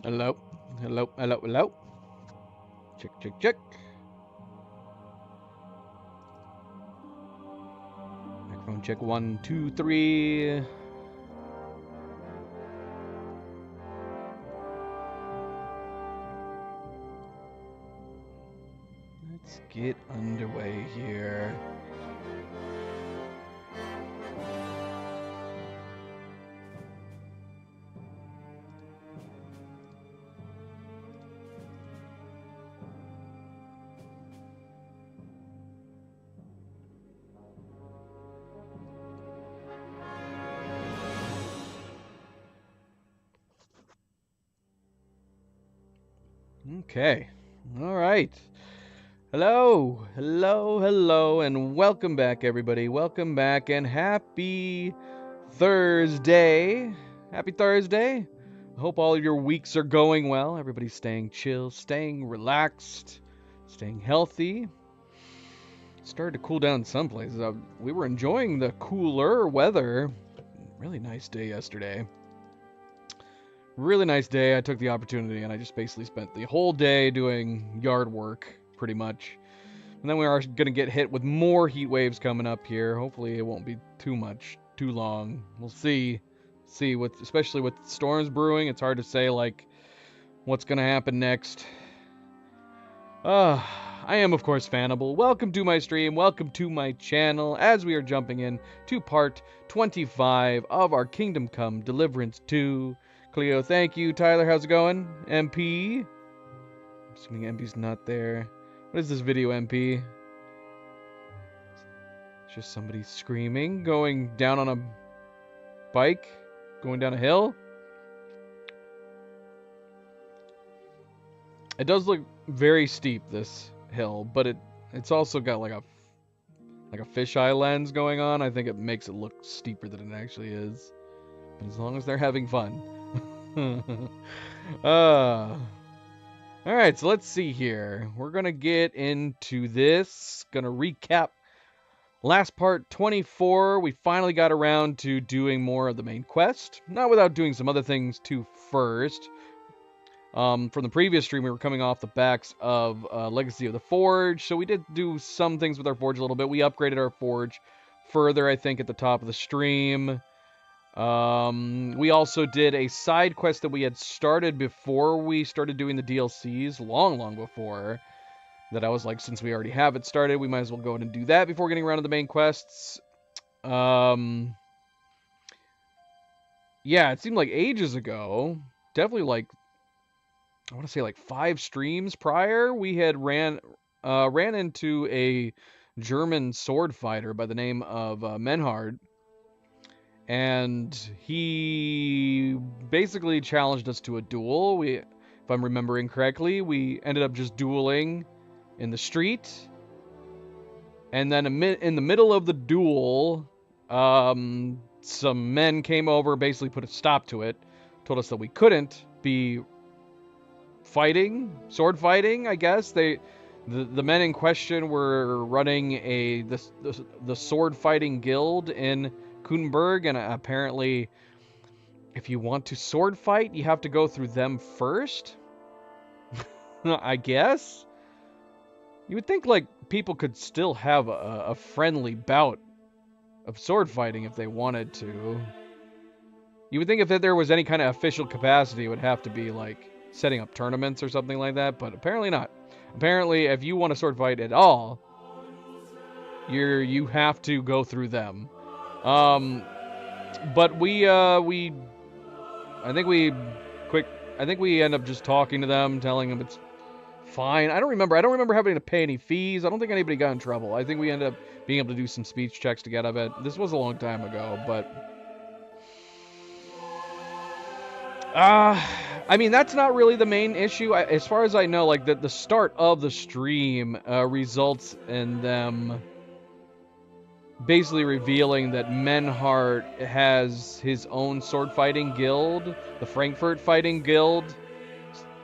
Hello. Hello. Hello. Hello. Check, check, check. Microphone check. 1, 2, 3. Let's get underway here. Okay. All right. Hello. Hello. Hello. And welcome back, everybody. Welcome back and happy Thursday. Happy Thursday. I hope all of your weeks are going well. Everybody's staying chill, staying relaxed, staying healthy. Started to cool down in some places. We were enjoying the cooler weather. Really nice day yesterday. Really nice day. I took the opportunity and I just basically spent the whole day doing yard work, pretty much. And then we are going to get hit with more heat waves coming up here. Hopefully it won't be too much, too long. We'll see. See what, especially with storms brewing, it's hard to say like what's going to happen next. I am, of course, Fanable. Welcome to my stream. Welcome to my channel as we are jumping in to part 25 of our Kingdom Come Deliverance 2. Cleo, thank you. Tyler, how's it going? MP? Assuming MP's not there. What is this video, MP? It's just somebody screaming, going down on a bike, going down a hill. It does look very steep, this hill, but it's also got like a fisheye lens going on. I think it makes it look steeper than it actually is. But as long as they're having fun. Alright, so let's see here. We're gonna get into this. Gonna recap last part 24. We finally got around to doing more of the main quest. Not without doing some other things too first. From the previous stream, we were coming off the backs of Legacy of the Forge, so we did do some things with our Forge a little bit. We upgraded our Forge further, I think, at the top of the stream. We also did a side quest that we had started before we started doing the DLCs, long before. That I was like, since we already have it started, we might as well go ahead and do that before getting around to the main quests. Yeah, it seemed like ages ago. Definitely like I want to say like 5 streams prior, we had ran into a German sword fighter by the name of Menhard, and he basically challenged us to a duel. If I'm remembering correctly, we ended up just dueling in the street, and then in the middle of the duel, some men came over, basically put a stop to it, told us that we couldn't be sword fighting, I guess. The men in question were running the sword fighting guild in Kuttenberg, and apparently if you want to sword fight, you have to go through them first. I guess. You would think like people could still have a friendly bout of sword fighting if they wanted to. You would think if there was any kind of official capacity, it would have to be like setting up tournaments or something like that, but apparently not. Apparently, if you want to sword fight at all, you have to go through them. But I think we end up just talking to them, telling them it's fine. I don't remember having to pay any fees. I don't think anybody got in trouble. I think we ended up being able to do some speech checks to get out of it. This was a long time ago, but I mean, that's not really the main issue. As far as I know, like, the start of the stream results in them basically revealing that Menhart has his own sword fighting guild, the Frankfurt Fighting Guild,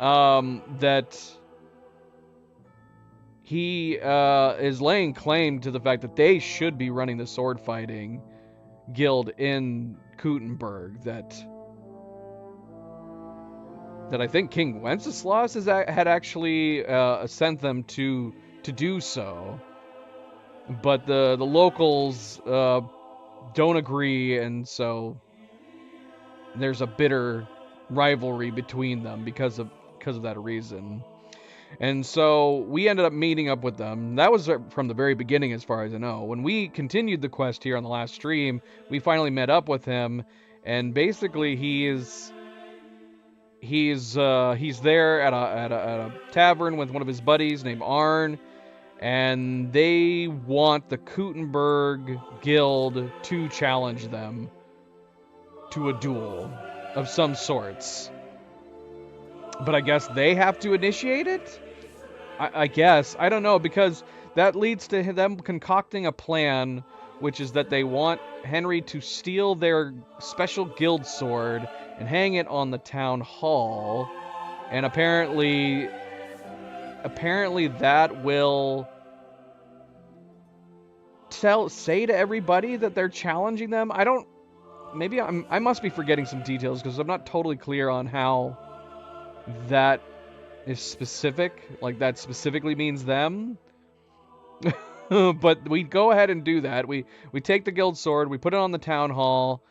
that he is laying claim to the fact that they should be running the sword fighting guild in Kuttenberg, that that I think King Wenceslas had actually sent them to do so, but the locals don't agree, and so there's a bitter rivalry between them because of that reason. And so we ended up meeting up with them. That was from the very beginning, as far as I know. When we continued the quest here on the last stream, we finally met up with him, and basically he's there at a tavern with one of his buddies named Arn, and they want the Kuttenberg Guild to challenge them to a duel of some sorts. But I guess they have to initiate it? I guess. I don't know, because that leads to them concocting a plan, which is that they want Henry to steal their special guild sword and hang it on the town hall. And apparently that will say to everybody that they're challenging them. I must be forgetting some details, because I'm not totally clear on how that is specific, like that specifically means them. But we go ahead and do that. We take the guild sword, we put it on the town hall,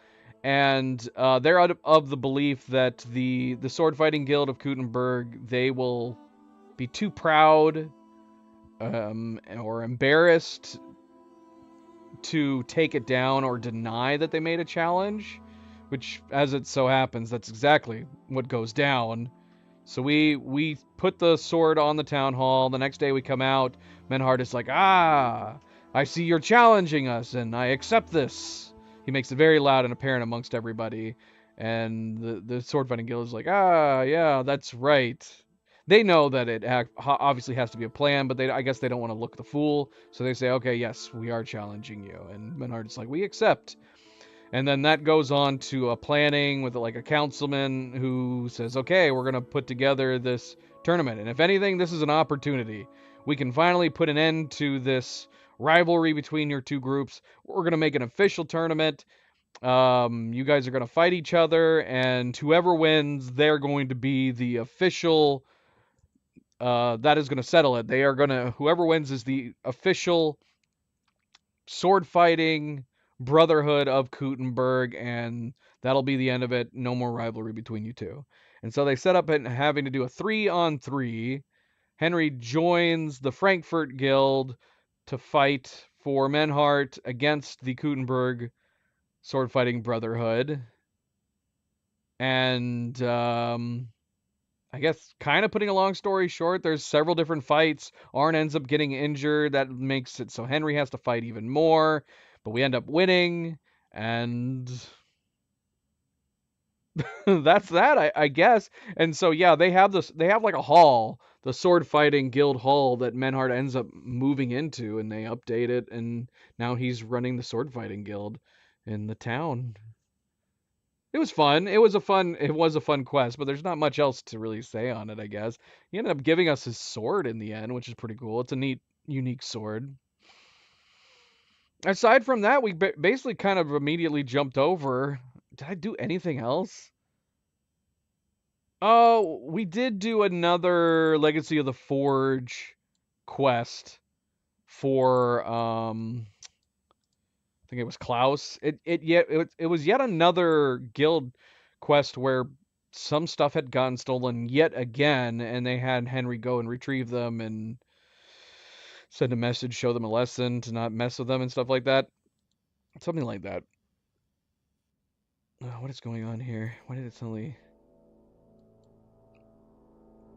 and they're out of the belief that the sword fighting guild of Kuttenberg, they will be too proud or embarrassed to take it down or deny that they made a challenge, which, as it so happens, that's exactly what goes down. So we put the sword on the town hall. The next day we come out. Menhart is like, I see you're challenging us, and I accept this. He makes it very loud and apparent amongst everybody. And the sword fighting guild is like, yeah, that's right. They know that it obviously has to be a plan, but I guess they don't want to look the fool. So they say, okay, yes, we are challenging you. And Menhart is like, we accept. And then that goes on to a planning with like a councilman who says, okay, we're going to put together this tournament. And if anything, this is an opportunity. We can finally put an end to this rivalry between your two groups. We're going to make an official tournament. You guys are going to fight each other, and whoever wins, they're going to be the official, that is going to settle it. Whoever wins is the official sword fighting Brotherhood of Kuttenberg, and that'll be the end of it. No more rivalry between you two. And so they set up having to do a 3-on-3. Henry joins the Frankfurt Guild to fight for Menhart against the Kuttenberg sword fighting Brotherhood. And I guess, kind of putting a long story short, there's several different fights. Arn ends up getting injured. That makes it so Henry has to fight even more. But we end up winning, and that's that, I guess. And so, yeah, they have like a hall, the sword fighting guild hall that Menhart ends up moving into, and they update it, and now he's running the sword fighting guild in the town. It was fun. It was a fun quest, but there's not much else to really say on it, I guess. He ended up giving us his sword in the end, which is pretty cool. It's a neat, unique sword. Aside from that, we basically kind of immediately jumped over. Did I do anything else? Oh, we did do another Legacy of the Forge quest for I think it was Klaus. It was yet another guild quest where some stuff had gotten stolen yet again, and they had Henry go and retrieve them and send a message, show them a lesson to not mess with them and stuff like that. Something like that. Oh, what is going on here? Why did it suddenly...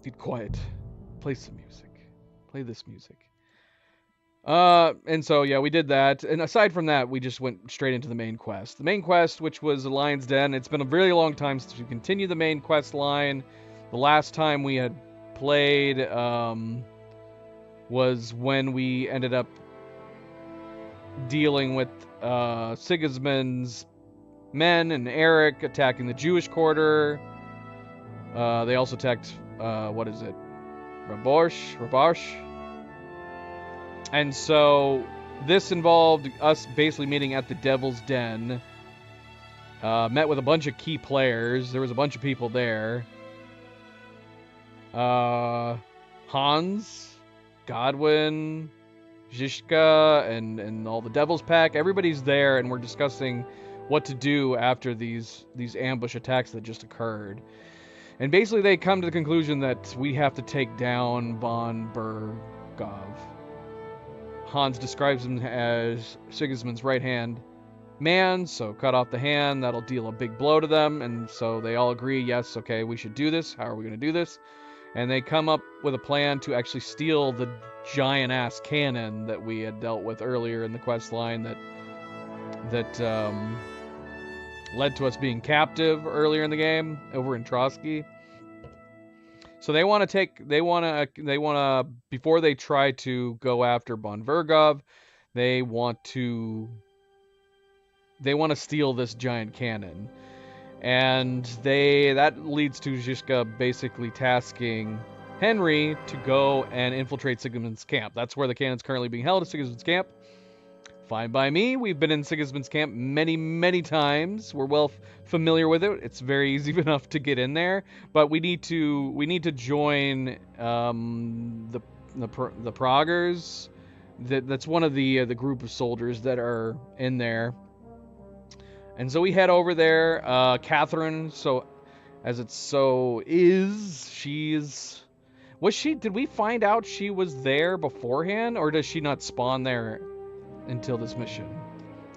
Dude, quiet. Play some music. Play this music. And so, yeah, we did that. And aside from that, we just went straight into the main quest. The main quest, which was the Lion's Den, it's been a really long time since we continued the main quest line. The last time we had played, was when we ended up dealing with, Sigismund's men and Eric attacking the Jewish quarter. They also attacked, what is it? Rabosh? And so this involved us basically meeting at the Devil's Den. Met with a bunch of key players. There was a bunch of people there. Hans, Godwin, Zizka, and all the Devil's Pack. Everybody's there, and we're discussing what to do after these ambush attacks that just occurred. And basically, they come to the conclusion that we have to take down von Bergov. Hans describes him as Sigismund's right-hand man, so cut off the hand, that'll deal a big blow to them, and so they all agree, yes, okay, we should do this. How are we going to do this? And they come up with a plan to actually steal the giant-ass cannon that we had dealt with earlier in the quest line that led to us being captive earlier in the game over in Trotsky. So they want to before they try to go after von Vergov, they want to steal this giant cannon. And that leads to Zizka basically tasking Henry to go and infiltrate Sigismund's camp. That's where the cannon's currently being held, at Sigismund's camp. Fine by me. We've been in Sigismund's camp many, many times. We're well familiar with it. It's very easy enough to get in there, but we need to join the Praguers. That's one of the group of soldiers that are in there. And so we head over there. Catherine, so as it so is, did we find out she was there beforehand, or does she not spawn there until this mission?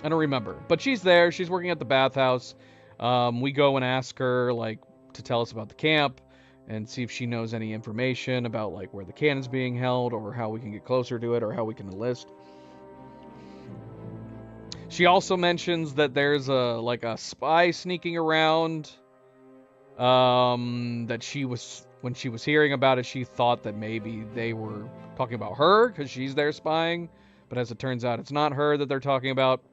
I don't remember, but she's there. She's working at the bathhouse. We go and ask her to tell us about the camp and see if she knows any information about where the cannon's being held, or how we can get closer to it, or how we can enlist. She also mentions that there's a spy sneaking around. That when she was hearing about it, she thought that maybe they were talking about her because she's there spying. But as it turns out, it's not her that they're talking about.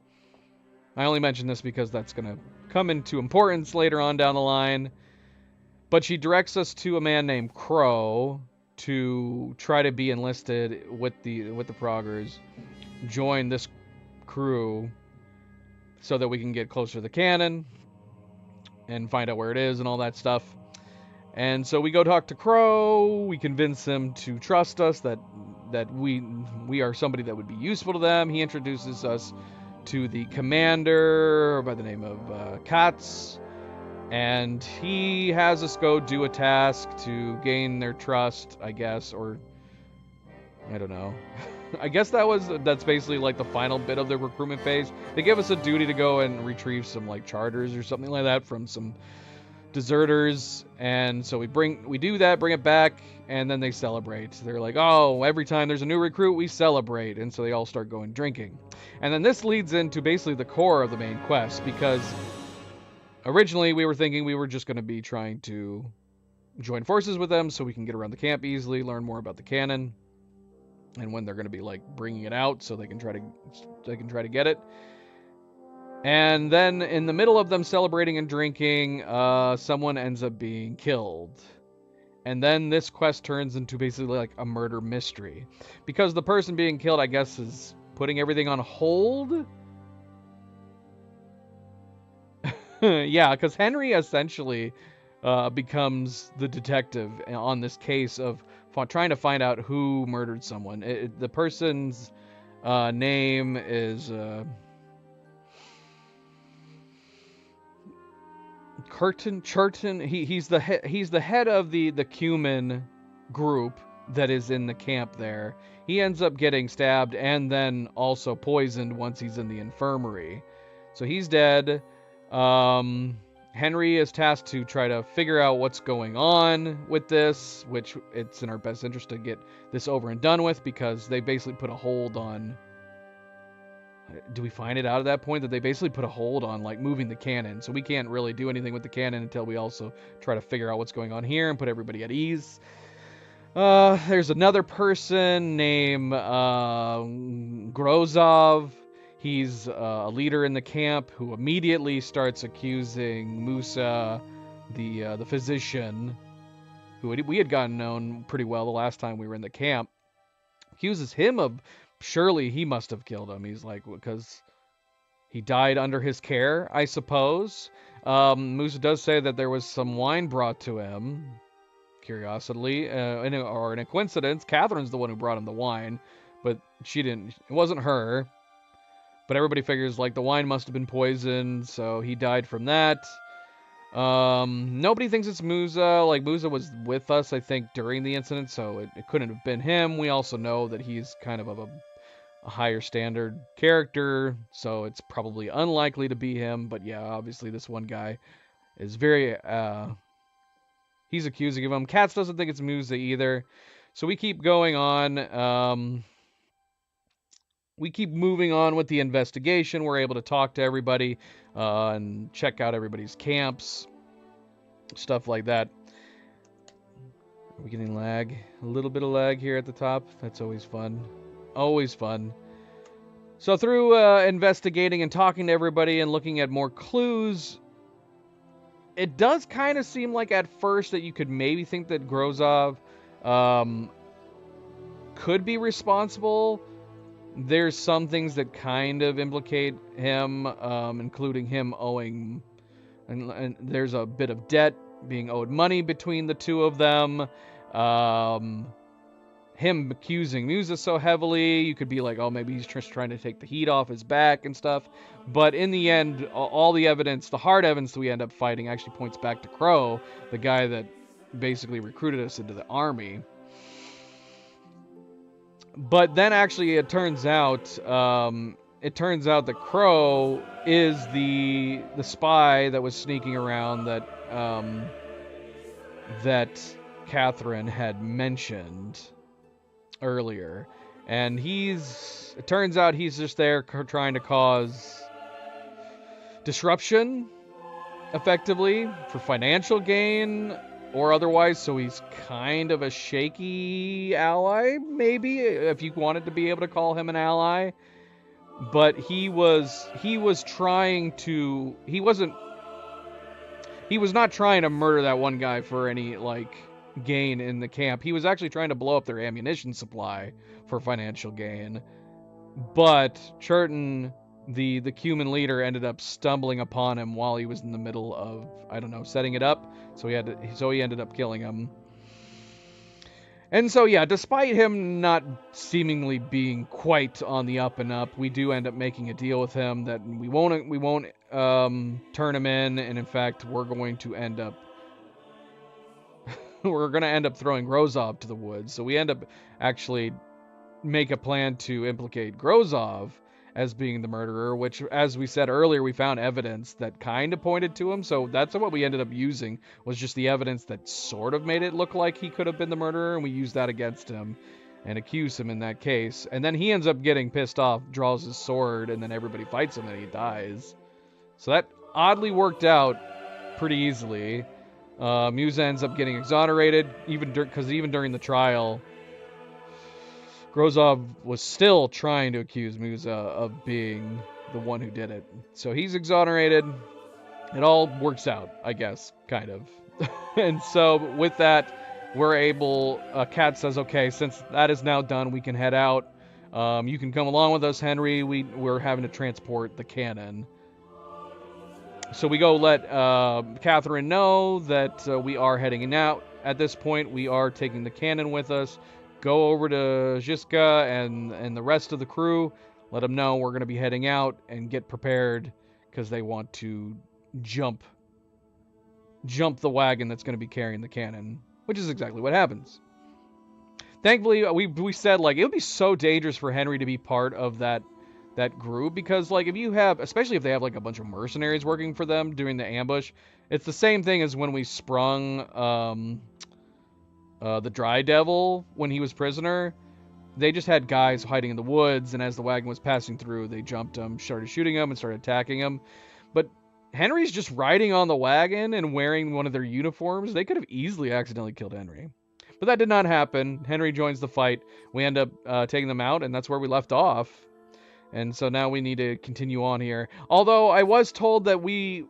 I only mention this because that's going to come into importance later on down the line. But she directs us to a man named Crow to try to be enlisted with the Praguers, join this crew, so that we can get closer to the cannon and find out where it is and all that stuff. And so we go talk to Crow. We convince him to trust us, that we are somebody that would be useful to them. He introduces us to the commander by the name of Katz, and he has us go do a task to gain their trust, I guess, or I don't know. I guess that's basically the final bit of the recruitment phase. They give us a duty to go and retrieve some charters or something like that from some deserters, and so we do that, bring it back, and then they celebrate. They're like, oh, every time there's a new recruit, we celebrate, and so they all start going drinking. And then this leads into basically the core of the main quest, because originally we were thinking we were just going to be trying to join forces with them so we can get around the camp easily, learn more about the cannon, and when they're going to be bringing it out so they can try to get it. And then in the middle of them celebrating and drinking, someone ends up being killed. And then this quest turns into basically a murder mystery, because the person being killed, I guess, is putting everything on hold. Yeah, because Henry essentially becomes the detective on this case of trying to find out who murdered someone. The person's name is Churton. He's the head of the Cuman group that is in the camp there. He ends up getting stabbed and then also poisoned once he's in the infirmary. So he's dead. Henry is tasked to try to figure out what's going on with this, which it's in our best interest to get this over and done with, because they basically put a hold on... Do we find it out at that point that they basically put a hold on moving the cannon? So we can't really do anything with the cannon until we also try to figure out what's going on here and put everybody at ease. There's another person named Grozov. He's a leader in the camp who immediately starts accusing Musa, the physician, who we had gotten known pretty well the last time we were in the camp. Accuses him of, surely he must have killed him. He's because he died under his care, I suppose. Musa does say that there was some wine brought to him, curiously, or in a coincidence, Catherine's the one who brought him the wine, but she didn't. It wasn't her. But everybody figures like the wine must have been poisoned, so he died from that. Nobody thinks it's Musa. Like, Musa was with us, I think, during the incident, so it couldn't have been him. We also know that he's kind of a higher standard character, so it's probably unlikely to be him. But yeah, obviously this one guy is very, he's accusing of him. Katz doesn't think it's Musa either. So we keep going on. We keep moving on with the investigation. We're able to talk to everybody and check out everybody's camps, stuff like that. Are we getting lag? A little bit of lag here at the top. That's always fun. Always fun. So through investigating and talking to everybody and looking at more clues, it does kind of seem like at first that you could maybe think that Grozov could be responsible. There's some things that kind of implicate him, including him owing, and there's a bit of debt, being owed money between the two of them. Him accusing Musa so heavily, you could be like, oh, maybe he's just trying to take the heat off his back and stuff. But in the end, all the evidence, the hard evidence that we end up fighting actually points back to Crow, the guy that basically recruited us into the army. But then actually it turns out that Crow is the spy that was sneaking around that Catherine had mentioned earlier. And it turns out he's just there trying to cause disruption, effectively, for financial gain or otherwise, so he's kind of a shaky ally, maybe, if you wanted to be able to call him an ally. But he was trying to, he was not trying to murder that one guy for any, like, gain in the camp. He was actually trying to blow up their ammunition supply for financial gain. But Churton, the Cuman leader, ended up stumbling upon him while he was in the middle of, I don't know, setting it up. So he ended up killing him. And so yeah, despite him not seemingly being quite on the up and up, we do end up making a deal with him that we won't turn him in, and in fact we're going to end up throwing Grozov to the woods. So we end up actually make a plan to implicate Grozov as being the murderer, which, as we said earlier, we found evidence that kind of pointed to him. So that's what we ended up using, was just the evidence that sort of made it look like he could have been the murderer, and we used that against him and accuse him in that case. And then he ends up getting pissed off, draws his sword, and then everybody fights him and he dies. So that oddly worked out pretty easily. Musa ends up getting exonerated, because even during the trial, Grozov was still trying to accuse Musa of being the one who did it. So he's exonerated. It all works out, I guess, kind of. And so with that, we're able, Kat says, okay, since that is now done, we can head out. You can come along with us, Henry. We're having to transport the cannon. So we go let Catherine know that we are heading out. At this point, we are taking the cannon with us. Go over to Zhiska and the rest of the crew. Let them know we're going to be heading out, and get prepared because they want to jump the wagon that's going to be carrying the cannon, which is exactly what happens. Thankfully, we said, like, it would be so dangerous for Henry to be part of that group, because, like, if you have, especially if they have, like, a bunch of mercenaries working for them during the ambush, it's the same thing as when we sprung the Dry Devil when he was prisoner. They just had guys hiding in the woods, and as the wagon was passing through, they jumped him, started shooting him, and started attacking him. But Henry's just riding on the wagon and wearing one of their uniforms. They could have easily accidentally killed Henry. But that did not happen. Henry joins the fight. We end up taking them out, and that's where we left off. And so now we need to continue on here. Although I was told that we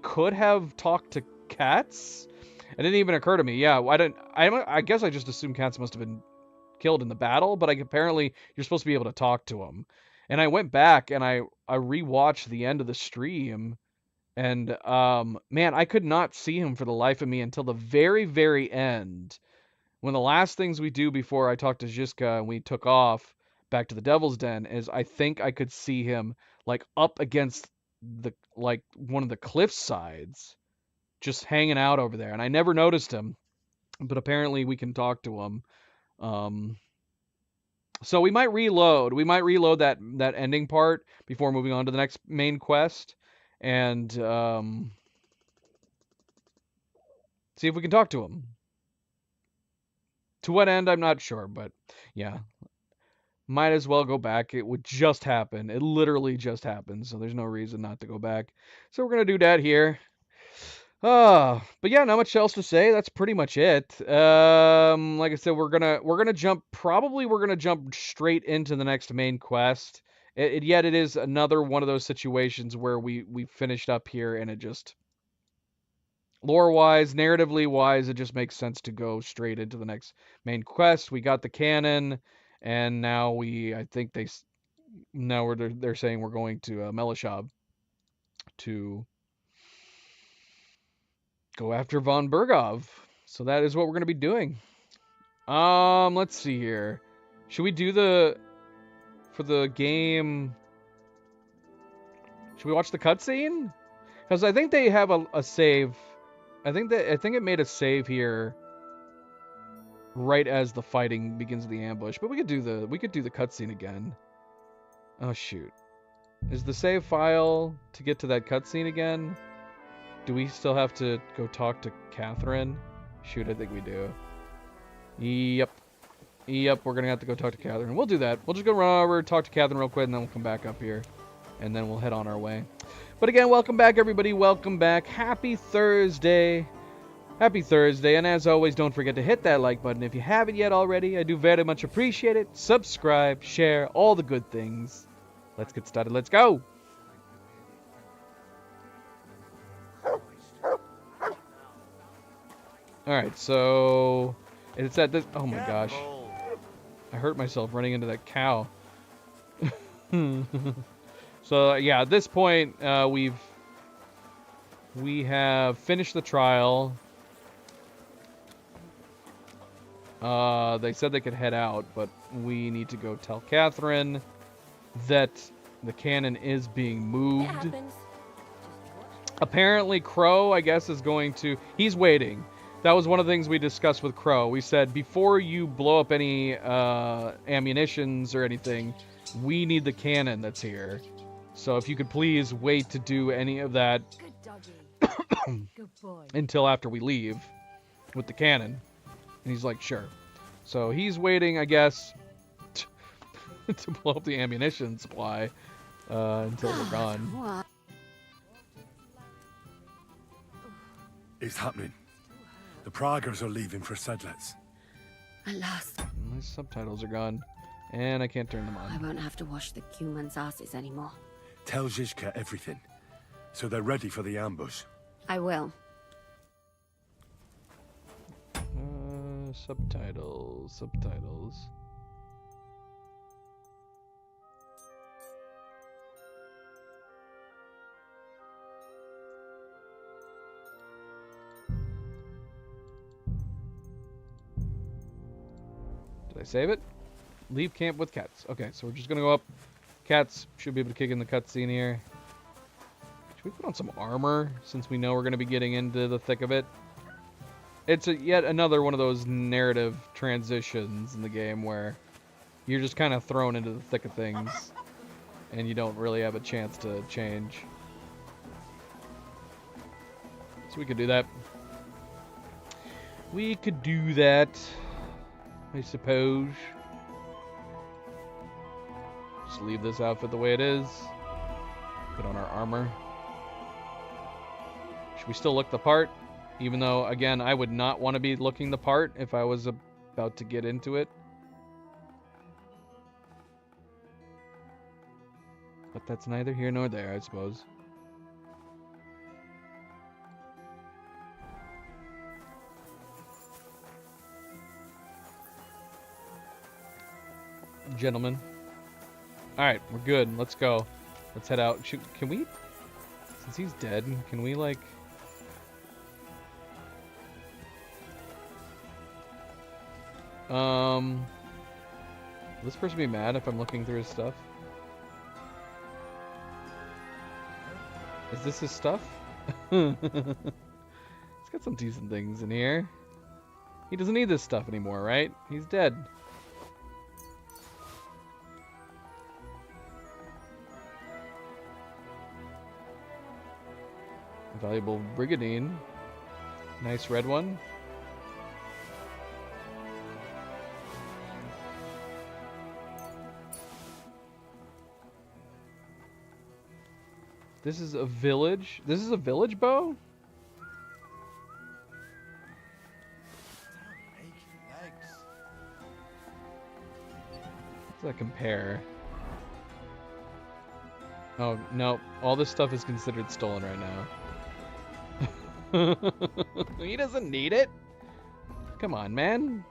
could have talked to Katz. It didn't even occur to me. Yeah, I guess I just assumed Katz must have been killed in the battle, but apparently you're supposed to be able to talk to him. And I went back and I rewatched the end of the stream, And man, I could not see him for the life of me until the very, very end. One of the last things we do before I talked to Jiska and we took off back to the Devil's Den is I think I could see him like up against the like one of the cliff sides, just hanging out over there. And I never noticed him, but apparently we can talk to him. Um, so we might reload. We might reload that ending part before moving on to the next main quest, and see if we can talk to him. To what end, I'm not sure, but yeah, might as well go back. It would just happen. It literally just happened, so there's no reason not to go back. So we're gonna do that here. But yeah, not much else to say. That's pretty much it. Like I said, we're gonna jump. Probably we're gonna jump straight into the next main quest. Yet it is another one of those situations where we finished up here, and it just lore wise, narratively wise, it just makes sense to go straight into the next main quest. We got the cannon, and now I think they're saying we're going to Melishab to go after von Bergov. So that is what we're going to be doing. Let's see here. Should we do for the game? Should we watch the cutscene? Because I think they have a save. I think it made a save here right as the fighting begins the ambush. But we could do the cutscene again. Oh shoot. Is the save file to get to that cutscene again? Do we still have to go talk to Catherine? Shoot, I think we do. Yep, we're gonna have to go talk to Catherine. We'll do that. We'll just go run over, talk to Catherine real quick, and then we'll come back up here. And then we'll head on our way. But again, welcome back, everybody. Welcome back. Happy Thursday. Happy Thursday. And as always, don't forget to hit that like button if you haven't yet already. I do very much appreciate it. Subscribe, share, all the good things. Let's get started. Let's go. Alright, so it's at this. Oh my gosh. I hurt myself running into that cow. So yeah, at this point, we have finished the trial. They said they could head out, but we need to go tell Catherine that the cannon is being moved. Apparently, Crow, I guess, is going to. He's waiting. That was one of the things we discussed with Crow. We said, before you blow up any ammunitions or anything, we need the cannon that's here. So if you could please wait to do any of that until after we leave with the cannon. And he's like, sure. So he's waiting, I guess, to blow up the ammunition supply until we're gone. It's happening. The Praggers are leaving for Sedlitz. At last. My subtitles are gone, and I can't turn them on. I won't have to wash the humans' asses anymore. Tell Zizka everything, so they're ready for the ambush. I will. Subtitles. Did I save it? Leave camp with cats. Okay, so we're just gonna go up. Cats should be able to kick in the cutscene here. Should we put on some armor, since we know we're gonna be getting into the thick of it? It's yet another one of those narrative transitions in the game where you're just kind of thrown into the thick of things, and you don't really have a chance to change. So we could do that. We could do that, I suppose. Just leave this outfit the way it is. Put on our armor. Should we still look the part? Even though, again, I would not want to be looking the part if I was about to get into it. But that's neither here nor there, I suppose. Gentlemen. Alright, we're good. Let's go. Let's head out. Can we Since he's dead, can we, like... Will this person be mad if I'm looking through his stuff? Is this his stuff? He's got some decent things in here. He doesn't need this stuff anymore, right? He's dead. Valuable Brigadine. Nice red one. This is a village. This is a village bow? How does that compare? Oh, no. All this stuff is considered stolen right now. He doesn't need it. Come on, man.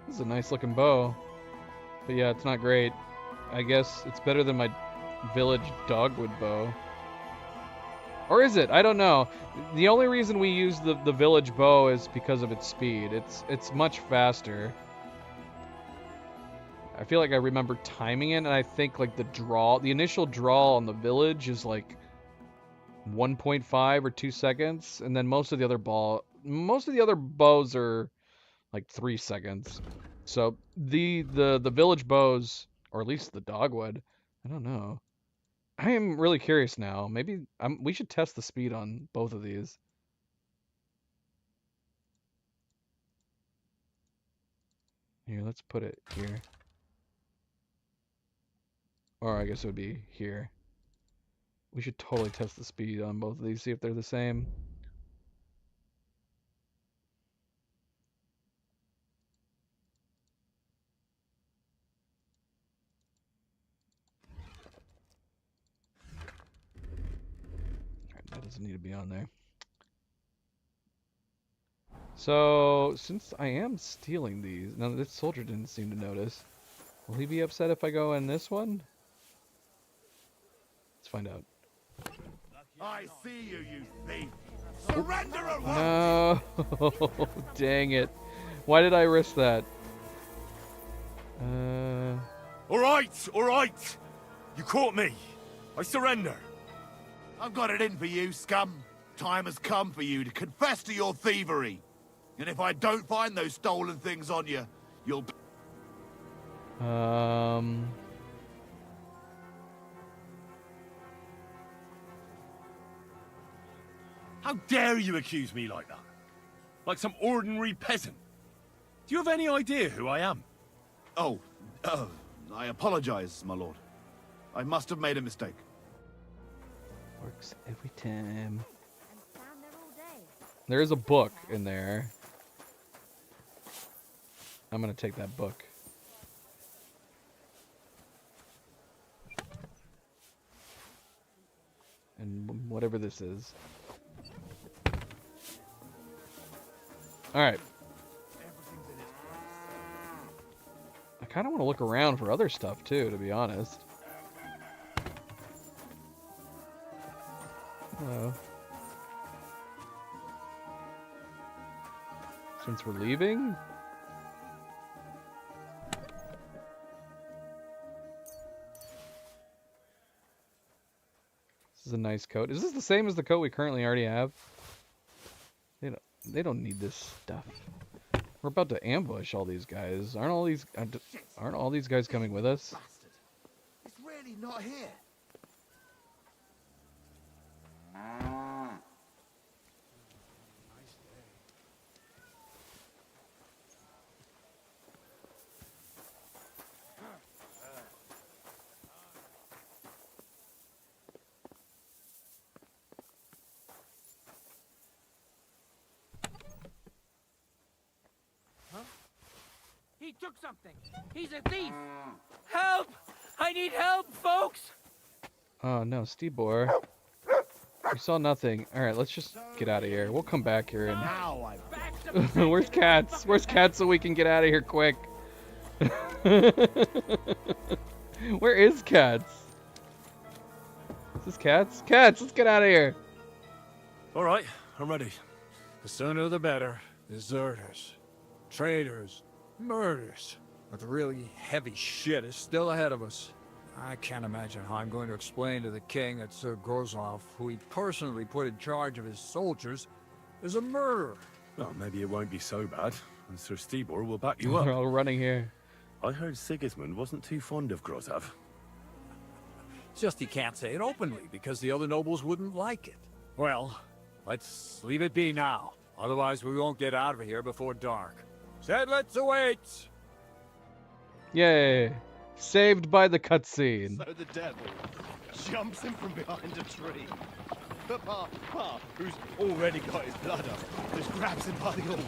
This is a nice looking bow. But yeah, it's not great. I guess it's better than my village dogwood bow. Or is it? I don't know. The only reason we use the village bow is because of its speed. It's much faster. I feel like I remember timing it, and I think like the initial draw on the village is like 1.5 or 2 seconds, and then most of the other bows are like 3 seconds. So the village bows, or at least the dogwood, I don't know. I am really curious now. Maybe we should test the speed on both of these. Here, let's put it here. Or I guess it would be here. We should totally test the speed on both of these, see if they're the same. That doesn't need to be on there. So, since I am stealing these... Now, this soldier didn't seem to notice. Will he be upset if I go in this one? Let's find out. I see you, you thief! Surrender at once! No! Dang it. Why did I risk that? Alright, alright! You caught me. I surrender. I've got it in for you, scum. Time has come for you to confess to your thievery. And if I don't find those stolen things on you, you'll... How dare you accuse me like that? Like some ordinary peasant? Do you have any idea who I am? Oh, I apologize, my lord. I must have made a mistake. Works every time. There is a book in there. I'm gonna take that book. And whatever this is. Alright. I kind of want to look around for other stuff too, to be honest. Hello. Since we're leaving? This is a nice coat. Is this the same as the coat we currently already have? They don't need this stuff. We're about to ambush all these guys. Aren't all these guys coming with us? Bastard. It's really not here. He took something. He's a thief. Help! I need help, folks. Oh no, Stibor. We saw nothing. Alright, let's just get out of here. We'll come back here and... Now I'm... Where's Cats? Where's Cats so we can get out of here quick? Where is Cats? Is this Cats? Cats, let's get out of here. All right, I'm ready. The sooner the better. Deserters, traitors, murders. But the really heavy shit is still ahead of us. I can't imagine how I'm going to explain to the king that Sir Grozov, who he personally put in charge of his soldiers, is a murderer. Well, maybe it won't be so bad, and Sir Stibor will back you We're up. all running here. I heard Sigismund wasn't too fond of Grozov. It's just he can't say it openly because the other nobles wouldn't like it. Well, let's leave it be now. Otherwise, we won't get out of here before dark. Sedlitz awaits! Yay. Saved by the cutscene. So the devil jumps in from behind a tree. But Pa, who's already got his blood up, just grabs him by the arms,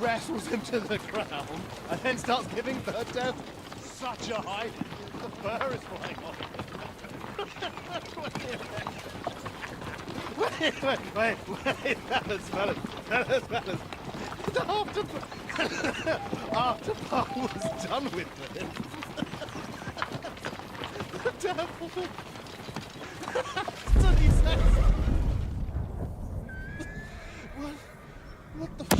wrestles him to the ground, and then starts giving the devil such a hiding. The fur is flying off. Wait, fellas. After Pa was done with it, the devil. So he says, what the fuck?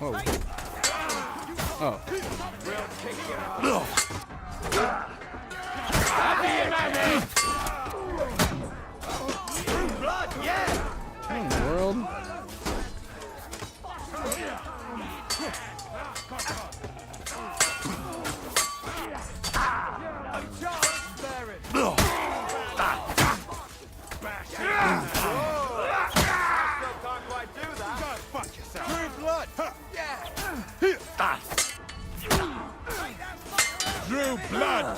Whoa. Oh. What in the world? Drew blood!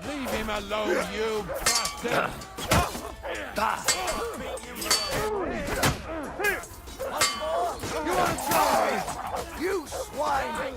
Leave him alone, you bastard! You swine!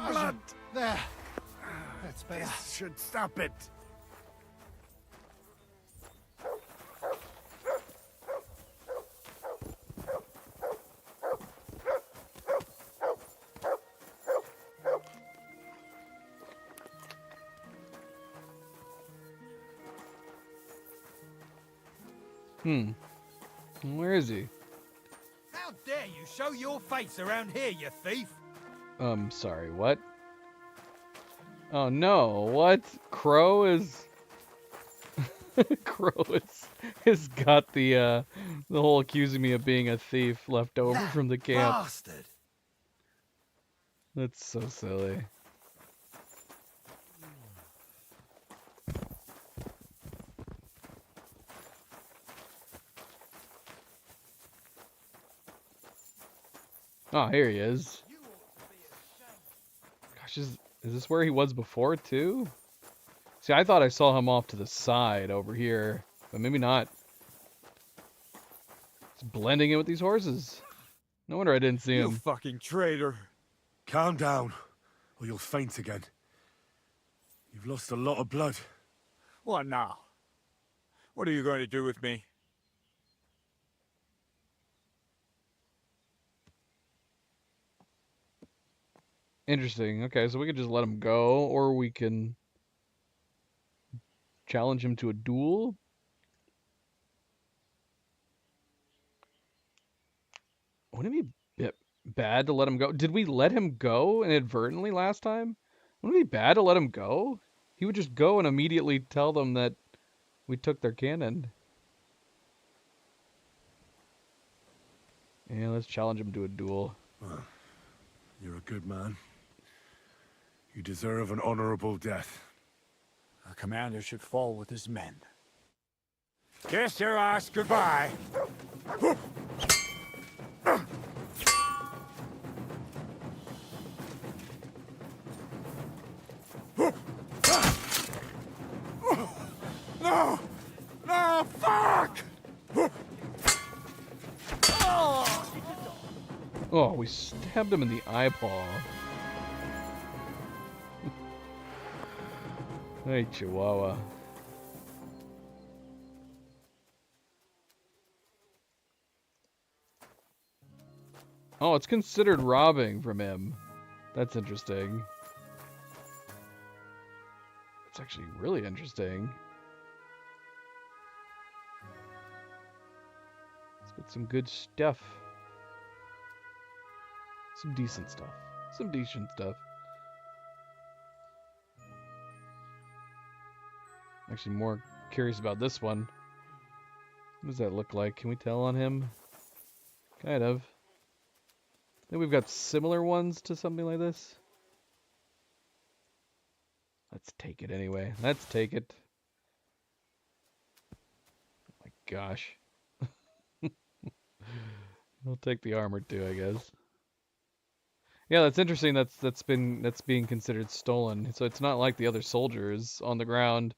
Blood. There. That's better. Should stop it. Where is he? How dare you show your face around here, you thief! Sorry, what? Oh no, what? Crow is... Crow is got the whole accusing me of being a thief left over from the camp. Bastard! That's so silly. Oh, here he is. Gosh, is this where he was before, too? See, I thought I saw him off to the side over here, but maybe not. He's blending in with these horses. No wonder I didn't see You him. fucking traitor! Calm down, or you'll faint again. You've lost a lot of blood. What now? What are you going to do with me? Interesting. Okay, so we could just let him go, or we can challenge him to a duel. Wouldn't it be bad to let him go? Did we let him go inadvertently last time? Wouldn't it be bad to let him go? He would just go and immediately tell them that we took their cannon. Yeah, let's challenge him to a duel. You're a good man. You deserve an honorable death. Our commander should fall with his men. Kiss your ass goodbye. No! No, fuck! Oh, we stabbed him in the eyeball. Hey, Chihuahua. Oh, it's considered robbing from him. That's interesting. It's actually really interesting. Let's get some good stuff. Some decent stuff. Some decent stuff. Actually, more curious about this one. What does that look like? Can we tell on him? Kind of. I think we've got similar ones to something like this. Let's take it anyway. Let's take it. Oh my gosh. I'll take the armor too, I guess. Yeah, that's interesting. That's being considered stolen. So it's not like the other soldiers on the ground.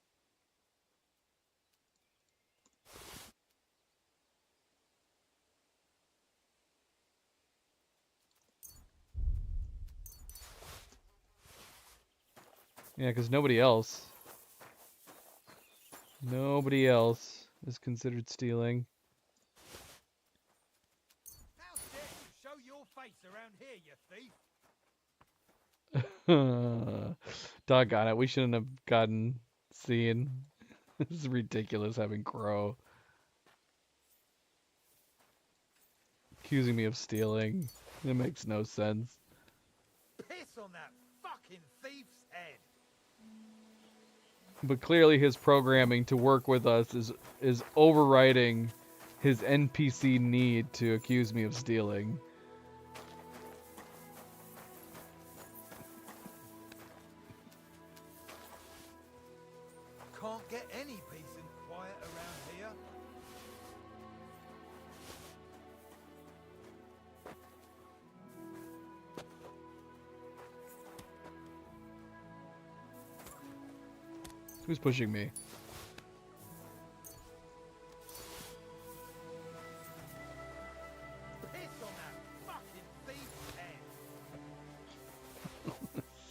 Yeah, because nobody else is considered stealing. How dare you show your face around here, you thief! Doggone it, we shouldn't have gotten seen. This is ridiculous having Crow accusing me of stealing. It makes no sense. Piss on that fucking thief's head! But clearly his programming to work with us is overriding his NPC need to accuse me of stealing. Can't get any peace and quiet around here. Who's pushing me? Piss on that fucking thief's head!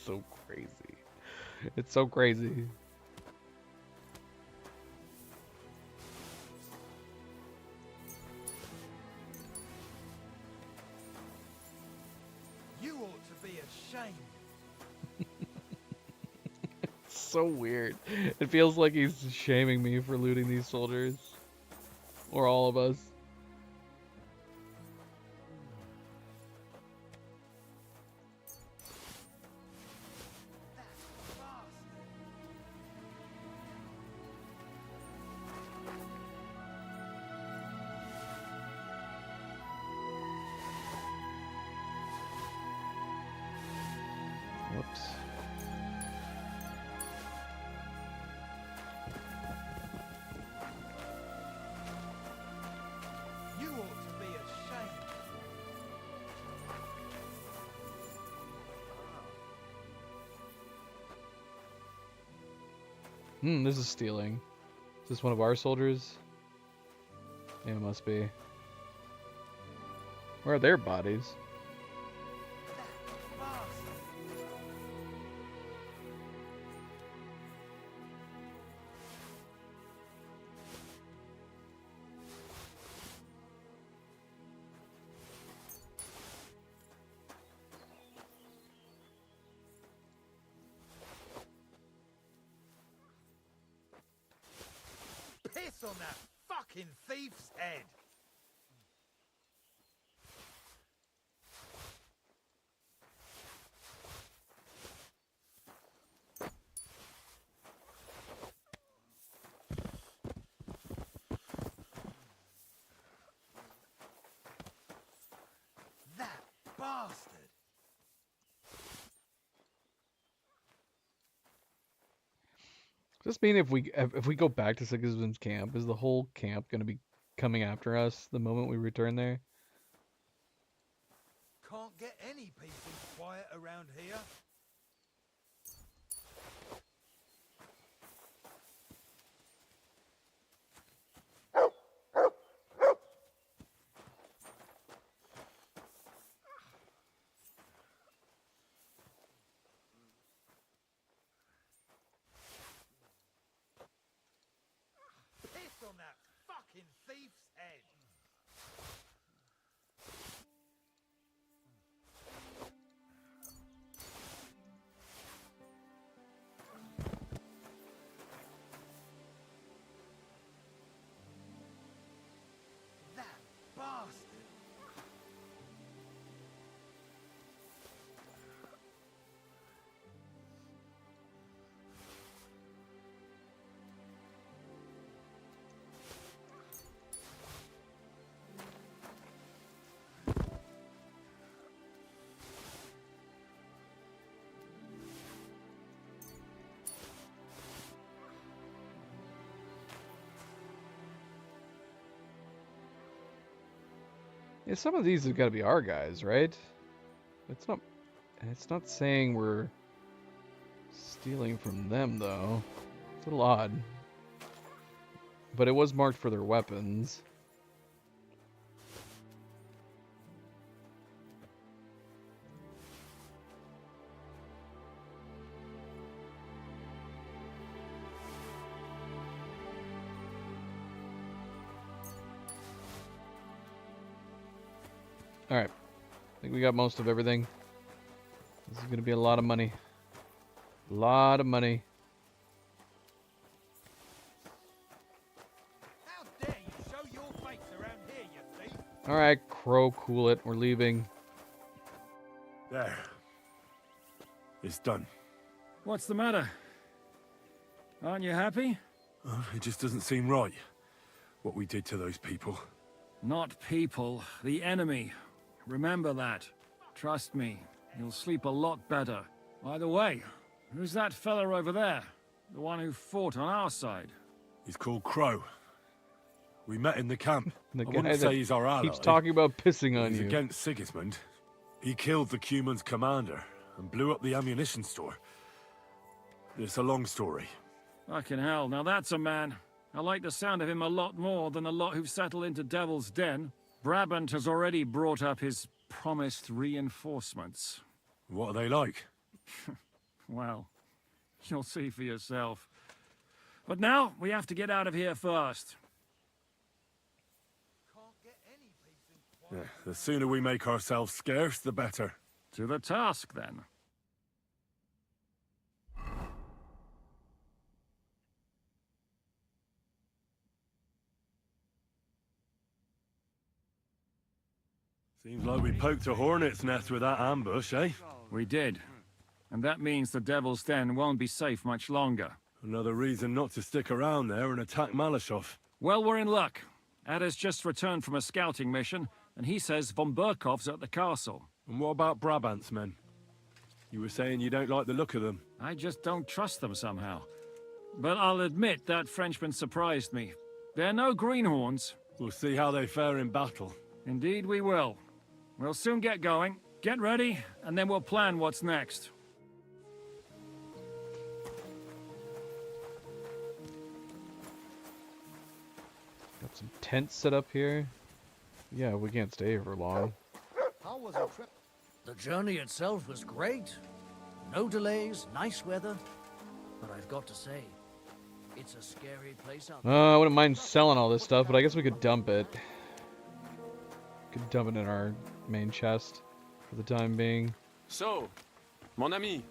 So crazy. It's so crazy. You ought to be ashamed. So weird. It feels like he's shaming me for looting these soldiers. Or all of us. Whoops. You ought to be ashamed. This is stealing. Is this one of our soldiers? Yeah, it must be. Where are their bodies? Piss on that fucking thief's head! Does this mean if we go back to Sigismund's camp, is the whole camp gonna be coming after us the moment we return there? Can't get any peace and quiet around here. Piss on that fucking thief's head. That bastard. Yeah, some of these have got to be our guys, right? It's not. It's not saying we're stealing from them though. It's a little odd. But it was marked for their weapons. Alright. I think we got most of everything. This is going to be a lot of money. A lot of money. How dare you show your face around here, you thief? Alright, Crow, cool it. We're leaving. There. It's done. What's the matter? Aren't you happy? It just doesn't seem right, what we did to those people. Not people, the enemy. Remember that. Trust me, you'll sleep a lot better. By the way, who's that fella over there? The one who fought on our side? He's called Crow. We met in the camp. The I guy wouldn't that say he's our ally. keeps talking about pissing on He's you. against Sigismund. He killed the Cuman's commander and blew up the ammunition store. It's a long story. Fucking hell, now that's a man. I like the sound of him a lot more than a lot who've settled into Devil's Den. Brabant has already brought up his promised reinforcements. What are they like? Well, you'll see for yourself. But now, we have to get out of here first. Can't get any peace and quiet. Yeah, the sooner we make ourselves scarce, the better. To the task, then. Seems like we poked a hornet's nest with that ambush, eh? We did. And that means the Devil's Den won't be safe much longer. Another reason not to stick around there and attack Malashov. Well, we're in luck. Ada's just returned from a scouting mission, and he says von Burkov's at the castle. And what about Brabant's men? You were saying you don't like the look of them. I just don't trust them somehow. But I'll admit that Frenchman surprised me. They're no greenhorns. We'll see how they fare in battle. Indeed we will. We'll soon get going. Get ready, and then we'll plan what's next. Got some tents set up here. Yeah, we can't stay here for long. How was your trip? The journey itself was great. No delays, nice weather. But I've got to say, it's a scary place out there. I wouldn't mind selling all this stuff, but I guess we could dump it. Could dump it in our main chest for the time being. So, mon ami,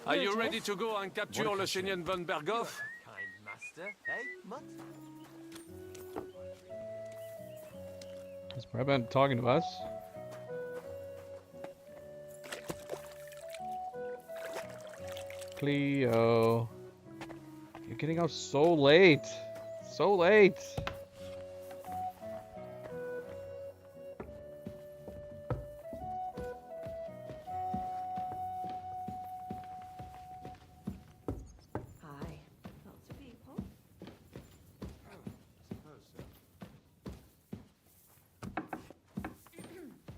are you ready to go and capture Le Chenier von Berghoff? Kind master, eh, Mutt? Is Brabant talking to us? Cleo. You're getting out so late. So late. I felt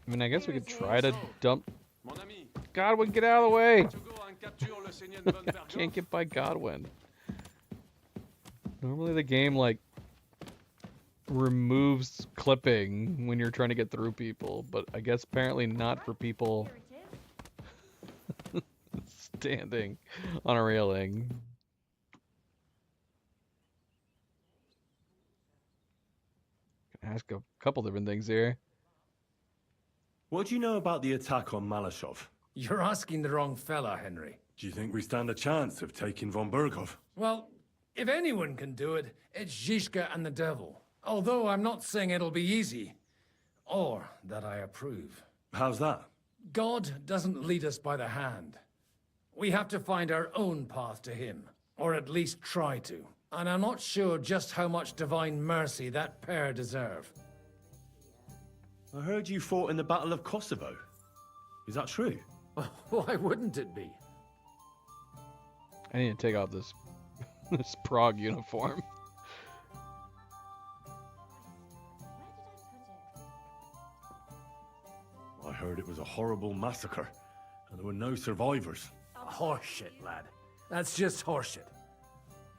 I mean, I guess we could try to dump Mon ami, Godwin. Get out of the way! to go and capture le Seigneur von Berghoff. Can't get by Godwin. Normally the game, like, removes clipping when you're trying to get through people, but I guess apparently not for people standing on a railing. Can ask a couple different things here. What do you know about the attack on Malashov? You're asking the wrong fella, Henry. Do you think we stand a chance of taking von Berghoff? Well, if anyone can do it, it's Zizka and the devil. Although I'm not saying it'll be easy. Or that I approve. How's that? God doesn't lead us by the hand. We have to find our own path to him. Or at least try to. And I'm not sure just how much divine mercy that pair deserve. I heard you fought in the Battle of Kosovo. Is that true? Why wouldn't it be? I need to take off this this Prague uniform. I heard it was a horrible massacre, and there were no survivors. Horseshit, lad. That's just horseshit.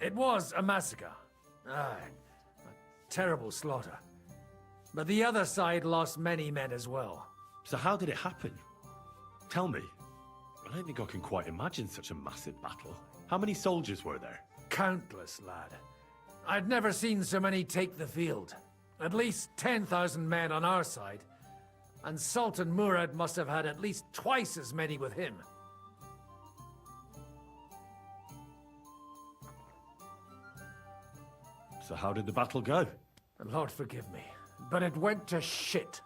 It was a massacre. Aye, a terrible slaughter. But the other side lost many men as well. So how did it happen? Tell me. I don't think I can quite imagine such a massive battle. How many soldiers were there? Countless, lad. I'd never seen so many take the field. At least 10,000 men on our side. And Sultan Murad must have had at least twice as many with him. So how did the battle go? Lord forgive me, but it went to shit.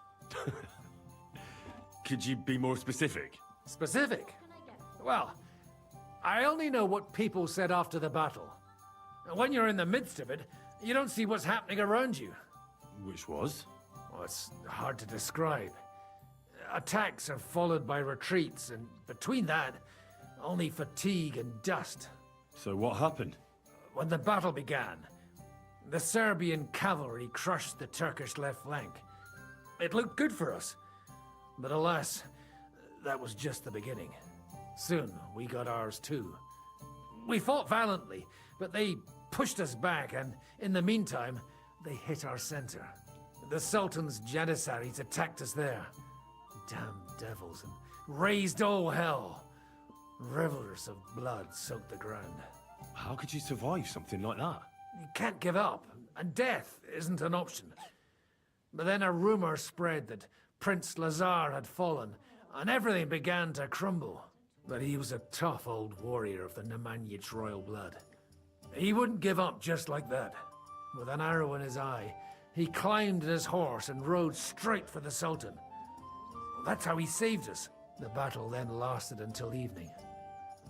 Could you be more specific? Specific? Well, I only know what people said after the battle. When you're in the midst of it, you don't see what's happening around you. Which was? Well, it's hard to describe. Attacks are followed by retreats, and between that, only fatigue and dust. So what happened? When the battle began, the Serbian cavalry crushed the Turkish left flank. It looked good for us, but alas, that was just the beginning. Soon, we got ours too. We fought valiantly, but they pushed us back, and in the meantime, they hit our center. The Sultan's Janissaries attacked us there. Damn devils, and raised all hell. Rivers of blood soaked the ground. How could you survive something like that? You can't give up, and death isn't an option. But then a rumor spread that Prince Lazar had fallen, and everything began to crumble. But he was a tough old warrior of the Nemanjic royal blood. He wouldn't give up just like that. With an arrow in his eye, he climbed his horse and rode straight for the Sultan. That's how he saved us. The battle then lasted until evening.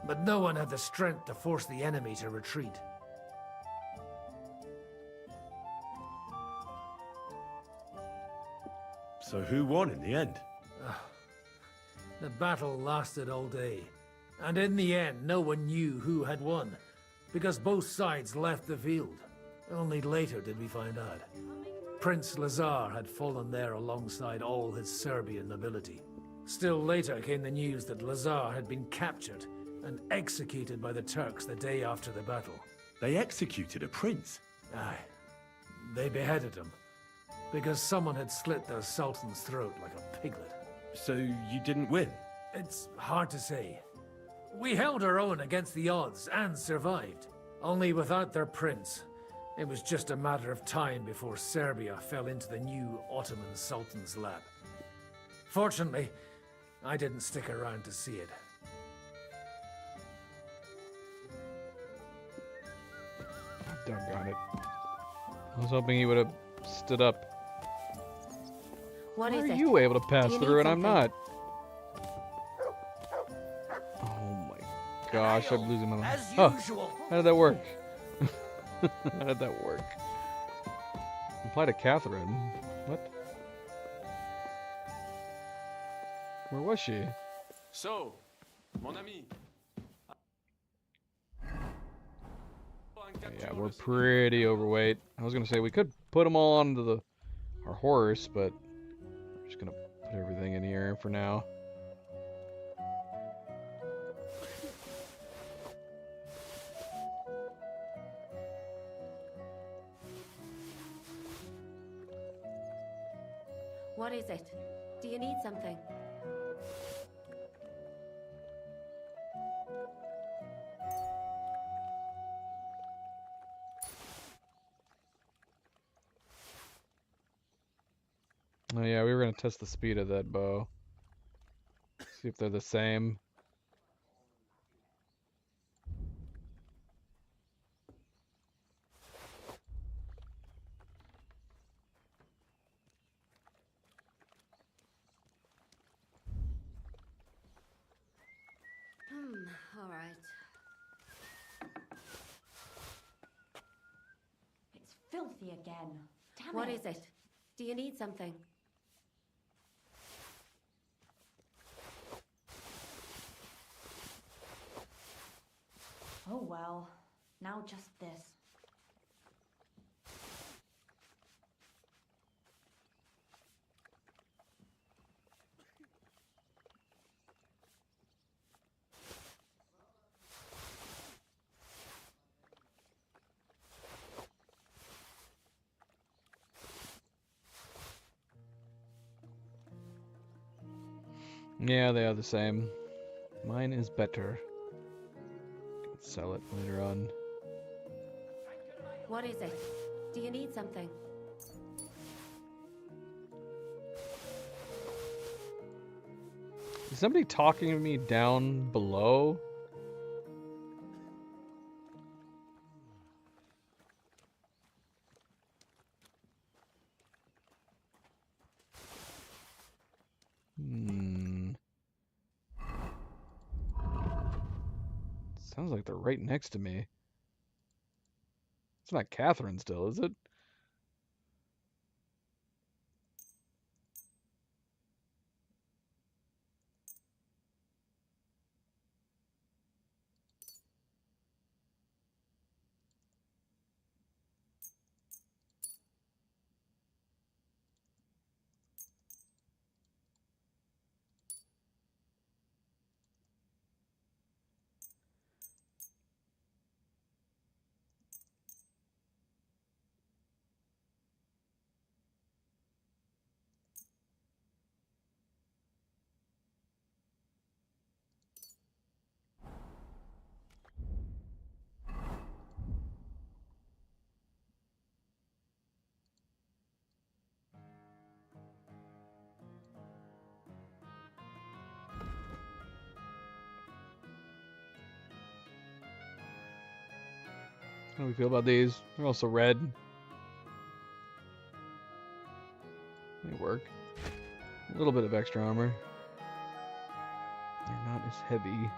But no one had the strength to force the enemy to retreat. So who won in the end? The battle lasted all day. And in the end, no one knew who had won. Because both sides left the field. Only later did we find out. Prince Lazar had fallen there alongside all his Serbian nobility. Still later came the news that Lazar had been captured and executed by the Turks the day after the battle. They executed a prince? Aye. They beheaded him. Because someone had slit the Sultan's throat like a piglet. So you didn't win? It's hard to say. We held our own against the odds and survived. Only without their prince, it was just a matter of time before Serbia fell into the new Ottoman Sultan's lap. Fortunately, I didn't stick around to see it. Doggone it. I was hoping he would have stood up. What How is are it? you able to pass Do you through need and I'm something? not? Oh my gosh, I'm losing my mind. As Oh, usual. how did that work? How did that work? Apply to Catherine. What? Where was she? So, mon ami. Yeah, we're pretty overweight. I was gonna say we could put them all onto our horse, but we're just gonna Put everything in here for now. What is it? Do you need something? Oh yeah, we were gonna test the speed of that bow. See if they're the same. All right. It's filthy again. Damn What it. is it? Do you need something? Oh well. Now just this. Yeah, they are the same. Mine is better. Can sell it later on. What is it? Do you need something? Is somebody talking to me down below? Sounds like they're right next to me. It's not Catherine still, is it? How do we feel about these? They're also red. They work. A little bit of extra armor. They're not as heavy.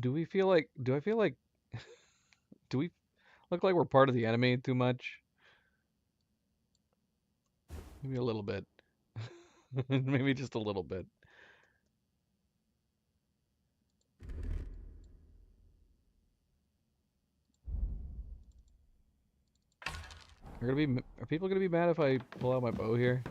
Do I feel like do we look like we're part of the enemy too much? Maybe a little bit. Maybe just a little bit. Are people gonna be mad if I pull out my bow here?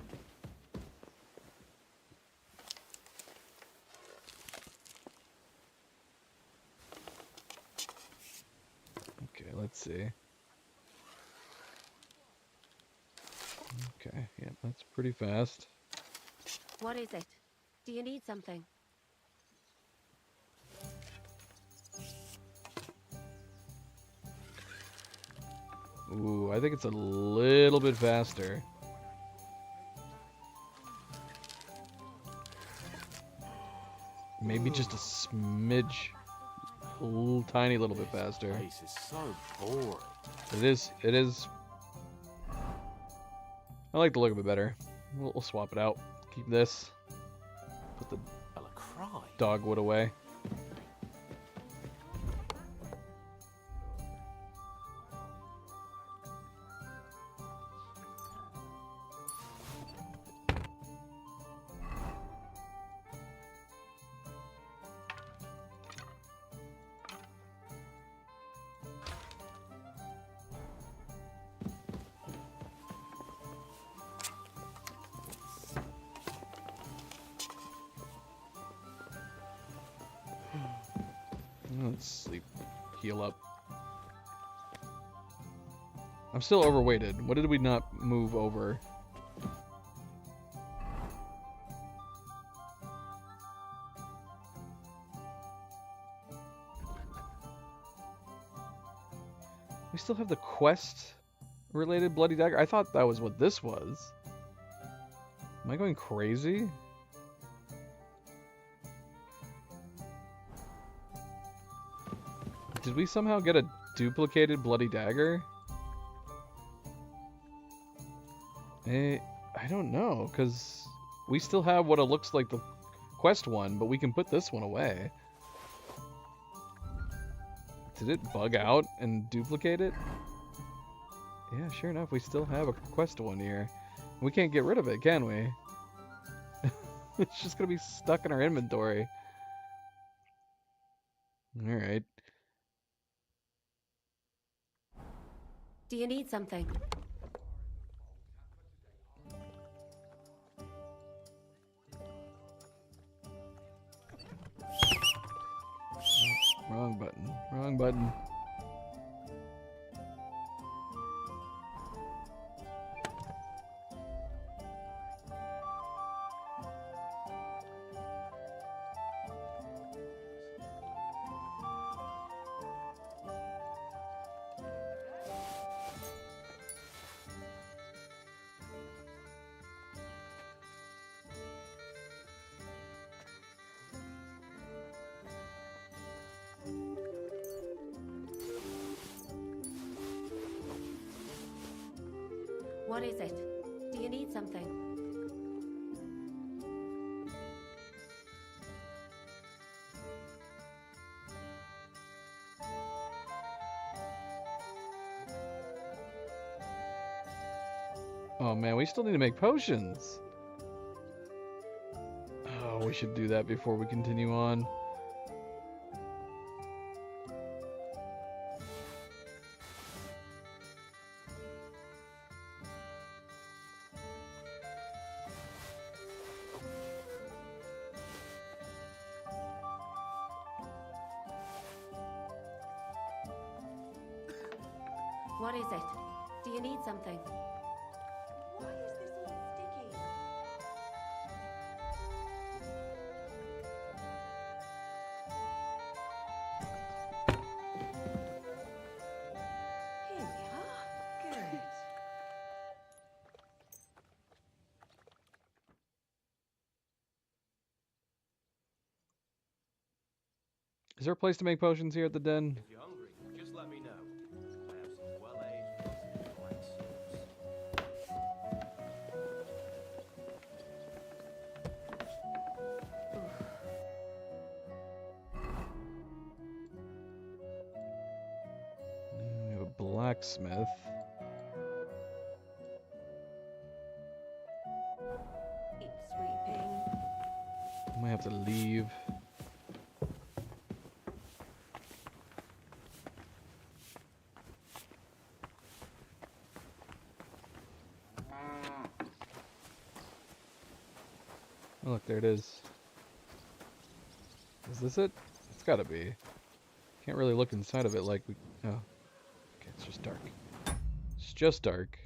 Okay, let's see. Okay, yeah, that's pretty fast. What is it? Do you need something? Ooh, I think it's a little bit faster. Maybe just a smidge. A little tiny little bit faster. This place is so boring. It is. I like the look of it better. We'll swap it out. Keep this. Put the dogwood away. Let's sleep. Heal up. I'm still overweighted. What did we not move over? We still have the quest-related Bloody Dagger? I thought that was what this was. Am I going crazy? Did we somehow get a duplicated Bloody Dagger? I don't know, because we still have what it looks like the quest one, but we can put this one away. Did it bug out and duplicate it? Yeah, sure enough, we still have a quest one here. We can't get rid of it, can we? It's just gonna be stuck in our inventory. Alright. Do you need something? Wrong button. Wrong button. What is it? Do you need something? Oh man, we still need to make potions. Oh, we should do that before we continue on. What is it? Do you need something? Why is this all sticky? Here we are. Good. Is there a place to make potions here at the den? If you're hungry, just let me know. I have some well-aged white sauce. We have a blacksmith. Keep sweeping. I might have to leave. Oh, look, there it is. Is this it? It's gotta be. Can't really look inside of it like we... Oh. Okay, it's just dark. It's just dark.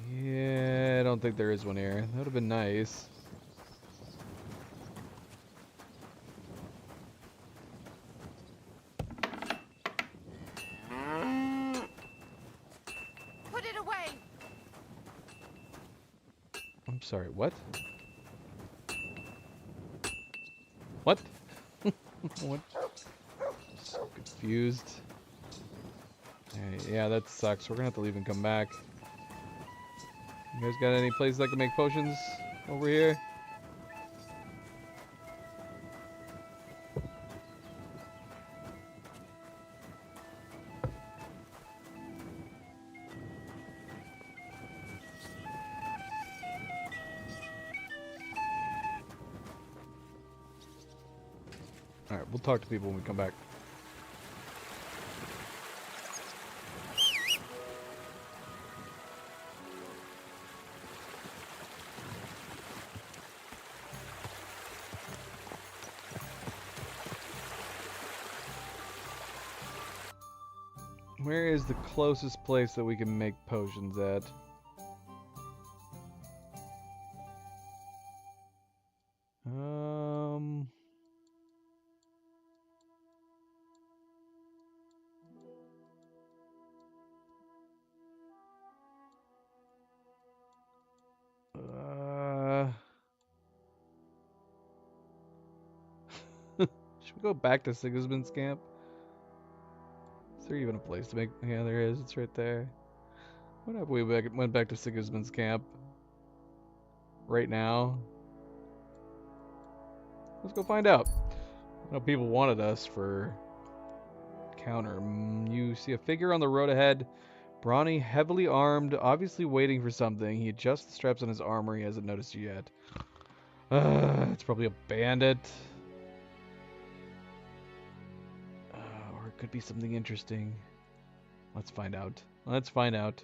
Yeah, I don't think there is one here. That would have been nice. Put it away. I'm sorry, what? What? What? So confused. Alright, yeah, that sucks. We're gonna have to leave and come back. You guys got any place that can make potions over here? Alright, we'll talk to people when we come back. Where is the closest place that we can make potions at? Should we go back to Sigismund's camp? Is there even a place to make? Yeah, there is. It's right there. What if we went back to Sigismund's camp right now? Let's go find out. I know people wanted us for counter. You see a figure on the road ahead. Brawny, heavily armed, obviously waiting for something. He adjusts the straps on his armor. He hasn't noticed you yet. It's probably a bandit. Or it could be something interesting. Let's find out. Let's find out.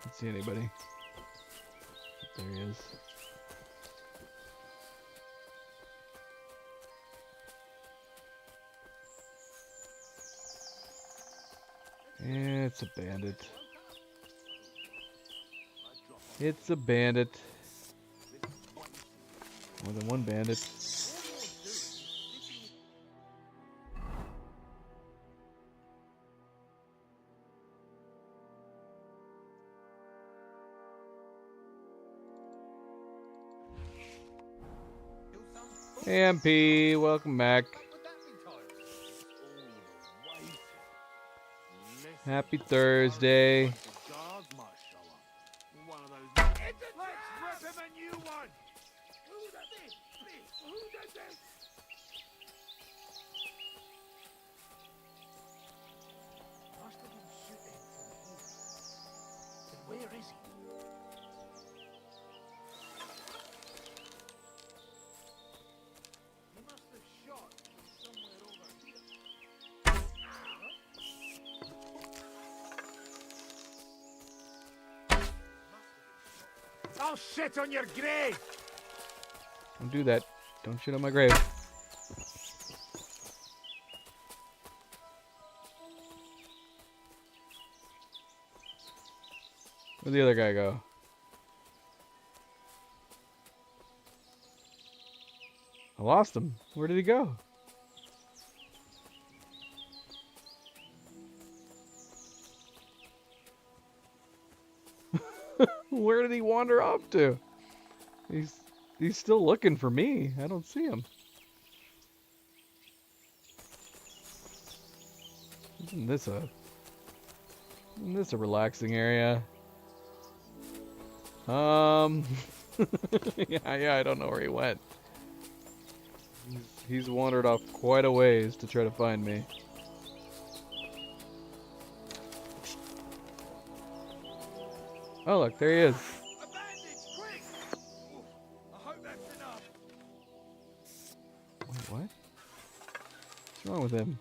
Don't see anybody. There he is. It's a bandit. It's a bandit. More than one bandit. AMP, welcome back. Happy Thursday. Where is he? He must have shot somewhere over here. I'll shit on your grave! Don't do that. Don't shit on my grave. Where'd the other guy go? I lost him. Where did he go? Where did he wander off to? He's still looking for me. I don't see him. Isn't this a relaxing area? Yeah, I don't know where he went. He's wandered off quite a ways to try to find me. Oh, look, there he is. Wait, what? What's wrong with him?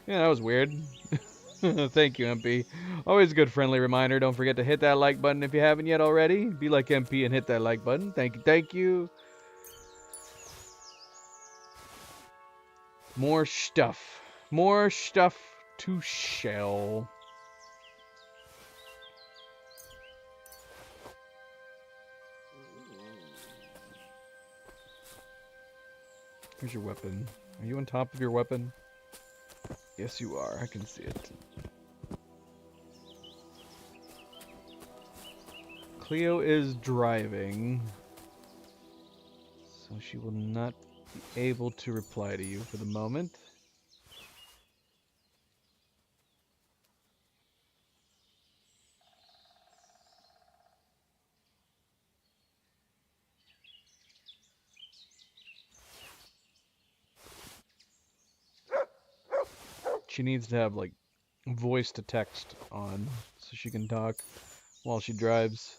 Yeah, that was weird. Thank you, MP. Always a good friendly reminder. Don't forget to hit that like button if you haven't yet already. Be like MP and hit that like button. Thank you, thank you. More stuff. More stuff to shell. Here's your weapon. Are you on top of your weapon? Yes, you are. I can see it. Cleo is driving, so she will not be able to reply to you for the moment. She needs to have, like, voice to text on so she can talk while she drives.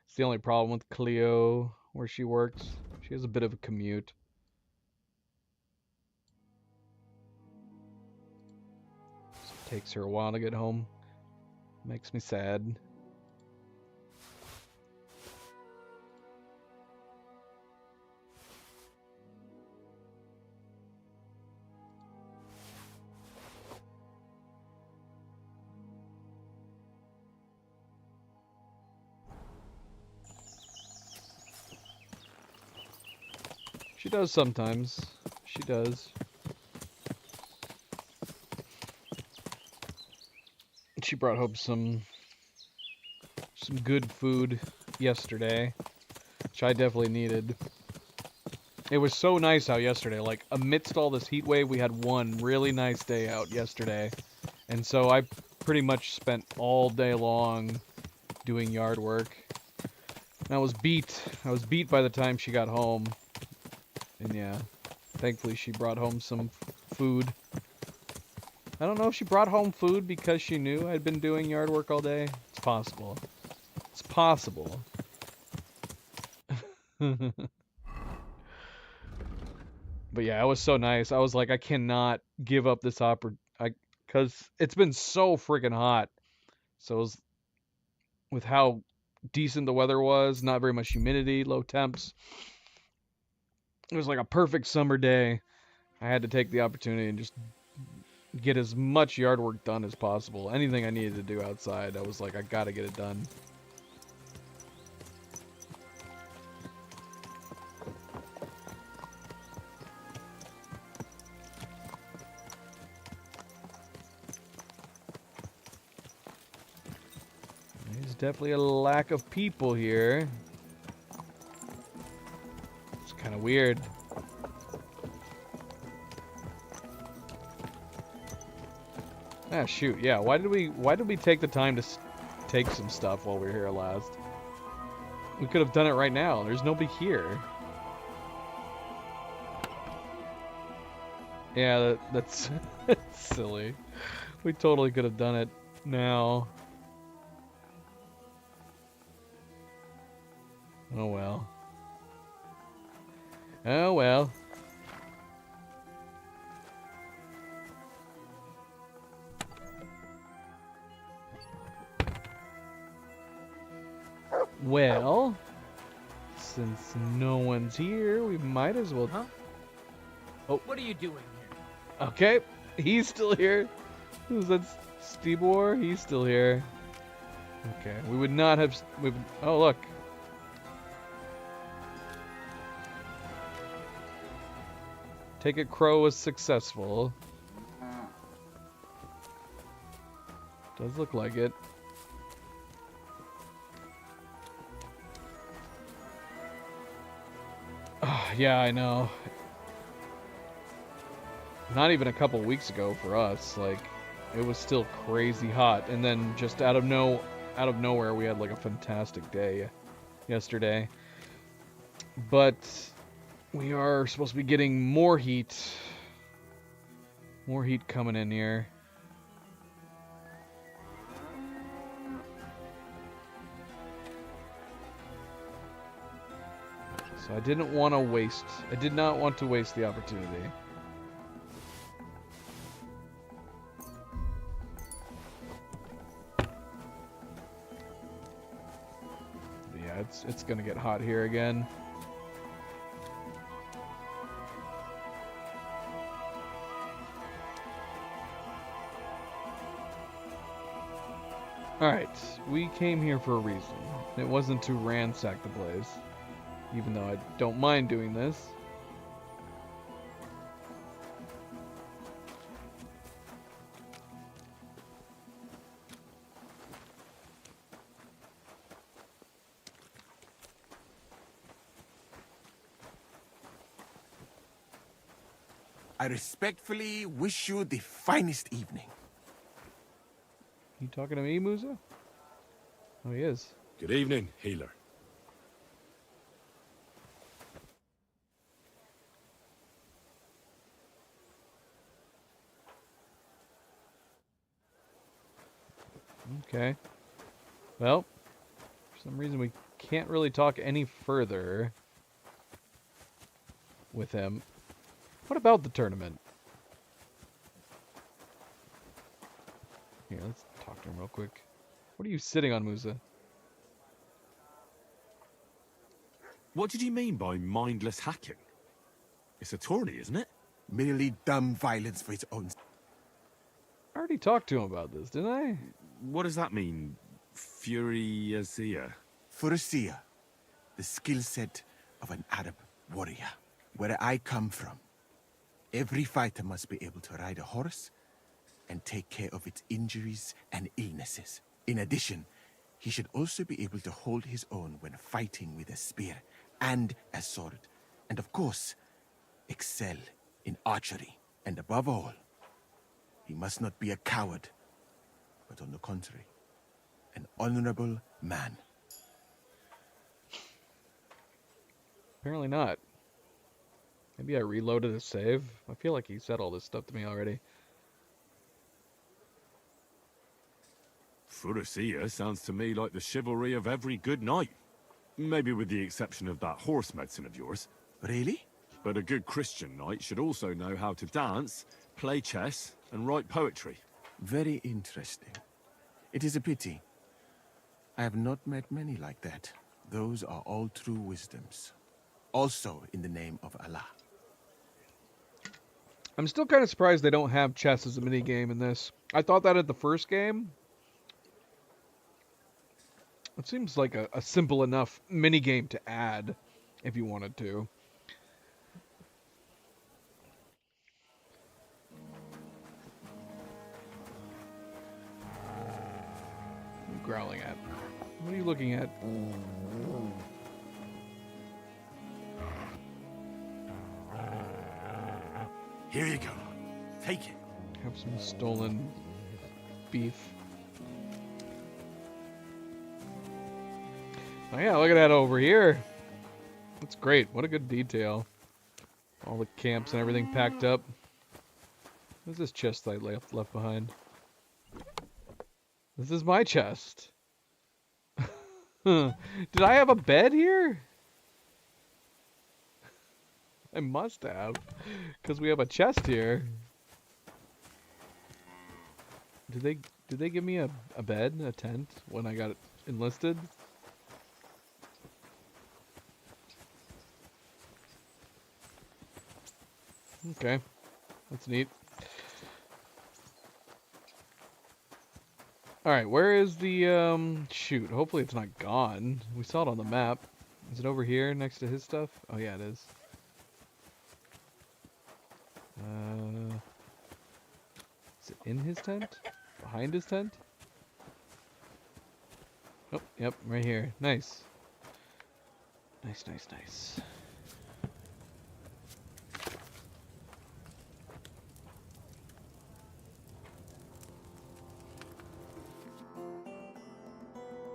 It's the only problem with Cleo where she works. She has a bit of a commute. It takes her a while to get home. Makes me sad. She does sometimes. She does. She brought home some good food yesterday, which I definitely needed. It was so nice out yesterday. Like, amidst all this heat wave, we had one really nice day out yesterday. And so I pretty much spent all day long doing yard work. And I was beat. I was beat by the time she got home. And yeah, thankfully she brought home some food. I don't know if she brought home food because she knew I'd been doing yard work all day. It's possible. It's possible. But yeah, it was so nice. I was like, I cannot give up this because it's been so freaking hot. So it was, with how decent the weather was, not very much humidity, low temps. It was like a perfect summer day. I had to take the opportunity and just get as much yard work done as possible. Anything I needed to do outside, I was like, I gotta get it done. There's definitely a lack of people here. It's kind of weird. Ah, shoot, yeah. Why did we take the time to take some stuff while we were here last? We could have done it right now. There's nobody here. Yeah, that's silly. We totally could have done it now. Oh well. Oh well. Well, since no one's here, we might as well... Huh? Oh. What are you doing here? Okay, he's still here. Who's that? Stebor? He's still here. Okay, we would not have... Oh, look. Take it Crow was successful. Does look like it. Yeah, I know. Not even a couple weeks ago for us, like, it was still crazy hot, and then just out of nowhere we had like a fantastic day yesterday. But we are supposed to be getting more heat coming in here. So I did not want to waste the opportunity. But yeah, it's gonna get hot here again. Alright, we came here for a reason. It wasn't to ransack the place. Even though I don't mind doing this. I respectfully wish you the finest evening. You talking to me, Musa? Oh, he is. Good evening, healer. Okay. Well, for some reason we can't really talk any further with him. What about the tournament? Here, let's talk to him real quick. What are you sitting on, Musa? What did you mean by mindless hacking? It's a tourney, isn't it? Merely dumb violence for its own. I already talked to him about this, didn't I? What does that mean? Furiasia? Furusiyya, the skill set of an Arab warrior. Where I come from, every fighter must be able to ride a horse and take care of its injuries and illnesses. In addition, he should also be able to hold his own when fighting with a spear and a sword. And of course, excel in archery. And above all, he must not be a coward, but on the contrary, an honorable man. Apparently not. Maybe I reloaded a save. I feel like he said all this stuff to me already. Furusiyya sounds to me like the chivalry of every good knight. Maybe with the exception of that horse medicine of yours. Really? But a good Christian knight should also know how to dance, play chess, and write poetry. Very interesting. It is a pity. I have not met many like that. Those are all true wisdoms. Also in the name of Allah. I'm still kind of surprised they don't have chess as a mini game in this. I thought that at the first game. It seems like a simple enough mini game to add if you wanted to. What are you growling at? What are you looking at? Here you go. Take it. Have some stolen beef. Oh yeah, look at that over here. That's great. What a good detail. All the camps and everything packed up. What's this chest I left behind? This is my chest. Did I have a bed here? I must have, because we have a chest here. Did they give me a bed, a tent, when I got enlisted? Okay, that's neat. Alright, where is the, shoot, hopefully it's not gone. We saw it on the map. Is it over here next to his stuff? Oh yeah, it is. Is it in his tent? Behind his tent? Oh, yep, right here. Nice. Nice, nice, nice.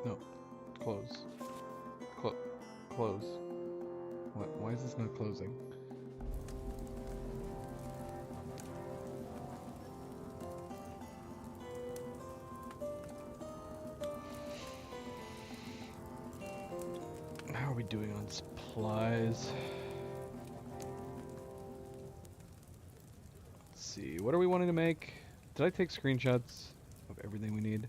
No. Close. Close. What? Why is this not closing? How are we doing on supplies? Let's see. What are we wanting to make? Did I take screenshots of everything we need?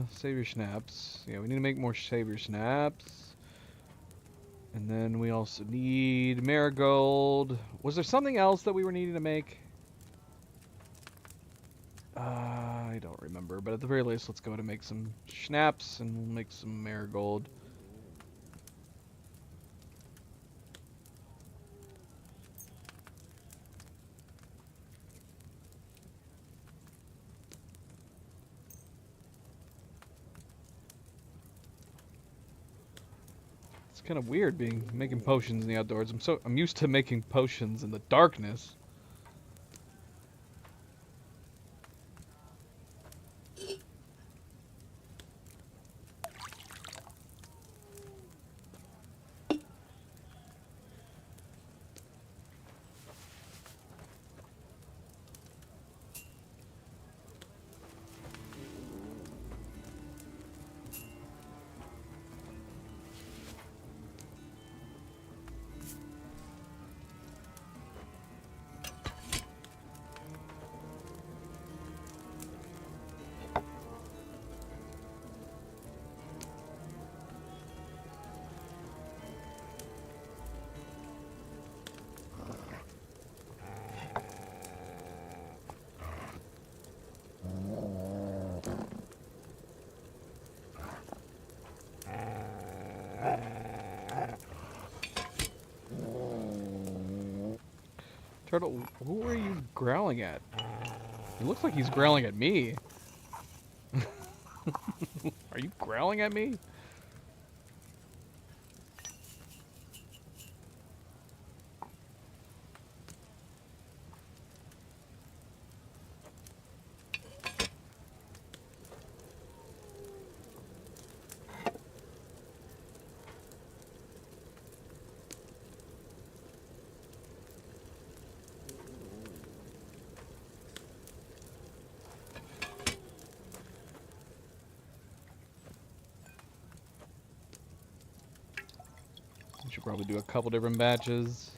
Savior snaps. Yeah, we need to make more savior snaps. And then we also need marigold. Was there something else that we were needing to make? I don't remember, but at the very least, let's go ahead and make some schnapps and we'll make some marigold. It's kind of weird making potions in the outdoors. I'm used to making potions in the darkness. Turtle, who are you growling at? It looks like he's growling at me. Are you growling at me? We should probably do a couple different batches.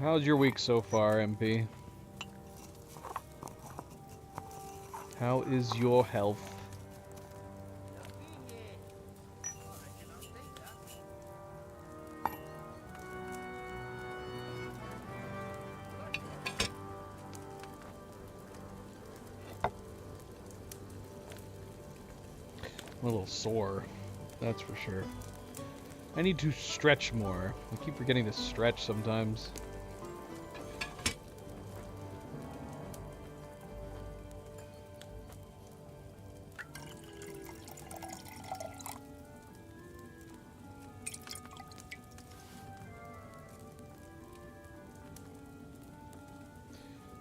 How's your week so far, MP? How is your health? I'm a little sore, that's for sure. I need to stretch more. I keep forgetting to stretch sometimes.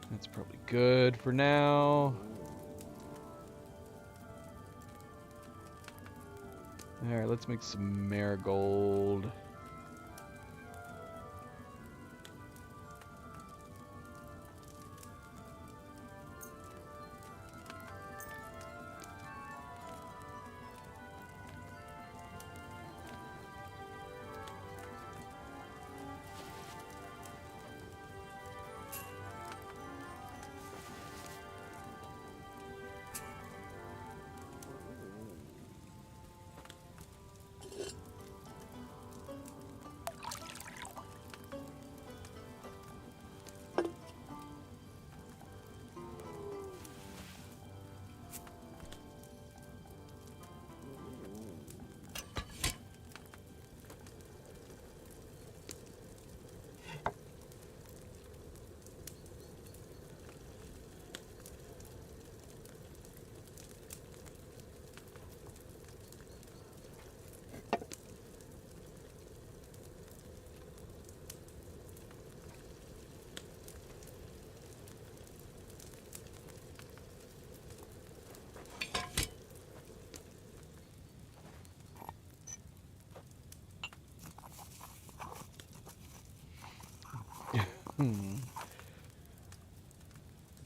That's probably good for now. Alright, let's make some marigold.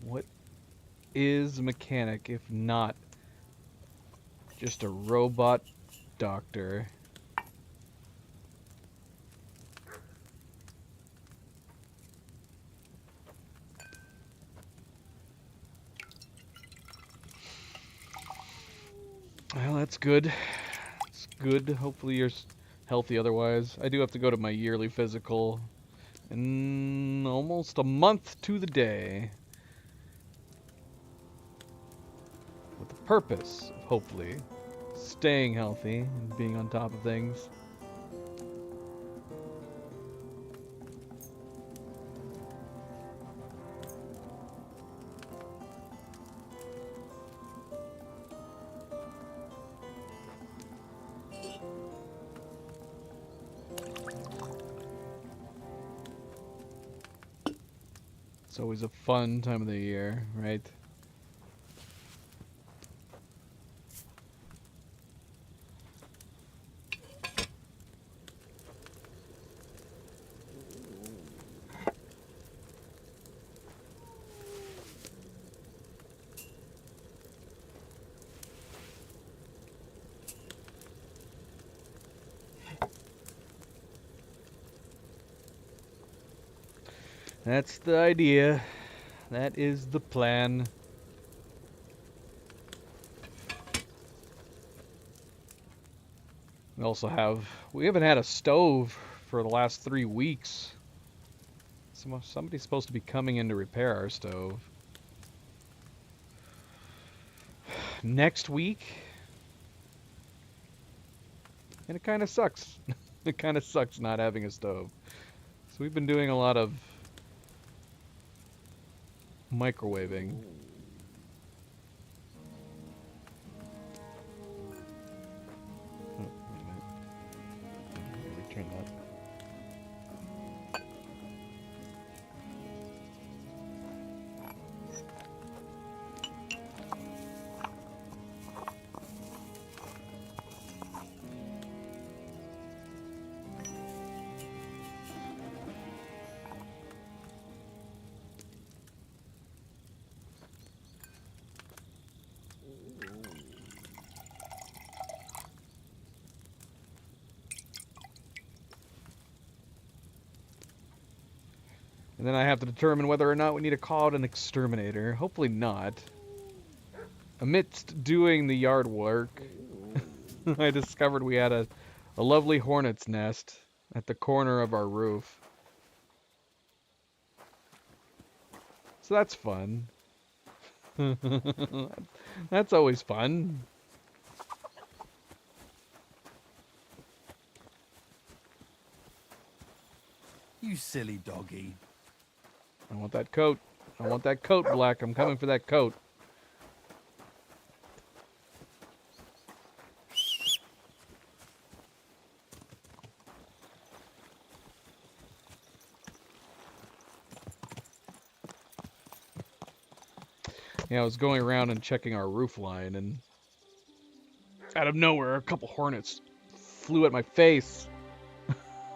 What is a mechanic if not just a robot doctor? Well, that's good. It's good. Hopefully you're healthy otherwise. I do have to go to my yearly physical in almost a month to the day. With the purpose of hopefully staying healthy and being on top of things. It's always a fun time of the year, right? That's the idea. That is the plan. We haven't had a stove for the last 3 weeks. Somebody's supposed to be coming in to repair our stove. Next week. And it kind of sucks. It kind of sucks not having a stove. So we've been doing a lot of microwaving. Oh, wait a minute. Return that. And then I have to determine whether or not we need to call out an exterminator. Hopefully not. Amidst doing the yard work, I discovered we had a lovely hornet's nest at the corner of our roof. So that's fun. That's always fun. You silly doggy. I want that coat. I want that coat, Black. I'm coming for that coat. Yeah, I was going around and checking our roof line, and out of nowhere, a couple hornets flew at my face.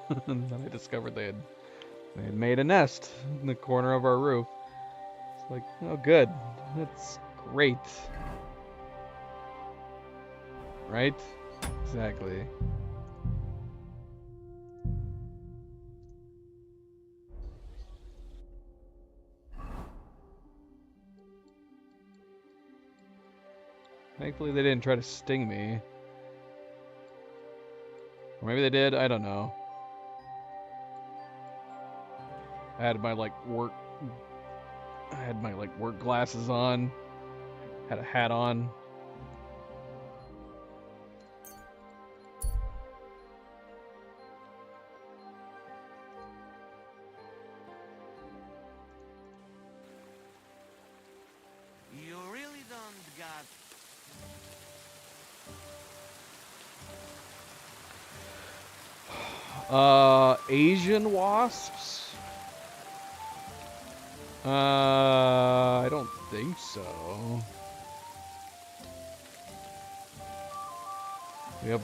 And then I discovered they had made a nest in the corner of our roof. It's like, oh, good. That's great. Right? Exactly. Thankfully, they didn't try to sting me. Or maybe they did, I don't know. I had my work glasses on. Had a hat on. You really don't got... Asian wasps? I don't think so. We have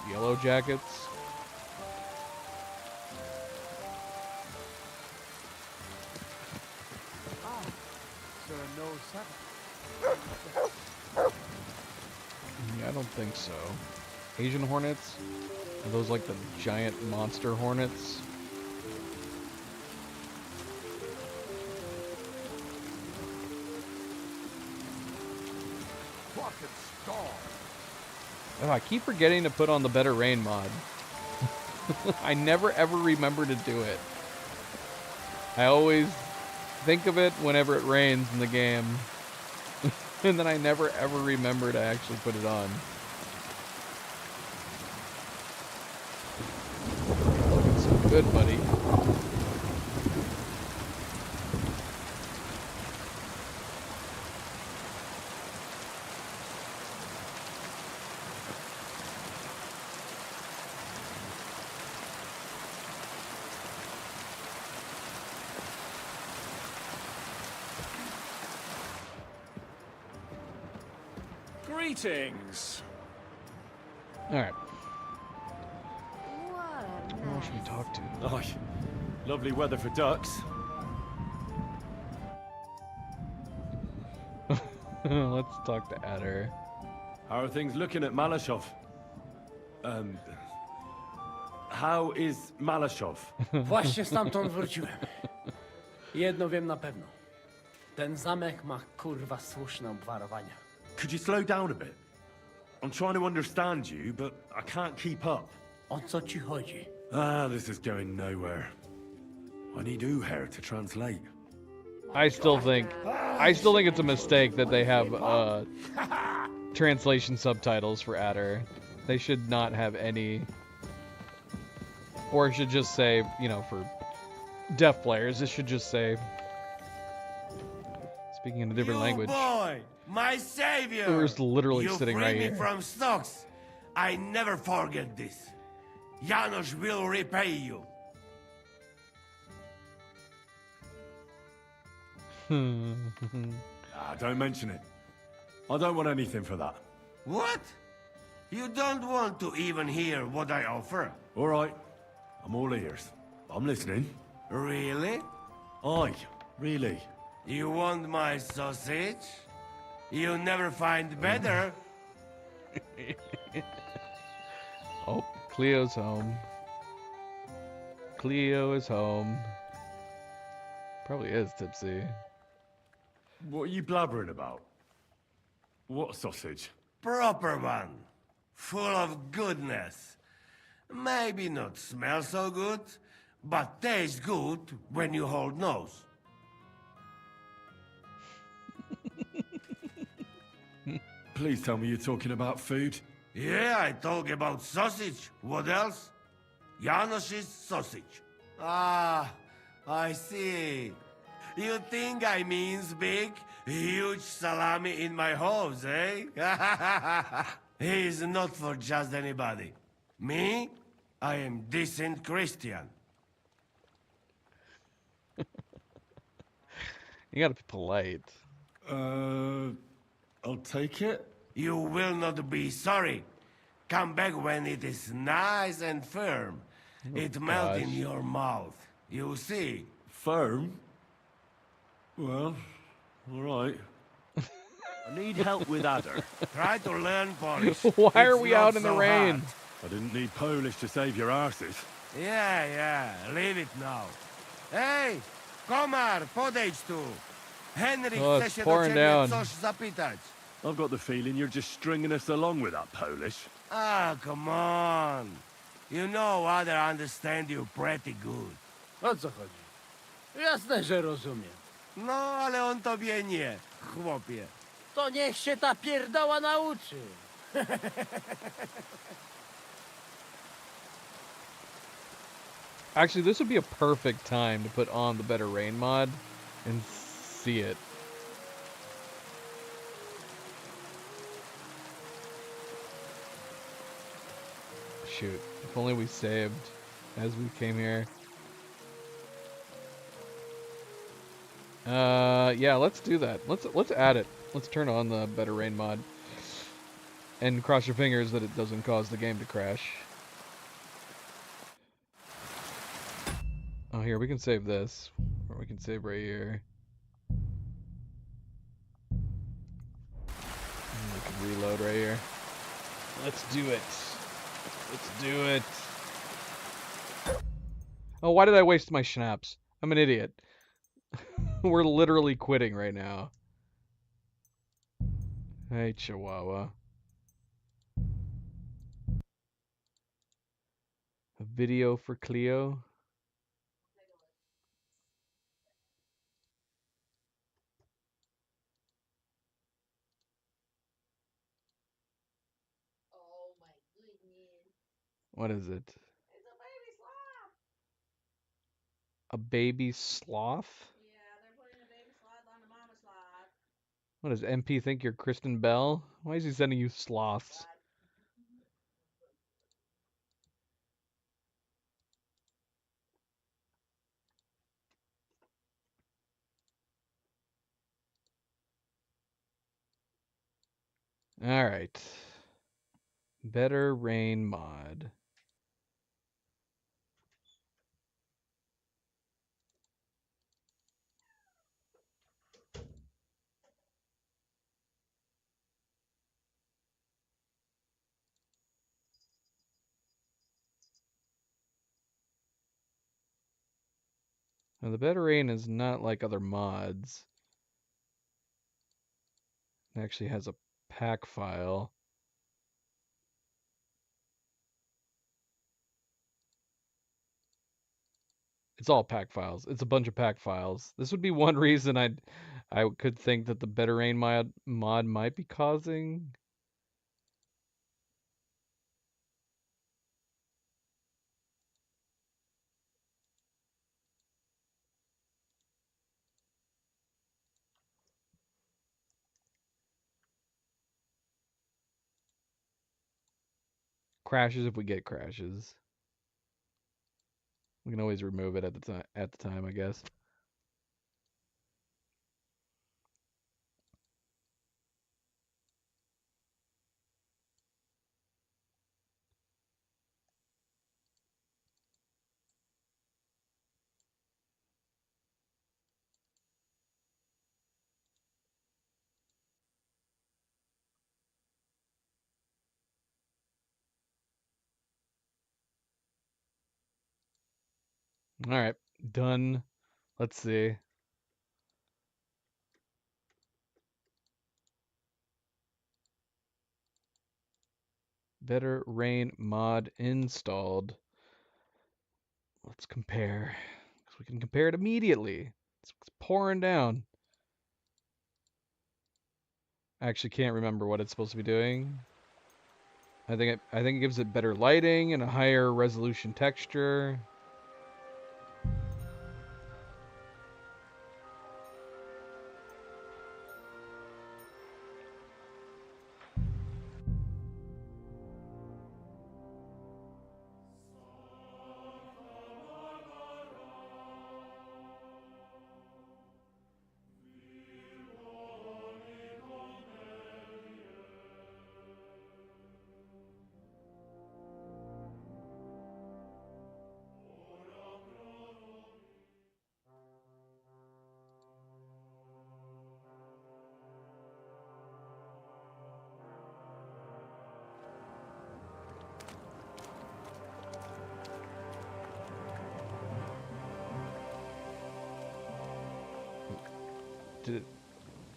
yellow jackets. Yeah, I don't think so. Asian hornets? Are those like the giant monster hornets? Fucking star. Oh, I keep forgetting to put on the Better Rain mod. I never ever remember to do it. I always think of it whenever it rains in the game. And then I never ever remember to actually put it on. Looking so good, buddy. Greetings. All right. What a Who else should we mess. talk to? Oh, lovely weather for ducks. Let's talk to Adder. How are things looking at Malashov? How is Malashov? Właśnie stamtąd wróciłem. Jedno wiem na pewno. Ten zamek ma kurwa słuszne obwarowania. Could you slow down a bit? I'm trying to understand you, but I can't keep up. O co ci chodzi? This is going nowhere. I need Uher to translate. I still think it's a mistake that they have translation subtitles for Adder. They should not have any, or it should just say, you know, for deaf players, it should just say speaking in a different language. Boy, my savior! Uher's literally sitting right You here. freed me from stocks. I never forget this. Janos will repay you. Don't mention it. I don't want anything for that. What? You don't want to even hear what I offer? All right. I'm all ears. I'm listening. Really? Aye, really. You want my sausage? You never find better. Oh, Cleo's home. Cleo is home. Probably is tipsy. What are you blabbering about? What sausage? Proper one. Full of goodness. Maybe not smell so good, but taste good when you hold nose. Please tell me you're talking about food. Yeah, I talk about sausage. What else? Janos's sausage. Ah, I see. You think I means big, huge salami in my hose, eh? He's not for just anybody. Me? I am decent Christian. You gotta be polite. I'll take it. You will not be sorry. Come back when it is nice and firm. It melts in your mouth. You see. Firm? Well, all right. I need help with Adder. Try to learn Polish. Why are It's we not out in the so rain? hard. I didn't need Polish to save your arses. Yeah, leave it now. Hej, komar, podejdź tu. Henryk Oh, chce it's się do pouring ciebie down. coś zapytać. I've got the feeling you're just stringing us along with that Polish. Ah, come on. You know Adder understand you pretty good. O co chodzi? Jasne, że rozumiem. No, ale on tobie nie, chłopie. To niech się ta pierdoła nauczy. Actually, this would be a perfect time to put on the Better Rain mod and see it. Shoot, if only we saved as we came here. Yeah, let's do that. Let's add it. Let's turn on the Better Rain mod. And cross your fingers that it doesn't cause the game to crash. Oh, here, we can save this. Or we can save right here. And we can reload right here. Let's do it. Let's do it. Oh, why did I waste my schnapps? I'm an idiot. We're literally quitting right now. Hey, Chihuahua. A video for Cleo. What is it? A baby sloth? Yeah, they're putting a baby sloth on the mama sloth. What does MP think you're Kristen Bell? Why is he sending you sloths? All right. Better rain mod. Now, the better rain is not like other mods. It actually has a pack file. It's all pack files. It's a bunch of pack files. This would be one reason I could think that the better rain mod might be causing. Crashes if we get crashes. We can always remove it at the time, I guess. All right, done. Let's see. Better rain mod installed. Let's compare. Because we can compare it immediately. It's pouring down. I actually can't remember what it's supposed to be doing. I think it gives it better lighting and a higher resolution texture.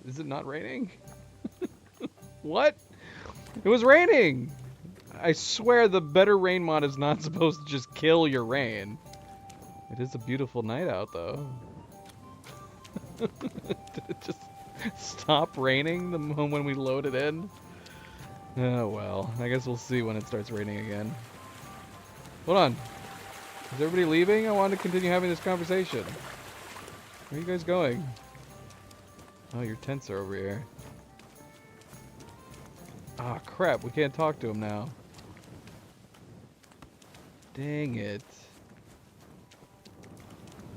Is it not raining? What? It was raining! I swear the better rain mod is not supposed to just kill your rain. It is a beautiful night out, though. Did it just stop raining the moment when we load it in? Oh well, I guess we'll see when it starts raining again. Hold on. Is everybody leaving? I wanted to continue having this conversation. Where are you guys going? Oh, your tents are over here. Ah, crap. We can't talk to him now. Dang it.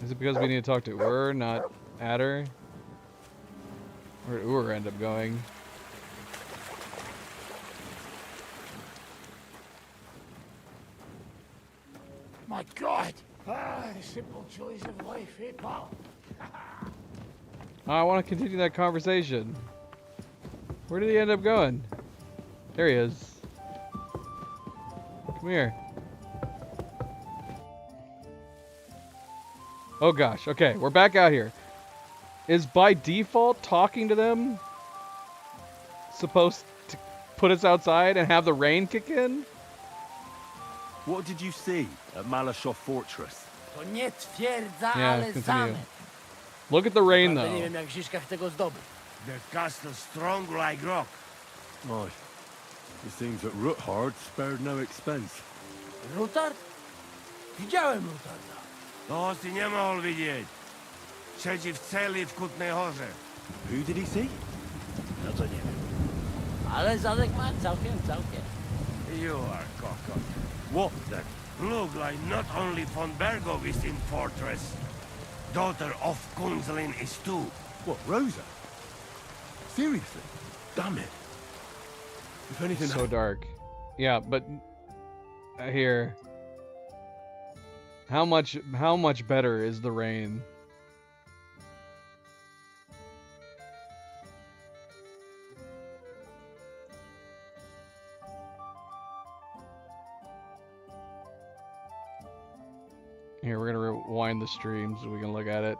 Is it because we need to talk to Ur, not Adder? Where'd Ur end up going? My God! Ah, the simple joys of life, eh, pal? I want to continue that conversation. Where did he end up going? There he is. Come here. Oh gosh, okay, we're back out here. Is by default talking to them supposed to put us outside and have the rain kick in? What did you see at Malashov Fortress? Yeah, continue. Look at the rain, though. The castle's strong like rock. Aye. It seems that Ruthard spared no expense. Rutard? Widziałem Rutarda. Toho si nemohol vidieť. Siedzi w celi w Kutnej Horze. Who did he see? No to nie wiem. Ale zadek ma całkiem. You are cocked. What then? Look like not only von Bergov is in fortress. Daughter of Kunzelin is too. What, Rosa? Seriously? Damn it. If anything, So dark. Yeah, but here. How much better is the rain? Here, we're gonna rewind the stream so we can look at it.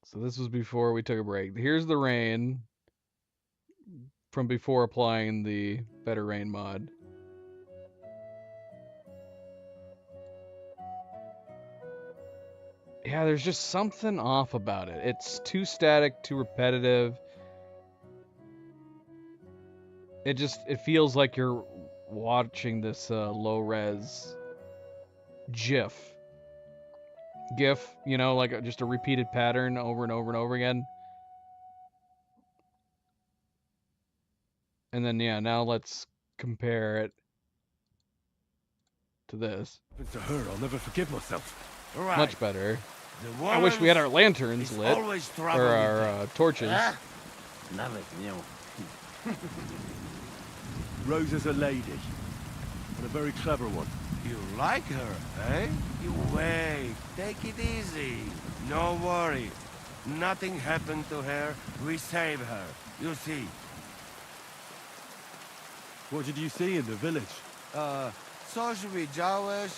So this was before we took a break. Here's the rain from before applying the Better Rain mod. Yeah, there's just something off about it. It's too static, too repetitive. It feels like you're watching this low-res GIF, you know, like just a repeated pattern over and over and over again. And then, yeah, now let's compare it to this. to her, I'll never forgive myself. Right. Much better. The I wish we had our woman lanterns is lit, always or trouble with our torches. Nawet nie. Rosa's a lady, and a very clever one. You like her, eh? You wait. Take it easy. No worry. Nothing happened to her. We save her. You see. What did you see in the village? Coś widziałeś?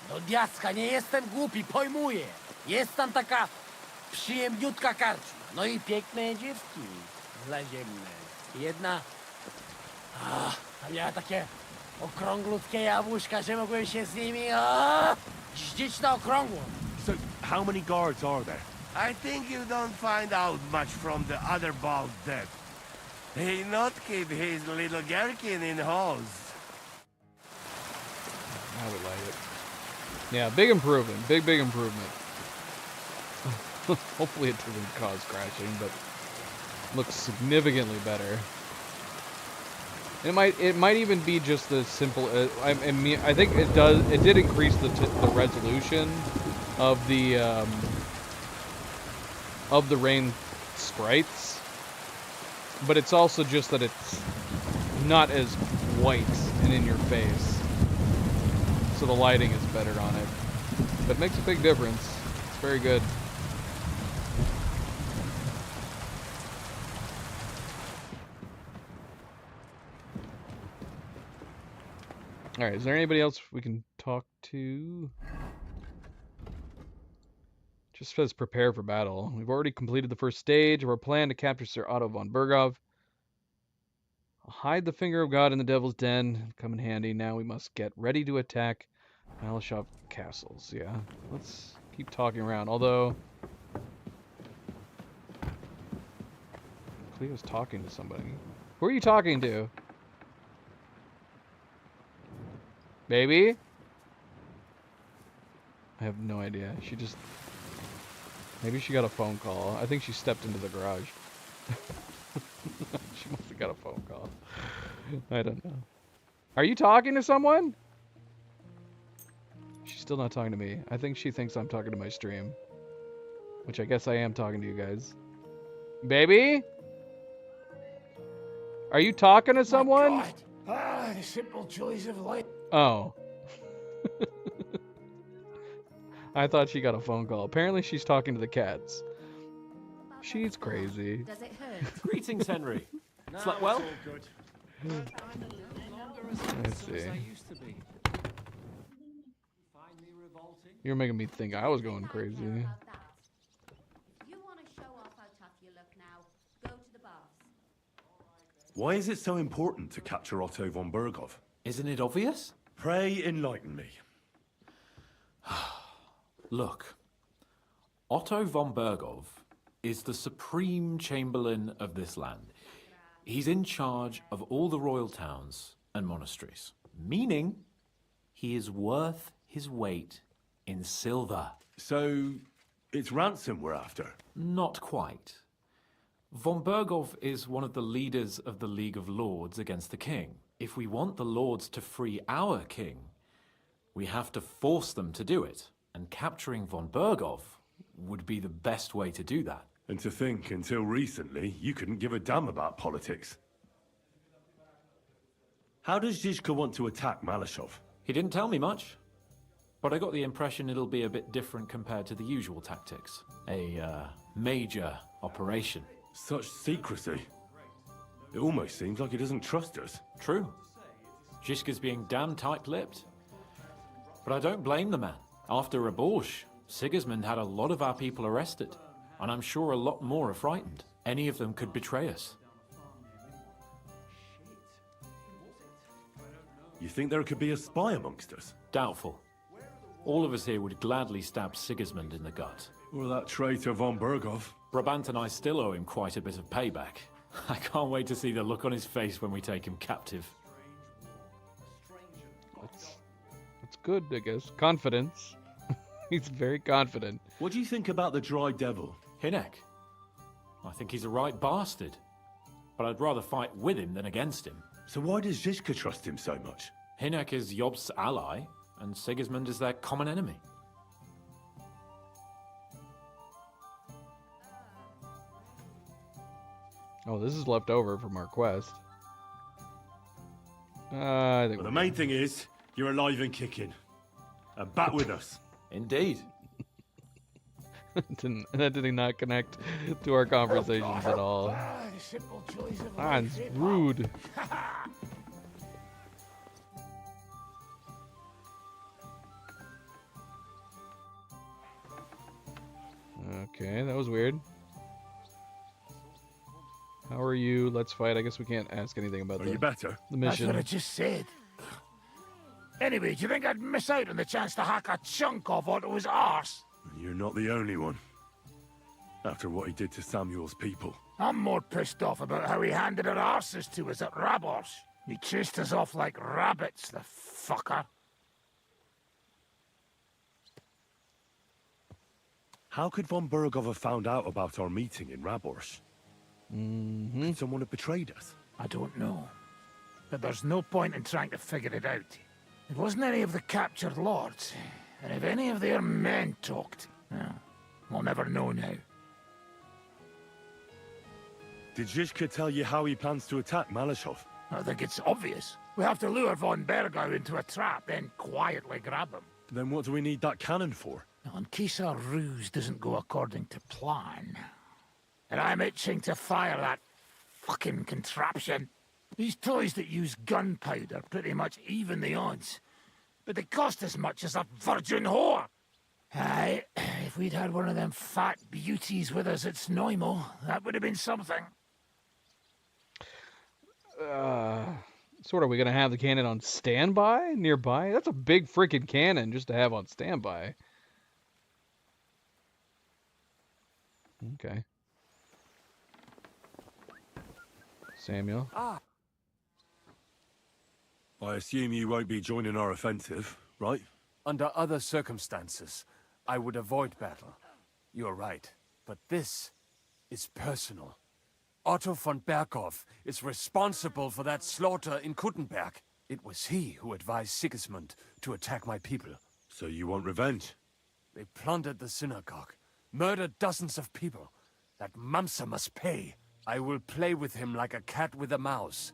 Do diaska, nie jestem głupi, pojmuję. Jest tam taka przyjemniutka karczma. No i piękne dziewki zlaziemne. Jedna a miała takie okrąglutkie jabłuszka, że mogłem się z nimi ździć na okrągło. So, how many guards are there? I think you don't find out much from the other bald dead. He not keep his little gherkin in halls. I would like it. Yeah, big improvement. Big improvement. Hopefully it doesn't cause crashing, but looks significantly better. It might even be just the simple. I mean, I think it does. It did increase the resolution of the rain sprites, but it's also just that it's not as white and in your face, so the lighting is better on it. But it makes a big difference. It's very good. Alright, is there anybody else we can talk to? Just says prepare for battle. We've already completed the first stage of our plan to capture Sir Otto von Bergov. Hide the finger of God in the Devil's Den. Come in handy. Now we must get ready to attack Malashov castles. Yeah, let's keep talking around. Although Cleo's talking to somebody. Who are you talking to? Baby? I have no idea. She just... Maybe she got a phone call. I think she stepped into the garage. She must have got a phone call. I don't know. Are you talking to someone? She's still not talking to me. I think she thinks I'm talking to my stream. Which I guess I am talking to you guys. Baby? Are you talking to someone? The simple joys of life. Oh. I thought she got a phone call. Apparently she's talking to the cats. She's crazy. Does it hurt? Greetings, Henry. No, Slept well? it's all good. Let's see. You're making me think I was going crazy. You want to show off how tough you look now? Go to the baths. Why is it so important to capture Otto von Bergov? Isn't it obvious? Pray enlighten me. Look, Otto von Bergov is the supreme chamberlain of this land. He's in charge of all the royal towns and monasteries, meaning he is worth his weight in silver. So, it's ransom we're after? Not quite. Von Bergov is one of the leaders of the League of Lords against the king. If we want the lords to free our king, we have to force them to do it. And capturing Von Bergov would be the best way to do that. And to think, until recently, you couldn't give a damn about politics. How does Zizka want to attack Malashov? He didn't tell me much, but I got the impression it'll be a bit different compared to the usual tactics. A major operation. Such secrecy. It almost seems like he doesn't trust us. True. Zizka's being damn tight-lipped. But I don't blame the man. After Raborsh, Sigismund had a lot of our people arrested, and I'm sure a lot more are frightened. Any of them could betray us. You think there could be a spy amongst us? Doubtful. All of us here would gladly stab Sigismund in the gut. Or that traitor Von Bergov. Brabant and I still owe him quite a bit of payback. I can't wait to see the look on his face when we take him captive. That's good, I guess. Confidence. He's very confident. What do you think about the Dry Devil? Hinek. I think he's a right bastard. But I'd rather fight with him than against him. So why does Zizka trust him so much? Hinek is Yobst's ally, and Sigismund is their common enemy. Oh, this is left over from our quest. I think well, the main thing is, you're alive and kicking. And back with us. Indeed. That did not connect to our conversations at all. The simple joys of Hans, life, eh, rude. Okay, that was weird. How are you? Let's fight. I guess we can't ask anything about Are you better? The mission. That's what I just said. Anyway, do you think I'd miss out on the chance to hack a chunk off onto his arse? You're not the only one. After what he did to Samuel's people. I'm more pissed off about how he handed our arses to us at Rabos. He chased us off like rabbits, the fucker. How could Von Bergov have found out about our meeting in Raborsh? Could someone have betrayed us? I don't know. But there's no point in trying to figure it out. It wasn't any of the captured lords. And if any of their men talked, well, we'll never know now. Did Zizka tell you how he plans to attack Malashov? I think it's obvious. We have to lure Von Bergau into a trap, then quietly grab him. Then what do we need that cannon for? Now, in case our ruse doesn't go according to plan. And I'm itching to fire that fucking contraption. These toys that use gunpowder pretty much even the odds. But they cost as much as a virgin whore. Aye, if we'd had one of them fat beauties with us at Snoimo, that would have been something. Sort of, we gonna have the cannon on standby nearby? That's a big freaking cannon just to have on standby. Okay. Samuel. Ah. I assume you won't be joining our offensive, right? Under other circumstances, I would avoid battle. You're right. But this is personal. Otto von Berghof is responsible for that slaughter in Kuttenberg. It was he who advised Sigismund to attack my people. So you want revenge? They plundered the synagogue, murdered dozens of people. That Mamsa must pay. I will play with him like a cat with a mouse.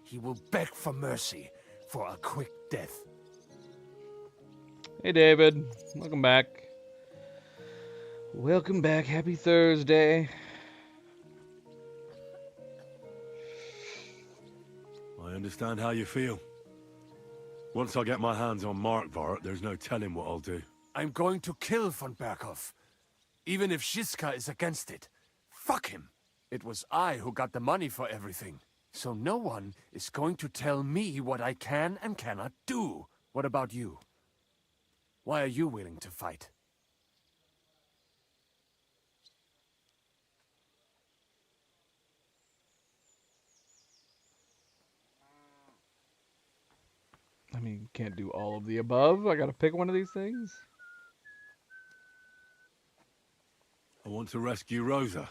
He will beg for mercy, for a quick death. Hey David, welcome back. Welcome back, happy Thursday. I understand how you feel. Once I get my hands on Markvart, there's no telling what I'll do. I'm going to kill von Berghof, even if Zizka is against it. Fuck him. It was I who got the money for everything. So no one is going to tell me what I can and cannot do. What about you? Why are you willing to fight? I mean, can't do all of the above. I gotta pick one of these things. I want to rescue Rosa.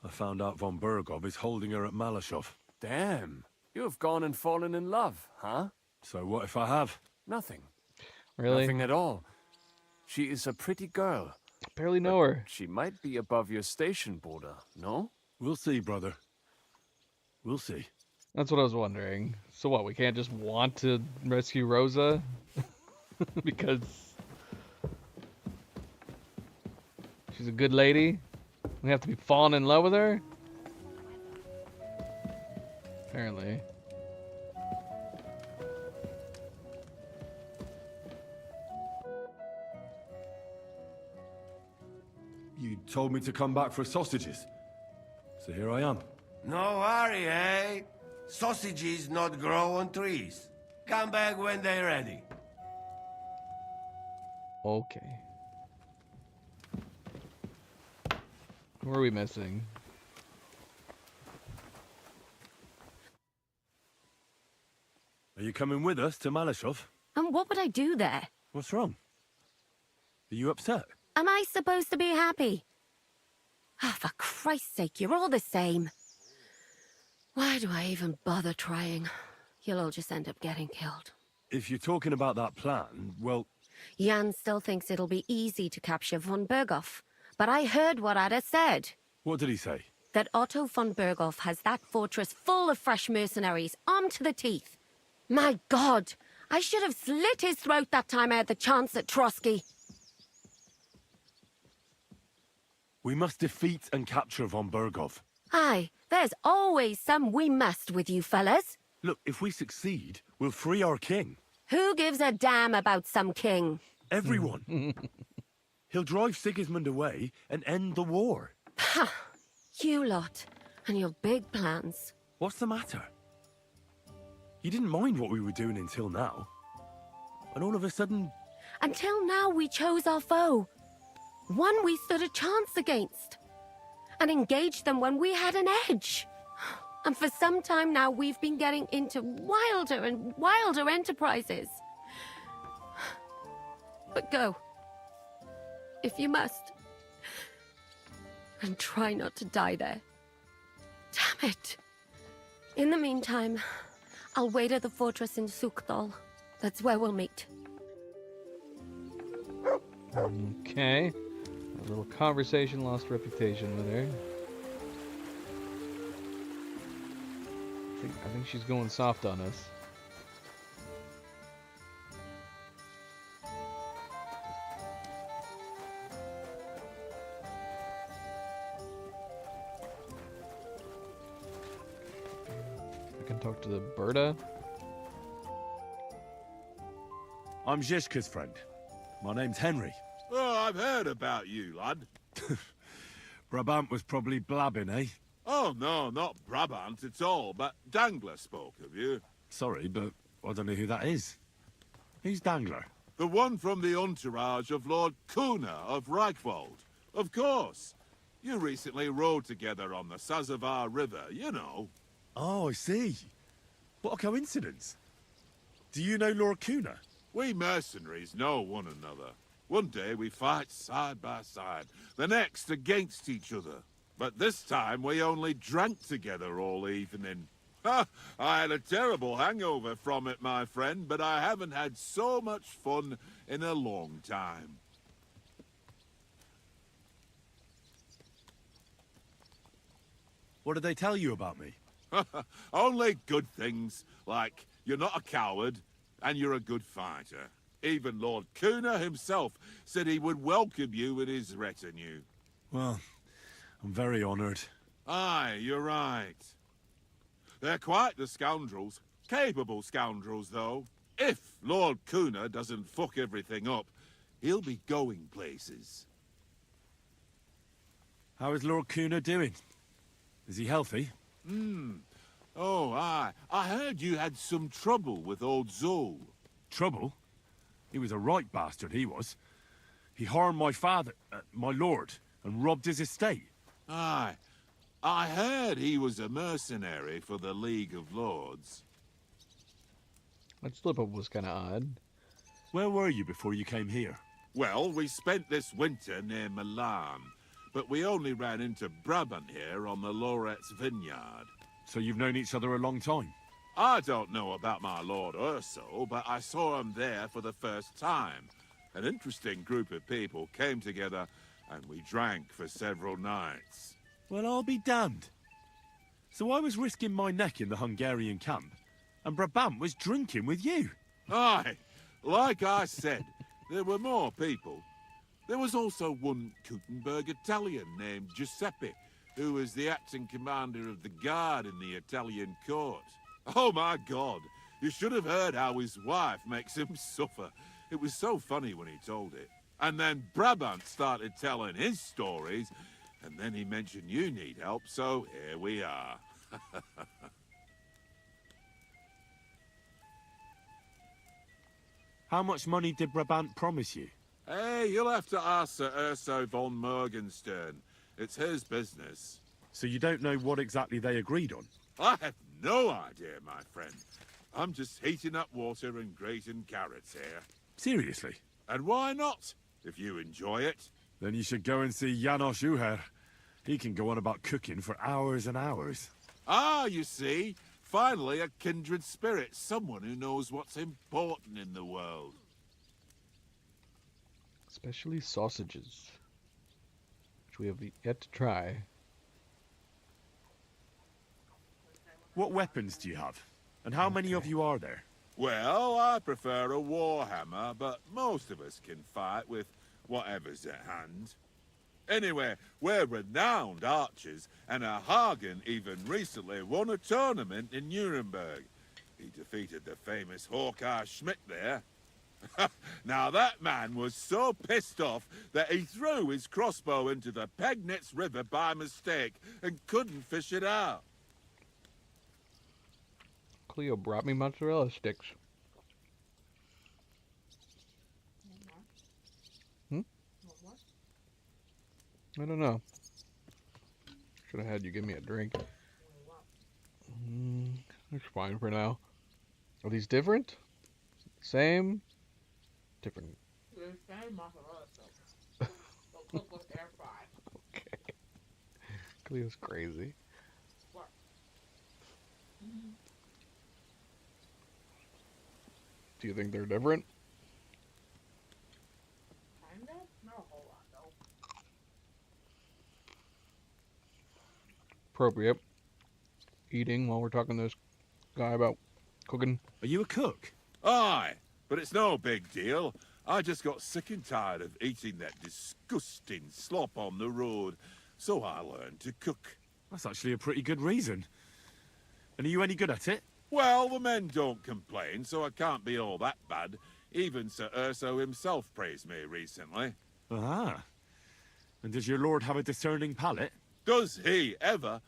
I found out von Bergov is holding her at Malashov. Damn. You have gone and fallen in love, huh? So what if I have? Nothing. Really? Nothing at all. She is a pretty girl. Barely know her. She might be above your station border, no? We'll see, brother. We'll see. That's what I was wondering. So what, we can't just want to rescue Rosa? Because she's a good lady? We have to be falling in love with her? Apparently. You told me to come back for sausages. So here I am. No worry, eh? Sausages not grow on trees. Come back when they're ready. Okay. Who are we missing? Are you coming with us to Malashov? And what would I do there? What's wrong? Are you upset? Am I supposed to be happy? Ah, for Christ's sake, you're all the same. Why do I even bother trying? You'll all just end up getting killed. If you're talking about that plan, well... Jan still thinks it'll be easy to capture von Berghoff. But I heard what Ada said. What did he say? That Otto von Berghoff has that fortress full of fresh mercenaries, armed to the teeth. My God! I should have slit his throat that time I had the chance at Trotsky. We must defeat and capture von Berghoff. Aye, there's always some we must with you fellas. Look, if we succeed, we'll free our king. Who gives a damn about some king? Everyone. He'll drive Sigismund away and end the war. Ha! You lot, and your big plans. What's the matter? You didn't mind what we were doing until now. And all of a sudden... Until now we chose our foe. One we stood a chance against. And engaged them when we had an edge. And for some time now we've been getting into wilder and wilder enterprises. But go. If you must. And try not to die there. Damn it. In the meantime, I'll wait at the fortress in Sukdal. That's where we'll meet. Okay. A little conversation lost reputation with her. I think she's going soft on us. I can talk to the Berta. I'm Zhishka's friend. My name's Henry. Oh, I've heard about you, lad. Brabant was probably blabbing, eh? Oh, no, not Brabant at all, but Dangler spoke of you. Sorry, but I don't know who that is. Who's Dangler? The one from the entourage of Lord Kuna of Reichwald. Of course. You recently rode together on the Sazavar River, you know. Oh, I see. What a coincidence. Do you know Lord Kuna? We mercenaries know one another. One day we fight side by side, the next against each other. But this time we only drank together all evening. Ha! I had a terrible hangover from it, my friend, but I haven't had so much fun in a long time. What did they tell you about me? Only good things, like you're not a coward and you're a good fighter. Even Lord Kuna himself said he would welcome you in his retinue. Well, I'm very honored. Aye, you're right. They're quite the scoundrels. Capable scoundrels, though. If Lord Kuna doesn't fuck everything up, he'll be going places. How is Lord Kuna doing? Is he healthy? Oh, aye. I heard you had some trouble with old Zul. Trouble? He was a right bastard, he was. He harmed my father, my lord, and robbed his estate. Aye. I heard he was a mercenary for the League of Lords. That slip-up was kind of odd. Where were you before you came here? Well, we spent this winter near Milan. but we only ran into Brabant here on the Loretz vineyard. So you've known each other a long time? I don't know about my Lord Urso, but I saw him there for the first time. An interesting group of people came together, and we drank for several nights. Well, I'll be damned. So I was risking my neck in the Hungarian camp, and Brabant was drinking with you. Aye, like I said, there were more people. There was also one Kuttenberg Italian named Giuseppe, who was the acting commander of the guard in the Italian court. Oh my God, you should have heard how his wife makes him suffer. It was so funny when he told it. And then Brabant started telling his stories, and then he mentioned you need help, so here we are. How much money did Brabant promise you? Hey, you'll have to ask Sir Urso von Morgenstern. It's his business. So you don't know what exactly they agreed on? I have no idea, my friend. I'm just heating up water and grating carrots here. Seriously? And why not, if you enjoy it? Then you should go and see Janos Uher. He can go on about cooking for hours and hours. Ah, you see, finally a kindred spirit, someone who knows what's important in the world. Especially sausages, which we have yet to try. What weapons do you have? And how many of you are there? Well, I prefer a warhammer, but most of us can fight with whatever's at hand. Anyway, we're renowned archers, and Hagen even recently won a tournament in Nuremberg. He defeated the famous Hawkeye Schmidt there. Now that man was so pissed off that he threw his crossbow into the Pegnitz River by mistake and couldn't fish it out. Cleo brought me mozzarella sticks. I don't know. Should have had you give me a drink. It's fine for now. Are these different? Same? Different. Okay. Cleo's crazy. Do you think they're different? Appropriate. Eating while we're talking to this guy about cooking. Are you a cook? Aye, but it's no big deal. I just got sick and tired of eating that disgusting slop on the road, so I learned to cook. That's actually a pretty good reason. And are you any good at it? Well, the men don't complain, so I can't be all that bad. Even Sir Urso himself praised me recently. Ah. And does your lord have a discerning palate? Does he ever?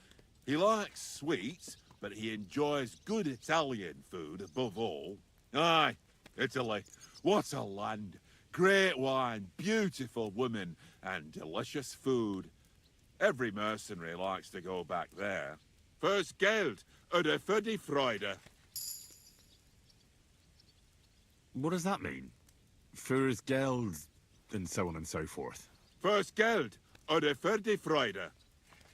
He likes sweets, but he enjoys good Italian food above all. Aye, Italy. What a land. Great wine, beautiful women, and delicious food. Every mercenary likes to go back there. First Geld, oder für die Freude. What does that mean? Fürs Geld, and so on and so forth. First Geld, oder für die Freude.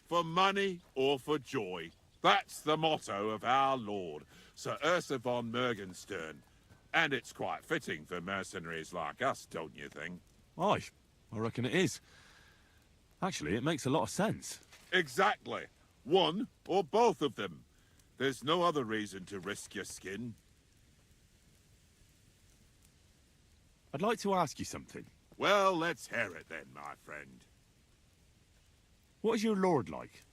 For money or for joy. That's the motto of our lord, Sir Urso von Morgenstern. And it's quite fitting for mercenaries like us, don't you think? Aye, I reckon it is. Actually, it makes a lot of sense. Exactly. One or both of them. There's no other reason to risk your skin. I'd like to ask you something. Well, let's hear it then, my friend. What is your lord like?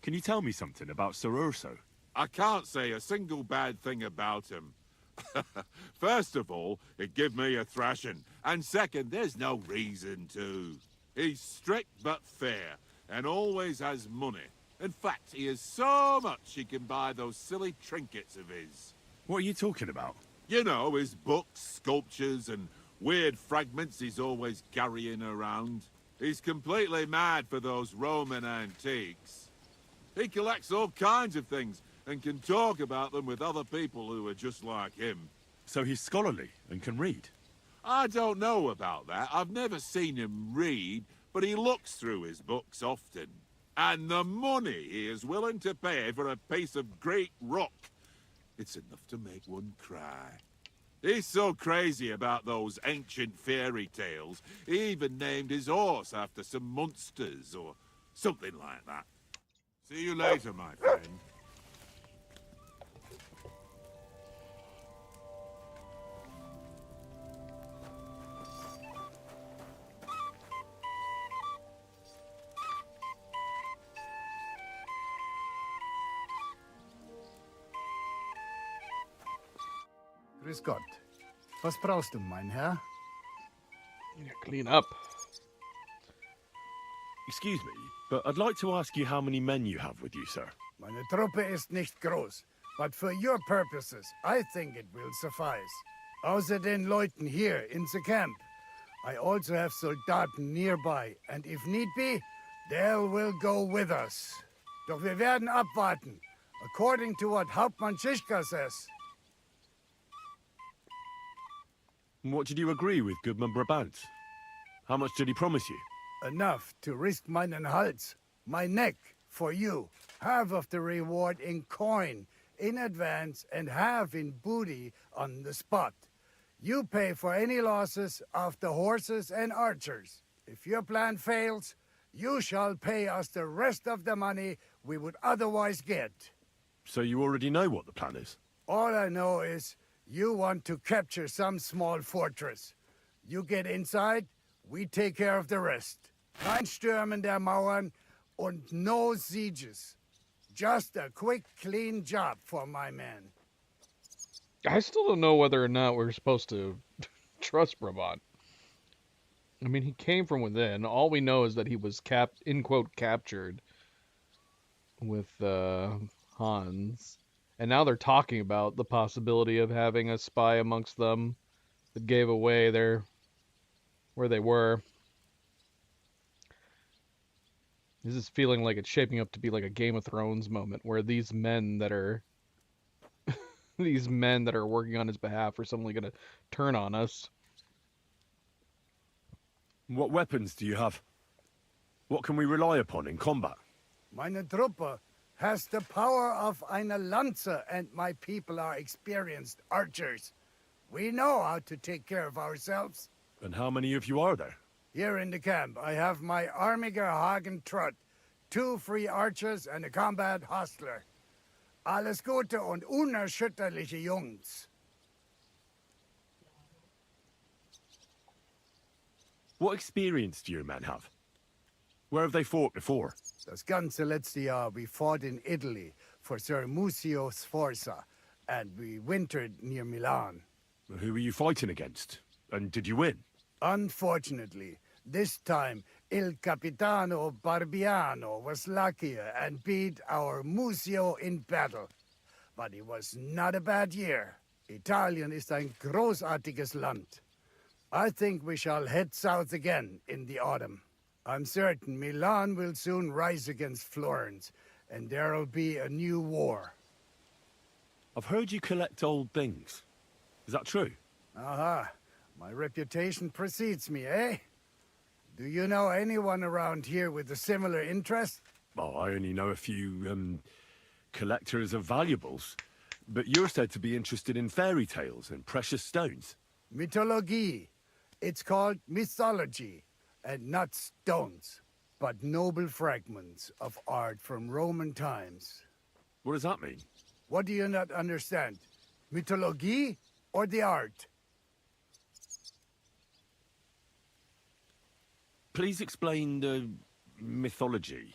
Can you tell me something about Sir Urso? I can't say a single bad thing about him. First of all, he'd give me a thrashing. And second, there's no reason to. He's strict but fair, and always has money. In fact, he has so much he can buy those silly trinkets of his. What are you talking about? You know, his books, sculptures, and weird fragments he's always carrying around. He's completely mad for those Roman antiques. He collects all kinds of things, and can talk about them with other people who are just like him. So he's scholarly and can read? I don't know about that. I've never seen him read, but he looks through his books often. And the money he is willing to pay for a piece of great rock, it's enough to make one cry. He's so crazy about those ancient fairy tales, he even named his horse after some monsters or something like that. See you later, my friend. Grüß Gott. Was brauchst du, mein Herr? Yeah, clean up. Excuse me, but I'd like to ask you how many men you have with you, sir. Meine Truppe ist nicht groß, but for your purposes, I think it will suffice. Außer den Leuten here in the camp, I also have Soldaten nearby, and if need be, they will go with us. Doch wir werden abwarten, according to what Hauptmann Schischka says. What did you agree with Goodman Brabant? How much did he promise you? Enough to risk meinen Hals, my neck, for you. Half of the reward in coin, in advance, and half in booty on the spot. You pay for any losses of the horses and archers. If your plan fails, you shall pay us the rest of the money we would otherwise get. So you already know what the plan is? All I know is you want to capture some small fortress. You get inside, we take care of the rest. Kein Stürmen der Mauern und no sieges. Just a quick, clean job for my men. I still don't know whether or not we're supposed to trust Brabant. I mean, he came from within. All we know is that he was in quote captured with Hans. And now they're talking about the possibility of having a spy amongst them that gave away where they were. This is feeling like it's shaping up to be like a Game of Thrones moment where these men that are working on his behalf are suddenly going to turn on us. What weapons do you have? What can we rely upon in combat? Meine Truppe has the power of eine Lanze, and my people are experienced archers. We know how to take care of ourselves. And how many of you are there? Here in the camp, I have my Armiger Hagen Trott, 2 free archers and a combat hostler. Alles Gute und unerschütterliche Jungs. What experience do your men have? Where have they fought before? Das ganze letzte Jahr we fought in Italy for Sir Musio Sforza, and we wintered near Milan. Who were you fighting against? And did you win? Unfortunately, this time Il Capitano Barbiano was luckier and beat our Musio in battle. But it was not a bad year. Italien ist ein großartiges Land. I think we shall head south again in the autumn. I'm certain Milan will soon rise against Florence, and there'll be a new war. I've heard you collect old things. Is that true? Aha. My reputation precedes me, eh? Do you know anyone around here with a similar interest? Well, I only know a few, collectors of valuables. But you're said to be interested in fairy tales and precious stones. Mythologie. It's called mythology, and not stones, but noble fragments of art from Roman times. What does that mean? What do you not understand? Mythologie or the art? Please explain the mythology.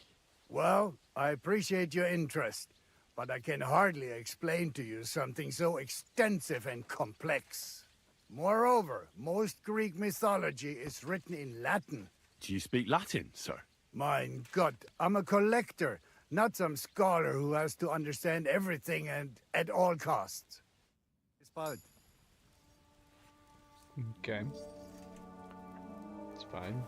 Well, I appreciate your interest, but I can hardly explain to you something so extensive and complex. Moreover, most Greek mythology is written in Latin. Do you speak Latin, sir? Mein Gott, I'm a collector, not some scholar who has to understand everything and at all costs. Bis bald. Okay. It's fine.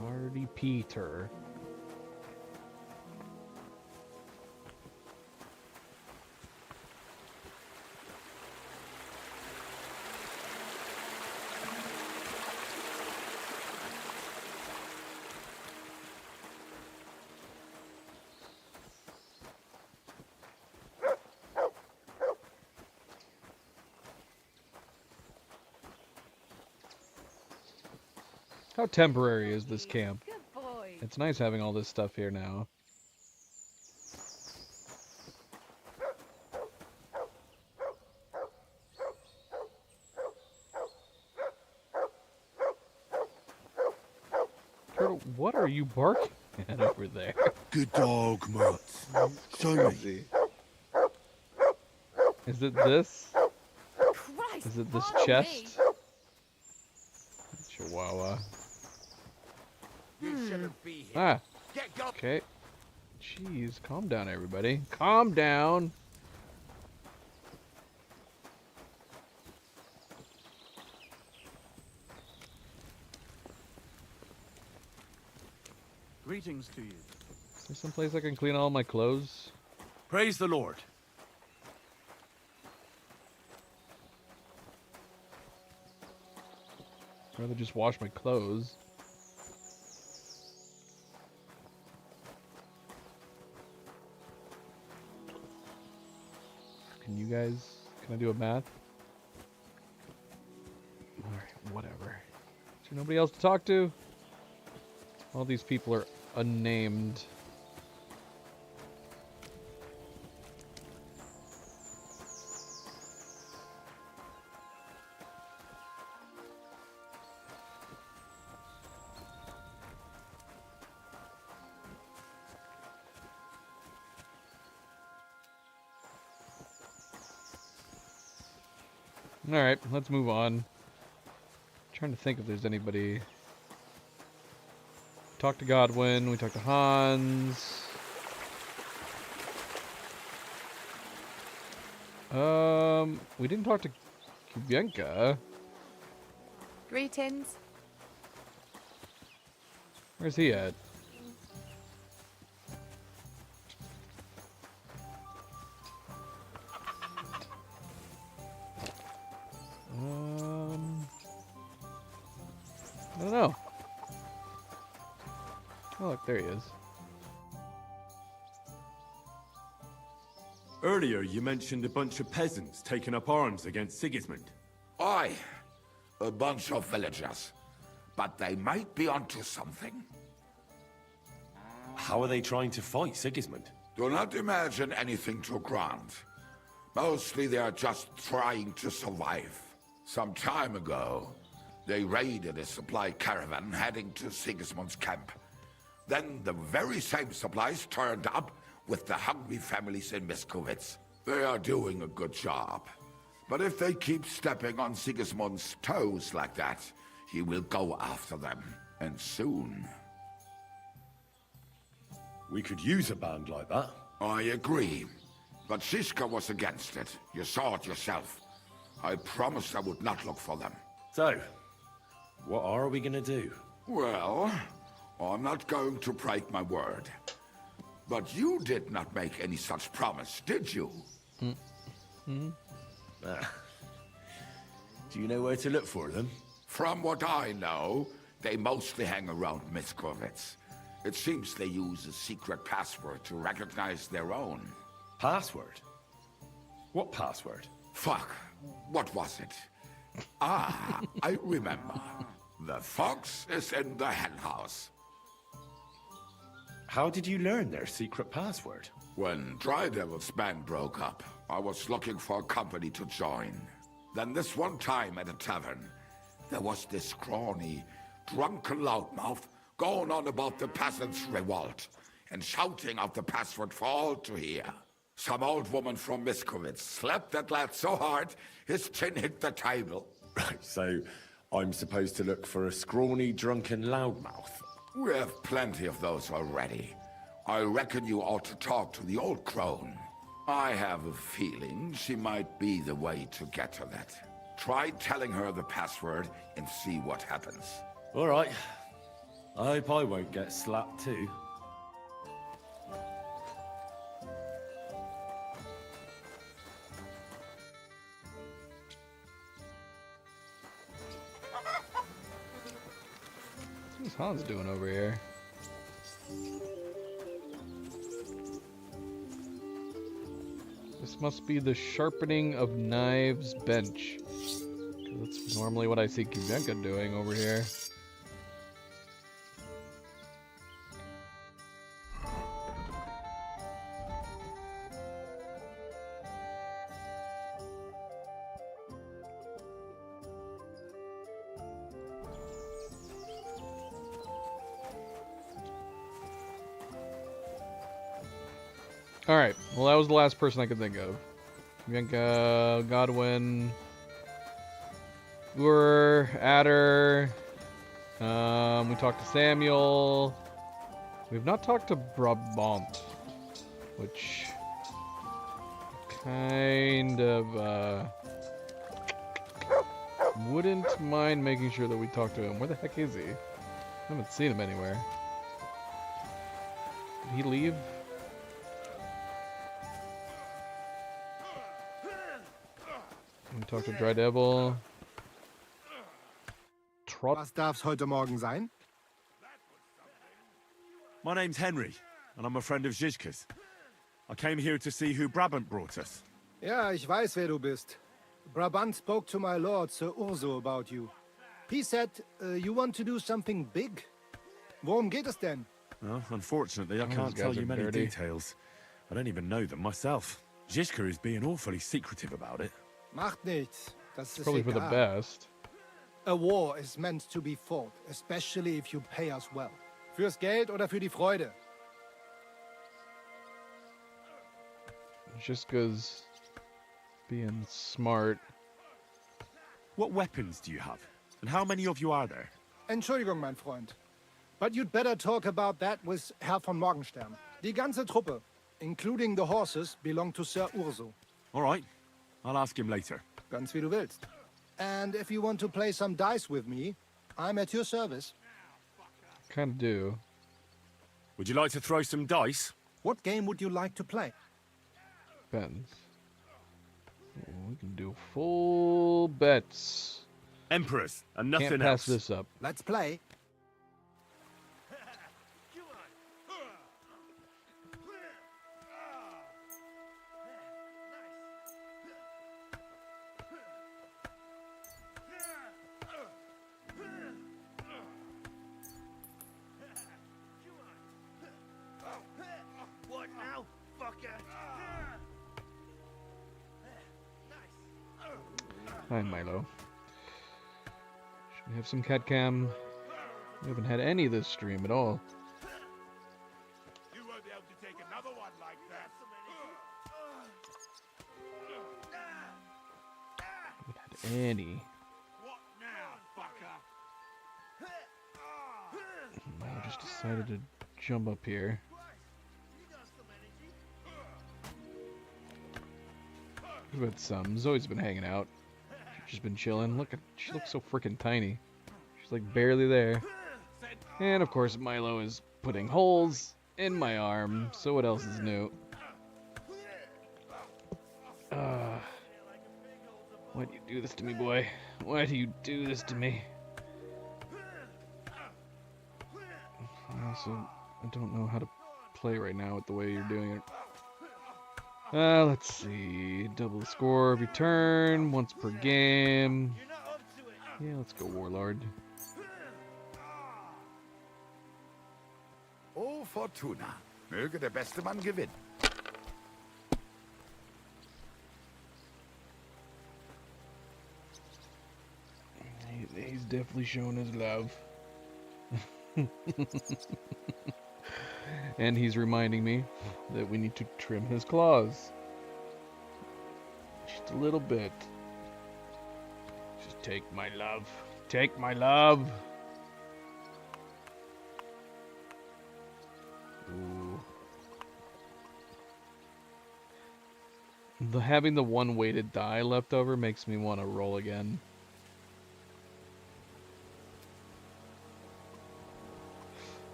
Marty Peter. How temporary is this camp? It's nice having all this stuff here now. Turtle, what are you barking at over there? Good dog, Mutt. Show me. Is it this? Is it this chest? Chihuahua. Ah. Okay. Jeez, calm down, everybody. Calm down. Greetings to you. Is there someplace I can clean all my clothes? Praise the Lord. I'd rather just wash my clothes. Can I do a math? Alright, whatever. Is there nobody else to talk to? All these people are unnamed. Alright, let's move on. I'm trying to think if there's anybody. We talked to Godwin, we talked to Hans. We didn't talk to Kubienka. Greetings. Where's he at? I don't know. Oh, look, there he is. Earlier, you mentioned a bunch of peasants taking up arms against Sigismund. Aye, a bunch of villagers. But they might be onto something. How are they trying to fight Sigismund? Do not imagine anything too grand. Mostly they are just trying to survive. Some time ago, they raided a supply caravan heading to Sigismund's camp. Then the very same supplies turned up with the hungry families in Miskovitz. They are doing a good job. But if they keep stepping on Sigismund's toes like that, he will go after them, and soon. We could use a band like that. I agree. But Siska was against it. You saw it yourself. I promised I would not look for them. So, what are we gonna do? Well, I'm not going to break my word. But you did not make any such promise, did you? Do you know where to look for them? From what I know, they mostly hang around Miskovitz. It seems they use a secret password to recognize their own. Password? What password? Fuck. What was it? Ah, I remember. The fox is in the henhouse. How did you learn their secret password? When Dry Devil's band broke up, I was looking for a company to join. Then this one time at a tavern, there was this scrawny, drunken loudmouth going on about the peasants' revolt and shouting out the password for all to hear. Some old woman from Miskovitz slapped that lad so hard, his chin hit the table. Right, so I'm supposed to look for a scrawny, drunken loudmouth. We have plenty of those already. I reckon you ought to talk to the old crone. I have a feeling she might be the way to get to that. Try telling her the password and see what happens. All right. I hope I won't get slapped too. What's Hans doing over here? This must be the sharpening of knives bench. That's normally what I see Kubienka doing over here. Alright, well that was the last person I could think of. Bianca, Godwin, Ur, Adder. We talked to Samuel. We've not talked to Brabant, which kind of wouldn't mind making sure that we talk to him. Where the heck is he? I haven't seen him anywhere. Did he leave? We talked to Dry Devil. Was darf's heute Morgen sein? My name's Henry, and I'm a friend of Zizka's. I came here to see who Brabant brought us. Ja, ich weiß, wer du bist. Brabant spoke to my lord, Sir Urso, about you. He said you want to do something big. Worum geht es denn? Well, unfortunately, I These can't guys tell are you many dirty. details. I don't even know them myself. Zizka is being awfully secretive about it. Macht nichts. Das ist Probably for the egal. best. A war is meant to be fought, especially if you pay us well. Fürs Geld oder für die Freude? Just because being smart. What weapons do you have? And how many of you are there? Entschuldigung, mein Freund. But you'd better talk about that with Herr von Morgenstern. Die ganze Truppe, including the horses, belong to Sir Urso. All right. I'll ask him later. Ganz wie du willst. And if you want to play some dice with me, I'm at your service. Kind of do. Would you like to throw some dice? What game would you like to play? Depends. We can do full bets. Emperors, and nothing Can't pass else. this up. Let's play. What now, fucker? Hi, Milo. Should we have some cat cam? We haven't had any this stream at all. You won't be able to take another one like that. Haven't had any. What now, fucker? Milo just decided to jump up here. We've had some. Zoe's been hanging out. She's just been chilling. Look at, she looks so freaking tiny. She's like barely there. And of course Milo is putting holes in my arm. So what else is new? Why do you do this to me, boy? Why do you do this to me? I don't know how to play right now with the way you're doing it. Let's see. Double the score every turn, once per game. Yeah, let's go Warlord. Oh, Fortuna. Möge der beste Mann gewinnen. He's definitely showing his love. And he's reminding me that we need to trim his claws. Just a little bit. Just take my love. Take my love. Ooh. Having the one weighted die left over makes me want to roll again.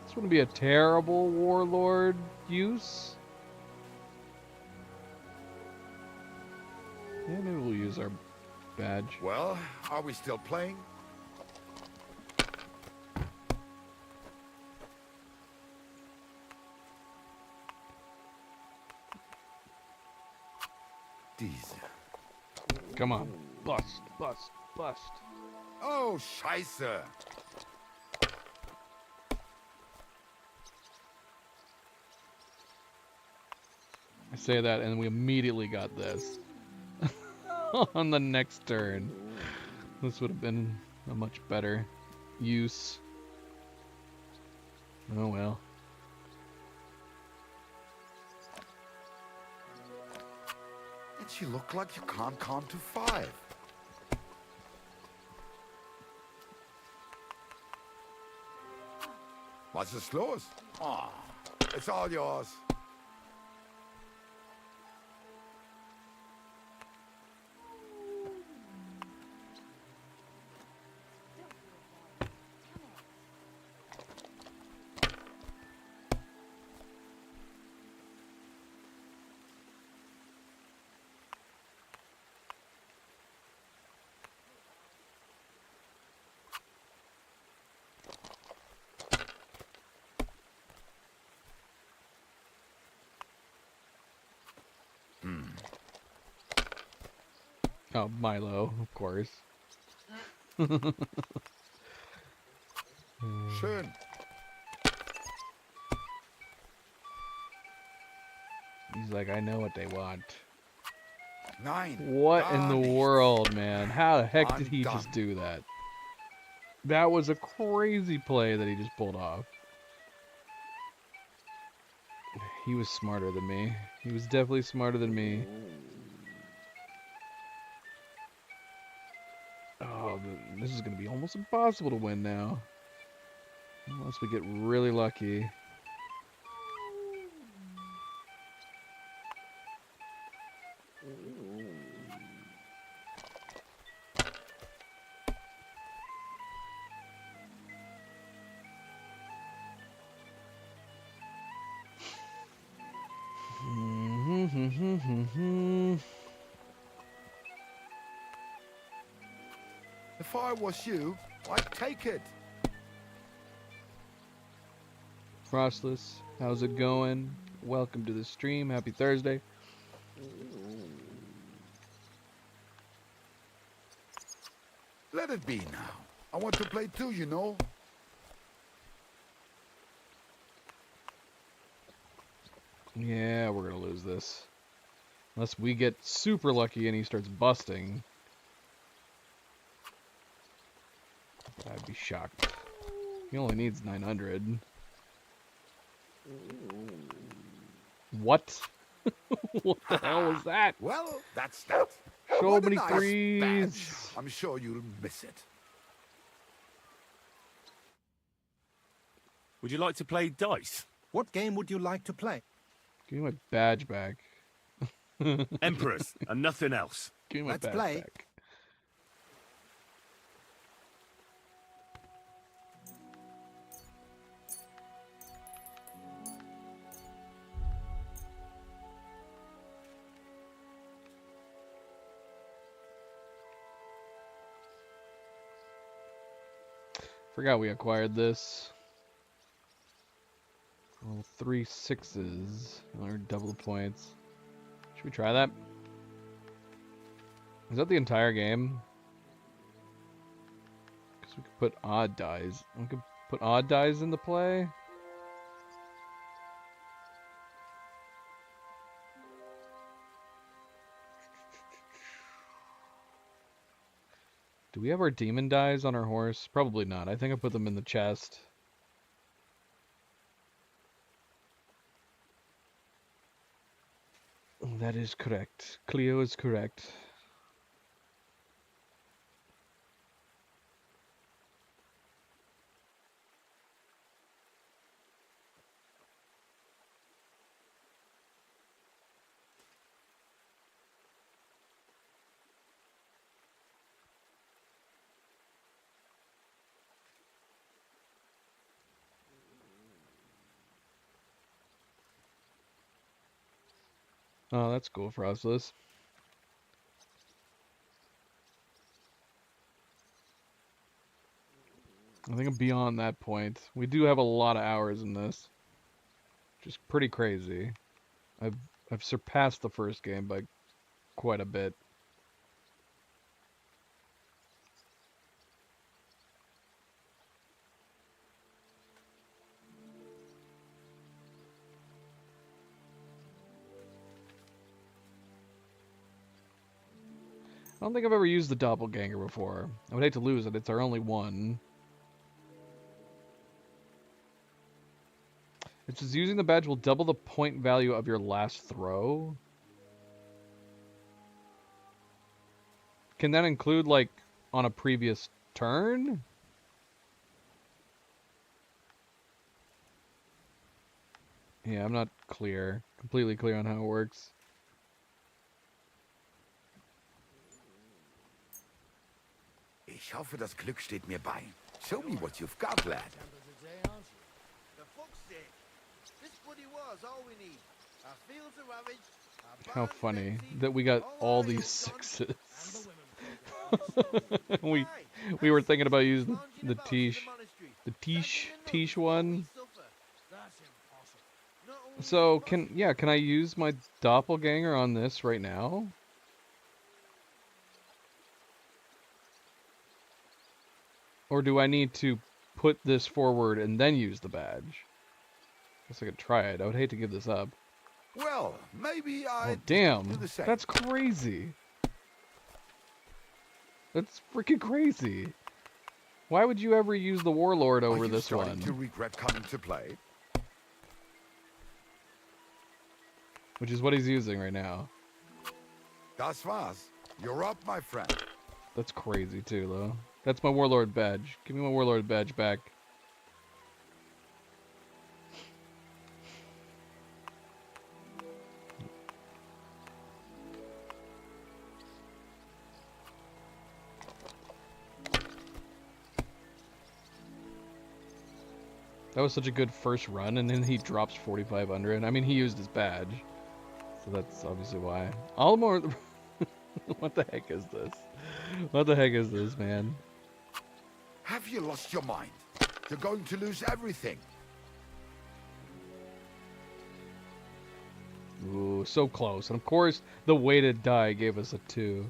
This wouldn't be a terrible warlord use. Yeah, maybe we'll use our badge. Well, are we still playing? Diese. Come on. Bust, bust, bust. Oh, Scheiße. I say that and we immediately got this. On the next turn. This would have been a much better use. Oh well. makes you look like you can't count to 5. Was ist los? Ah, it's all yours. Oh, Milo, of course. Schön. He's like, I know what they want. 9. What in the Gar nichts. world, man? How the heck did I'm he done. just do that? That was a crazy play that he just pulled off. He was smarter than me. He was definitely smarter than me. Oh, this is going to be almost impossible to win now. Unless we get really lucky. If I was you, I'd take it. Frostless, how's it going? Welcome to the stream. Happy Thursday. Let it be now. I want to play too, you know. Yeah, we're gonna lose this. Unless we get super lucky and he starts busting. I'd be shocked. He only needs 900. What? What the hell was that? Well, that's that. So What a many nice threes. badge. I'm sure you'll miss it. Would you like to play dice? What game would you like to play? Give me my badge back. Emperors and nothing else. Give me my Let's badge play. back. Forgot we acquired this. Roll 3 6s. Or double the points. Should we try that? Is that the entire game? Because we could put odd dies. We could put odd dies into play. Do we have our demon dies on our horse? Probably not. I think I put them in the chest. That is correct. Cleo is correct. Oh, that's cool, Frostless. I think I'm beyond that point. We do have a lot of hours in this. Which is pretty crazy. I've surpassed the first game by quite a bit. I don't think I've ever used the doppelganger before. I would hate to lose it. It's our only one. It says using the badge will double the point value of your last throw. Can that include, like, on a previous turn? Yeah, I'm not completely clear on how it works. Ich hoffe, das Glück steht mir bei. Show me what you've got, lad. The fuck's sake. This bloody war's all we need. Our fields are ravaged. How funny that we got all these sixes. we were thinking about using the Tish one. So can I use my doppelganger on this right now? Or do I need to put this forward and then use the badge? Guess I could try it. I would hate to give this up. Well, maybe I. Oh, damn. do the same. That's crazy. That's freaking crazy. Why would you ever use the Warlord over this starting one? to regret coming to play? Which is what he's using right now. Das war's. You're up, my friend. That's crazy too, though. That's my Warlord badge. Give me my Warlord badge back. That was such a good first run, and then he drops 4,500. I mean, he used his badge, so that's obviously why. All more. What the heck is this? What the heck is this, man? Have you lost your mind? You're going to lose everything. Ooh, so close. And of course, the weighted die gave us a 2.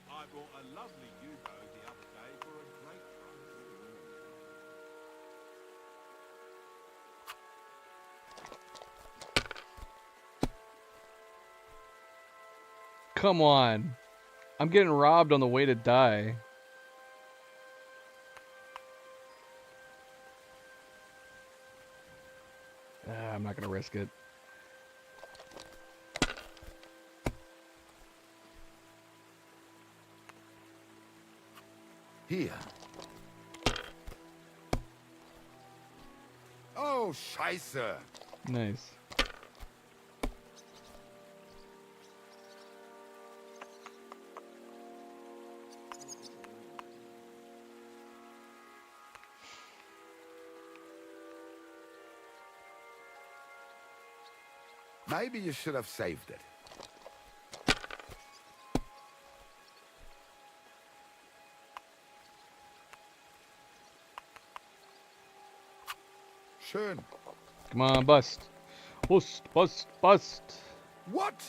I bought a lovely U-boat the other day for a great Come on. I'm getting robbed on the weighted die. I'm not gonna risk it. Here. Oh, Scheiße. Nice. Maybe you should have saved it. Schön. Come on, bust. Bust, bust, bust. What?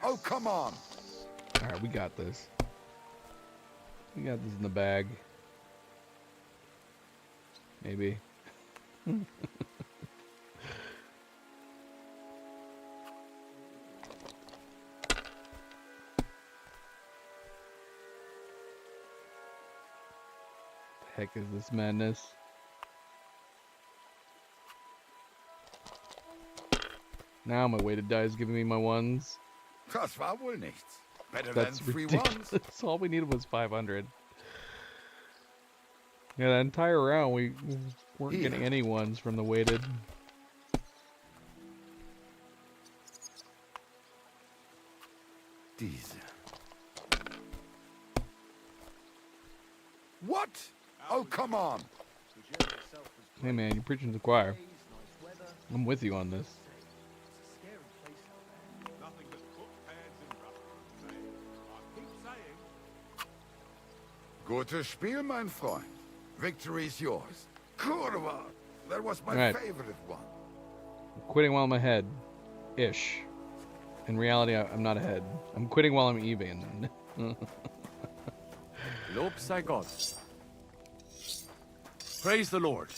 Oh, come on. Alright, we got this. We got this in the bag. Maybe. Heck is this madness? Now my weighted die is giving me my ones. Das war wohl nichts. Better That's than 3 ridiculous. ones. All we needed was 500. Yeah, that entire round we weren't getting any ones from the weighted. Diese. What? Oh, come on. Hey man, you're preaching to the choir. I'm with you on this. Nothing but foot pads and rubber. I keep saying. Gutes Spiel, mein Freund. Victory is yours. Kurwa. That was my Right. favorite one. I'm quitting while I'm ahead. Ish. In reality, I'm not ahead. I'm quitting while I'm even. Lob sei Gott. Praise the Lord.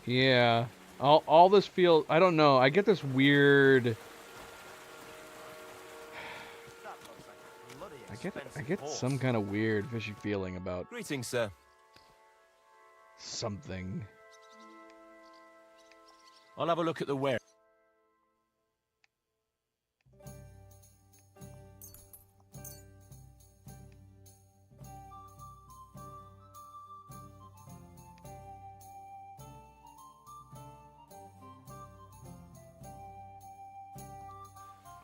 Yeah. All this feels, I don't know. I get this weird. I get some kind of weird fishy feeling about Greetings, sir. something. I'll have a look at the ware.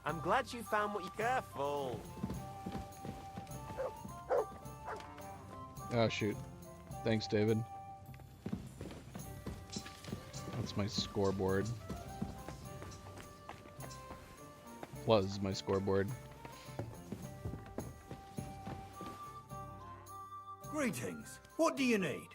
I'm glad you found what you careful. Oh shoot. Thanks, David. That's my scoreboard. Was my scoreboard. Greetings. What do you need?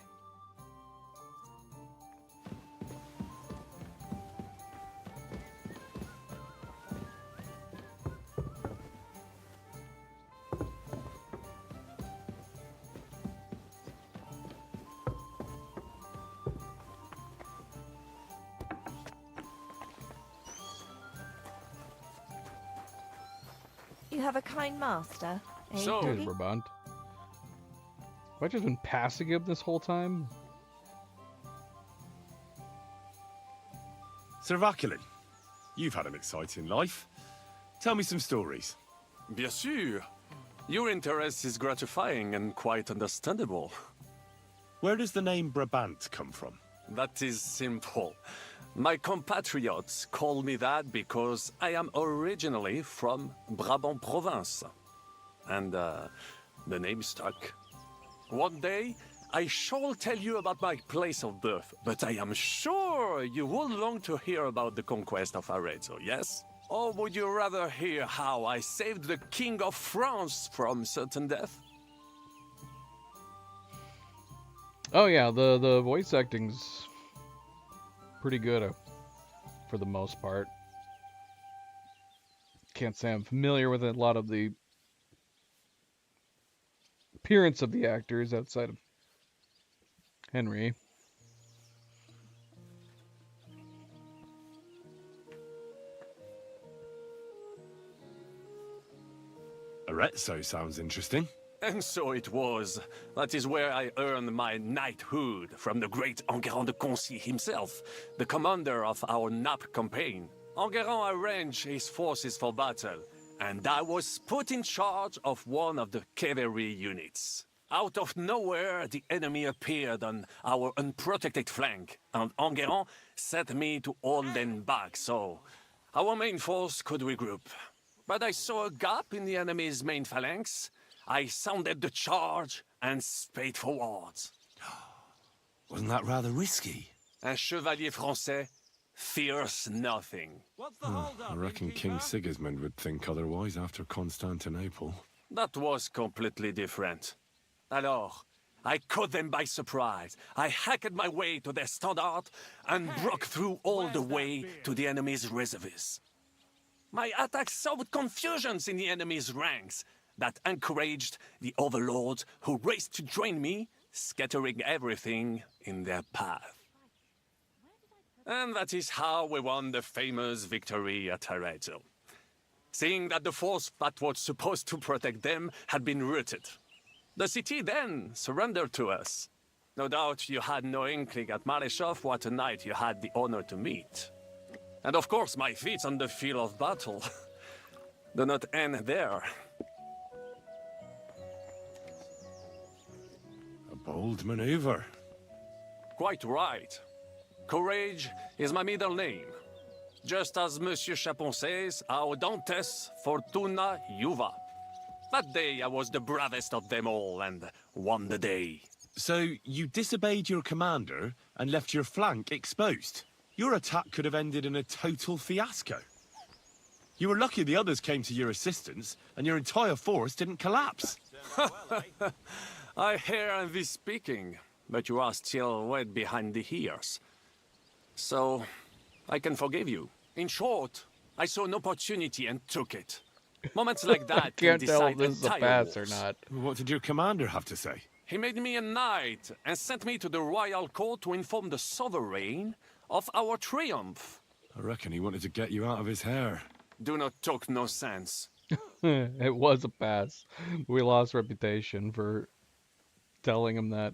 You have a kind master, eh, So- Here's Doggy? Brabant. Have I just been passing him this whole time? Sir Vaculin, you've had an exciting life. Tell me some stories. Bien sûr. Your interest is gratifying and quite understandable. Where does the name Brabant come from? That is simple. My compatriots call me that because I am originally from Brabant province. And the name stuck. One day, I shall tell you about my place of birth, but I am sure you would long to hear about the conquest of Arezzo, yes? Or would you rather hear how I saved the King of France from certain death? Oh yeah, the voice acting's pretty good for the most part. Can't say I'm familiar with a lot of the appearance of the actors outside of Henry. Arezzo sounds interesting. And so it was. That is where I earned my knighthood from the great Enguerrand de Concy himself, the commander of our Naples campaign. Enguerrand arranged his forces for battle, and I was put in charge of one of the cavalry units. Out of nowhere, the enemy appeared on our unprotected flank, and Enguerrand set me to hold them back so our main force could regroup. But I saw a gap in the enemy's main phalanx. I sounded the charge and sped forwards. Wasn't that rather risky? Un chevalier français fears nothing. I reckon King Sigismund would think otherwise after Constantinople. That was completely different. Alors, I caught them by surprise. I hacked my way to their standard and broke through all the way to the enemy's reserves. My attack sowed confusions in the enemy's ranks that encouraged the overlords who raced to join me, scattering everything in their path. And that is how we won the famous victory at Arezzo. Seeing that the force that was supposed to protect them had been routed. The city then surrendered to us. No doubt you had no inkling at Maleshov what a knight you had the honor to meet. And of course my feats on the field of battle do not end there. A bold maneuver. Quite right. Courage is my middle name. Just as Monsieur Chapon says, Audantes Fortuna Juva. That day I was the bravest of them all and won the day. So you disobeyed your commander and left your flank exposed. Your attack could have ended in a total fiasco. You were lucky the others came to your assistance and your entire force didn't collapse. I hear envy speaking, but you are still wet behind the ears. So, I can forgive you. In short, I saw an opportunity and took it. Moments like that can Can't tell decide if this is a entire pass or wars. not. What did your commander have to say? He made me a knight and sent me to the royal court to inform the sovereign of our triumph. I reckon he wanted to get you out of his hair. Do not talk no sense. It was a pass. We lost reputation for telling him that.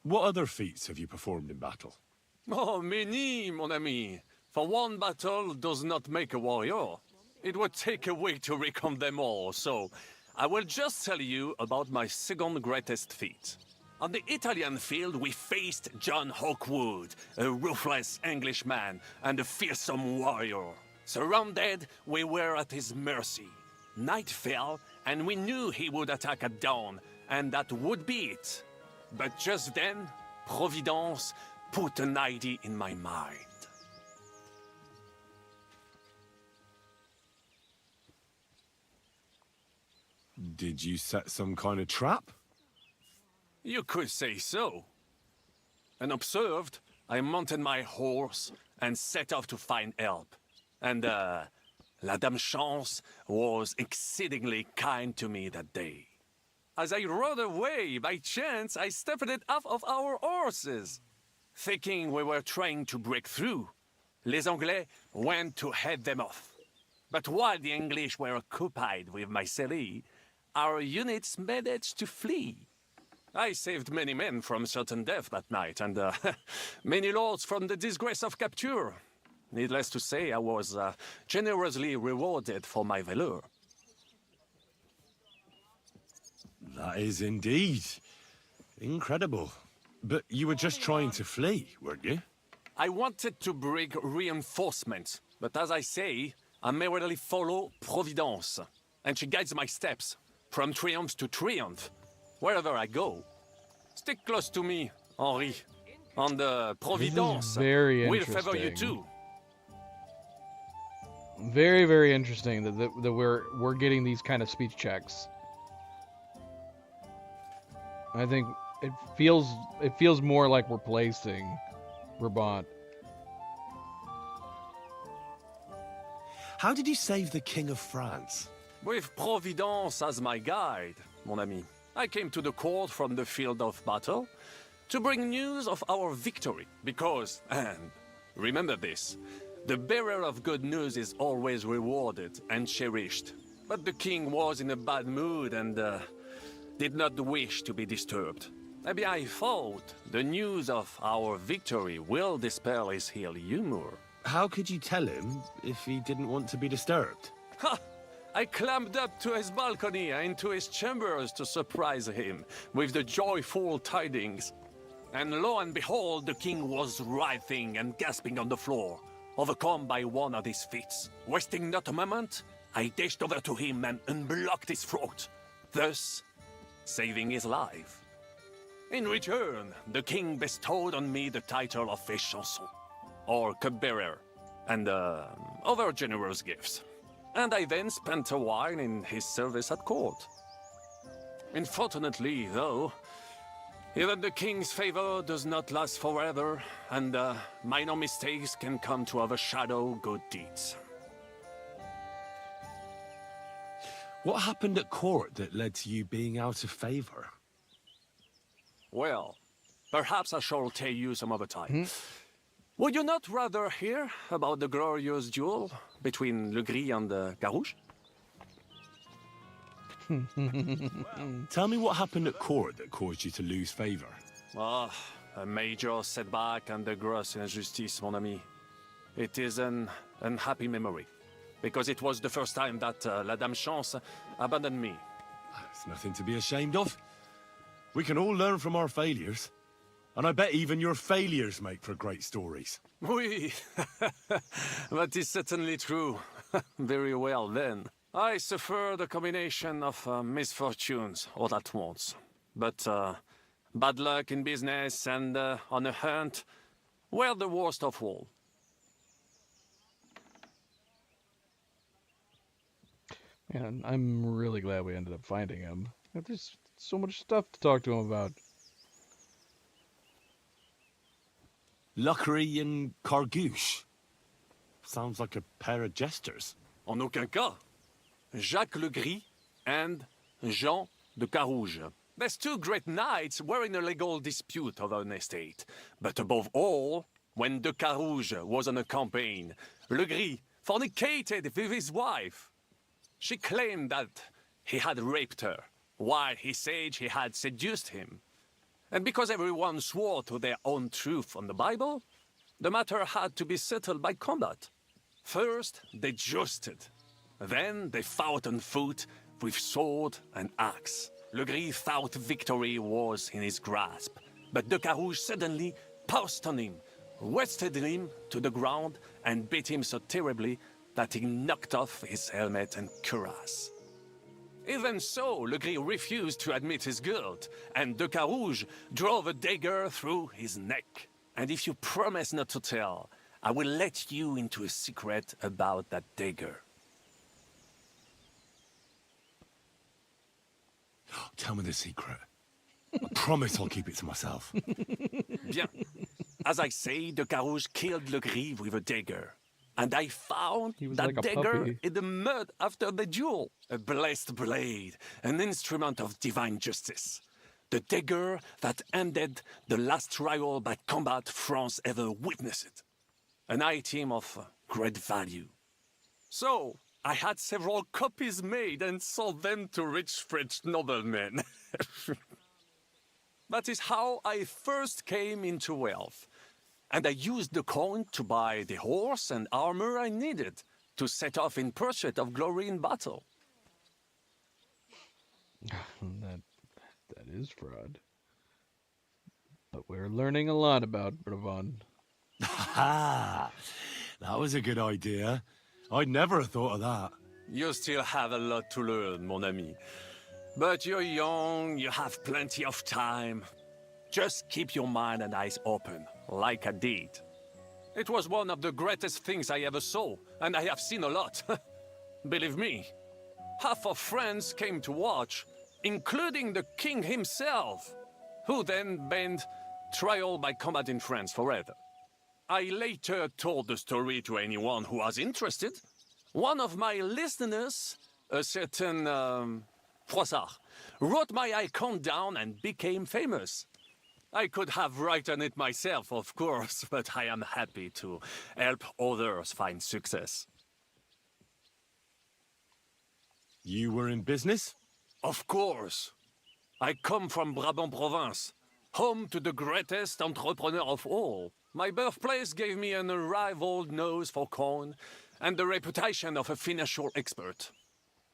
What other feats have you performed in battle? Oh, many, mon ami. For one battle does not make a warrior. It would take a week to recount them all, so I will just tell you about my second greatest feat. On the Italian field, we faced John Hawkwood, a ruthless Englishman and a fearsome warrior. Surrounded, we were at his mercy. Night fell, and we knew he would attack at dawn, and that would be it. But just then, Providence put an idea in my mind. Did you set some kind of trap? You could say so. Unobserved, I mounted my horse and set off to find help. And, La Dame Chance was exceedingly kind to me that day. As I rode away, by chance, I stepped it off of our horses. Thinking we were trying to break through, Les Anglais went to head them off. But while the English were occupied with Mycenae, our units managed to flee. I saved many men from certain death that night, and many lords from the disgrace of capture. Needless to say, I was generously rewarded for my valor. That is indeed incredible. But you were just trying to flee, weren't you? I wanted to bring reinforcements, but as I say, I merely follow Providence, and she guides my steps, from triumph to triumph, wherever I go. Stick close to me, Henri, and Providence very will favor you interesting. too. Very, very interesting that we're getting these kind of speech checks. I think it feels more like we're placing Brabant. How did you save the King of France? With Providence as my guide, mon ami, I came to the court from the field of battle to bring news of our victory, because, and remember this, the bearer of good news is always rewarded and cherished. But the king was in a bad mood and did not wish to be disturbed. Maybe I thought the news of our victory will dispel his ill humor. How could you tell him if he didn't want to be disturbed? Ha! I climbed up to his balcony and into his chambers to surprise him with the joyful tidings. And lo and behold, the king was writhing and gasping on the floor, overcome by one of his fits. Wasting not a moment, I dashed over to him and unblocked his throat, thus saving his life. In return, the king bestowed on me the title of Échanson, or cupbearer, and other generous gifts. And I then spent a while in his service at court. Unfortunately, though, even the king's favor does not last forever, and minor mistakes can come to overshadow good deeds. What happened at court that led to you being out of favor? Well, perhaps I shall tell you some other time. Would you not rather hear about the glorious duel between Le Gris and Carouge? Tell me what happened at court that caused you to lose favor. Ah, a major setback and a gross injustice, mon ami. It is an unhappy memory, because it was the first time that La Dame Chance abandoned me. It's nothing to be ashamed of. We can all learn from our failures. And I bet even your failures make for great stories. Oui, that is certainly true. Very well then. I suffered a combination of misfortunes all at once. But bad luck in business and on a hunt were the worst of all. And I'm really glad we ended up finding him. There's so much stuff to talk to him about. Luckery and Cargouche. Sounds like a pair of jesters. En aucun cas. Jacques Le Gris and Jean de Carouge. These two great knights were in a legal dispute over an estate. But above all, when de Carouge was on a campaign, Le Gris fornicated with his wife. She claimed that he had raped her, while he said he had seduced him. And because everyone swore to their own truth on the Bible, the matter had to be settled by combat. First, they jousted. Then they fought on foot with sword and axe. Legris thought victory was in his grasp, but de Carouge suddenly pounced on him, wrested him to the ground, and beat him so terribly that he knocked off his helmet and cuirass. Even so, Legris refused to admit his guilt, and de Carouge drove a dagger through his neck. And if you promise not to tell, I will let you into a secret about that dagger. Tell me the secret. I promise I'll keep it to myself. Bien. As I say, de Carouge killed Legris with a dagger. And I found that like a dagger puppy. in the mud after the duel. A blessed blade, an instrument of divine justice. The dagger that ended the last trial by combat France ever witnessed. An item of great value. So, I had several copies made and sold them to rich French noblemen. That is how I first came into wealth. And I used the coin to buy the horse and armor I needed to set off in pursuit of glory in battle. That is fraud. But we're learning a lot about Bravon. Ha! That was a good idea. I'd never have thought of that. You still have a lot to learn, mon ami. But you're young, you have plenty of time. Just keep your mind and eyes open, like I did. It was one of the greatest things I ever saw, and I have seen a lot. Believe me, half of France came to watch, including the king himself, who then banned trial by combat in France forever. I later told the story to anyone who was interested. One of my listeners, a certain Froissart, wrote my icon down and became famous. I could have written it myself, of course, but I am happy to help others find success. You were in business? Of course. I come from Brabant province, home to the greatest entrepreneur of all. My birthplace gave me an unrivaled nose for coin and the reputation of a financial expert.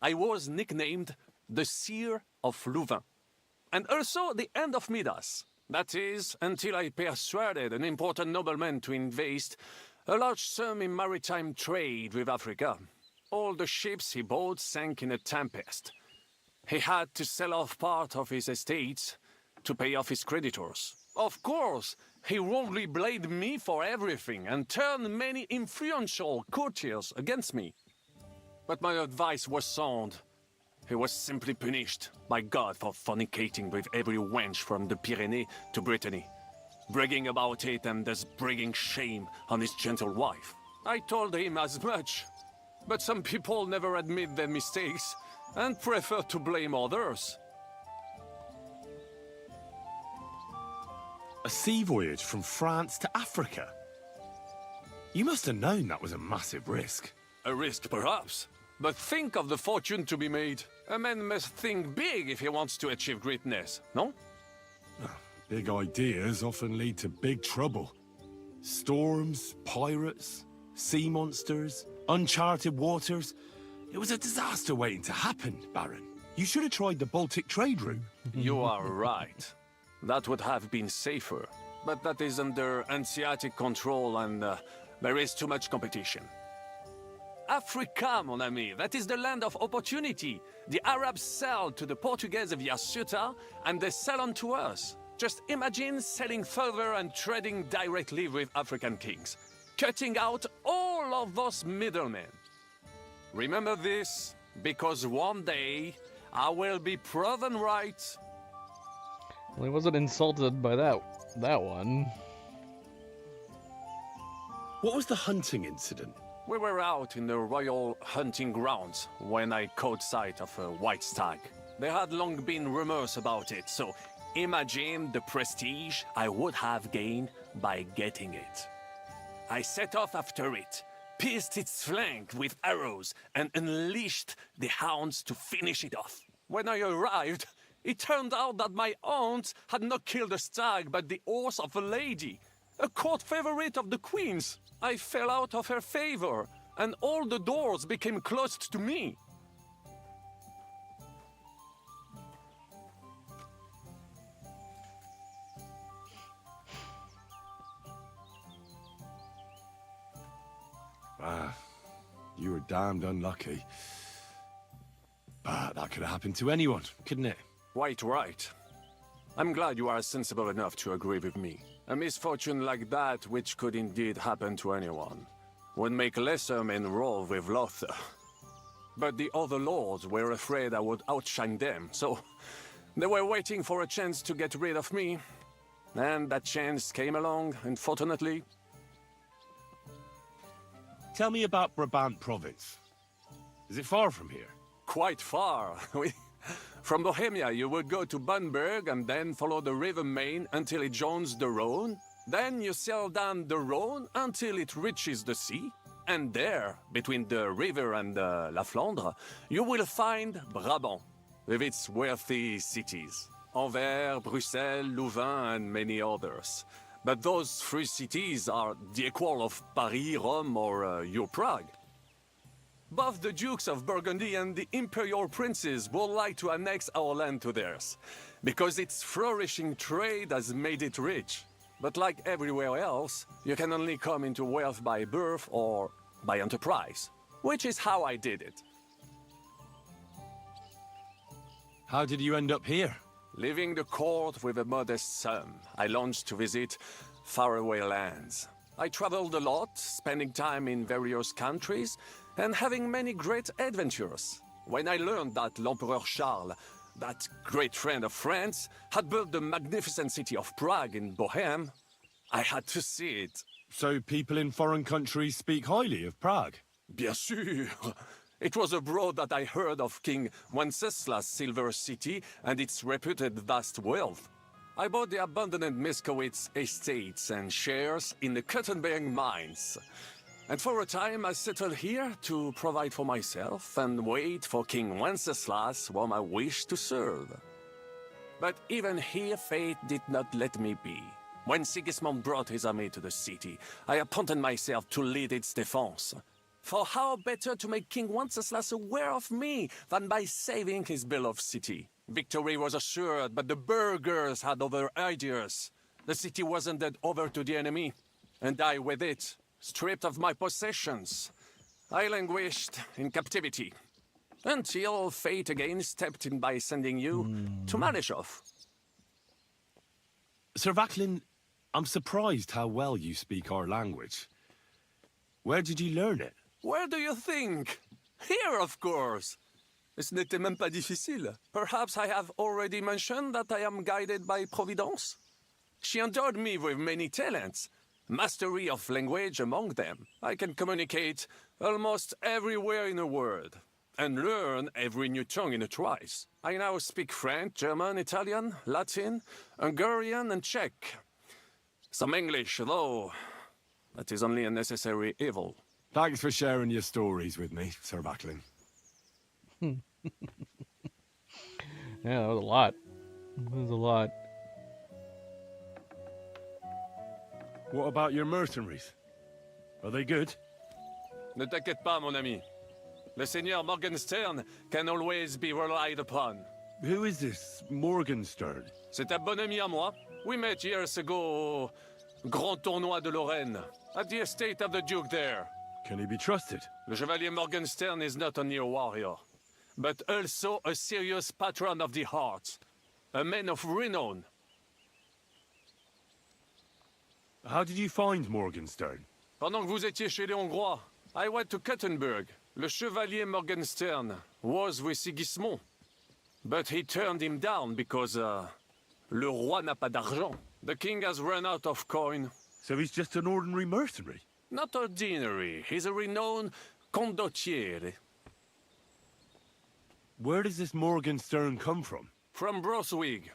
I was nicknamed the Seer of Louvain, and also the End of Midas. That is, until I persuaded an important nobleman to invest a large sum in maritime trade with Africa. All the ships he bought sank in a tempest. He had to sell off part of his estates to pay off his creditors. Of course, he wrongly blamed me for everything and turned many influential courtiers against me. But my advice was sound. He was simply punished by God for fornicating with every wench from the Pyrenees to Brittany, bragging about it and thus bringing shame on his gentle wife. I told him as much, but some people never admit their mistakes and prefer to blame others. A sea voyage from France to Africa? You must have known that was a massive risk. A risk, perhaps. But think of the fortune to be made. A man must think big if he wants to achieve greatness, no? Big ideas often lead to big trouble. Storms, pirates, sea monsters, uncharted waters. It was a disaster waiting to happen, Baron. You should have tried the Baltic trade route. You are right. That would have been safer. But that is under Hanseatic control and there is too much competition. Africa, mon ami, that is the land of opportunity. The Arabs sell to the Portuguese via Ceuta, and they sell on to us. Just imagine selling further and trading directly with African kings, cutting out all of those middlemen. Remember this, because one day I will be proven right. Well, he wasn't insulted by that one. What was the hunting incident? We were out in the royal hunting grounds when I caught sight of a white stag. There had long been rumors about it, so imagine the prestige I would have gained by getting it. I set off after it, pierced its flank with arrows, and unleashed the hounds to finish it off. When I arrived, It turned out that my aunt had not killed a stag, but the horse of a lady, a court favorite of the queen's. I fell out of her favor, and all the doors became closed to me. Ah, you were damned unlucky. But that could have happened to anyone, couldn't it? Quite right. I'm glad you are sensible enough to agree with me. A misfortune like that, which could indeed happen to anyone, would make lesser men roll with laughter. But the other lords were afraid I would outshine them, so they were waiting for a chance to get rid of me. And that chance came along, unfortunately. Tell me about Brabant province. Is it far from here? Quite far. From Bohemia, you would go to Bunburg and then follow the river Main until it joins the Rhone. Then you sail down the Rhone until it reaches the sea. And there, between the river and La Flandre, you will find Brabant, with its wealthy cities. Anvers, Bruxelles, Louvain, and many others. But those three cities are the equal of Paris, Rome, or your Prague. Both the Dukes of Burgundy and the Imperial Princes would like to annex our land to theirs, because its flourishing trade has made it rich. But like everywhere else, you can only come into wealth by birth or by enterprise, which is how I did it. How did you end up here? Leaving the court with a modest sum, I launched to visit faraway lands. I traveled a lot, spending time in various countries, and having many great adventures. When I learned that l'Empereur Charles, that great friend of France, had built the magnificent city of Prague in Bohème, I had to see it. So people in foreign countries speak highly of Prague? Bien sûr. It was abroad that I heard of King Wenceslas' Silver City and its reputed vast wealth. I bought the abandoned Miskowitz estates and shares in the Kuttenberg mines. And for a time I settled here to provide for myself and wait for King Wenceslas, whom I wished to serve. But even here fate did not let me be. When Sigismund brought his army to the city, I appointed myself to lead its defense. For how better to make King Wenceslas aware of me than by saving his beloved city? Victory was assured, but the burghers had other ideas. The city was handed over to the enemy, and I with it, stripped of my possessions. I languished in captivity, until fate again stepped in by sending you to Malishov. Sir Vaclin, I'm surprised how well you speak our language. Where did you learn it? Where do you think? Here, of course. Ce n'était même pas difficile. Perhaps I have already mentioned that I am guided by Providence. She endowed me with many talents, mastery of language among them. I can communicate almost everywhere in a word, and learn every new tongue in a trice. I now speak French, German, Italian, Latin, Hungarian, and Czech. Some English, though that is only a necessary evil. Thanks for sharing your stories with me, Sir Vaclin. Yeah, that was a lot. That was a lot. What about your mercenaries? Are they good? Ne t'inquiète pas, mon ami. Le Seigneur Morgenstern can always be relied upon. Who is this Morgenstern? C'est un bon ami à moi. We met years ago au Grand Tournoi de Lorraine, at the estate of the Duke there. Can he be trusted? Le Chevalier Morgenstern is not only a warrior, but also a serious patron of the heart, a man of renown. How did you find Morgenstern? Pendant que vous étiez chez les Hongrois, I went to Kuttenberg. Le Chevalier Morgenstern was with Sigismund, but he turned him down because, le roi n'a pas d'argent. The king has run out of coin. So he's just an ordinary mercenary? Not ordinary. He's a renowned condottiere. Where does this Morgenstern come from? From Brunswick.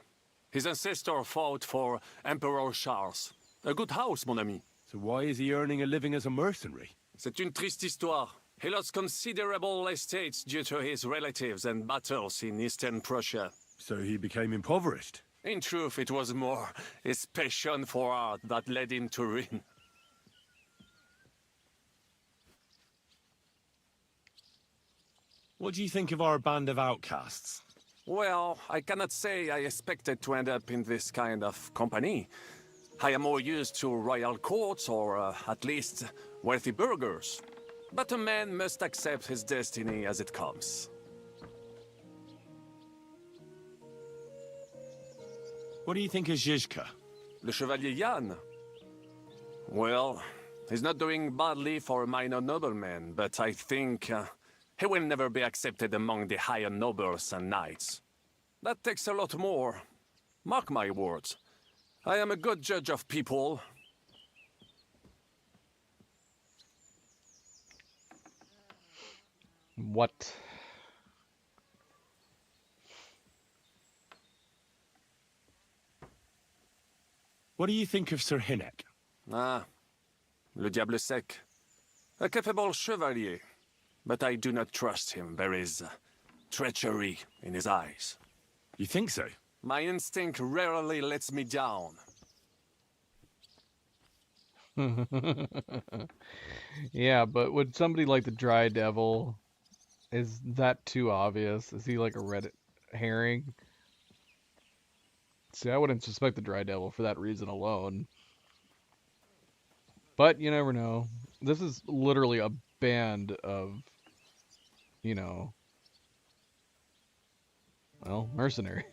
His ancestor fought for Emperor Charles. A good house, mon ami. So why is he earning a living as a mercenary? C'est une triste histoire. He lost considerable estates due to his relatives and battles in Eastern Prussia. So he became impoverished. In truth, it was more his passion for art that led him to ruin. What do you think of our band of outcasts? Well, I cannot say I expected to end up in this kind of company. I am more used to royal courts or at least wealthy burghers. But a man must accept his destiny as it comes. What do you think of Zizka? Le Chevalier Jan? Well, he's not doing badly for a minor nobleman, but I think he will never be accepted among the higher nobles and knights. That takes a lot more. Mark my words. I am a good judge of people. What? What do you think of Sir Hynek? Ah, le diable sec. A capable chevalier. But I do not trust him. There is treachery in his eyes. You think so? My instinct rarely lets me down. Yeah, but would somebody like the Dry Devil, is that too obvious? Is he like a red herring? See, I wouldn't suspect the Dry Devil for that reason alone. But you never know. This is literally a band of, you know, well, mercenaries.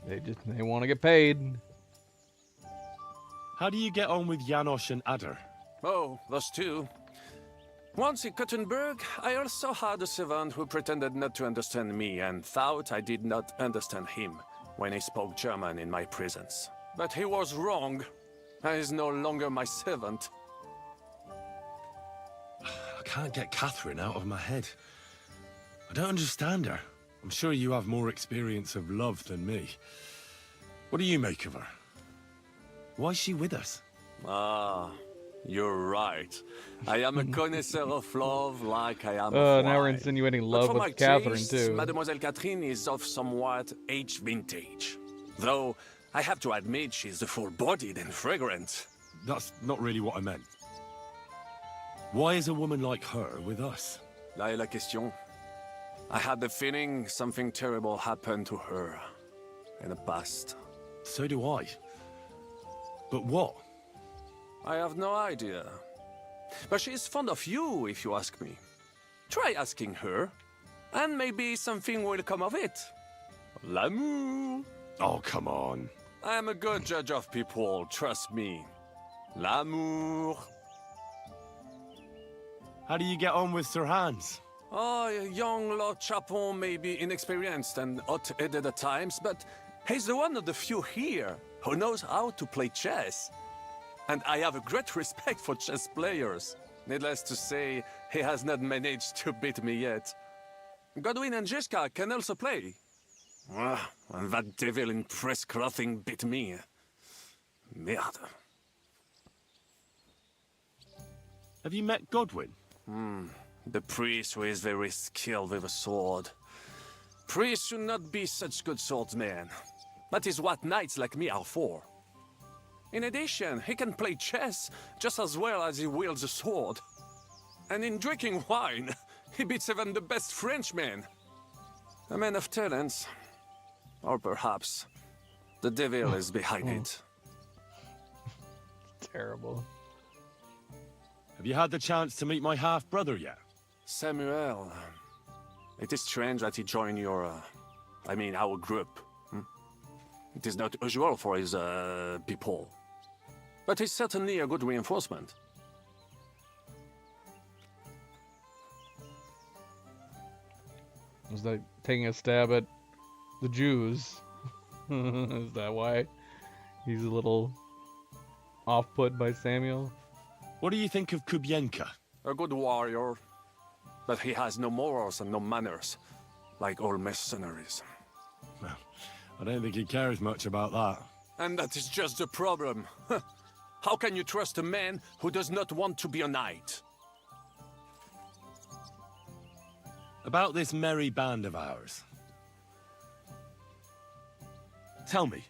They want to get paid. How do you get on with Janosch and Adder? Oh, those two. Once in Kuttenberg, I also had a servant who pretended not to understand me and thought I did not understand him when he spoke German in my presence. But he was wrong. He is no longer my servant. I can't get Catherine out of my head. I don't understand her. I'm sure you have more experience of love than me. What do you make of her? Why is she with us? Ah, you're right. I am a connoisseur of love like I am of now we're wine. insinuating But love for with my Catherine, tastes, too. Mademoiselle Catherine is of somewhat aged vintage. Though, I have to admit she's full-bodied and fragrant. That's not really what I meant. Why is a woman like her with us? Là est la question. I had the feeling something terrible happened to her in the past. So do I. But what? I have no idea. But she is fond of you, if you ask me. Try asking her, and maybe something will come of it. L'amour. Oh, come on. I am a good judge of people, trust me. L'amour. How do you get on with Sir Hans? Oh, young Lord Chapon may be inexperienced and hot-headed at times, but he's the one of the few here who knows how to play chess. And I have a great respect for chess players. Needless to say, he has not managed to beat me yet. Godwin and Zizka can also play. Ah, and that devil in press clothing beat me. Merde. Have you met Godwin? The priest who is very skilled with a sword. Priests should not be such good swordsmen. That is what knights like me are for. In addition, he can play chess just as well as he wields a sword. And in drinking wine, he beats even the best Frenchmen. A man of talents. Or perhaps the devil is behind it. Terrible. Have you had the chance to meet my half-brother yet? Samuel. It is strange that he joined your... our group. It is not usual for his, people. But he's certainly a good reinforcement. Was that taking a stab at the Jews? Is that why he's a little off-put by Samuel? What do you think of Kubienka? A good warrior. But he has no morals and no manners, like all mercenaries. Well, I don't think he cares much about that. And that is just the problem. How can you trust a man who does not want to be a knight? About this merry band of ours. Tell me,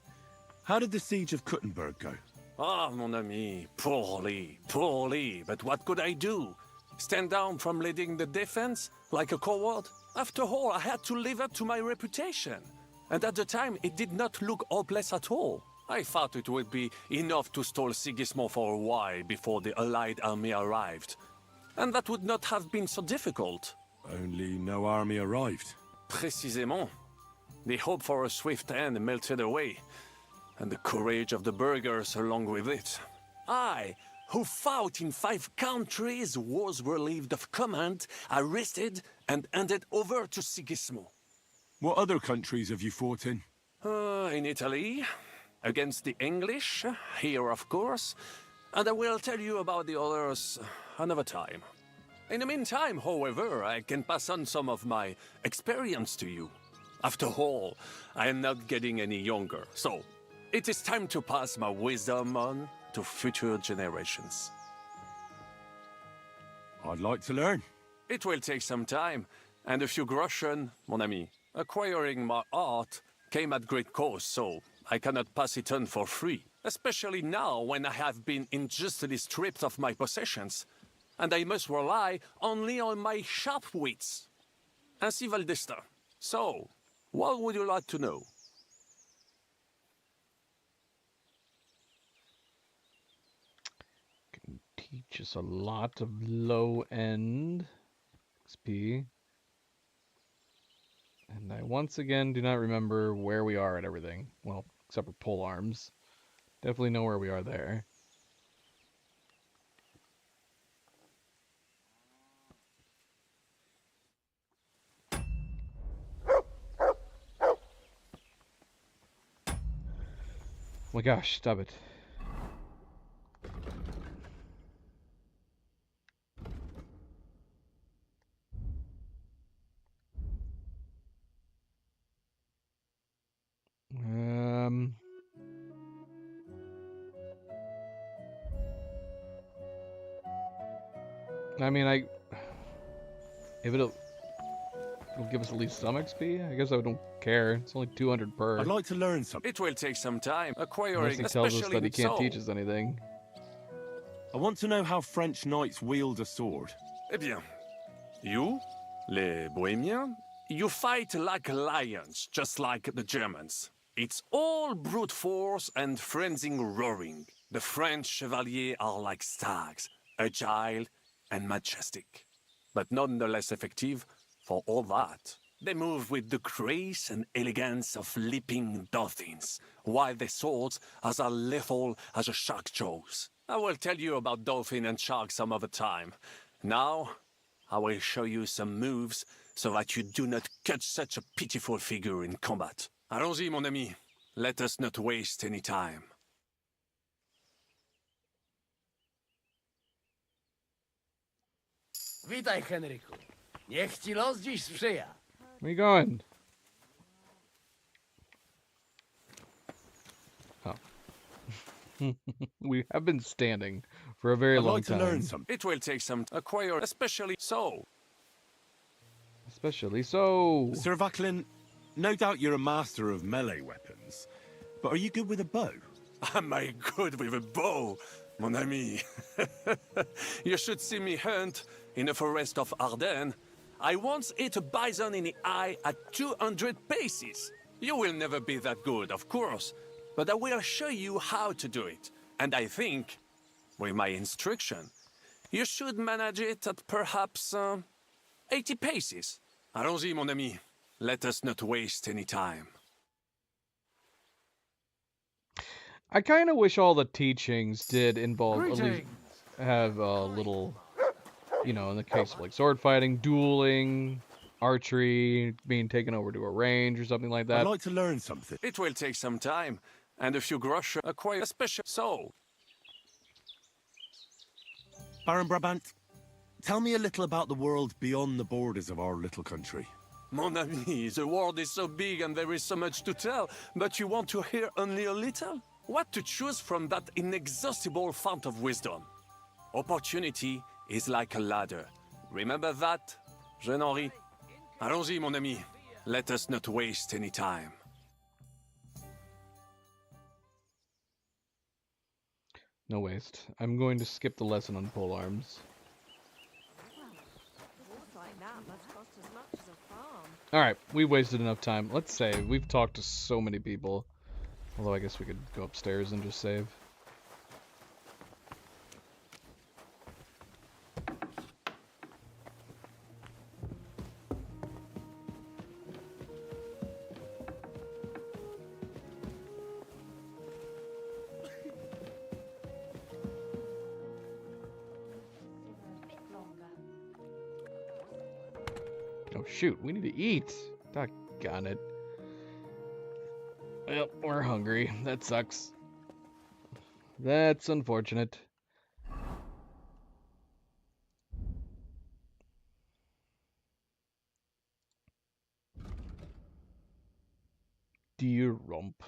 how did the siege of Kuttenberg go? Ah, mon ami, poorly, poorly. But what could I do? Stand down from leading the defense like a coward? After all, I had to live up to my reputation. And at the time, it did not look hopeless at all. I thought it would be enough to stall Sigismund for a while before the Allied army arrived. And that would not have been so difficult. Only no army arrived. Précisément. The hope for a swift end melted away, and the courage of the burghers along with it. I, who fought in 5 countries, was relieved of command, arrested, and handed over to Sigismund. What other countries have you fought in? In Italy, against the English, here of course, and I will tell you about the others another time. In the meantime, however, I can pass on some of my experience to you. After all, I am not getting any younger, so it is time to pass my wisdom on to future generations. I'd like to learn. It will take some time, and a few groschen, mon ami. Acquiring my art came at great cost, so I cannot pass it on for free. Especially now, when I have been unjustly stripped of my possessions, and I must rely only on my sharp wits. Ainsi va le destin. So, what would you like to know? Can teach us a lot of low-end XP. And I once again do not remember where we are at everything. Well, except for pole arms. Definitely know where we are there. Oh my gosh, stop it. I mean, if it'll give us at least some XP, I guess I don't care. It's only 200 per. I'd like to learn something. It will take some time. Acquiring, Unless he tells us that he can't so. teach us anything. I want to know how French knights wield a sword. Eh bien, you, les Bohemians, you fight like lions, just like the Germans. It's all brute force and frenzied roaring. The French chevaliers are like stags, agile and majestic, but nonetheless effective for all that. They move with the grace and elegance of leaping dolphins, while their swords are as lethal as a shark's jaws. I will tell you about dolphin and shark some other time. Now, I will show you some moves so that you do not catch such a pitiful figure in combat. Allons-y, mon ami. Let us not waste any time. Witaj, Henryku. Niech ci los dziś sprzyja. Where are you going? Oh. We have been standing for a very I'd long like to time. learn something. It will take some acquire, especially so. Especially so. Sir Vaclin, no doubt you're a master of melee weapons, but are you good with a bow? Am I good with a bow, mon ami? You should see me hunt in the forest of Ardennes. I once hit a bison in the eye at 200 paces. You will never be that good, of course, but I will show you how to do it. And I think, with my instruction, you should manage it at perhaps 80 paces. Allons-y, mon ami. Let us not waste any time. I kind of wish all the teachings did involve at least have a little, you know, in the case of like sword fighting, dueling, archery, being taken over to a range or something like that. I'd like to learn something. It will take some time, and a few groschen acquire a special soul. Baron Brabant, tell me a little about the world beyond the borders of our little country. Mon ami, the world is so big and there is so much to tell, but you want to hear only a little? What to choose from that inexhaustible fount of wisdom? Opportunity is like a ladder. Remember that, Jean-Henri? Allons-y, mon ami. Let us not waste any time. No waste. I'm going to skip the lesson on pole arms. Alright, we wasted enough time. Let's save. We've talked to so many people. Although I guess we could go upstairs and just save. Oh shoot, we need to eat. Doggone it. Well, we're hungry. That sucks. That's unfortunate. Dear rump.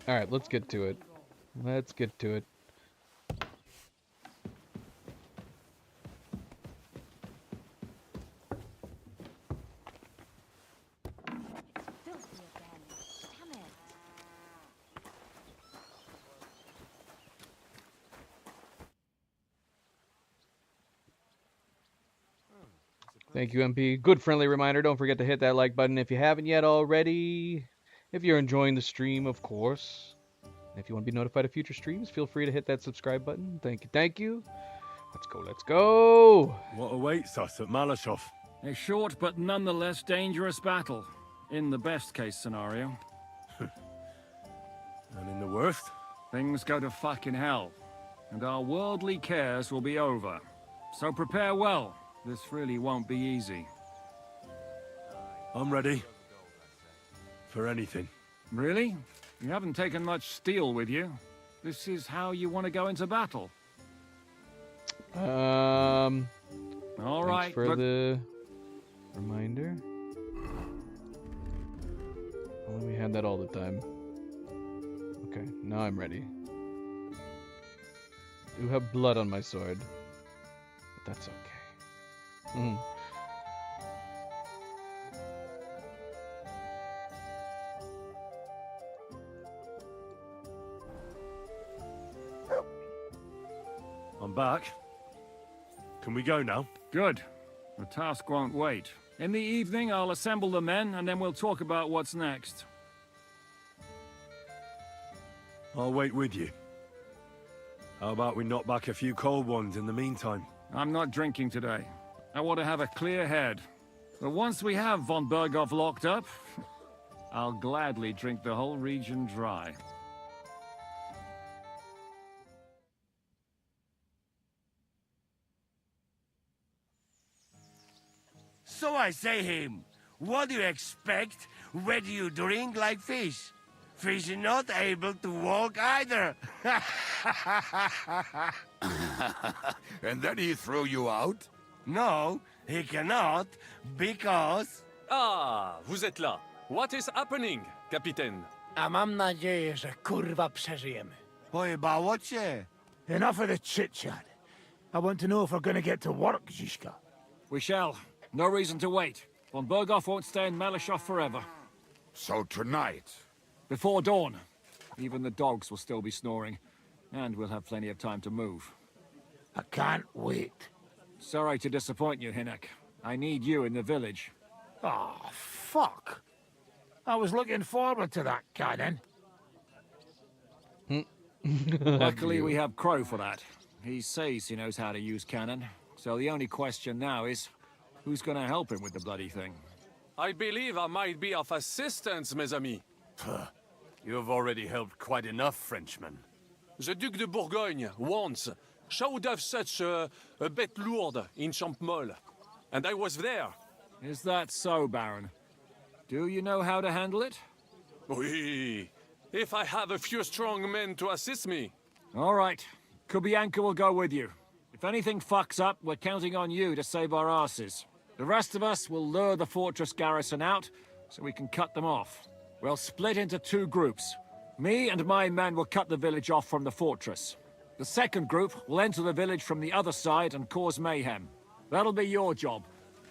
Alright, let's get to it. Let's get to it. Thank you, MP. Good friendly reminder, don't forget to hit that like button if you haven't yet already. If you're enjoying the stream, of course. And if you want to be notified of future streams, feel free to hit that subscribe button. Thank you, thank you. Let's go, let's go! What awaits us at Malashov? A short but nonetheless dangerous battle, in the best case scenario. And in the worst? Things go to fucking hell, and our worldly cares will be over. So prepare well. This really won't be easy. I'm ready. For anything. Really? You haven't taken much steel with you. This is how you want to go into battle? All right. Thanks for the reminder. Well, we had that all the time. Okay, now I'm ready. I do have blood on my sword, but that's okay. I'm back. Can we go now? Good. The task won't wait. In the evening, I'll assemble the men, and then we'll talk about what's next. I'll wait with you. How about we knock back a few cold ones in the meantime? I'm not drinking today. I want to have a clear head. But once we have von Berghoff locked up, I'll gladly drink the whole region dry. So I say him, what do you expect? Where do you drink like fish? Fish are not able to walk either. And then he threw you out? No, he cannot, because... Ah, vous êtes là. What is happening, Capitaine? A mam nadzieję, że kurwa przeżyjemy. Pojebało cię. Enough of the chit-chat. I want to know if we're gonna get to work, Zizka. We shall. No reason to wait. Von Berghoff won't stay in Malashov forever. So tonight? Before dawn. Even the dogs will still be snoring. And we'll have plenty of time to move. I can't wait. Sorry to disappoint you, Hinnock. I need you in the village. Oh, fuck. I was looking forward to that, Cannon. Luckily, we have Crow for that. He says he knows how to use cannon. So the only question now is, who's gonna help him with the bloody thing? I believe I might be of assistance, mes amis. You've already helped quite enough, Frenchman. The Duc de Bourgogne, once, showed off such a bête lourde in Champmol. And I was there. Is that so, Baron? Do you know how to handle it? Oui. If I have a few strong men to assist me. All right. Kubianka will go with you. If anything fucks up, we're counting on you to save our asses. The rest of us will lure the fortress garrison out, so we can cut them off. We'll split into 2 groups. Me and my men will cut the village off from the fortress. The second group will enter the village from the other side and cause mayhem. That'll be your job.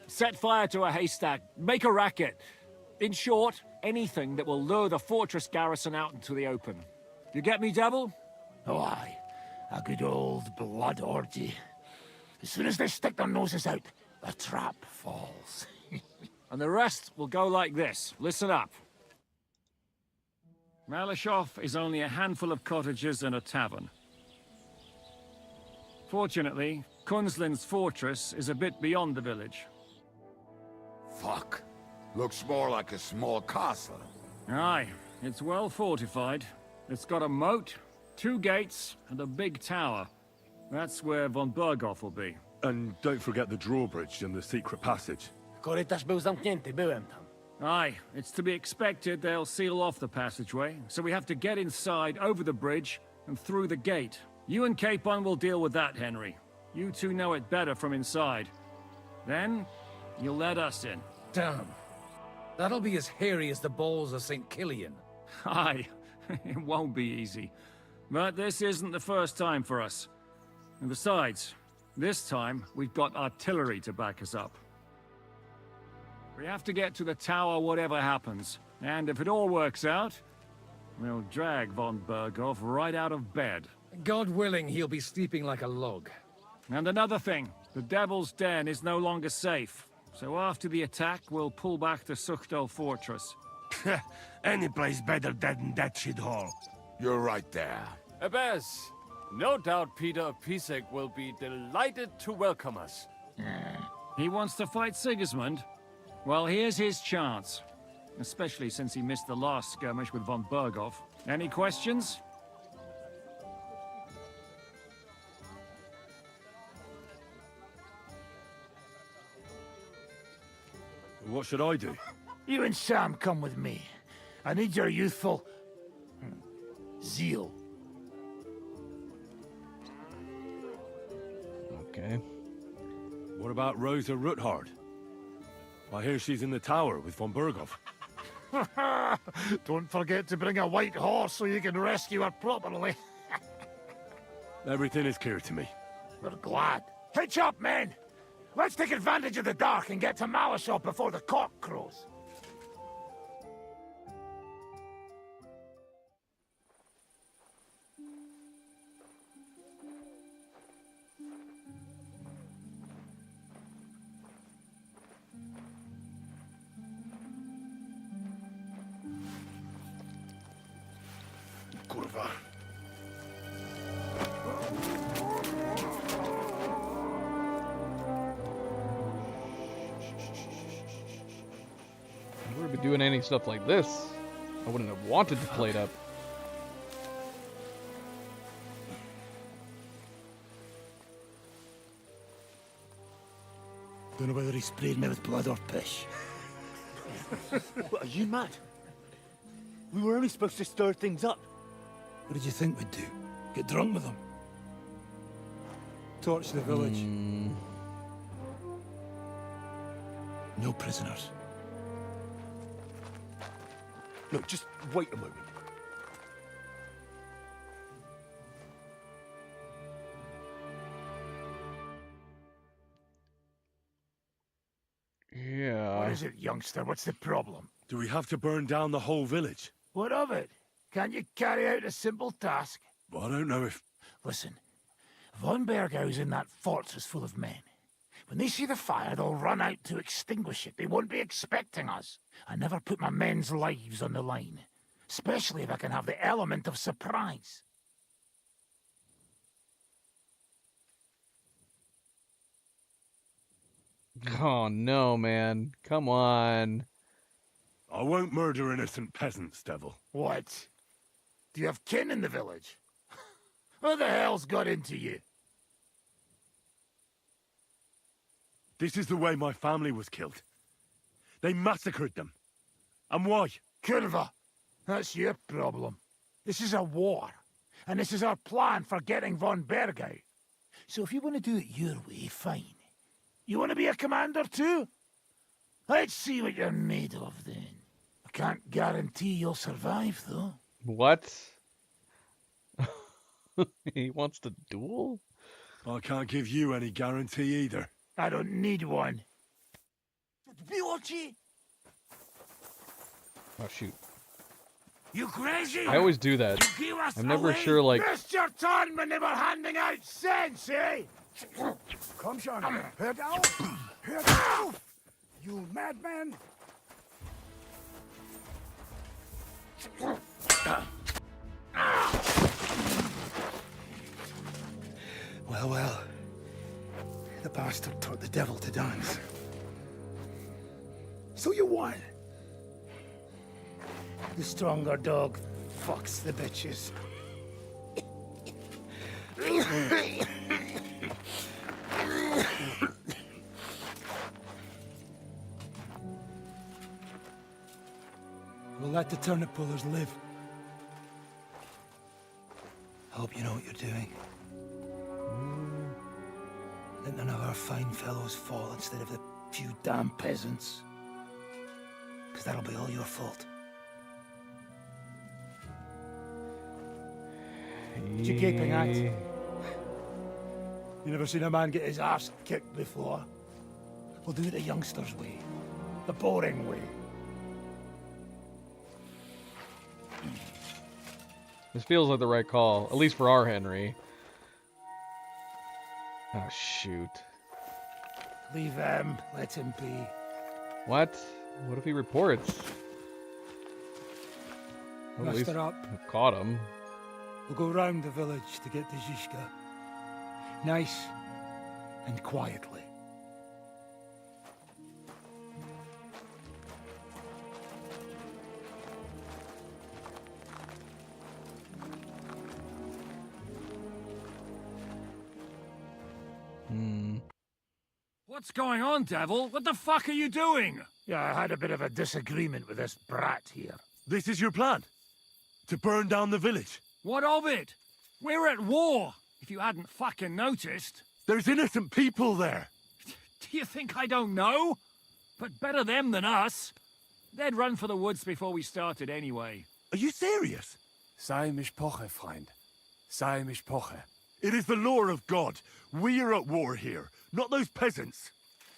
Set fire to a haystack, make a racket. In short, anything that will lure the fortress garrison out into the open. You get me, Devil? Oh, aye. A good old blood orgy. As soon as they stick their noses out, the trap falls. And the rest will go like this. Listen up. Malishov is only a handful of cottages and a tavern. Fortunately, Kunzlin's fortress is a bit beyond the village. Fuck. Looks more like a small castle. Aye, it's well fortified. It's got a moat, 2 gates, and a big tower. That's where von Berghoff will be. And don't forget the drawbridge and the secret passage. Korytarz był zamknięty, byłem tam. Aye, it's to be expected they'll seal off the passageway, so we have to get inside, over the bridge, and through the gate. You and Capon will deal with that, Henry. You two know it better from inside. Then, you'll let us in. Damn. That'll be as hairy as the balls of St. Killian. Aye, it won't be easy. But this isn't the first time for us. And besides, this time, we've got artillery to back us up. We have to get to the tower whatever happens. And if it all works out, we'll drag von Berghoff right out of bed. God willing, he'll be sleeping like a log. And another thing, the Devil's Den is no longer safe. So after the attack, we'll pull back to Suchtal Fortress. Any place better than that shithole. You're right there. Abbas, no doubt Peter of Pisek will be delighted to welcome us. He wants to fight Sigismund? Well, here's his chance. Especially since he missed the last skirmish with von Berghoff. Any questions? What should I do? You and Sam come with me. I need your youthful... zeal. Okay. What about Rosa Ruthard? I hear she's in the tower with von Berghoff. Don't forget to bring a white horse so you can rescue her properly. Everything is clear to me. We're glad. Hitch up, men! Let's take advantage of the dark and get to Malishov before the cock crows. Kurwa. If we were doing any stuff like this, I wouldn't have wanted to play it up. Don't know whether he sprayed me with blood or piss. What, are you mad? We were only supposed to stir things up. What did you think we'd do? Get drunk with them? Torch the village. No prisoners. Look, just wait a moment. Yeah. What is it, youngster? What's the problem? Do we have to burn down the whole village? What of it? Can't you carry out a simple task? I don't know if... Listen, von Bergau's in that fortress full of men. When they see the fire, they'll run out to extinguish it. They won't be expecting us. I never put my men's lives on the line, especially if I can have the element of surprise. Oh no, man. Come on. I won't murder innocent peasants, Devil. What? Do you have kin in the village? Who the hell's got into you? This is the way my family was killed. They massacred them. And why? Kurva, that's your problem. This is a war, and this is our plan for getting von Bergau. So if you want to do it your way, fine. You want to be a commander too? Let's see what you're made of then. I can't guarantee you'll survive though. What? He wants to duel? I can't give you any guarantee either. I don't need one. Oh shoot. You crazy? I always do that. You give us I'm never away? sure, like... Missed your turn when they were handing out sense, eh? Komm schon, hört auf! Hört auf! You madman! Well, well. The bastard taught the devil to dance. So you won. The stronger dog fucks the bitches. We'll let the turnip pullers live. Hope you know what you're doing. Let none of our fine fellows fall instead of the few damn peasants. Because that'll be all your fault. What you gaping at? You never seen a man get his arse kicked before? We'll do it the youngsters' way. The boring way. This feels like the right call, at least for our Henry. Oh, shoot. Leave him. Let him be. What? What if he reports? Well, at least Muster up. I caught him. We'll go round the village to get to Zizka. Nice and quietly. What's going on, Devil? What the fuck are you doing? Yeah, I had a bit of a disagreement with this brat here. This is your plan? To burn down the village? What of it? We're at war, if you hadn't fucking noticed. There's innocent people there. Do you think I don't know? But better them than us. They'd run for the woods before we started anyway. Are you serious? Sei mishpoche, Freund. Sei mishpoche. It is the law of God. We are at war here, not those peasants.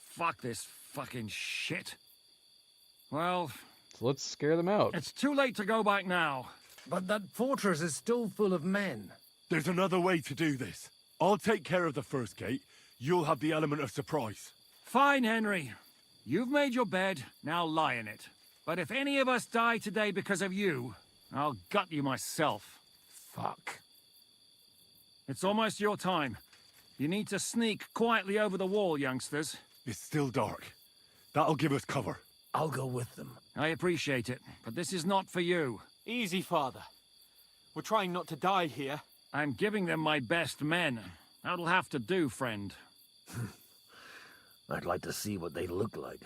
Fuck this fucking shit. Well... So let's scare them out. It's too late to go back now. But that fortress is still full of men. There's another way to do this. I'll take care of the first gate. You'll have the element of surprise. Fine, Henry. You've made your bed, now lie in it. But if any of us die today because of you, I'll gut you myself. Fuck. It's almost your time. You need to sneak quietly over the wall, youngsters. It's still dark. That'll give us cover. I'll go with them. I appreciate it, but this is not for you. Easy, Father. We're trying not to die here. I'm giving them my best men. That'll have to do, friend. I'd like to see what they look like.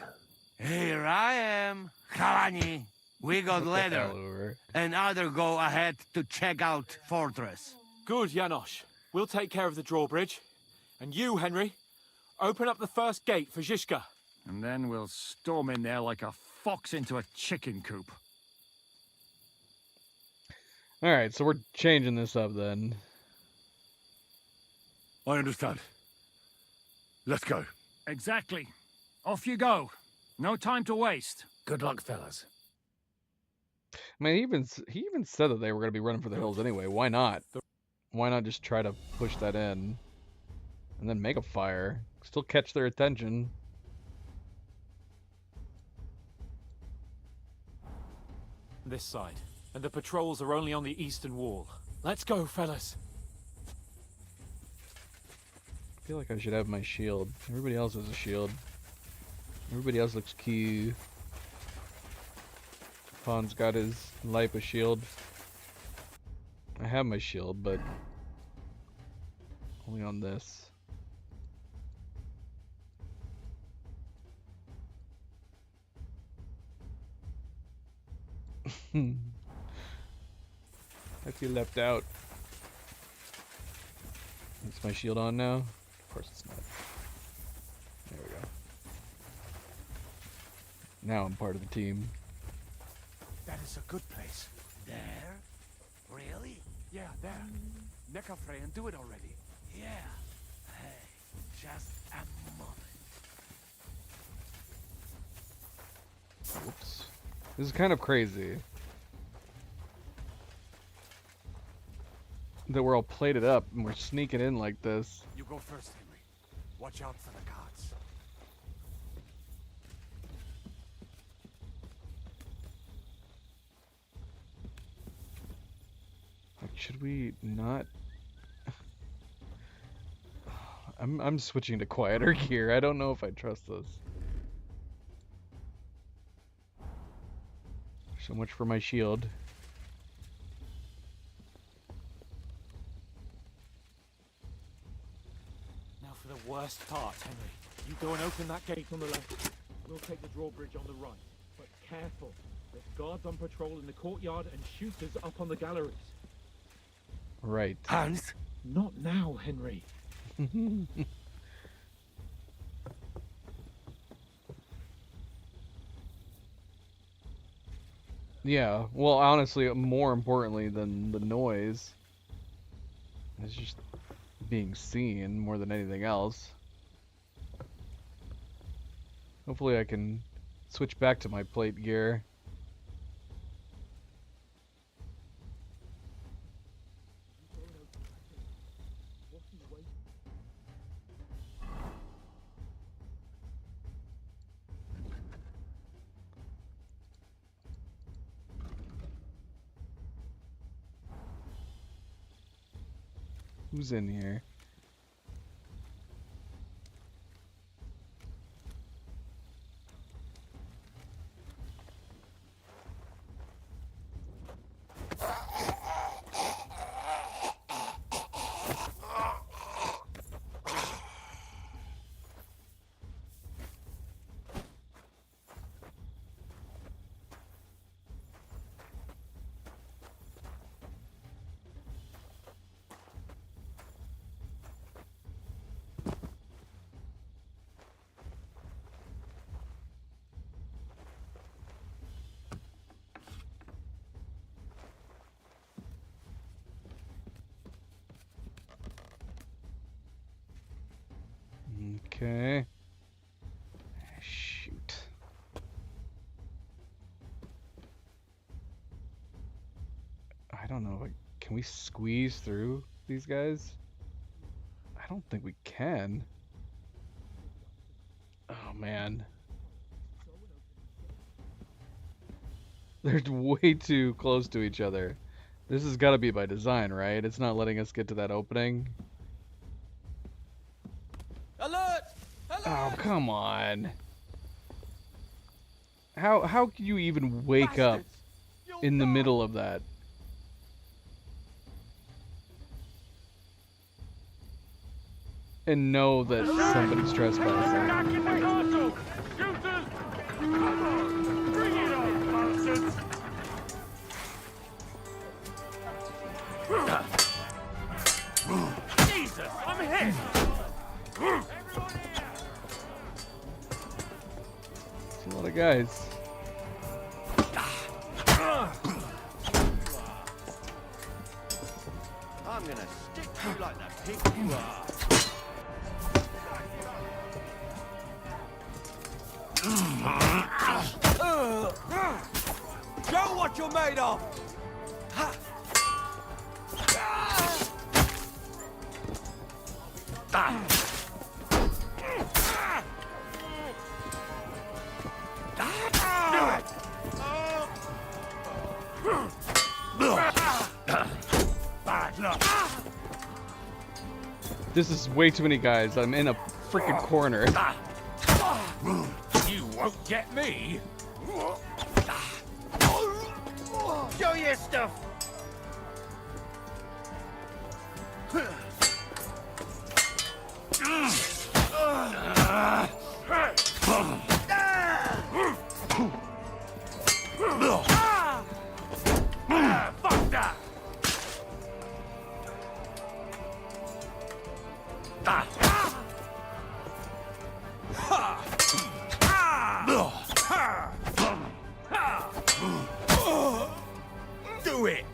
Here I am, Kalani. We got leather, and other go ahead to check out fortress. Good, Janosch. We'll take care of the drawbridge. And you, Henry, open up the first gate for Zizka. And then we'll storm in there like a fox into a chicken coop. Alright, so we're changing this up then. I understand. Let's go. Exactly. Off you go. No time to waste. Good luck, fellas. I mean, he even said that they were going to be running for the hills anyway. Why not? Why not just try to push that in? And then make a fire. Still catch their attention. This side. And the patrols are only on the eastern wall. Let's go, fellas. I feel like I should have my shield. Everybody else has a shield. Everybody else looks cute. Pon's got his Lipa shield. I have my shield, but only on this. I feel left out. Is my shield on now? Of course it's not. There we go. Now I'm part of the team. That is a good place. There? Really? Yeah, there. Nekafre, and do it already. Yeah. Hey, just a moment. Whoops. This is kind of crazy. That we're all plated up and we're sneaking in like this. You go first, Henry. Watch out for the guards. Like, should we not? I'm switching to quieter gear. I don't know if I trust this. So much for my shield. Now for the worst part, Henry. You go and open that gate on the left. We'll take the drawbridge on the right. But careful. There's guards on patrol in the courtyard and shooters up on the galleries. Right. Hans? Not now, Henry. Yeah, well, honestly, more importantly than the noise, it's just being seen more than anything else. Hopefully I can switch back to my plate gear. Who's in here? Okay. Shoot. I don't know. Can we squeeze through these guys? I don't think we can. Oh, man. They're way too close to each other. This has got to be by design, right? It's not letting us get to that opening. Alert! Oh, come on. How can you even wake up in the middle of that? And know that somebody's trespassing. Jesus, I'm hit! It's a lot of guys. I'm gonna stick you like the pig you are. Show what you're made of! Bad luck. This is way too many guys. I'm in a freaking corner. You won't get me! Show your stuff. Fuck that! do it!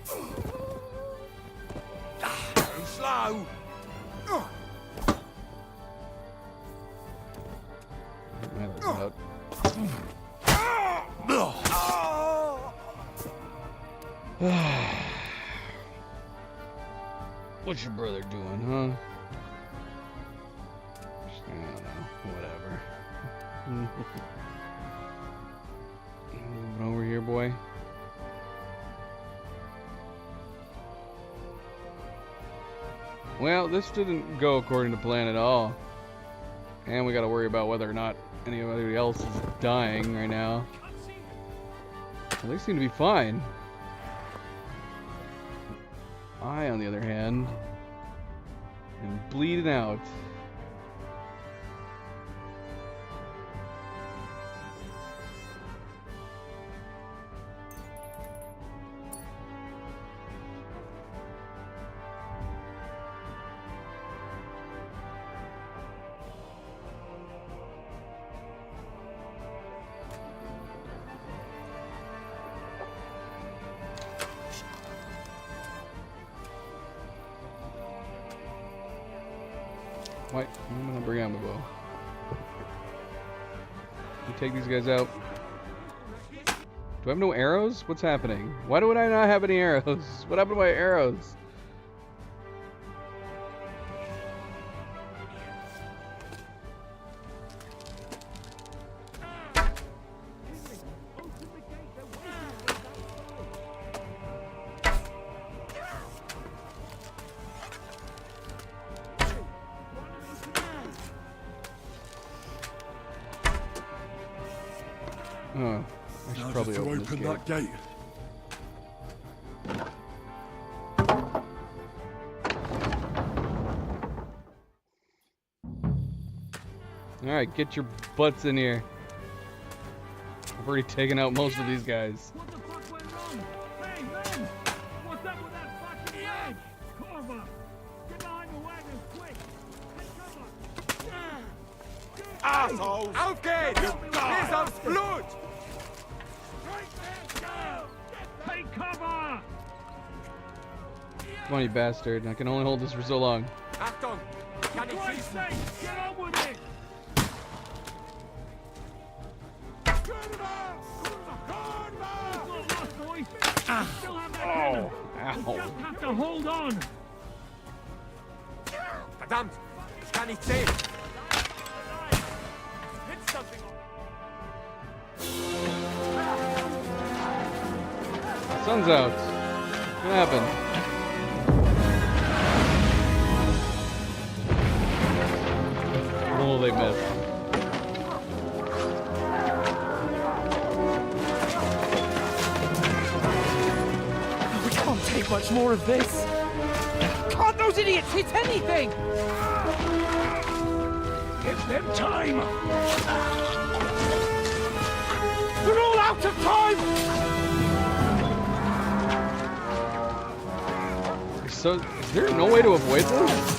Too slow! What's your brother doing, huh? I don't know. Whatever. Moving over here, boy. Well, this didn't go according to plan at all. And we gotta worry about whether or not anybody else is dying right now. Well, they seem to be fine. I, on the other hand, am bleeding out. What? I'm gonna bring out my bow. You take these guys out. Do I have no arrows? What's happening? Why do I not have any arrows? What happened to my arrows? Oh, I should probably open this gate. that gate. Alright, get your butts in here. I've already taken out most of these guys. What the fuck went wrong? Hey, man! What's up with that fucking leg? Corva! Get behind the wagon, quick! Take cover! Assholes! Aufgeht! Bis aufs Blut! Take cover! Come on, you bastard. I can only hold this for so long. Achtung! Kann ich Christ's schießen? sake, get on with it! Still have that cannon. You just have to hold on. Verdammt! Ich kann nicht sehen! Hit something. Sun's out. What happened? Oh, they missed. We can't take much more of this. Can't those idiots hit anything? Give them time. They're all out of time. So, is there no way to avoid this?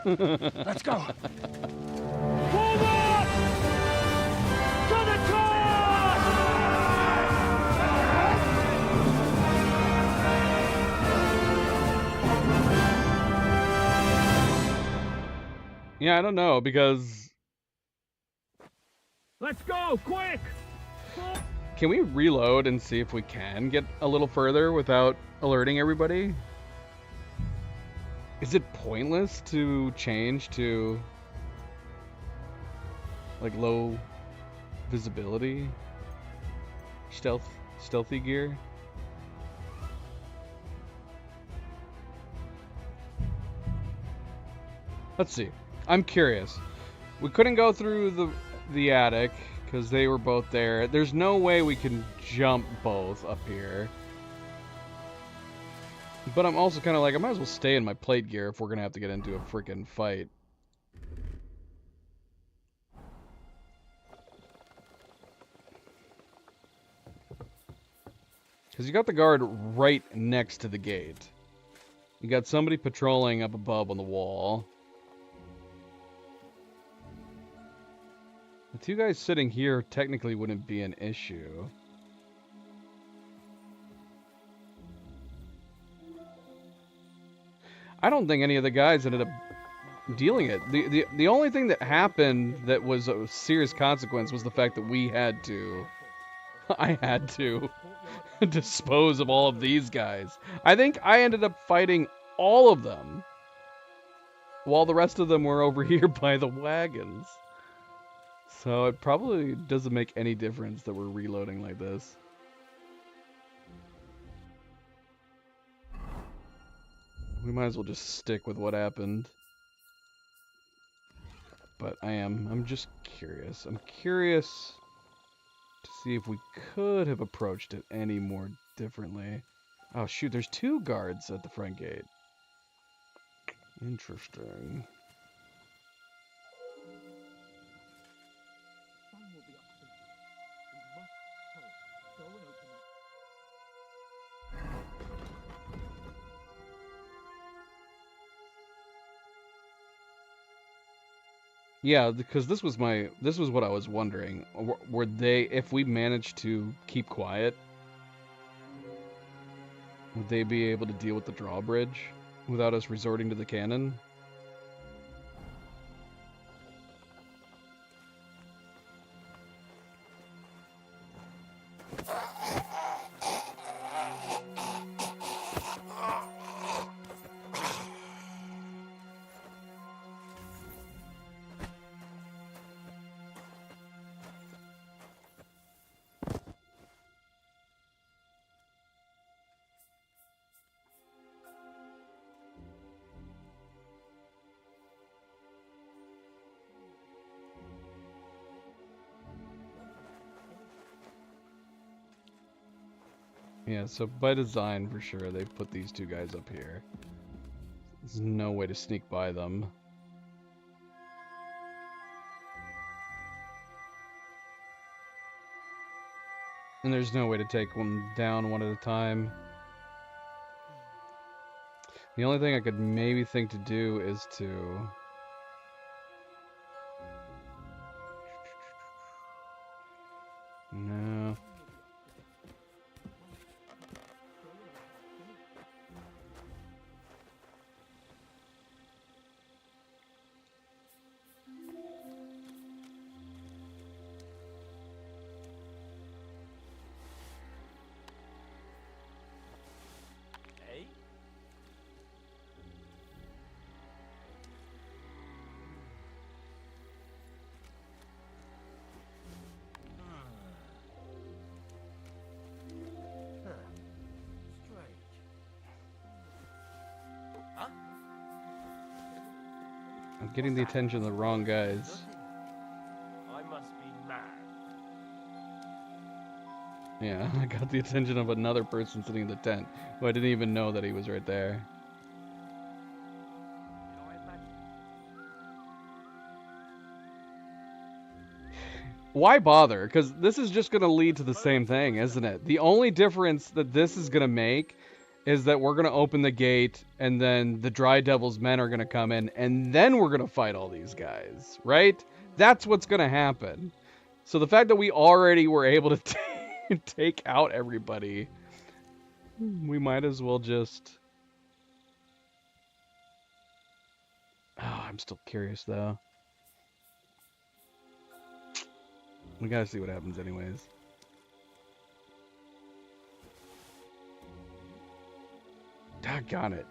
Let's go. Forward! To the charge! Yeah, I don't know, because... Let's go, quick! Can we reload and see if we can get a little further without alerting everybody? Is it pointless to change to like low visibility stealthy gear? Let's see. I'm curious. We couldn't go through the attic because they were both there. There's no way we can jump both up here. But I'm also kind of like, I might as well stay in my plate gear if we're going to have to get into a freaking fight. Because you got the guard right next to the gate. You got somebody patrolling up above on the wall. The two guys sitting here technically wouldn't be an issue. I don't think any of the guys ended up dealing it. The only thing that happened that was a serious consequence was the fact that we had to... I had to dispose of all of these guys. I think I ended up fighting all of them, while the rest of them were over here by the wagons. So it probably doesn't make any difference that we're reloading like this. We might as well just stick with what happened. But I'm just curious. I'm curious to see if we could have approached it any more differently. Oh shoot, there's two guards at the front gate. Interesting. Yeah, because this was what I was wondering. Were they, if we managed to keep quiet, would they be able to deal with the drawbridge without us resorting to the cannon? Yeah, so by design, for sure, they've put these two guys up here. There's no way to sneak by them. And there's no way to take them down one at a time. The only thing I could maybe think to do is to... No. I'm getting the attention of the wrong guys. I must be mad. Yeah, I got the attention of another person sitting in the tent, who I didn't even know that he was right there. Why bother? Because this is just going to lead to the same thing, isn't it? The only difference that this is going to make is that we're going to open the gate, and then the Dry Devil's men are going to come in, and then we're going to fight all these guys, right? That's what's going to happen. So the fact that we already were able to take out everybody, we might as well just... Oh, I'm still curious, though. We gotta see what happens anyways. Doggone it.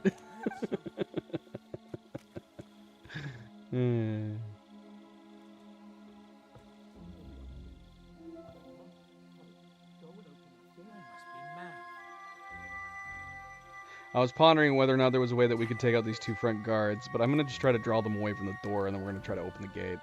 I was pondering whether or not there was a way that we could take out these two front guards, but I'm gonna just try to draw them away from the door, and then we're gonna try to open the gate.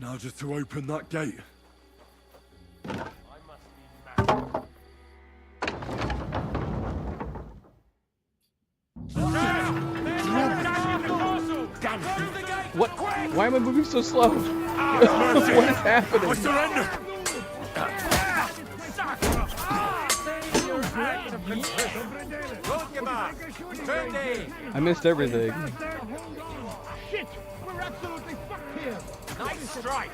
Now just to open that gate. What? Why am I moving so slow? What is happening? I surrender! I missed everything. Shit! We're absolutely fucked here! Nice strike!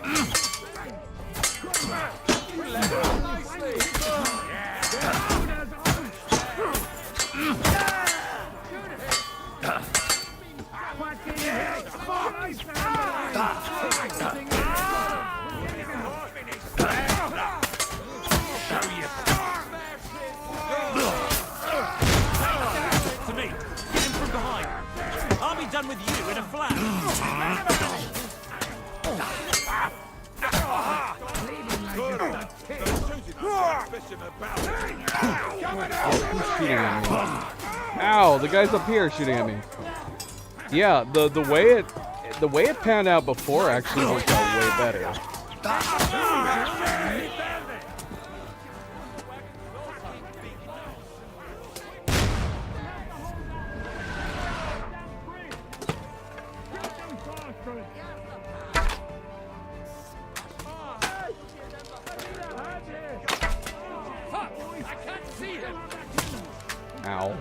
To me, get him from behind. I'll be done with you in a flash. Who's shooting at me? Ow! The guy's up here shooting at me. Yeah, the way it panned out before actually worked out way better. Ow.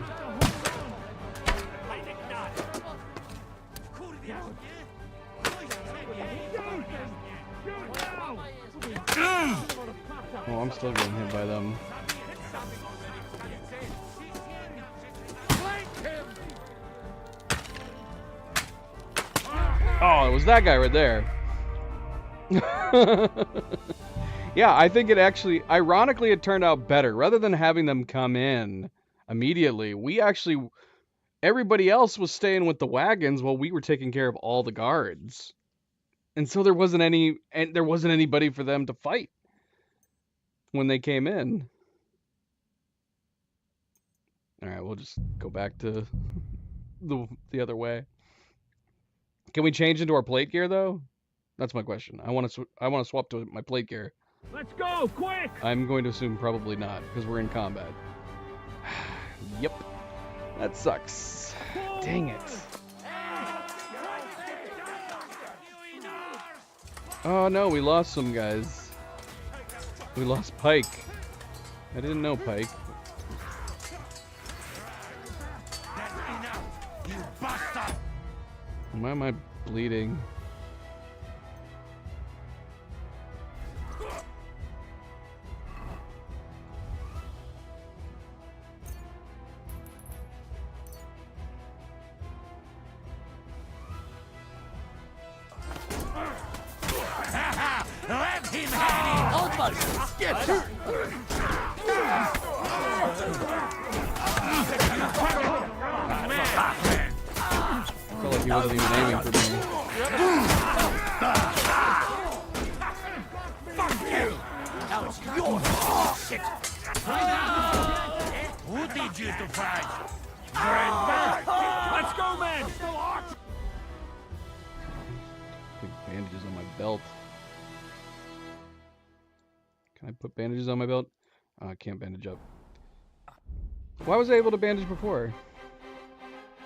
Oh, I'm still getting hit by them. Oh, it was that guy right there. Yeah, I think it actually, ironically, it turned out better. Rather than having them come in immediately, everybody else was staying with the wagons while we were taking care of all the guards. And so there wasn't anybody for them to fight when they came in. All right, we'll just go back to the other way. Can we change into our plate gear though? That's my question. I want to swap to my plate gear. Let's go, quick! I'm going to assume probably not because we're in combat. Yep. That sucks. Dang it. Oh no, we lost some guys. We lost Pike. I didn't know Pike. Why am I bleeding? Let him have it! Almost! Get her! I felt like he wasn't even aiming for me. Fuck you! Now it's your shit! Who did you to fight? Let's go, man! Big bandages on my belt. Can I put bandages on my belt? Oh, I can't bandage up. Why was I able to bandage before?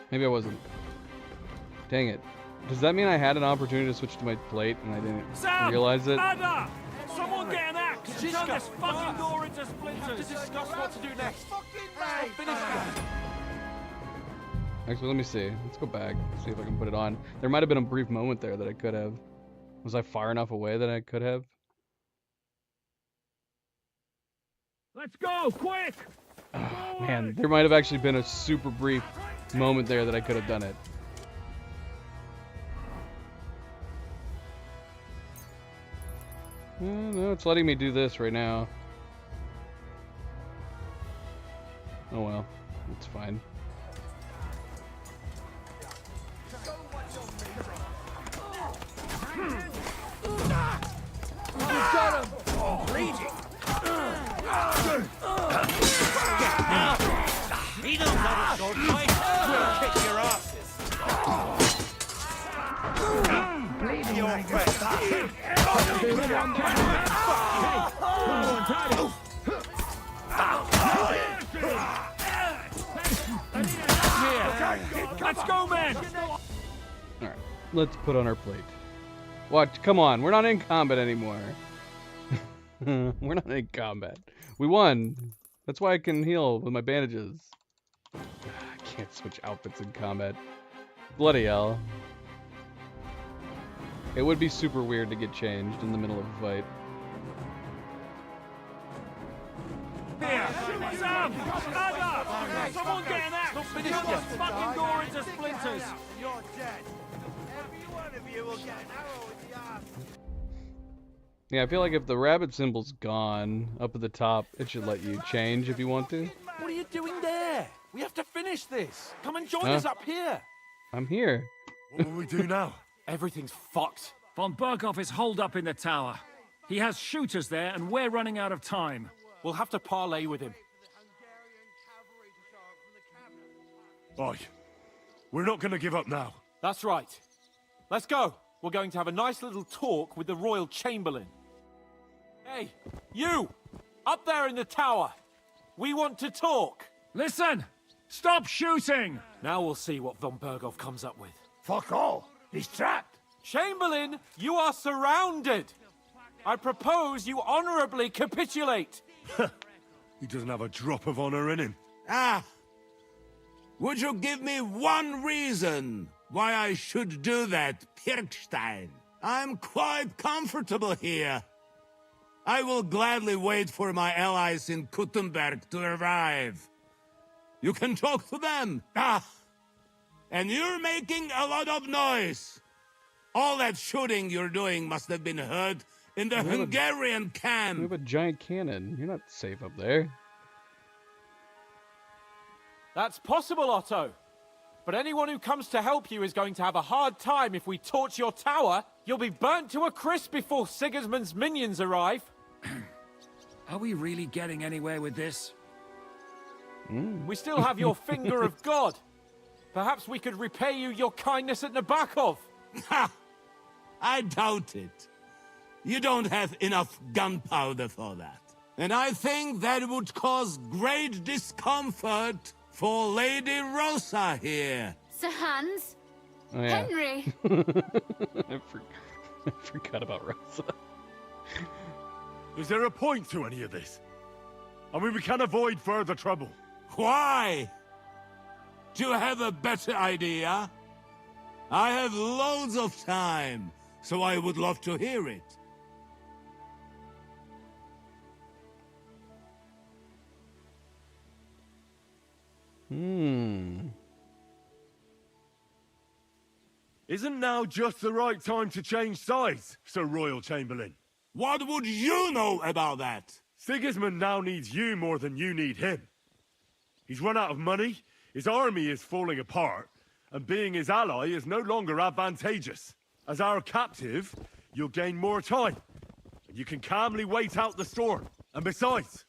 Maybe I wasn't. Dang it. Does that mean I had an opportunity to switch to my plate and I didn't realize it? Ada! Someone get an axe! Turn this fucking door into We have to splinters! discuss what to do next. Actually, let me see. Let's go back. See if I can put it on. There might have been a brief moment there that I could have. Was I far enough away that I could have? Let's go, quick! Oh, man, there might have actually been a super brief moment there that I could have done it. No, it's letting me do this right now. Oh well, it's fine. Got him! Bleeding! He knows how to sword fight! We'll kick your asses! Bleeding your face! Let's go, man! Alright, let's put on our plate. Watch, come on, we're not in combat anymore. We're not in combat. We won. That's why I can heal with my bandages. I can't switch outfits in combat. Bloody hell. It would be super weird to get changed in the middle of a fight. Here! Sam! Stand up! Someone get an axe! Cut this fucking door into splinters! You're dead. Every one of you will get an arrow in the ass. Yeah, I feel like if the rabbit symbol's gone up at the top, it should let you change if you want to. What are you doing there? We have to finish this. Come and join Huh? us up here. I'm here. What will we do now? Everything's fucked. Von Berghoff is holed up in the tower. He has shooters there, and we're running out of time. We'll have to parley with him. Oi, we're not going to give up now. That's right. Let's go. We're going to have a nice little talk with the Royal Chamberlain. Hey, you! Up there in the tower! We want to talk! Listen! Stop shooting! Now we'll see what Von Berghoff comes up with. Fuck all. He's trapped. Chamberlain, you are surrounded! I propose you honorably capitulate! He doesn't have a drop of honor in him. Ah! Would you give me one reason why I should do that, Pirkstein? I'm quite comfortable here. I will gladly wait for my allies in Kuttenberg to arrive. You can talk to them. Ah! And you're making a lot of noise. All that shooting you're doing must have been heard in the Hungarian camp. We have a giant cannon. You're not safe up there. That's possible, Otto. But anyone who comes to help you is going to have a hard time if we torch your tower. You'll be burnt to a crisp before Sigismund's minions arrive. Are we really getting anywhere with this? We still have your finger of God. Perhaps we could repay you your kindness at Nabokov. Ha! I doubt it. You don't have enough gunpowder for that. And I think that would cause great discomfort for Lady Rosa here. Sir Hans? Oh, yeah. Henry? I forgot about Rosa. Is there a point to any of this? I mean, we can avoid further trouble. Why? Do you have a better idea? I have loads of time, so I would love to hear it. Isn't now just the right time to change sides, Sir Royal Chamberlain? What would you know about that? Sigismund now needs you more than you need him. He's run out of money, his army is falling apart, and being his ally is no longer advantageous. As our captive, you'll gain more time, and you can calmly wait out the storm. And besides,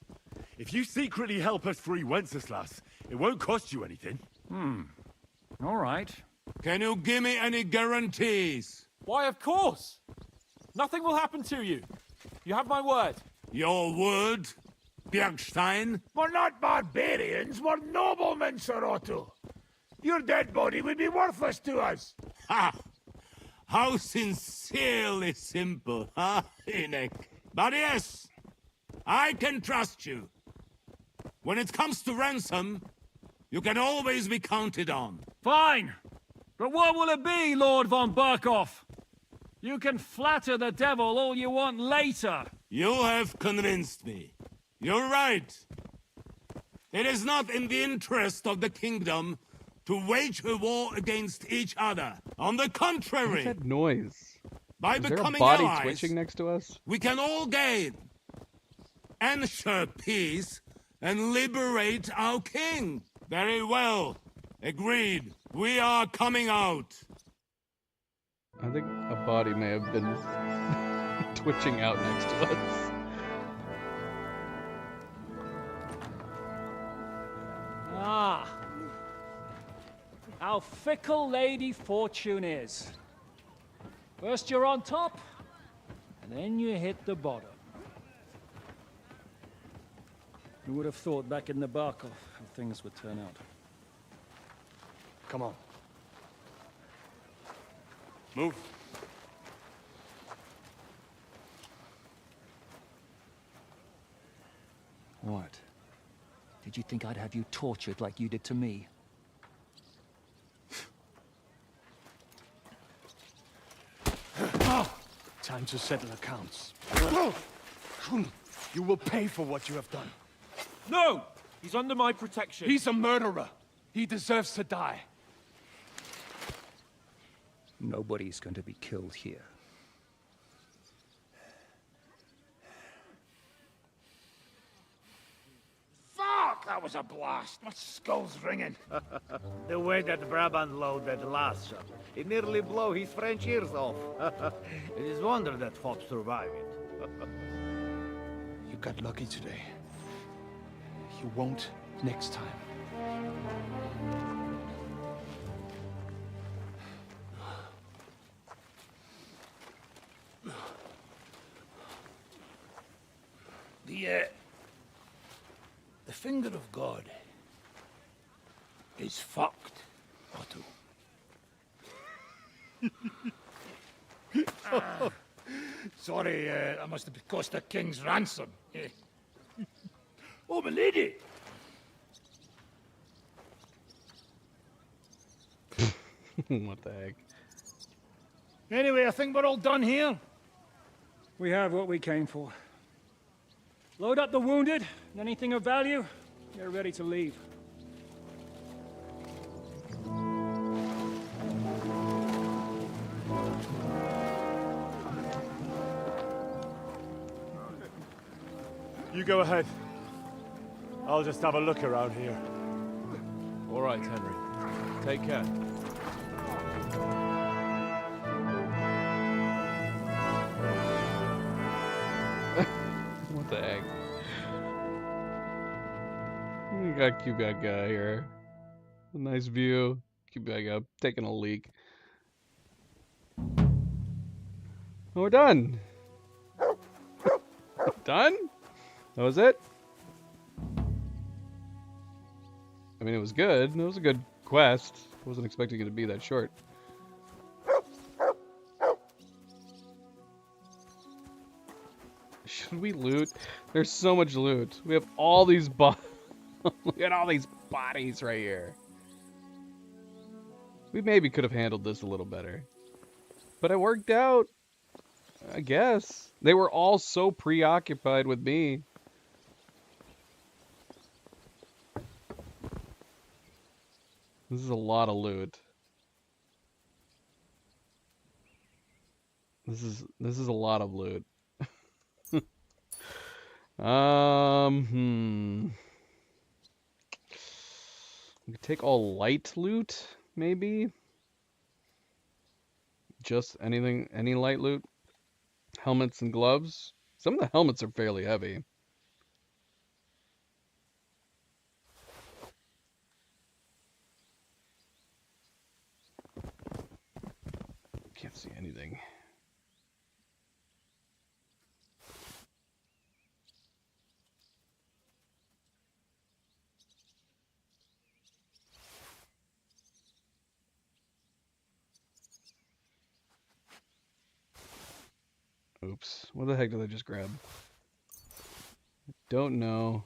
if you secretly help us free Wenceslas, it won't cost you anything. All right. Can you give me any guarantees? Why, of course. Nothing will happen to you. You have my word. Your word, Bjergstein? We're not barbarians, we're noblemen, Sir Otto. Your dead body would be worthless to us. Ha! How sincerely simple, huh, Enoch? But yes, I can trust you. When it comes to ransom, you can always be counted on. Fine. But what will it be, Lord von Berkhoff? You can flatter the devil all you want later. You have convinced me. You're right. It is not in the interest of the kingdom to wage a war against each other. On the contrary, What's that noise? by Is there a becoming body allies, twitching next to us? we can all gain, ensure peace, and liberate our king. Very well. Agreed. We are coming out. I think a body may have been twitching out next to us. Ah. How fickle Lady Fortune is. First you're on top, and then you hit the bottom. Who would have thought back in Nabarkov how things would turn out? Come on. Move. What? Did you think I'd have you tortured like you did to me? Time to settle accounts. You will pay for what you have done. No! He's under my protection. He's a murderer. He deserves to die. Nobody's going to be killed here. Fuck! That was a blast. My skull's ringing. The way that Brabant load that last shot, it nearly blow his French ears off. It is wonder that fop survived it. You got lucky today. You won't next time. The finger of God is fucked, Otto. Sorry, that must have cost a king's ransom. Oh, my lady! What the heck? Anyway, I think we're all done here. We have what we came for. Load up the wounded, and anything of value, they're ready to leave. You go ahead. I'll just have a look around here. All right, Henry. Take care. What the heck? We got cute guy here. A nice view. Cute guy taking a leak. Oh, we're done. Done? That was it? I mean, it was good. It was a good quest. I wasn't expecting it to be that short. Should we loot? There's so much loot. We have all these look at all these bodies right here. We maybe could have handled this a little better. But it worked out. I guess. They were all so preoccupied with me. This is a lot of loot. This is a lot of loot. We could take all light loot, maybe? Just anything, any light loot? Helmets and gloves? Some of the helmets are fairly heavy. Can't see anything. Oops. What the heck did I just grab? I don't know.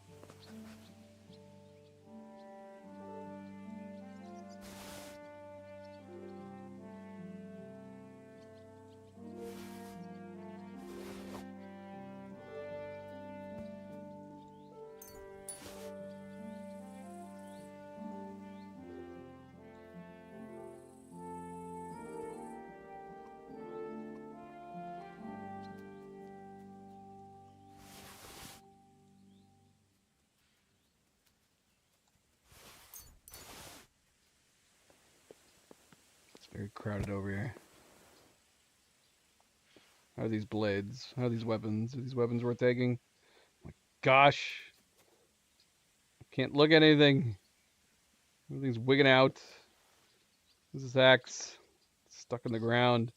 Very crowded over here. How are these blades? How are these weapons? Are these weapons worth taking? Oh my gosh. Can't look at anything. Everything's wigging out. This is axe. Stuck in the ground.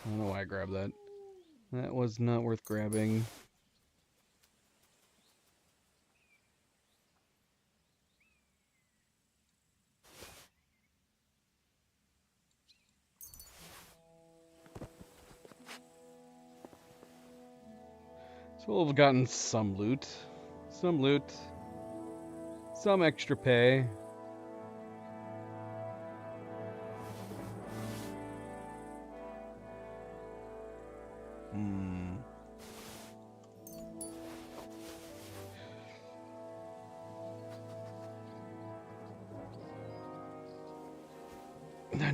I don't know why I grabbed that. That was not worth grabbing. So we'll have gotten some loot. Some loot. Some extra pay.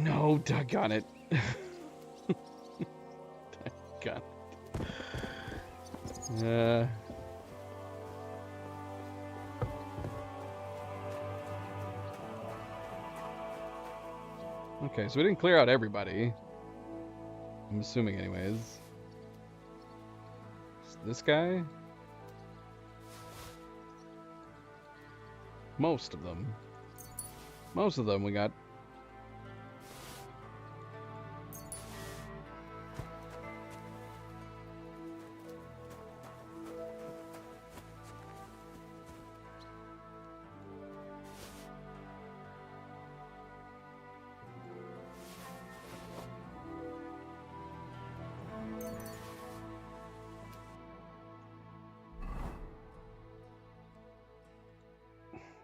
No, doggone it. Doggone it. Okay, so we didn't clear out everybody. I'm assuming anyways. This guy? Most of them. Most of them we got.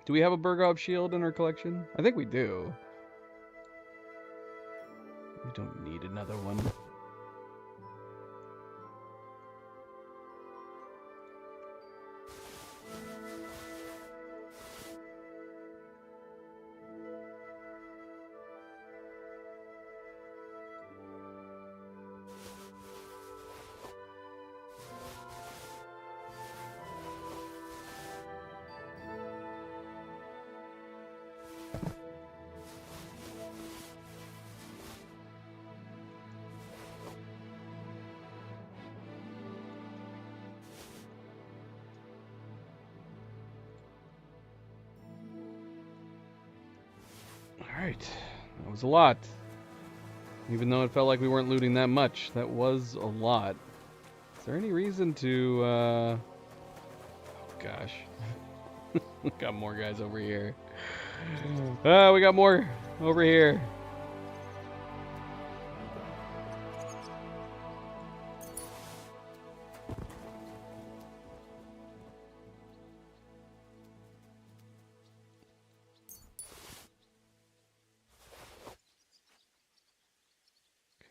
Do we have a Burgov shield in our collection? I think we do. We don't need another one. Alright, that was a lot. Even though it felt like we weren't looting that much, that was a lot. Is there any reason to, oh gosh. We got more guys over here. We got more over here.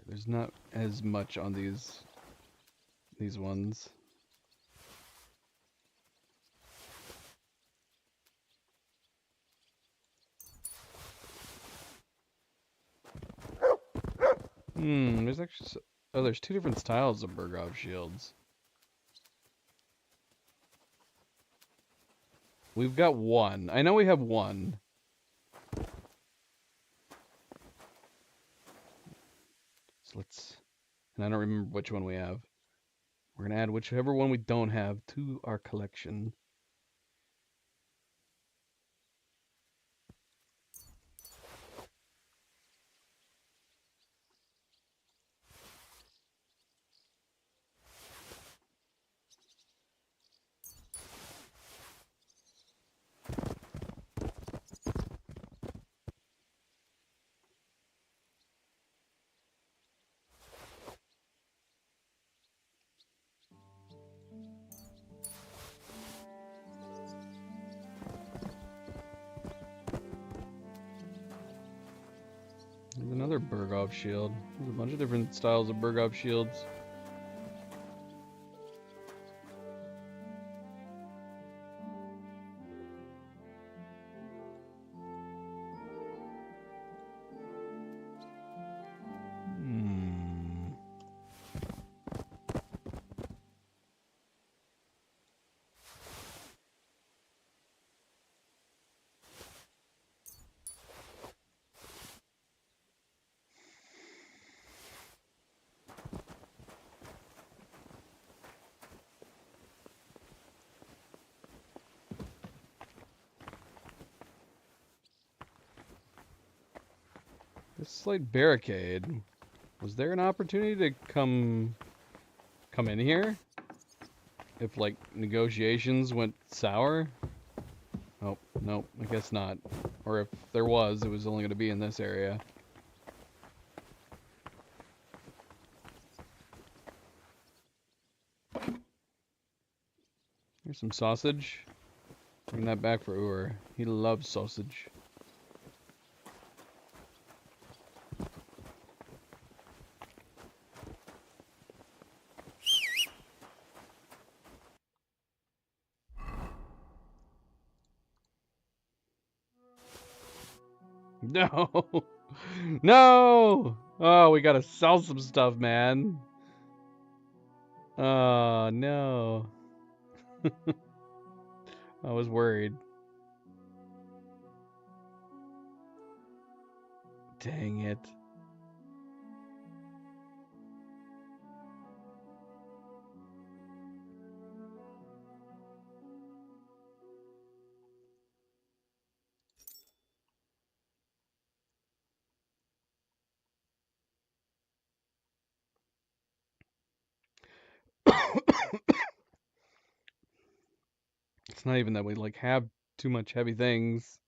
There's not as much on these ones. There's actually there's two different styles of Burgov shields. We've got one. I know we have one. And I don't remember which one we have. We're gonna add whichever one we don't have to our collection. There's another Burgov shield. There's a bunch of different styles of Burgov shields. This slight barricade. Was there an opportunity to come in here? If, like, negotiations went sour? Oh, nope, I guess not. Or if there was, it was only going to be in this area. Here's some sausage. Bring that back for Ur. He loves sausage. No! No! Oh, we gotta sell some stuff, man. Oh, no. I was worried. Dang it. It's not even that we like have too much heavy things.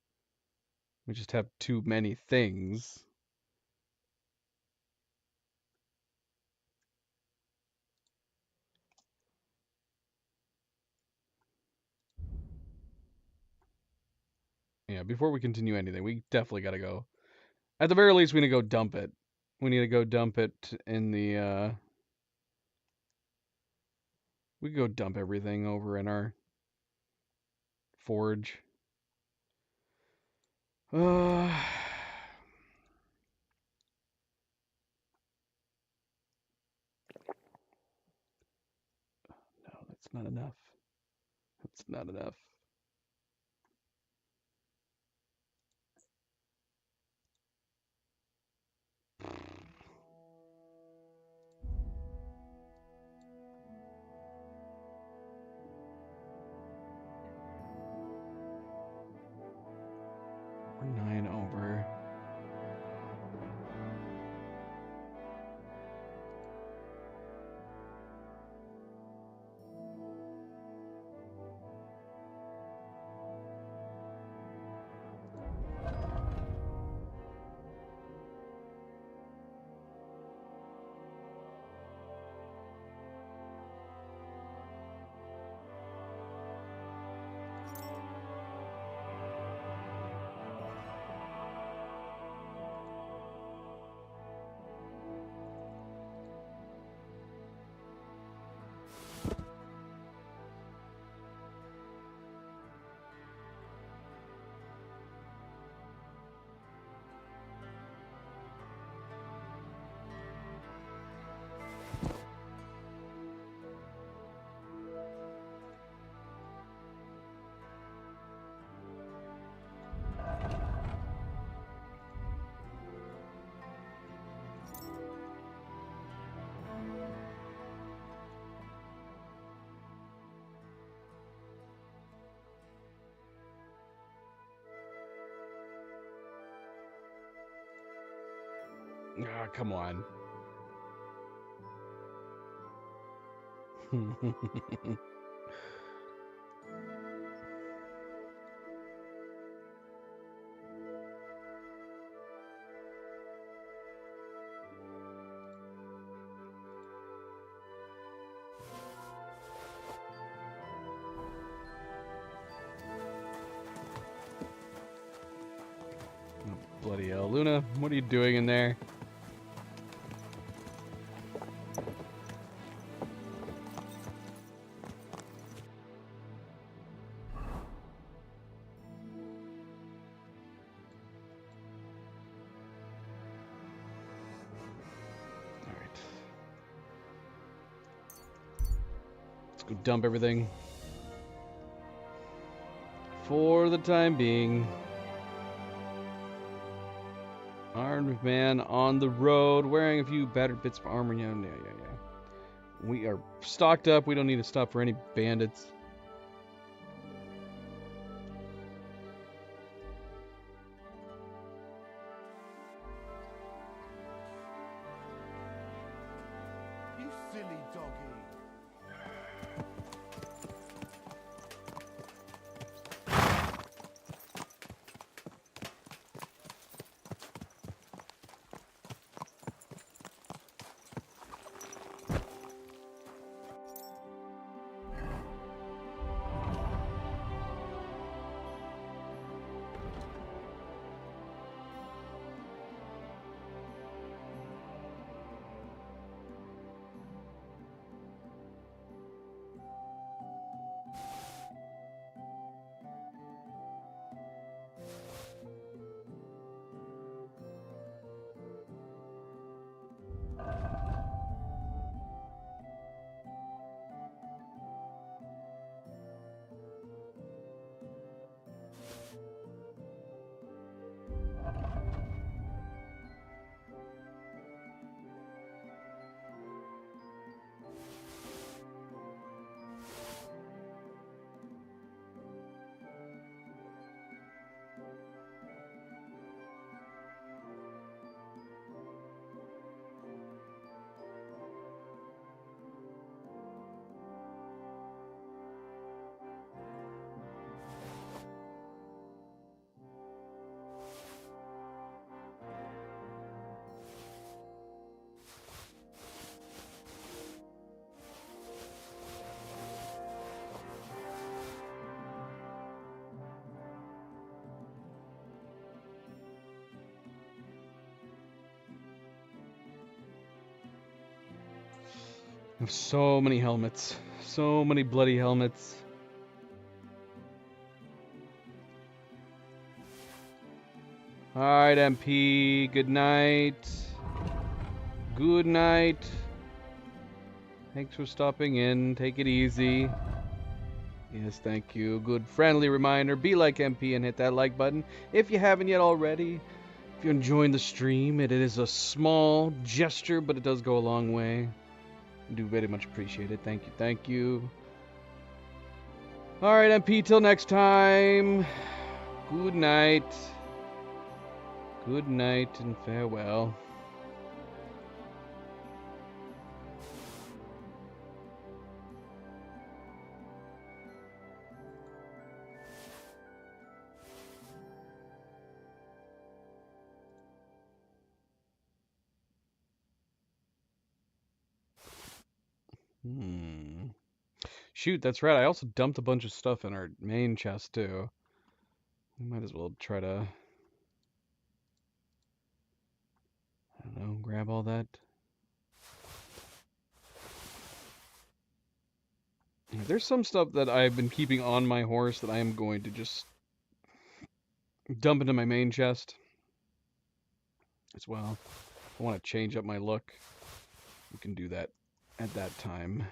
We just have too many things. Yeah, before we continue anything, we definitely gotta go. At the very least, we need to go dump it. We need to go dump it in the, we can go dump everything over in our forge. No, that's not enough. That's not enough. We're 9 over. Ah, come on. Bloody hell. Luna, what are you doing in there? Alright. Let's go dump everything. For the time being. Armed man on the road, wearing a few battered bits of armor. Yeah. We are stocked up. We don't need to stop for any bandits. doggy. I have so many helmets. So many bloody helmets. Alright, MP. Good night. Good night. Thanks for stopping in. Take it easy. Yes, thank you. Good friendly reminder. Be like MP and hit that like button if you haven't yet already. If you're enjoying the stream, it is a small gesture, but it does go a long way. I do very much appreciate it. Thank you, thank you. Alright, MP, till next time. Good night. Good night and farewell. Shoot, that's right. I also dumped a bunch of stuff in our main chest, too. We might as well try to, I don't know, grab all that. Yeah, there's some stuff that I've been keeping on my horse that I am going to just dump into my main chest as well. I want to change up my look. We can do that at that time.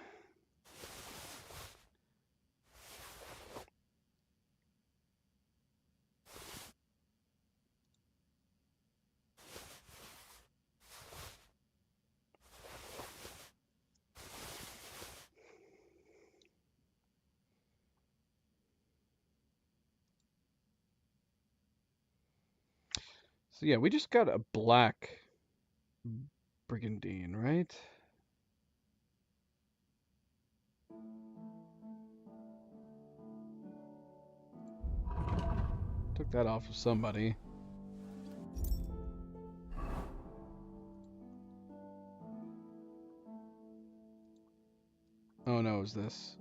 So yeah, we just got a black brigandine, right? Took that off of somebody. Oh no, is this?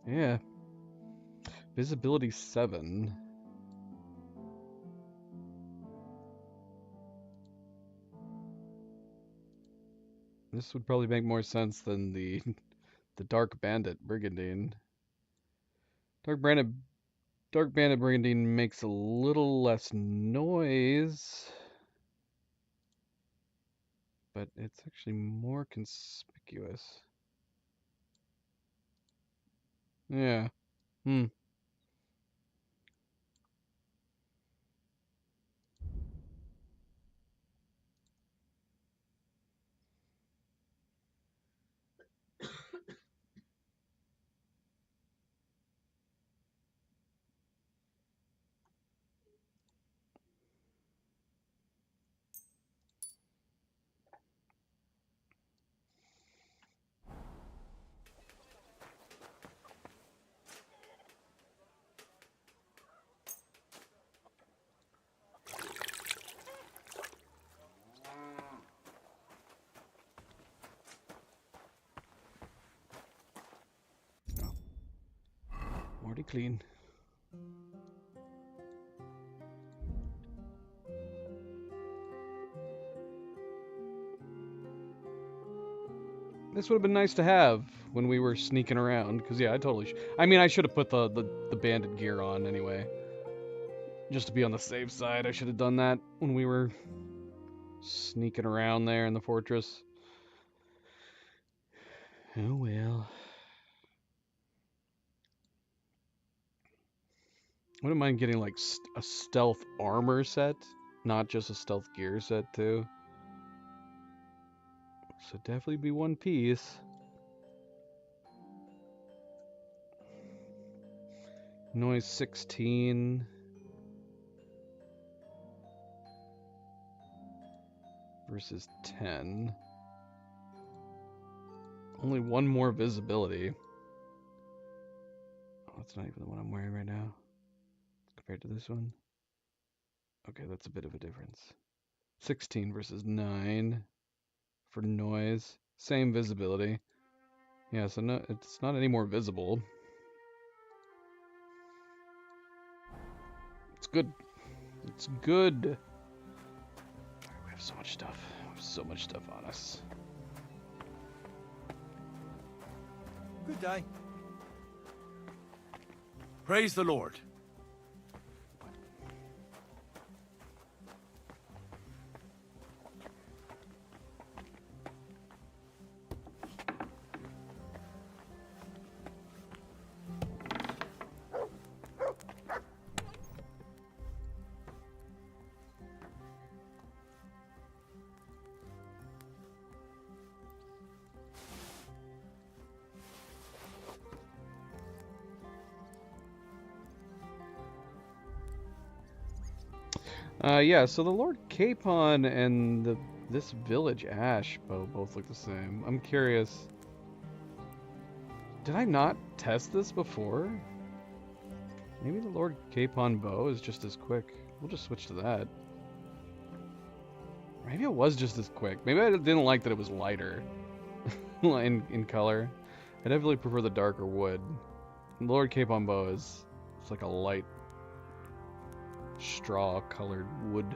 Yeah. Visibility 7. This would probably make more sense than the Dark Bandit Brigandine. Dark Bandit Brigandine makes a little less noise, but it's actually more conspicuous. Yeah. pretty clean. This would have been nice to have when we were sneaking around, because yeah, I totally I mean, I should have put the bandit gear on anyway. Just to be on the safe side, I should have done that when we were sneaking around there in the fortress. Oh well. Wouldn't mind getting like a stealth armor set, not just a stealth gear set too. So definitely be one piece. Noise 16. Versus 10. Only one more visibility. Oh, that's not even the one I'm wearing right now. Compared to this one. Okay, that's a bit of a difference. 16 versus 9 for noise. Same visibility. Yeah, so no, it's not any more visible. It's good. It's good. We have so much stuff. We have so much stuff on us. Good day. Praise the Lord. Yeah, so the Lord Capon and this village ash bow both look the same. I'm curious. Did I not test this before? Maybe the Lord Capon bow is just as quick. We'll just switch to that. Maybe it was just as quick. Maybe I didn't like that it was lighter in color. I definitely prefer the darker wood. The Lord Capon bow it's like a light straw colored wood.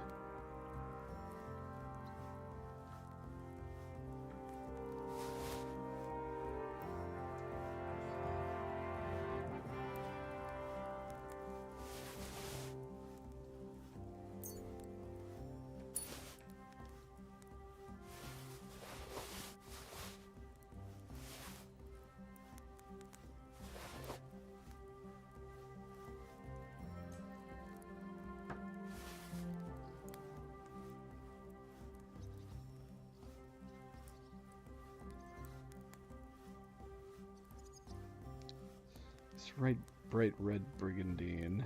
Right, bright red brigandine.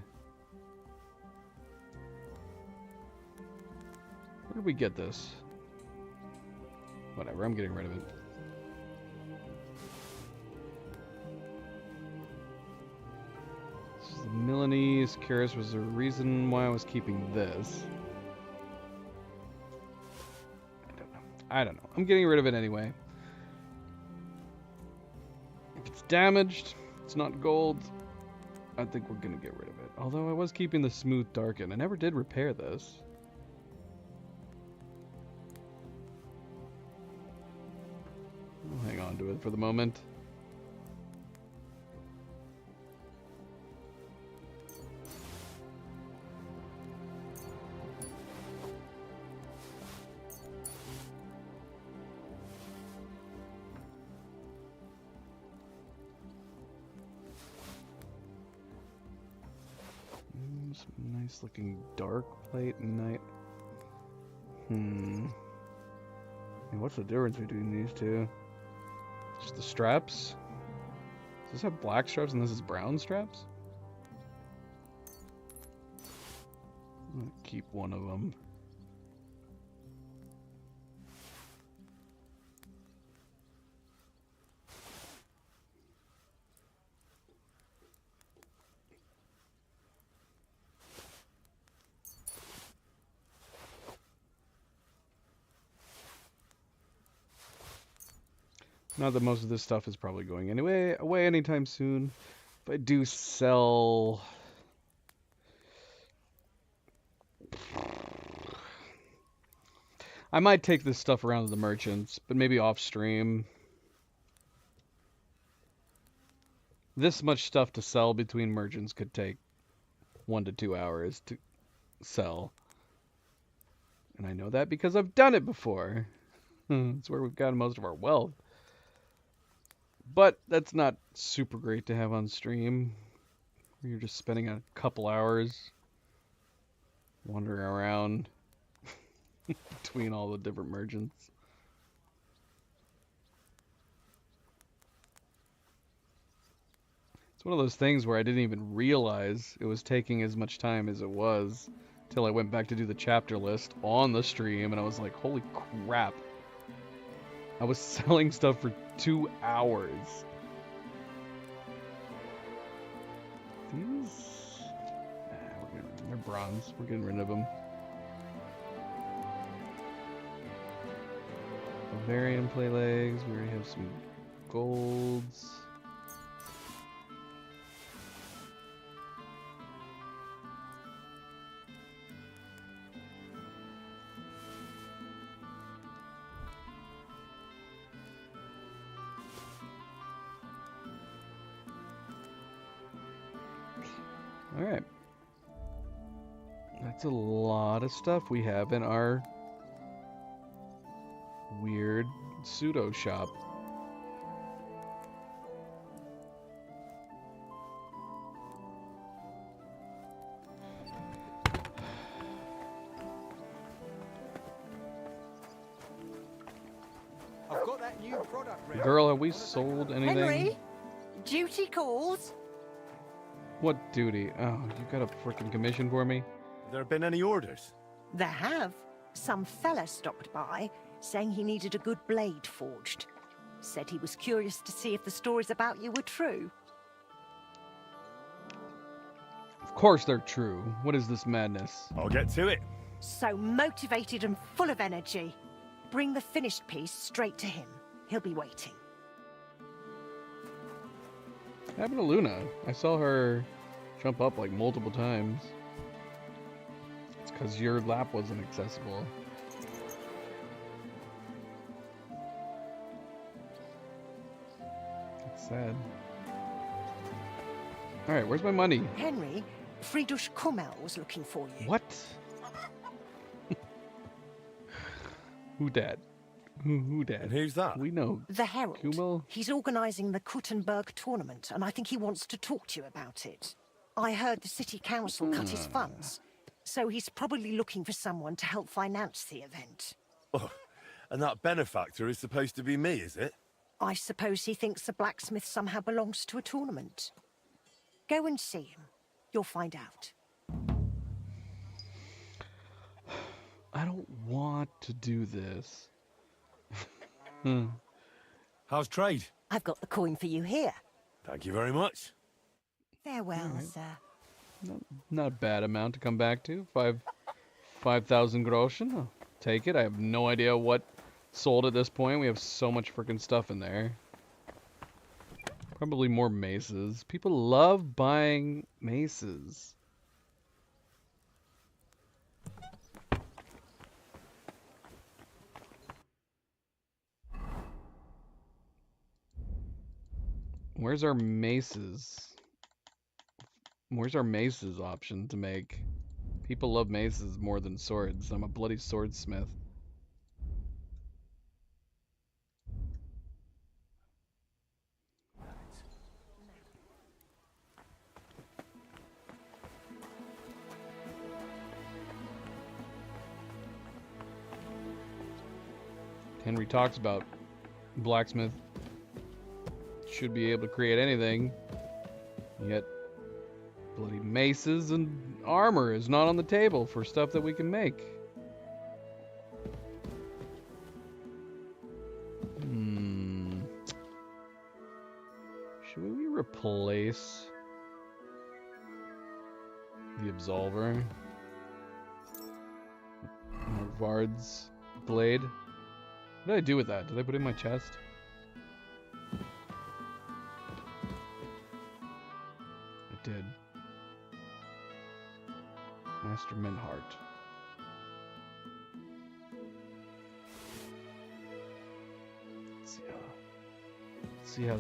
Where did we get this? Whatever, I'm getting rid of it. This is the Milanese. Karis was the reason why I was keeping this. I don't know. I'm getting rid of it anyway. If it's damaged, it's not gold, I think we're gonna get rid of it. Although I was keeping the smooth darken. I never did repair this. I'll hang on to it for the moment. Nice looking dark plate and night. And what's the difference between these two? Just the straps? Does this have black straps and this is brown straps? I'm gonna keep one of them. Not that most of this stuff is probably going away anytime soon. If I do sell... I might take this stuff around to the merchants, but maybe off stream. This much stuff to sell between merchants could take 1 to 2 hours to sell. And I know that because I've done it before. It's where we've gotten most of our wealth. But that's not super great to have on stream. You're just spending a couple hours wandering around between all the different merchants. It's one of those things where I didn't even realize it was taking as much time as it was till I went back to do the chapter list on the stream, and I was like, holy crap. I was selling stuff for 2 hours. These... they're bronze. We're getting rid of them. Bavarian play legs. We already have some golds. Alright. That's a lot of stuff we have in our weird pseudo shop. I've got that new product ready. Girl, have we sold anything? Henry, duty calls. What duty? Oh, you got a freaking commission for me? There been any orders? There have. Some fella stopped by, saying he needed a good blade forged. Said he was curious to see if the stories about you were true. Of course they're true. What is this madness? I'll get to it. So motivated and full of energy. Bring the finished piece straight to him. He'll be waiting. What happened to Luna? I saw her jump up like multiple times. It's because your lap wasn't accessible. That's sad. Alright, where's my money? Henry, Friedrich Kummel was looking for you. What? Who dat? Who dat? And who's that? We know. The Herald. Kummel? He's organising the Kuttenberg tournament, and I think he wants to talk to you about it. I heard the city council cut his funds, so he's probably looking for someone to help finance the event. Oh, and that benefactor is supposed to be me, is it? I suppose he thinks the blacksmith somehow belongs to a tournament. Go and see him. You'll find out. I don't want to do this. How's trade? I've got the coin for you here. Thank you very much. Farewell, Alright. sir. Not a bad amount to come back to. 5,000 groschen. I'll take it. I have no idea what sold at this point. We have so much freaking stuff in there. Probably more maces. People love buying maces. Where's our maces? Where's our maces option to make? People love maces more than swords. I'm a bloody swordsmith. Henry talks about blacksmith should be able to create anything, yet bloody maces and armor is not on the table for stuff that we can make. Should we replace the Absolver? Vard's blade? What did I do with that? Did I put it in my chest? did. Master Minhart. Let's see how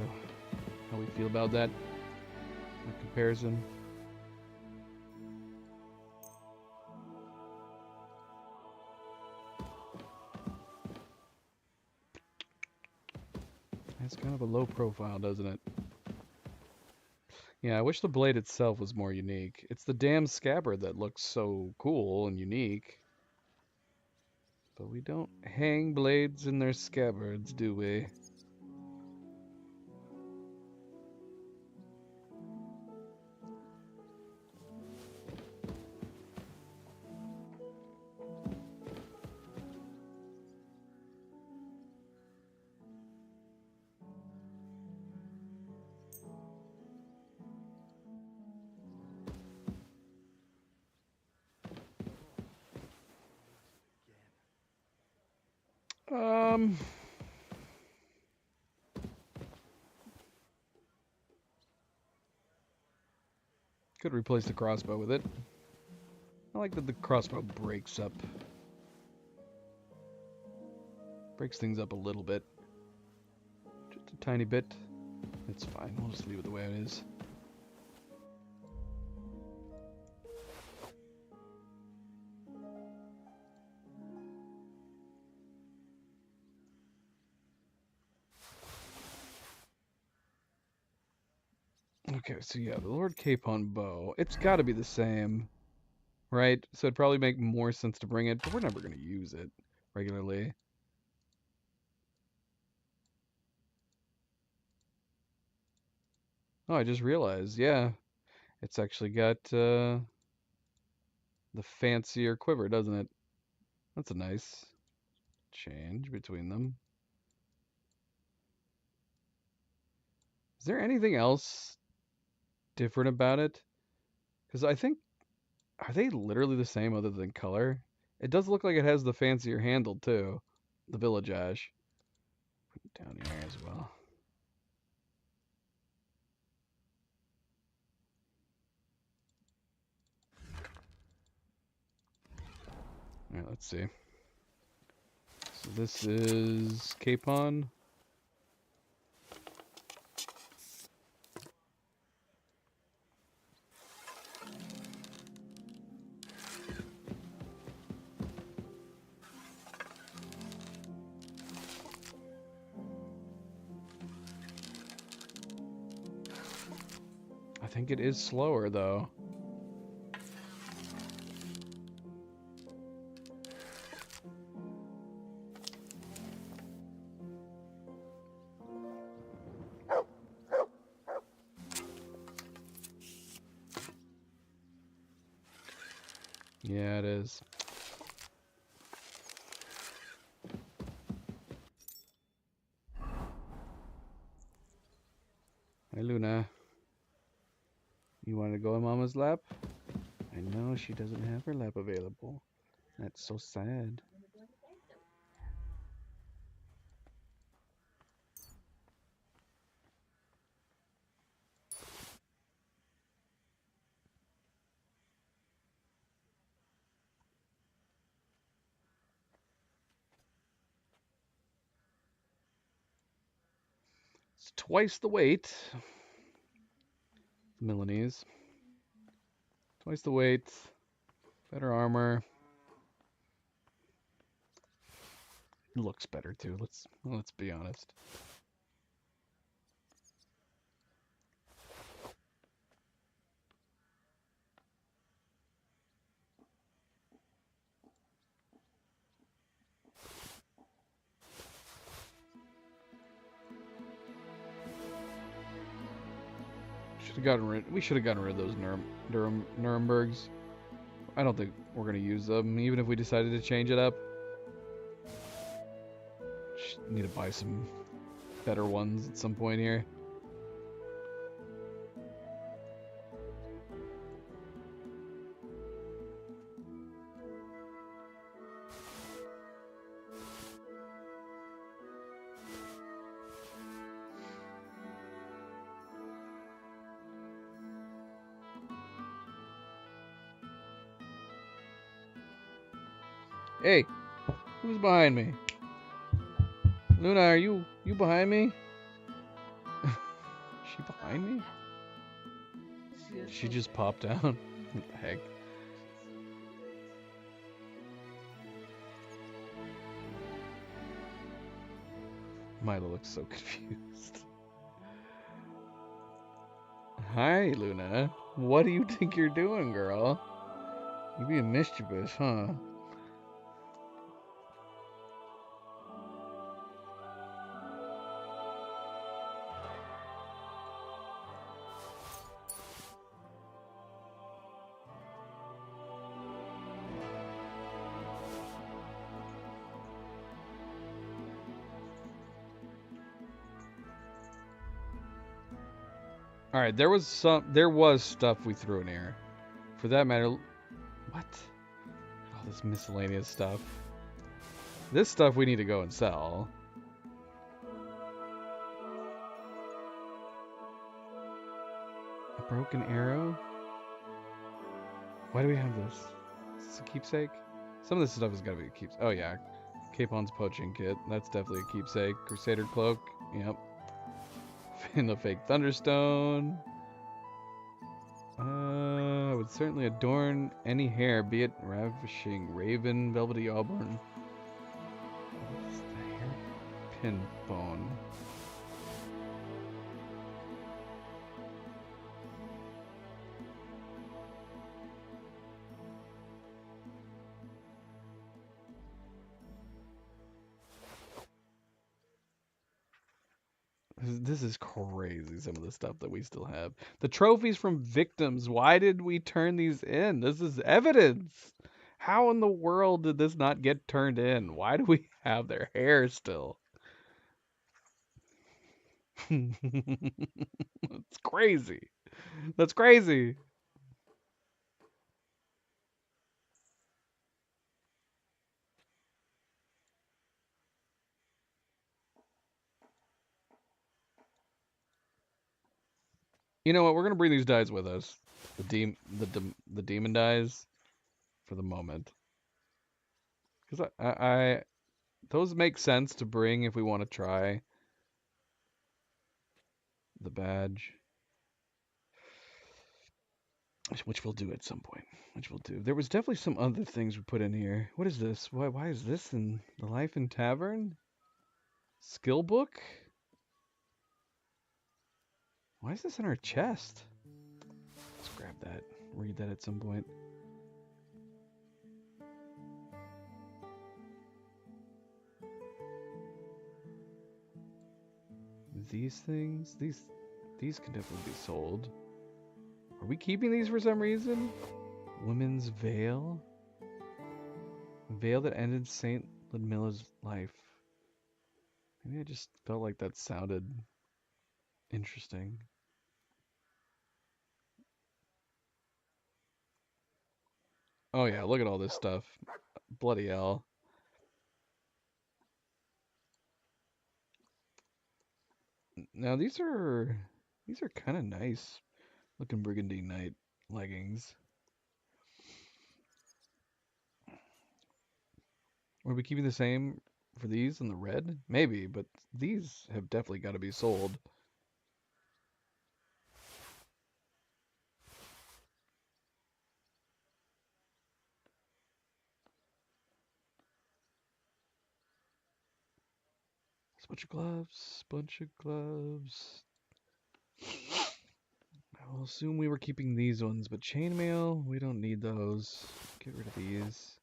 we feel about that. The comparison. It's kind of a low profile, doesn't it? Yeah, I wish the blade itself was more unique. It's the damn scabbard that looks so cool and unique. But we don't hang blades in their scabbards, do we? Could replace the crossbow with it. I like that the crossbow breaks things up a little bit. Just a tiny bit. It's fine. We'll just leave it the way it is. Okay, so yeah, the Lord Capon bow. It's got to be the same, right? So it'd probably make more sense to bring it, but we're never going to use it regularly. Oh, I just realized, yeah. It's actually got the fancier quiver, doesn't it? That's a nice change between them. Is there anything else different about it? Because I think, are they literally the same other than color? It does look like it has the fancier handle too, the Village Ash. Put it down here as well. All right, let's see. So this is Capon. I think it is slower though. Yeah, it is. Hey, Luna. You want to go in Mama's lap? I know she doesn't have her lap available. That's so sad. It's twice the weight. Milanese. Twice the weight. Better armor. It looks better too. Let's be honest. We should have gotten rid of those Nurembergs. I don't think we're gonna use them, even if we decided to change it up. Just need to buy some better ones at some point here. Hey, who's behind me? Luna, are you behind me? She behind me? She just popped down. What the heck? Milo looks so confused. Hi, Luna. What do you think you're doing, girl? You being mischievous, huh? All right, there was stuff we threw in here. For that matter, what? All this miscellaneous stuff. This stuff we need to go and sell. A broken arrow? Why do we have this? Is this a keepsake? Some of this stuff has got to be a keepsake. Oh yeah, Capon's poaching kit. That's definitely a keepsake. Crusader cloak. Yep. In the fake Thunderstone. I would certainly adorn any hair, be it ravishing raven, velvety auburn. What's the hairpin bone? This is crazy, some of the stuff that we still have. The trophies from victims. Why did we turn these in? This is evidence. How in the world did this not get turned in? Why do we have their hair still? That's crazy. That's crazy. You know what? We're gonna bring these dies with us. The demon dies for the moment. Because I those make sense to bring if we want to try the badge, which we'll do at some point. Which we'll do. There was definitely some other things we put in here. What is this? Why is this in the Life in Tavern? Skill book? Why is this in our chest? Let's grab that. Read that at some point. These things? These can definitely be sold. Are we keeping these for some reason? Women's veil? Veil that ended Saint Ludmilla's life. Maybe I just felt like that sounded interesting. Oh yeah, look at all this stuff. Bloody hell. Now these are kind of nice looking Burgundy Knight leggings. Are we keeping the same for these in the red? Maybe, but these have definitely got to be sold. Bunch of gloves. I will assume we were keeping these ones, but chainmail, we don't need those. Get rid of these.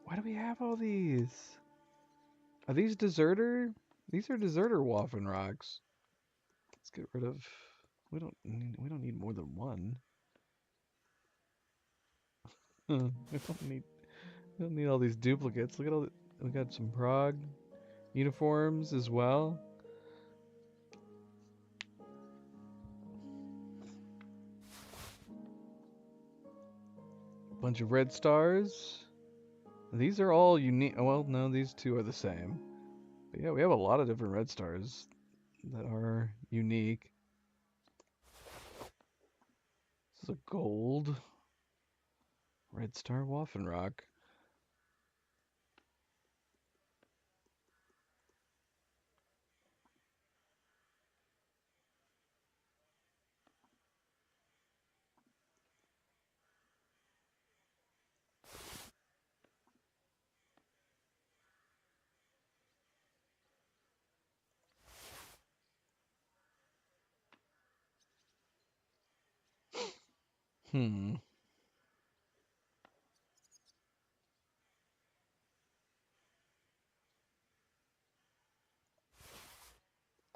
Why do we have all these? Are these deserter? These are deserter Waffen rocks. Let's get rid of. We don't need more than one. We don't need all these duplicates. Look at all we got some Prague uniforms as well. Bunch of red stars. These are all unique. Well, no, these two are the same. But yeah, we have a lot of different red stars that are unique. This is a gold red star Waffenrock.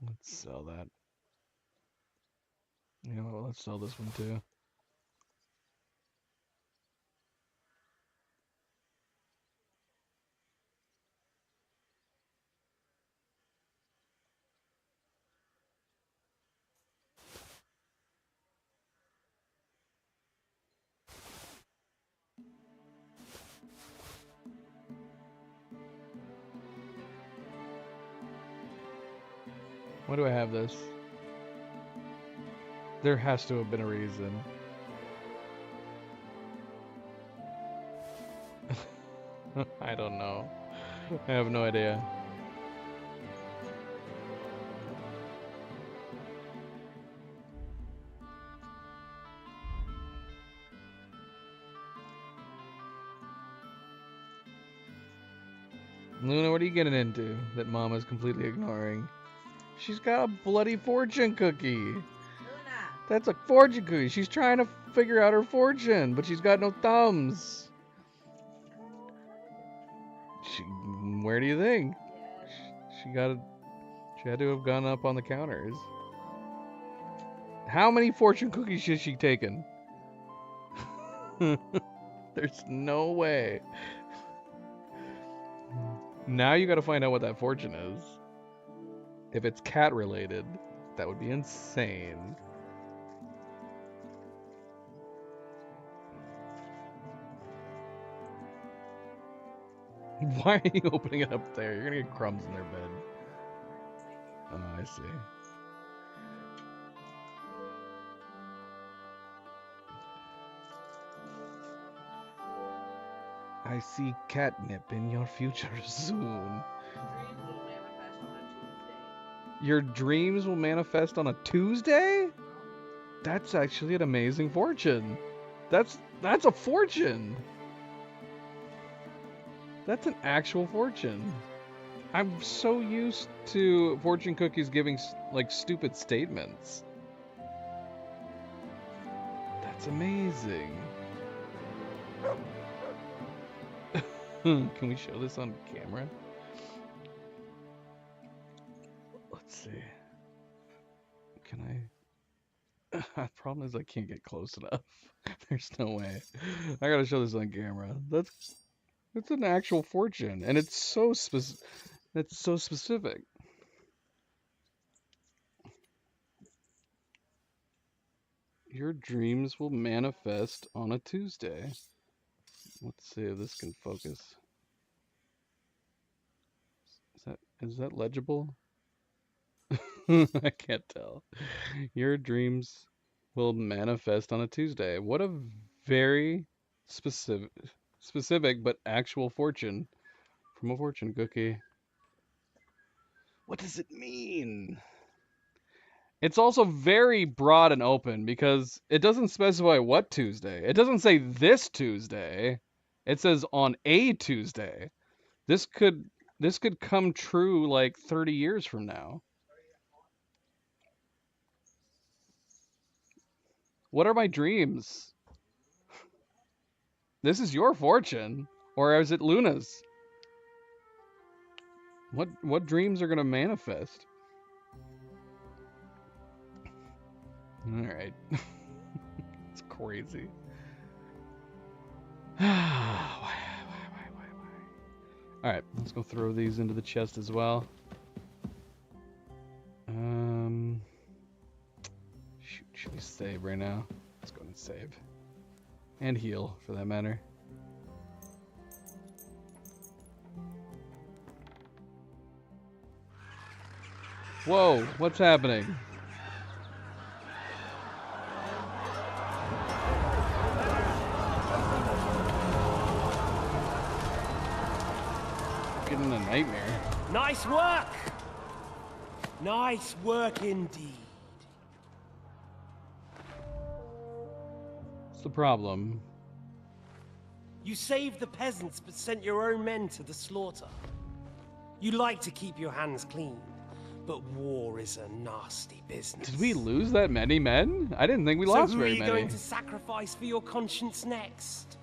Let's sell that. You know what? Let's sell this one too. Why do I have this? There has to have been a reason. I don't know. I have no idea. Luna, what are you getting into that Mama's completely ignoring? She's got a bloody fortune cookie. Luna. That's a fortune cookie. She's trying to figure out her fortune, but she's got no thumbs. Where do you think? She had to have gone up on the counters. How many fortune cookies has she taken? There's no way. Now you gotta find out what that fortune is. If it's cat related, that would be insane. Why are you opening it up there? You're gonna get crumbs in their bed. Oh, I see. I see catnip in your future soon. Your dreams will manifest on a Tuesday? That's actually an amazing fortune. That's a fortune. That's an actual fortune. I'm so used to fortune cookies giving like stupid statements. That's amazing. Can we show this on camera? Let's see. Can I? The problem is I can't get close enough. There's no way. I gotta show this on camera. It's an actual fortune, and it's so specific. Your dreams will manifest on a Tuesday. Let's see if this can focus. Is that legible? I can't tell. Your dreams will manifest on a Tuesday. What a very specific but actual fortune from a fortune cookie. What does it mean? It's also very broad and open because it doesn't specify what Tuesday. It doesn't say this Tuesday. It says on a Tuesday. This could come true like 30 years from now. What are my dreams? This is your fortune, or is it Luna's? What dreams are gonna manifest? All right, it's crazy. Alright, let's go throw these into the chest as well. Should we save right now? Let's go and save. And heal, for that matter. Whoa, what's happening? Getting a nightmare. Nice work! Nice work indeed. What's the problem? You saved the peasants but sent your own men to the slaughter. You like to keep your hands clean, but war is a nasty business. Did we lose that many men? I didn't think we lost very many. So who are you going to sacrifice for your conscience next?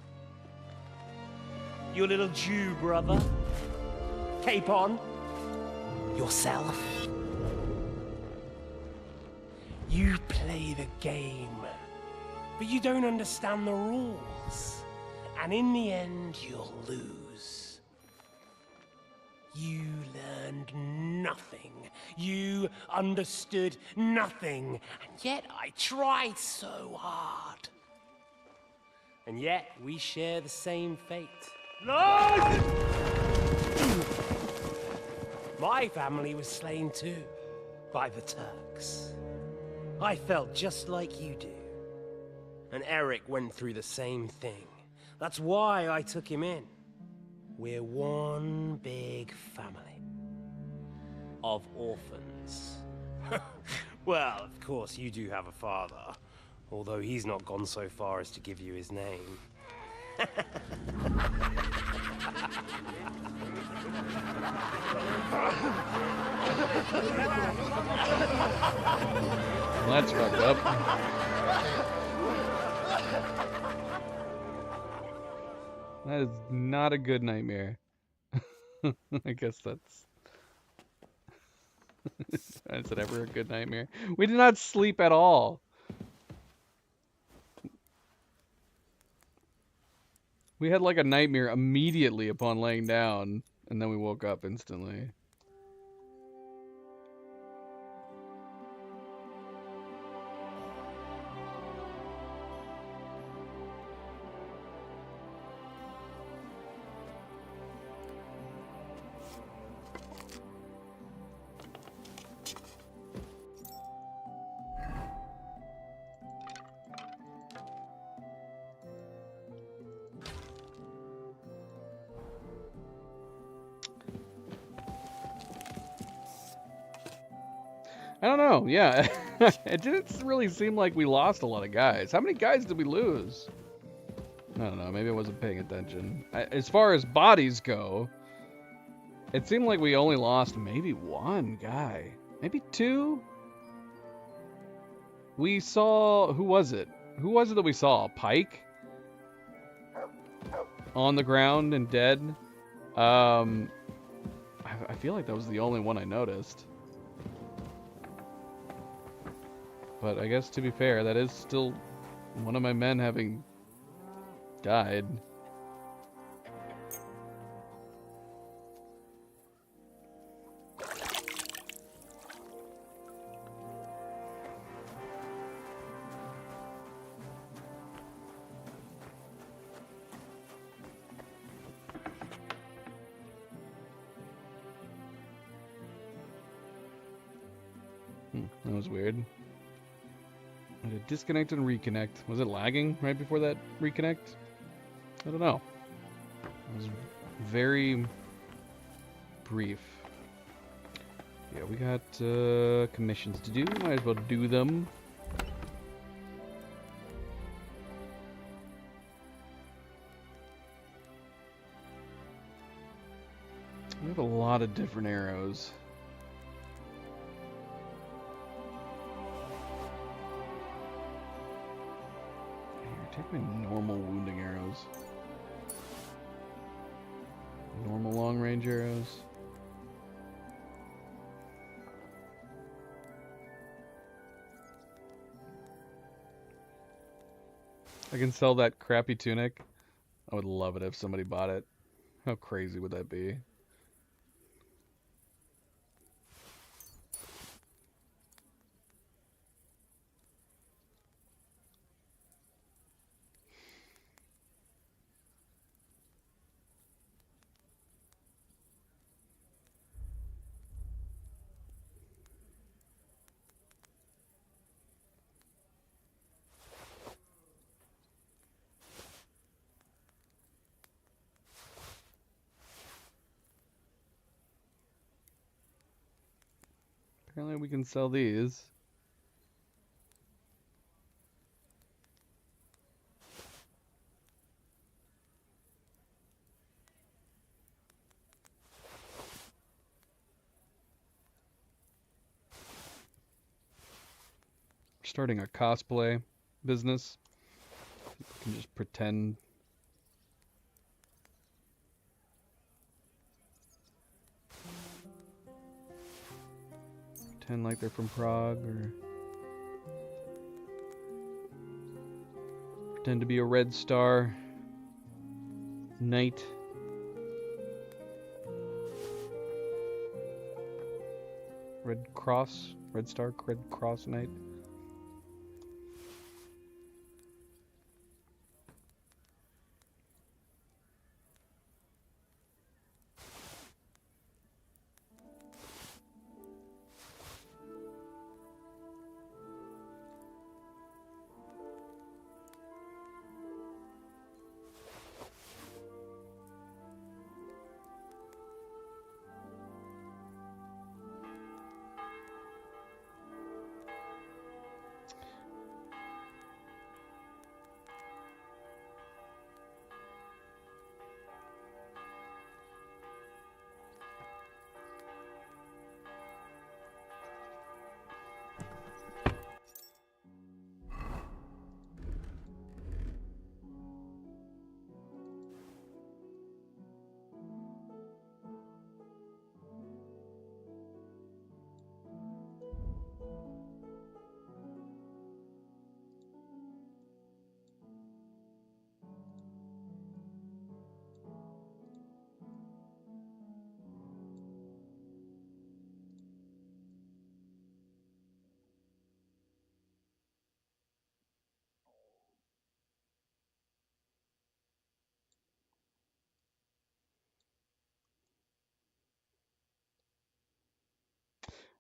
Your little Jew brother? Capon? Yourself? You play the game, but you don't understand the rules. And in the end, you'll lose. You learned nothing. You understood nothing. And yet I tried so hard. And yet we share the same fate. Lord! My family was slain too, by the Turks. I felt just like you do. And Eric went through the same thing. That's why I took him in. We're one big family. Of orphans. Well, of course, you do have a father. Although he's not gone so far as to give you his name. Well, that's fucked up. That is not a good nightmare. I guess that's... Is it ever a good nightmare? We did not sleep at all. We had like a nightmare immediately upon laying down, and then we woke up instantly. I don't know, yeah. It didn't really seem like we lost a lot of guys. How many guys did we lose? I don't know, maybe I wasn't paying attention. As far as bodies go, it seemed like we only lost maybe one guy. Maybe two? We saw... Who was it? Who was it that we saw? Pike? On the ground and dead? I feel like that was the only one I noticed. But I guess, to be fair, that is still one of my men having died. That was weird. I had to disconnect and reconnect. Was it lagging right before that reconnect? I don't know. It was very brief. Yeah, we got commissions to do. Might as well do them. We have a lot of different arrows. Take my normal wounding arrows. Normal long range arrows. I can sell that crappy tunic I would love it if somebody bought it. How crazy would that be? Apparently we can sell these. We're starting a cosplay business. We can just pretend. Pretend like they're from Prague, or pretend to be a Red Star knight. Red Star, Red Cross knight.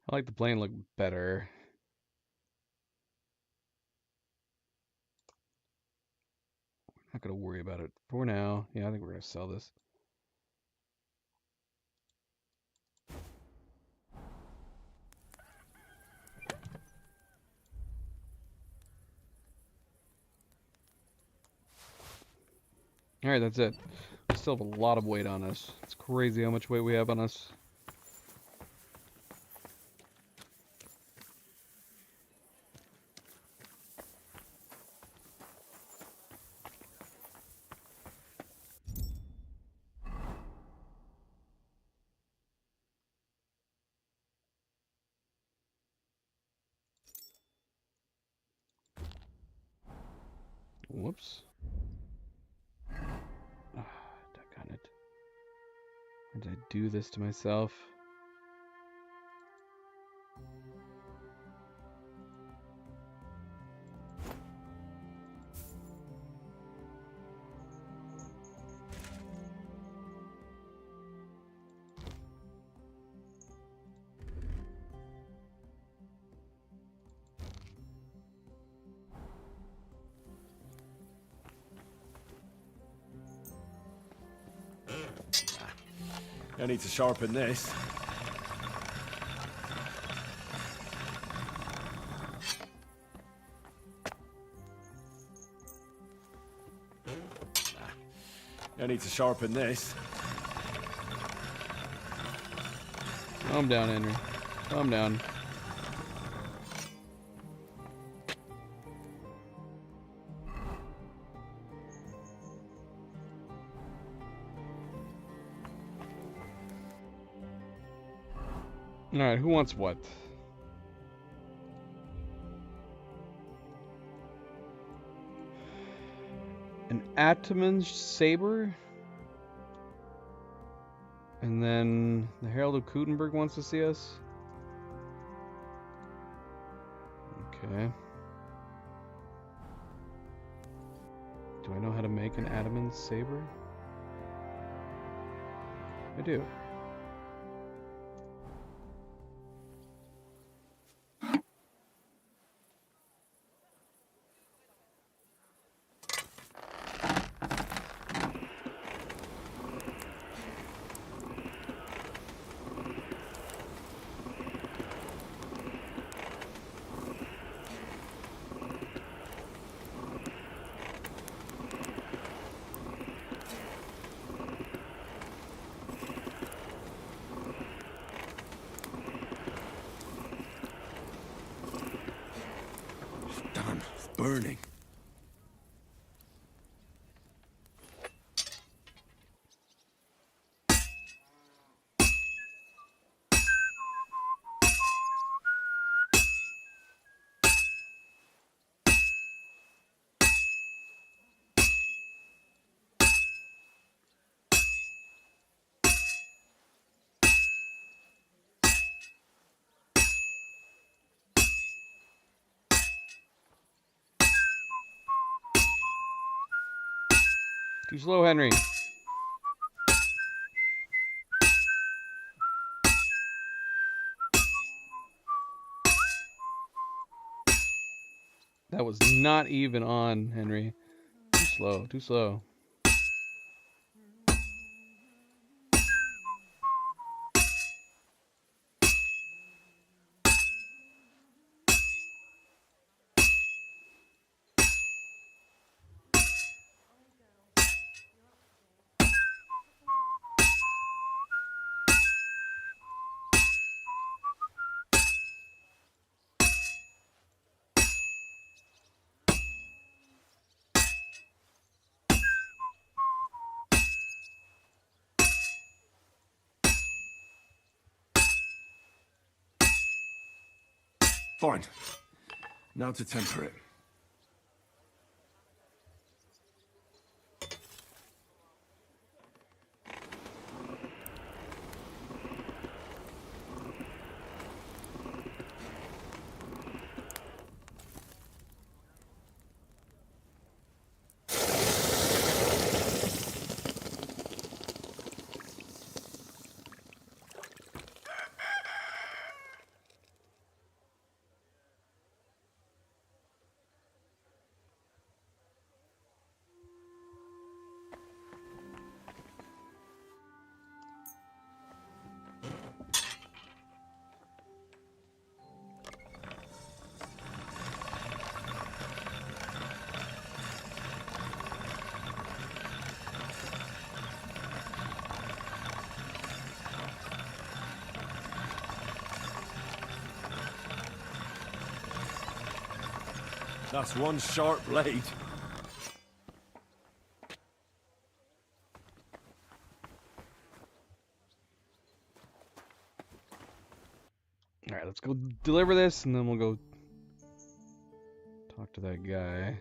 I like the plane look better. We're not gonna worry about it for now. Yeah, I think we're gonna sell this. Alright, that's it. We still have a lot of weight on us. It's crazy how much weight we have on us. Whoops. Ah, doggone it. Why did I do this to myself? I need to sharpen this. I need to sharpen this. Calm down, Henry. Calm down. Alright, who wants what? An Ataman's saber. And then the Herald of Kutenberg wants to see us. Okay. Do I know how to make an Ataman's saber? I do. Burning. Too slow, Henry. That was not even on, Henry. Too slow, too slow. Fine. Now to temper it. That's one sharp blade. Alright, let's go deliver this, and then we'll go talk to that guy.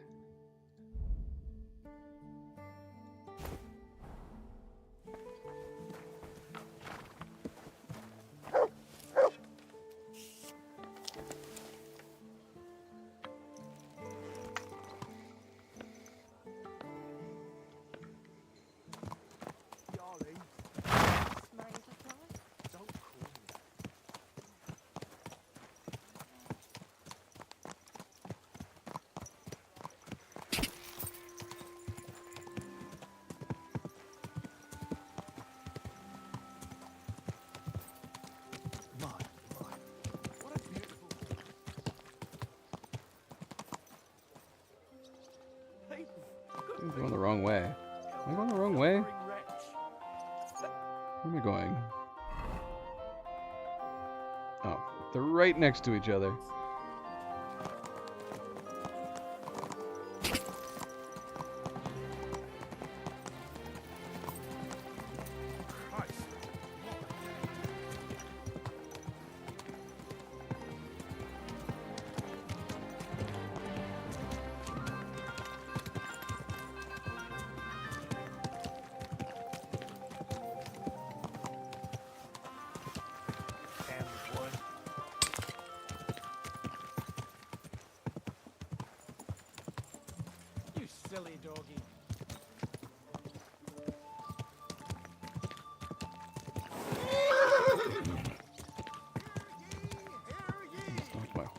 I'm going the wrong way. Am I going the wrong way? Where am I going? Oh, they're right next to each other.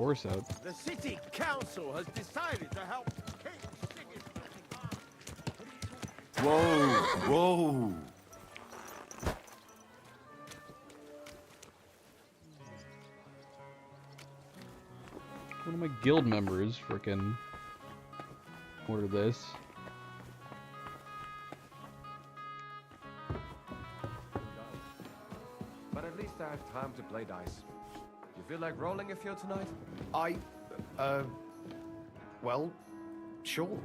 horse out. The city council has decided to help King Sigismund. Whoa, whoa. One of my guild members frickin' ordered this. But at least I have time to play dice. You feel like rolling a few tonight? Well, sure.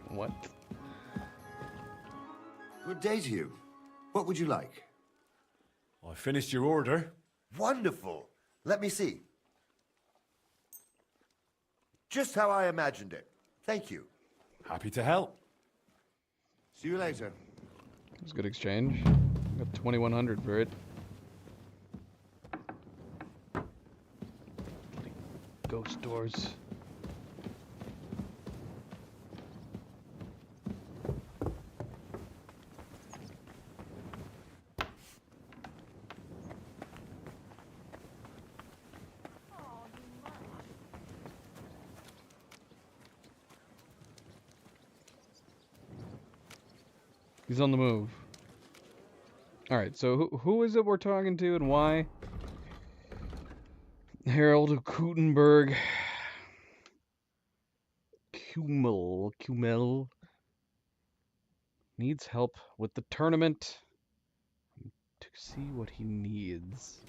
What? Good day to you. What would you like? I finished your order. Wonderful. Let me see. Just how I imagined it. Thank you. Happy to help. See you later. It was a good exchange. Got 2,100 for it. Ghost doors. He's on the move. Alright, so who is it we're talking to and why? Harold of Kutenberg. Kumel. Needs help with the tournament. To see what he needs.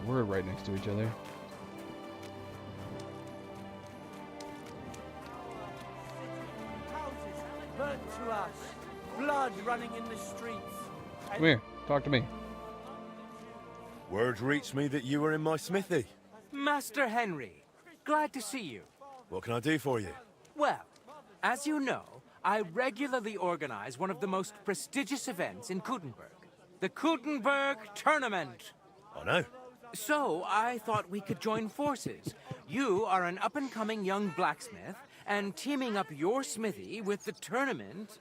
We're right next to each other. Burnt to us, blood running in the streets. Come here, talk to me. Word reached me that you were in my smithy. Master Henry, glad to see you. What can I do for you? Well, as you know, I regularly organize one of the most prestigious events in Kutenberg, the Kutenberg Tournament. I know. So I thought we could join forces. You are an up-and-coming young blacksmith, and teaming up your smithy with the tournament...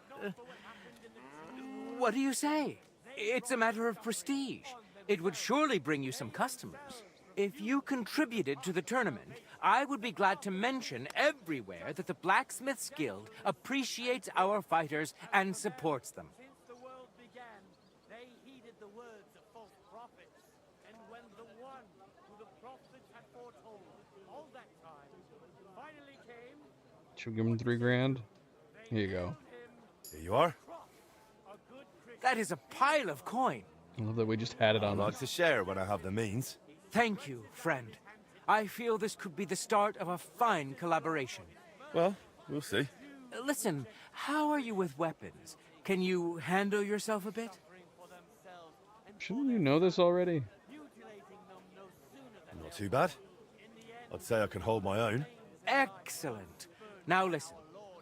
what do you say? It's a matter of prestige. It would surely bring you some customers. If you contributed to the tournament, I would be glad to mention everywhere that the Blacksmiths Guild appreciates our fighters and supports them. Since the world began, they heeded the words of false prophets. And when the one who the prophets had foretold all that time finally came, Should we give him 3 grand? Here you go. Here you are. That is a pile of coin. I love that we just had it on I like us. to share when I have the means. Thank you, friend. I feel this could be the start of a fine collaboration. Well, we'll see. Listen, how are you with weapons? Can you handle yourself a bit? Shouldn't you know this already? Not too bad. I'd say I can hold my own. Excellent. Now listen,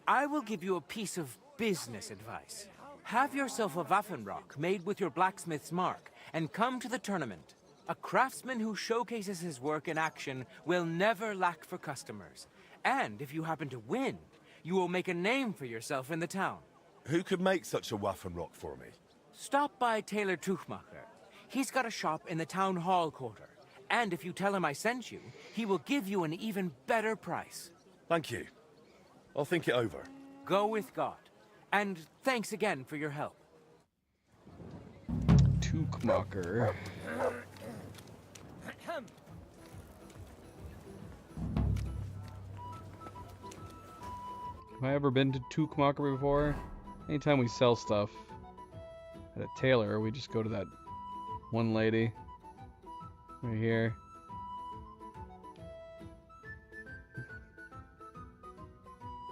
I will give you a piece of business advice. Have yourself a Waffenrock made with your blacksmith's mark and come to the tournament. A craftsman who showcases his work in action will never lack for customers. And if you happen to win, you will make a name for yourself in the town. Who could make such a Waffenrock for me? Stop by Taylor Tuchmacher. He's got a shop in the town hall quarter. And if you tell him I sent you, he will give you an even better price. Thank you. I'll think it over. Go with God. And thanks again for your help. Tuchmacher. Have I ever been to Tuchmacher before? Anytime we sell stuff at a tailor, we just go to that one lady right here.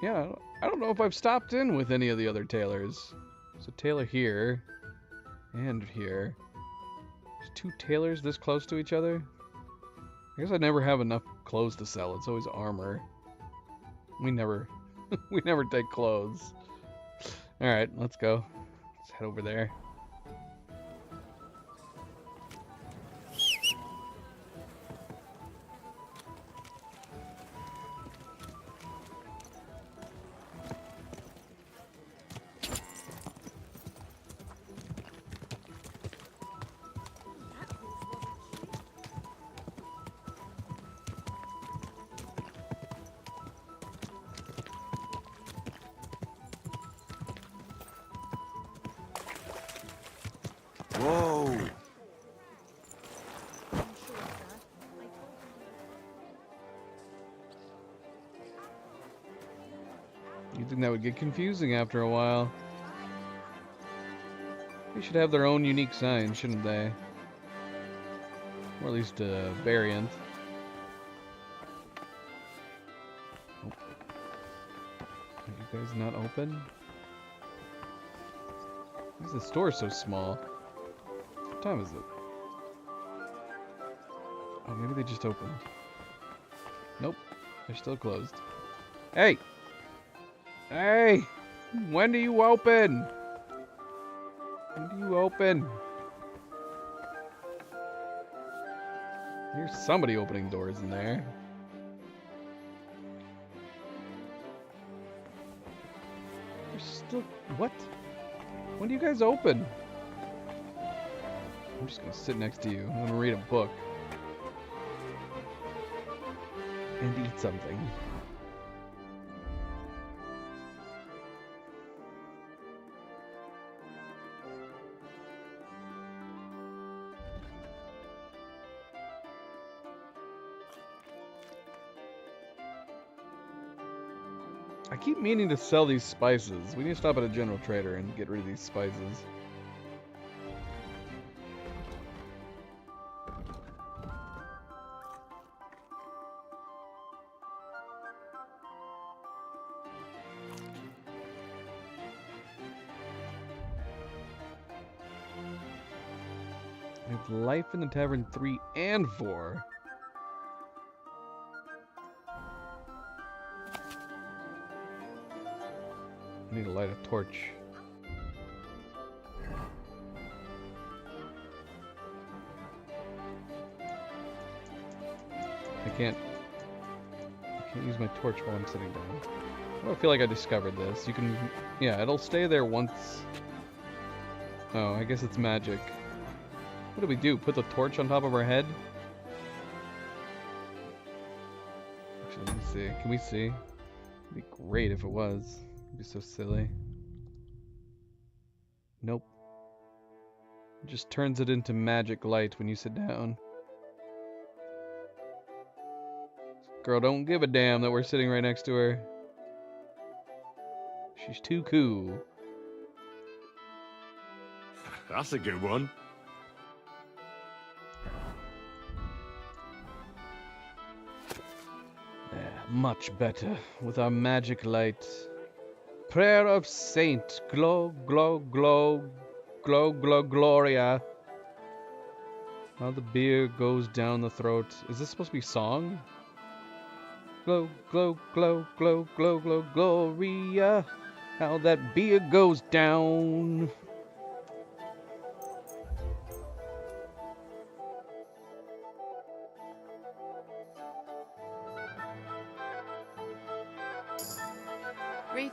Yeah, I don't know if I've stopped in with any of the other tailors. There's a tailor here and here. There's 2 tailors this close to each other. I guess I never have enough clothes to sell. It's always armor. We never we never take clothes. Alright, let's go. Let's head over there. Whoa! You'd think that would get confusing after a while. They should have their own unique sign, shouldn't they? Or at least a variant. Oh. Are you guys not open? Why is the store so small? What time is it? Oh, maybe they just opened. Nope, they're still closed. Hey! Hey! When do you open? When do you open? Here's somebody opening doors in there. There's still... What? When do you guys open? I'm just gonna sit next to you. I'm gonna read a book. And eat something. I keep meaning to sell these spices. We need to stop at a general trader and get rid of these spices. We have Life in the Tavern 3 and 4. I need to light a torch. I can't use my torch while I'm sitting down. I don't feel like I discovered this. You can, yeah, it'll stay there once. Oh, I guess it's magic. What do we do? Put the torch on top of our head? Actually, let me see. Can we see? It'd be great if it was. It'd be so silly. Nope. It just turns it into magic light when you sit down. Girl don't give a damn that we're sitting right next to her. She's too cool. That's a good one. Much better with our magic light. Prayer of Saint Glow, glow, glow, glow, glow, Gloria. How the beer goes down the throat. Is this supposed to be song? Glow, glow, glow, glow, glow, glow, Gloria. How that beer goes down.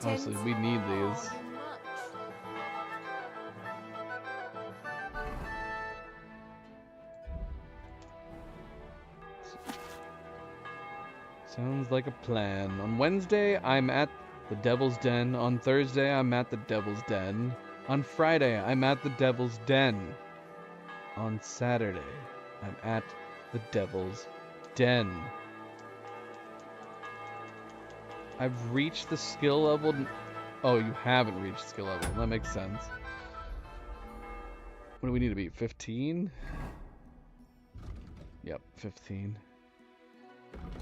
Honestly, we need these. Sounds like a plan. On Wednesday, I'm at the Devil's Den. On Thursday, I'm at the Devil's Den. On Friday, I'm at the Devil's Den. On Saturday, I'm at the Devil's Den. I've reached the skill level. Oh, you haven't reached skill level. That makes sense. What do we need to be? 15? Yep, 15.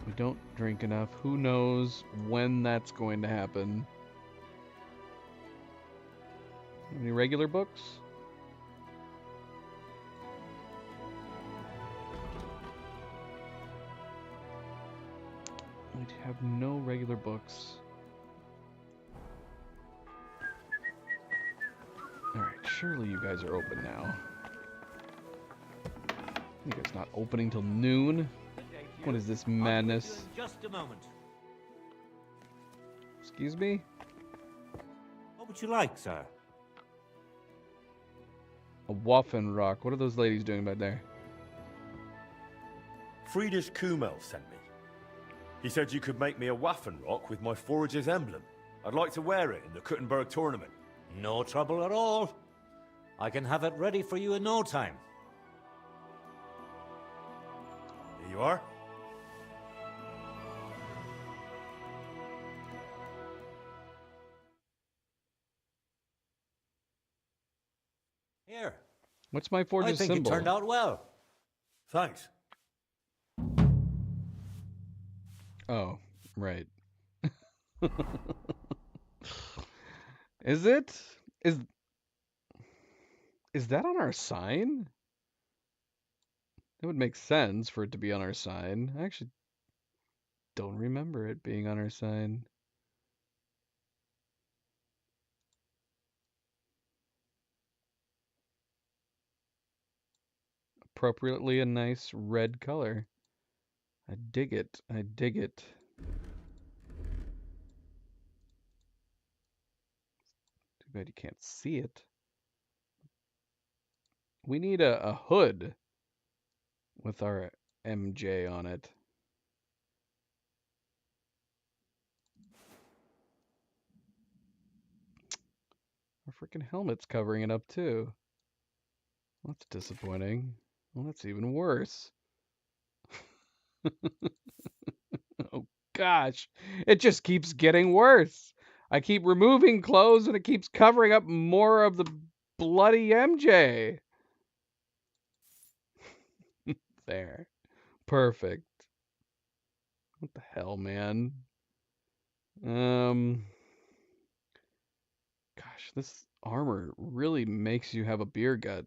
We don't drink enough. Who knows when that's going to happen? Any regular books? We have no regular books. Alright, surely you guys are open now. You guys not opening till noon? What is this madness? Just a moment. Excuse me? What would you like, sir? A Waffen Rock. What are those ladies doing back there? Friedrich Kumel sent me. He said you could make me a Waffen Rock with my Forager's emblem. I'd like to wear it in the Kuttenberg tournament. No trouble at all. I can have it ready for you in no time. Here you are. Here. What's my forge's I think symbol? it turned out well. Thanks. Oh, right. Is it? Is that on our sign? It would make sense for it to be on our sign. I actually don't remember it being on our sign. Appropriately a nice red color. I dig it. I dig it. Too bad you can't see it. We need a hood with our MJ on it. Our freaking helmet's covering it up too. That's disappointing. Well, that's even worse. Oh gosh, it just keeps getting worse. I keep removing clothes and it keeps covering up more of the bloody MJ. There. Perfect. What the hell, man? Gosh, this armor really makes you have a beer gut.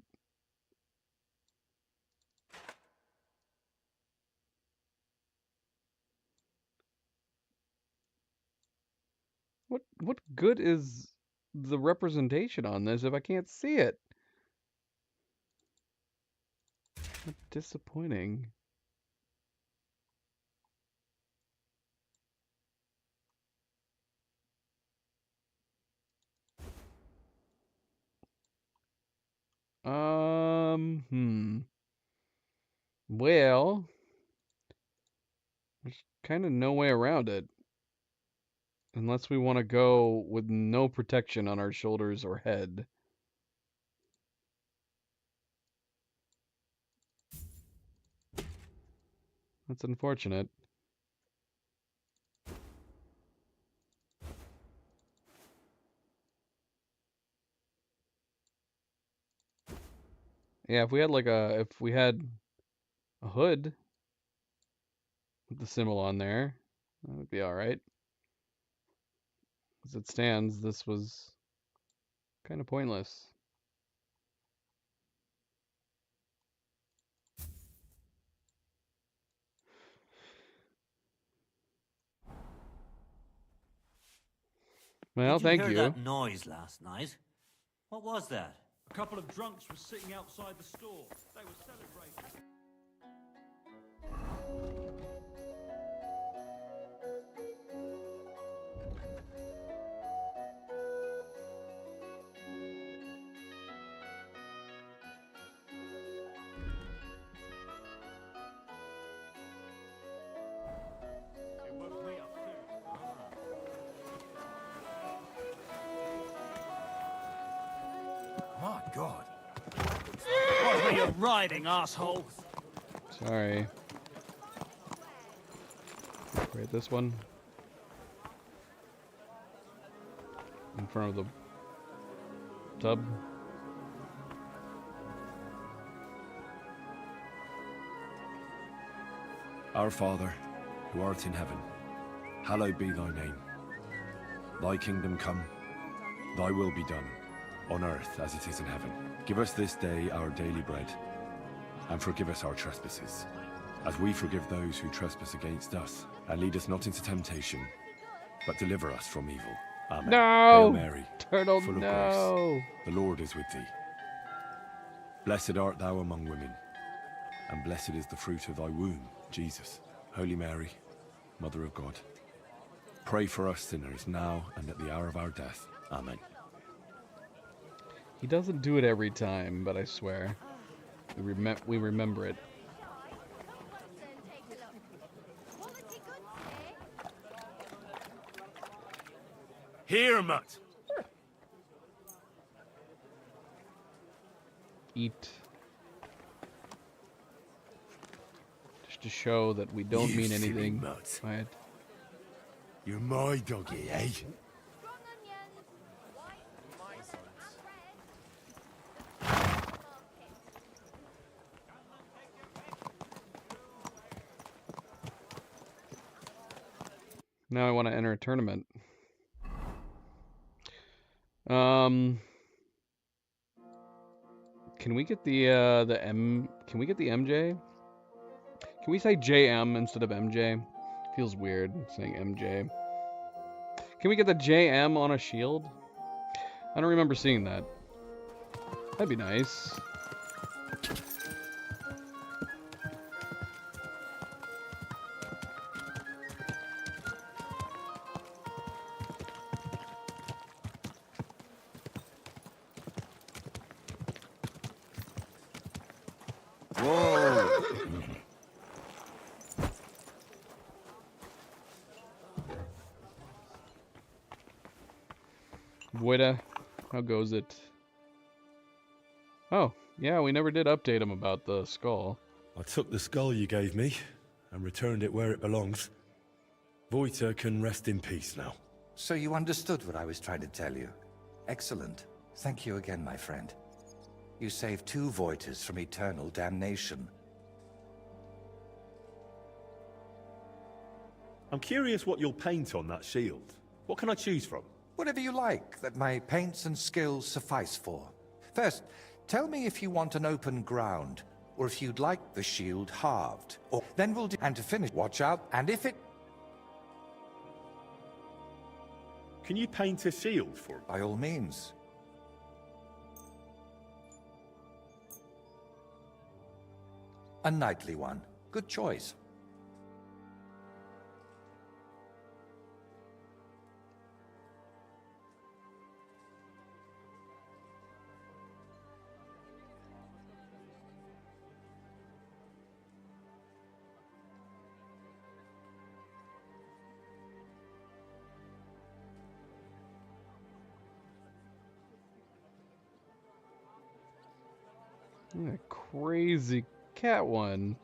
What good is the representation on this if I can't see it? What disappointing. Well, there's kind of no way around it. Unless we want to go with no protection on our shoulders or head. That's unfortunate. Yeah, if we had a hood with the symbol on there, that would be all right. As it stands, this was kind of pointless. Well, thank Did you you. hear that noise last night? What was that? A couple of drunks were sitting outside the store. They were celebrating. My God. What were you riding, asshole? Sorry. Right, this one. In front of the tub. Our Father, who art in heaven, hallowed be thy name. Thy kingdom come, thy will be done, on earth as it is in heaven. Give us this day our daily bread, and forgive us our trespasses, as we forgive those who trespass against us. And lead us not into temptation, but deliver us from evil. Amen. No! Hail Mary, Turtle, full of no! grace, the Lord is with thee. Blessed art thou among women, and blessed is the fruit of thy womb, Jesus. Holy Mary, Mother of God, pray for us sinners now and at the hour of our death. Amen. He doesn't do it every time, but I swear. We remember it. Here, Mutt. eat. Just to show that we don't You mean silly anything mutt. by it. You're my doggy, eh? Now I want to enter a tournament. Can we get the M? Can we get the MJ? Can we say JM instead of MJ? Feels weird saying MJ. Can we get the JM on a shield? I don't remember seeing that. That'd be nice. Whoa! Voida, how goes it? Oh, yeah, we never did update him about the skull. I took the skull you gave me and returned it where it belongs. Voita can rest in peace now. So you understood what I was trying to tell you. Excellent. Thank you again, my friend. You saved 2 Voiters from eternal damnation. I'm curious what you'll paint on that shield. What can I choose from? Whatever you like that my paints and skills suffice for. First, tell me if you want an open ground, or if you'd like the shield halved. Or then we'll do. And to finish, watch out, and if it... Can you paint a shield for me? By all means. A knightly one. Good choice. A crazy cat one.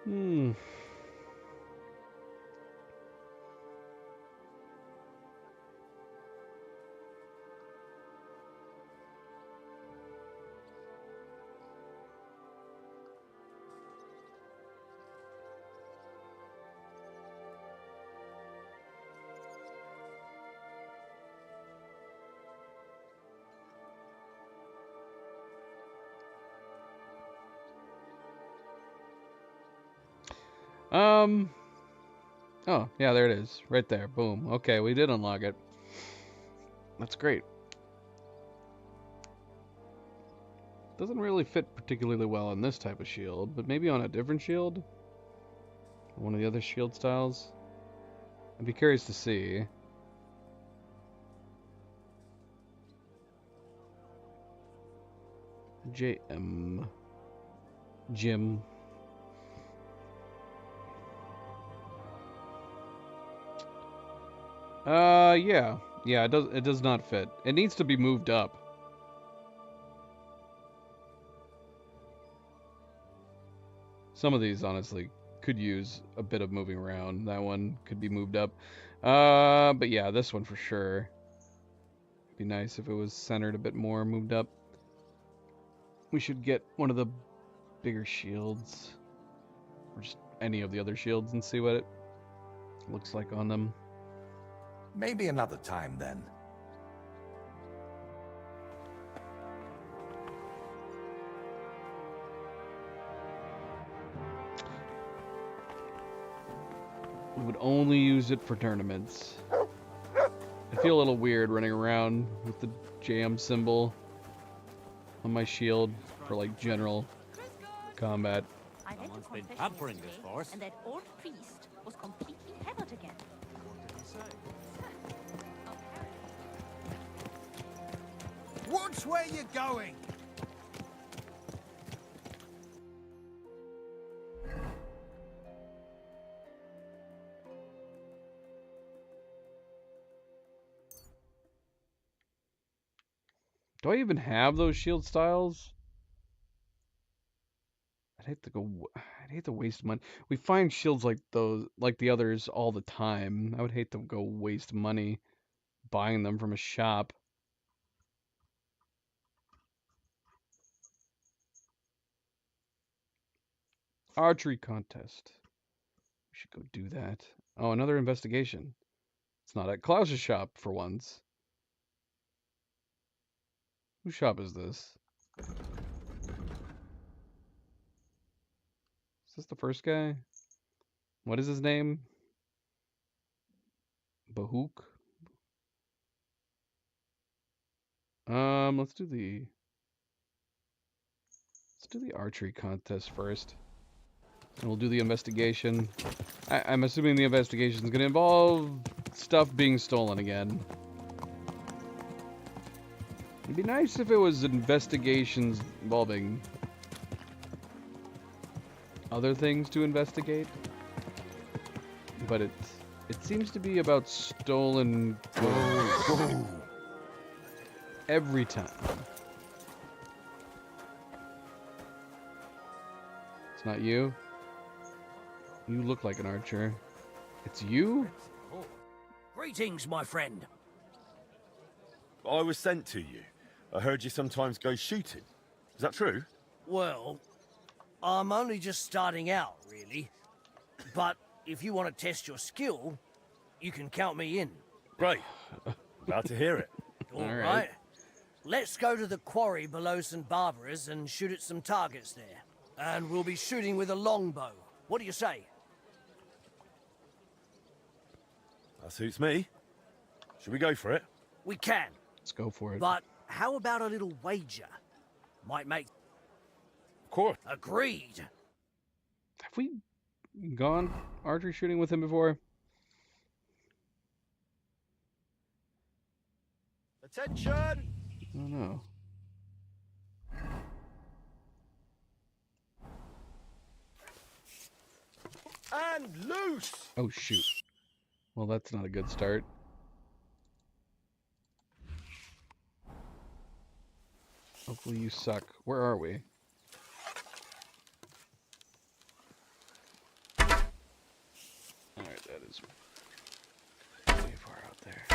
Hmm. Oh, yeah, there it is. Right there. Boom. Okay, we did unlock it. That's great. Doesn't really fit particularly well on this type of shield, but maybe on a different shield? One of the other shield styles? I'd be curious to see. JM. Jim. Yeah. Yeah, it does not fit. It needs to be moved up. Some of these, honestly, could use a bit of moving around. That one could be moved up. But yeah, this one for sure. Be nice if it was centered a bit more, moved up. We should get one of the bigger shields. Or just any of the other shields and see what Looks like on them. Maybe another time then. We would only use it for tournaments. I feel a little weird running around with the jam symbol on my shield for like general combat. I went to confession pampering this yesterday, horse. and that old priest was completely tethered again. Watch where you're going! Do I even have those shield styles? I'd hate to waste money. We find shields like those, like the others, all the time. I would hate to go waste money buying them from a shop. Archery contest. We should go do that. Oh, another investigation. It's not at Klaus's shop for once. Whose shop is this? Is this the first guy? What is his name? Bahook? Let's do the archery contest first. And we'll do the investigation. I'm assuming the investigation is going to involve stuff being stolen again. It'd be nice if it was investigations involving other things to investigate. But it seems to be about stolen goods. Every time. It's not you? You look like an archer. It's you? Greetings, my friend. I was sent to you. I heard you sometimes go shooting. Is that true? Well, I'm only just starting out, really. But if you want to test your skill, you can count me in. Great. Glad to hear it. All right. Let's go to the quarry below St. Barbara's and shoot at some targets there. And we'll be shooting with a longbow. What do you say? That suits me. Should we go for it? We can. Let's go for it. But how about a little wager? Might make... Of course. Agreed. Have we gone archery shooting with him before? Attention! I don't know. And loose! Oh, shoot. Well, that's not a good start. Hopefully you suck. Where are we? Alright, that is way far out there.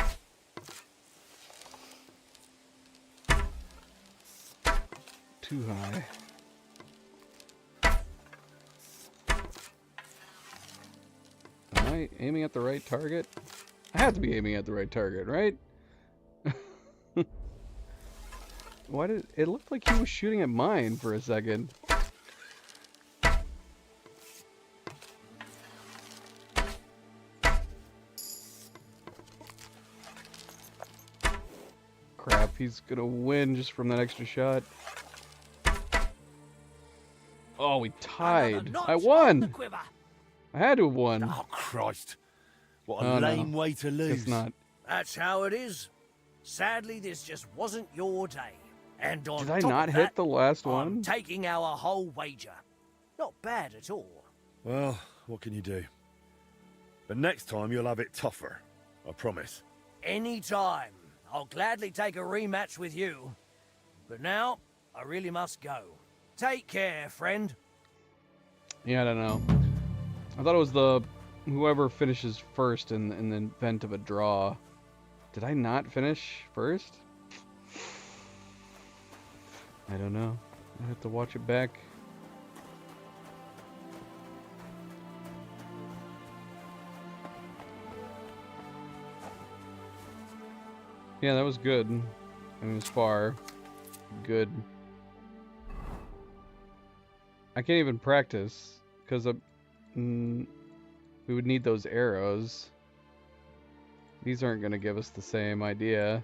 Too high. Am I aiming at the right target? I have to be aiming at the right target, right? Why did it looked like he was shooting at mine for a second? Crap, he's gonna win just from that extra shot. Oh, we tied. I won! I had to have won. Oh, Christ. What a lame way to lose. It's not. That's how it is. Sadly, this just wasn't your day. And on Did I top not of hit that, the last I'm one? taking our whole wager. Not bad at all. Well, what can you do? But next time you'll have it tougher. I promise. Anytime. I'll gladly take a rematch with you. But now, I really must go. Take care, friend. Yeah, I don't know. I thought it was the whoever finishes first in the event of a draw. Did I not finish first? I don't know. I have to watch it back. Yeah, that was good. I mean, it was far. Good. I can't even practice because we would need those arrows. These aren't going to give us the same idea.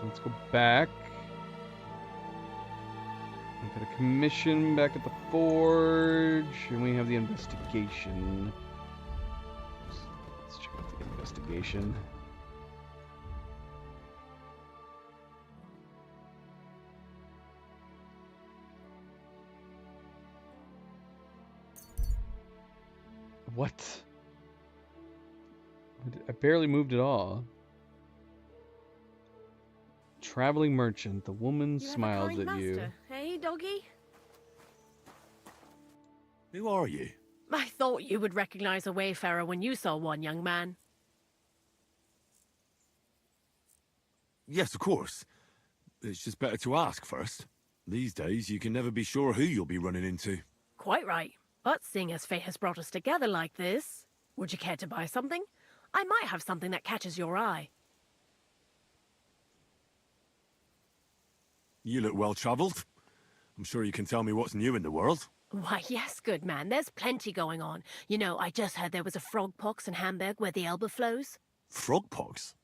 Let's go back. We've got a commission back at the forge, and we have the investigation. Let's check out the investigation. What? I barely moved at all. Traveling merchant. The woman smiles at you. Hey, doggy? Who are you? I thought you would recognize a wayfarer when you saw one, young man. Yes, of course. It's just better to ask first. These days, you can never be sure who you'll be running into. Quite right. But seeing as fate has brought us together like this, would you care to buy something? I might have something that catches your eye. You look well-travelled. I'm sure you can tell me what's new in the world. Why, yes, good man. There's plenty going on. You know, I just heard there was a frog pox in Hamburg where the Elbe flows. Frog pox?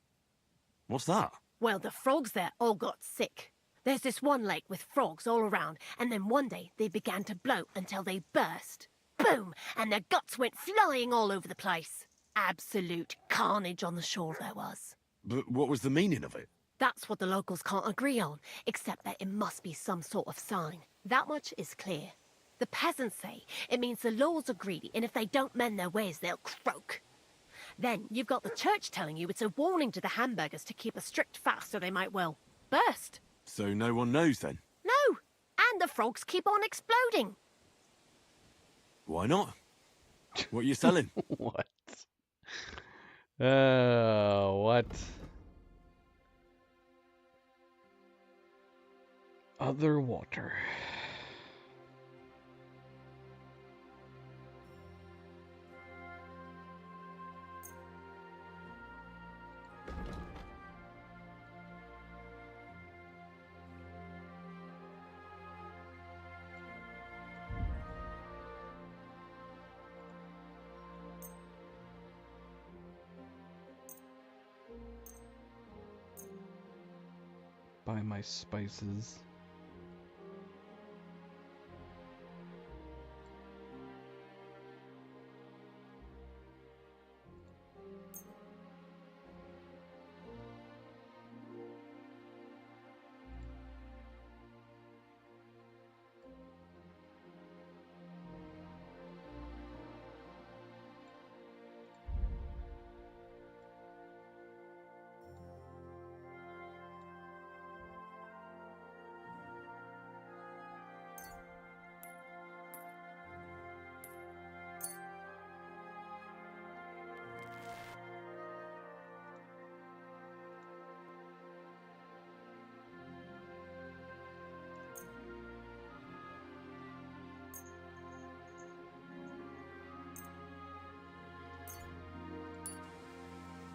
What's that? Well, the frogs there all got sick. There's this one lake with frogs all around, and then one day they began to bloat until they burst. Boom! And their guts went flying all over the place. Absolute carnage on the shore there was. But what was the meaning of it? That's what the locals can't agree on, except that it must be some sort of sign. That much is clear. The peasants say it means the laws are greedy, and if they don't mend their ways, they'll croak. Then you've got the church telling you it's a warning to the hamburgers to keep a strict fast or they might well burst. So no one knows then? No! And the frogs keep on exploding. Why not? What are you selling? What? What? Other water. Buy my spices.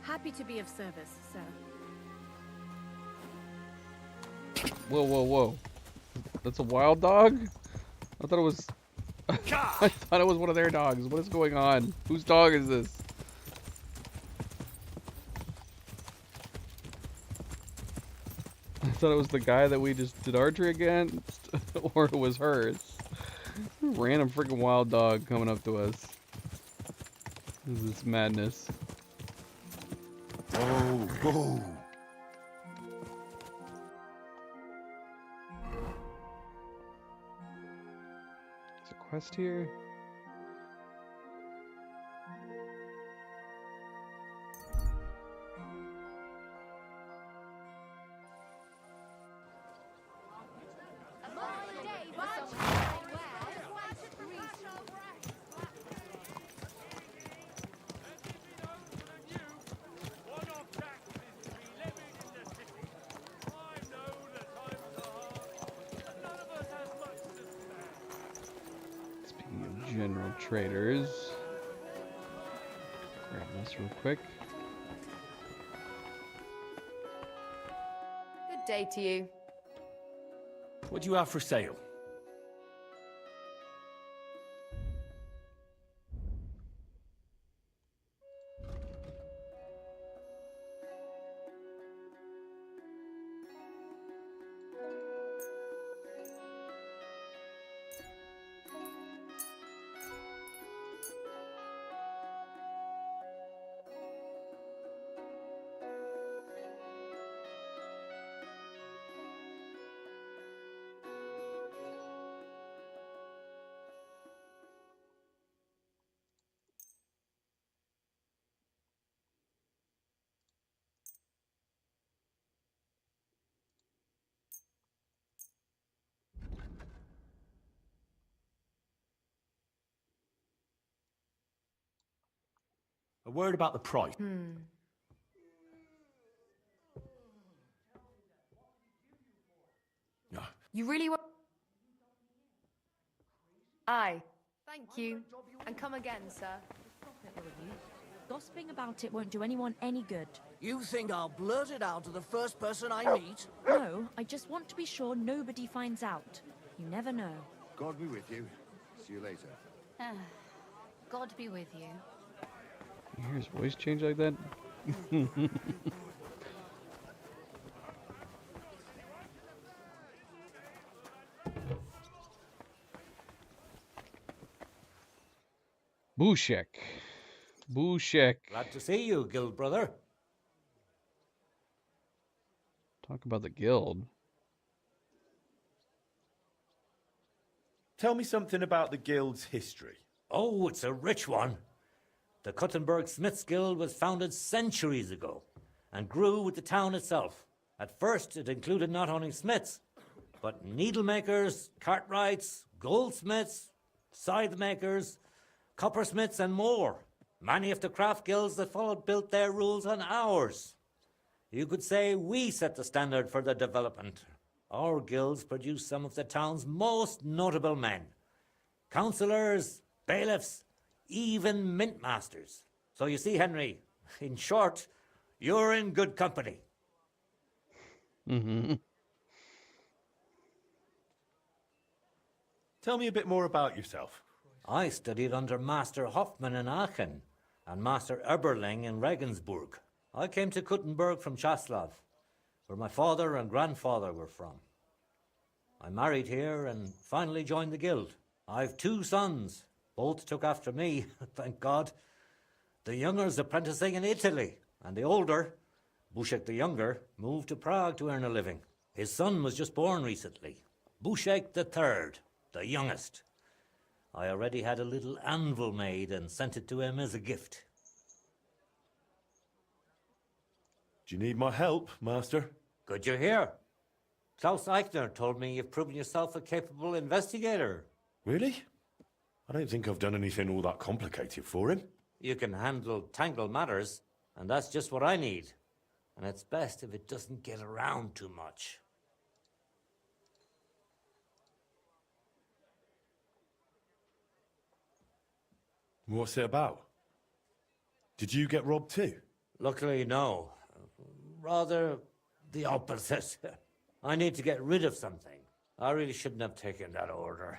Happy to be of service, sir. Whoa, whoa, whoa. That's a wild dog? I thought it was... I thought it was one of their dogs. What is going on? Whose dog is this? I thought it was the guy that we just did archery against, or it was hers. Random freaking wild dog coming up to us. This is this madness. Oh, go! There's a quest here. traders. Grab this real quick. Good day to you. What do you have for sale? A word about the price. You really want... Aye. Thank you. And come again, sir. Gossiping about it won't do anyone any good. You think I'll blurt it out to the first person I meet? No, I just want to be sure nobody finds out. You never know. God be with you. See you later. God be with you. You hear his voice change like that? Bushek. Bushek. Glad to see you, guild brother. Talk about the guild. Tell me something about the guild's history. Oh, it's a rich one. The Kuttenberg Smiths Guild was founded centuries ago and grew with the town itself. At first, it included not only smiths, but needlemakers, cartwrights, goldsmiths, scythe makers, coppersmiths, and more. Many of the craft guilds that followed built their rules on ours. You could say we set the standard for the development. Our guilds produced some of the town's most notable men. Councillors, bailiffs, even mint masters. So you see, Henry, in short, you're in good company. Tell me a bit more about yourself. I studied under Master Hoffman in Aachen and Master Eberling in Regensburg. I came to Kuttenberg from Czaslaw, where my father and grandfather were from. I married here and finally joined the guild. I've 2 sons. Both took after me, thank God. The younger's apprenticing in Italy, and the older, Bushek the younger, moved to Prague to earn a living. His son was just born recently, Bushek the third, the youngest. I already had a little anvil made and sent it to him as a gift. Do you need my help, Master? Good you hear. Klaus Eichner told me you've proven yourself a capable investigator. Really? I don't think I've done anything all that complicated for him. You can handle tangled matters, and that's just what I need. And it's best if it doesn't get around too much. What's it about? Did you get robbed too? Luckily, no. Rather the opposite. I need to get rid of something. I really shouldn't have taken that order.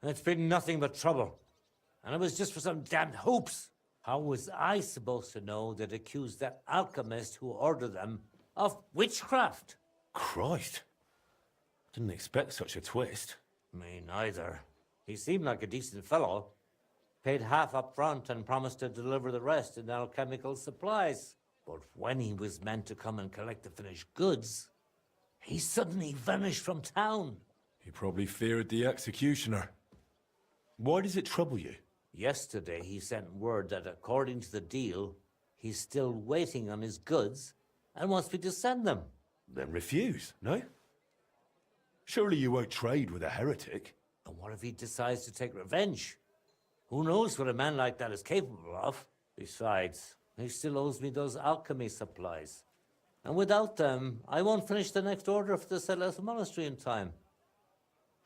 It's been nothing but trouble. And it was just for some damned hoops. How was I supposed to know they'd accuse that alchemist who ordered them of witchcraft? Christ. Didn't expect such a twist. Me neither. He seemed like a decent fellow. Paid half up front and promised to deliver the rest in alchemical supplies. But when he was meant to come and collect the finished goods, he suddenly vanished from town. He probably feared the executioner. Why does it trouble you? Yesterday he sent word that according to the deal, he's still waiting on his goods and wants me to send them. Then refuse, no? Surely you won't trade with a heretic. And what if he decides to take revenge? Who knows what a man like that is capable of? Besides, he still owes me those alchemy supplies. And without them, I won't finish the next order for the Celeste Monastery in time.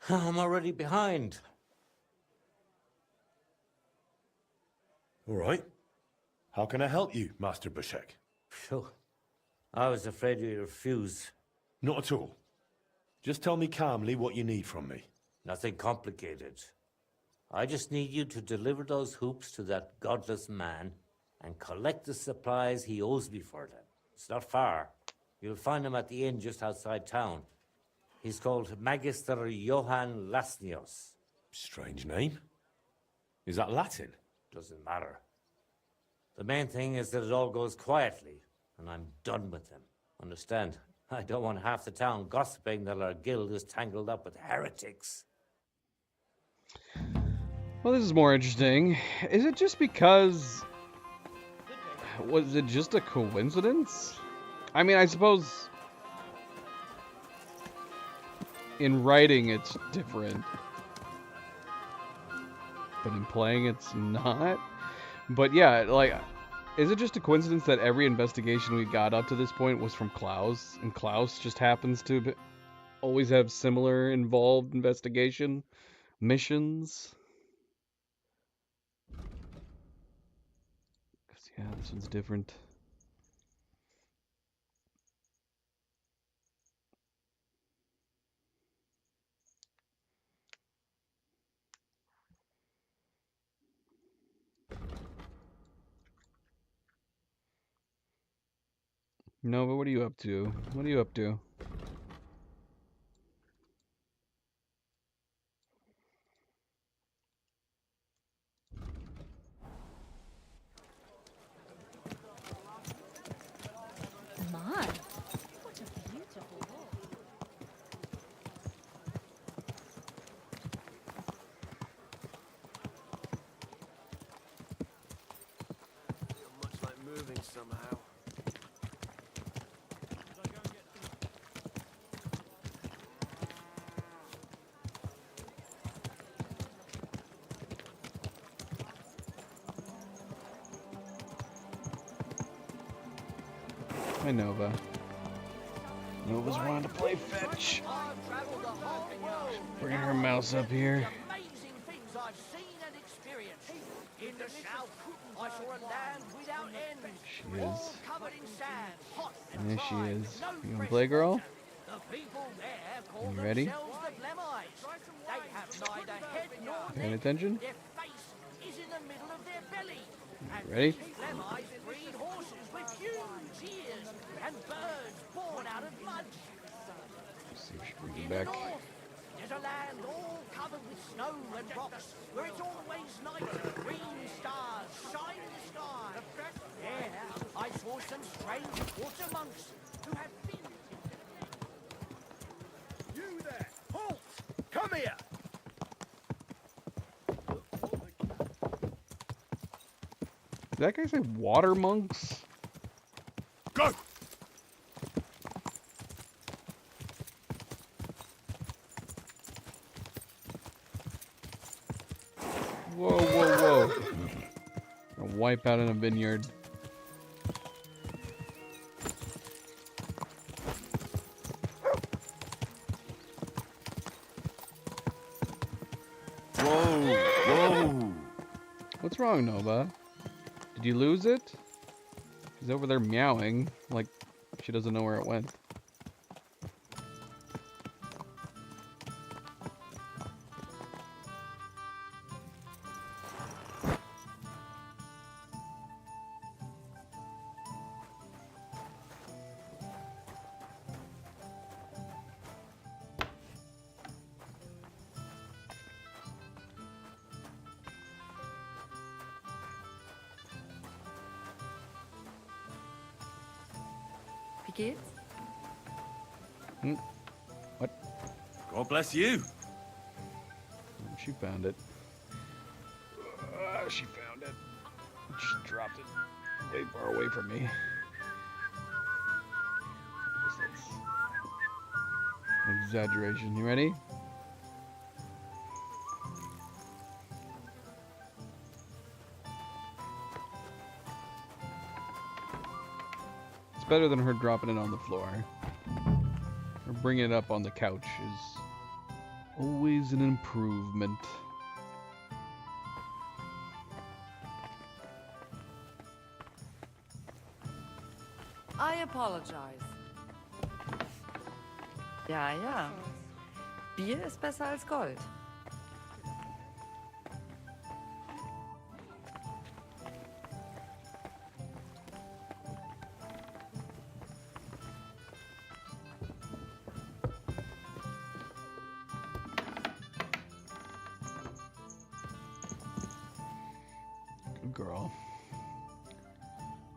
I'm already behind. All right. How can I help you, Master Bashek? Phew. I was afraid you'd refuse. Not at all. Just tell me calmly what you need from me. Nothing complicated. I just need you to deliver those hoops to that godless man and collect the supplies he owes me for them. It's not far. You'll find him at the inn just outside town. He's called Magister Johann Lasnios. Strange name. Is that Latin? Doesn't matter. The main thing is that it all goes quietly, and I'm done with him. Understand? I don't want half the town gossiping that our guild is tangled up with heretics. Well, this is more interesting. Is it just because... Was it just a coincidence? I mean, I suppose... in writing, it's different. But in playing, it's not. But yeah, like... Is it just a coincidence that every investigation we got up to this point was from Klaus? And Klaus just happens to always have similar involved investigation missions? Because, yeah, this one's different. No, but what are you up to? What are you up to? My, what a beautiful wall. Much like moving somehow. Hi, Nova. Nova's wanting to play fetch. Bring her mouse up here. Amazing things I've seen and experienced. In the south, I saw a land without end. She All is. covered in sand, hot and There she dry, is. with no You wanna fresh play, girl? water. The people there call You ready? themselves the Blemites. They have neither head nor Paying neck. attention? Their face is in the middle of their belly. And Ready? these Blemites breed horses with huge ears and birds born out of mud. See if she brings In it the back. north, there's a land all covered with snow and rocks, where it's always night. Green stars shine in the sky. There, I saw some strange water monks who had fins. You there! Halt! Come here! Did that guy say water monks? Go! Whoa, whoa, whoa. A wipe out in a vineyard. Whoa! Whoa! What's wrong, Nova? Did you lose it? She's over there meowing like she doesn't know where it went. Geht's? What? God bless you. She found it. She found it. Just dropped it way far away from me. Guess that's an exaggeration. You ready? It's better than her dropping it on the floor. Or bringing it up on the couch is always an improvement. I apologize. Ja, ja. Bier ist besser als Gold. Good girl.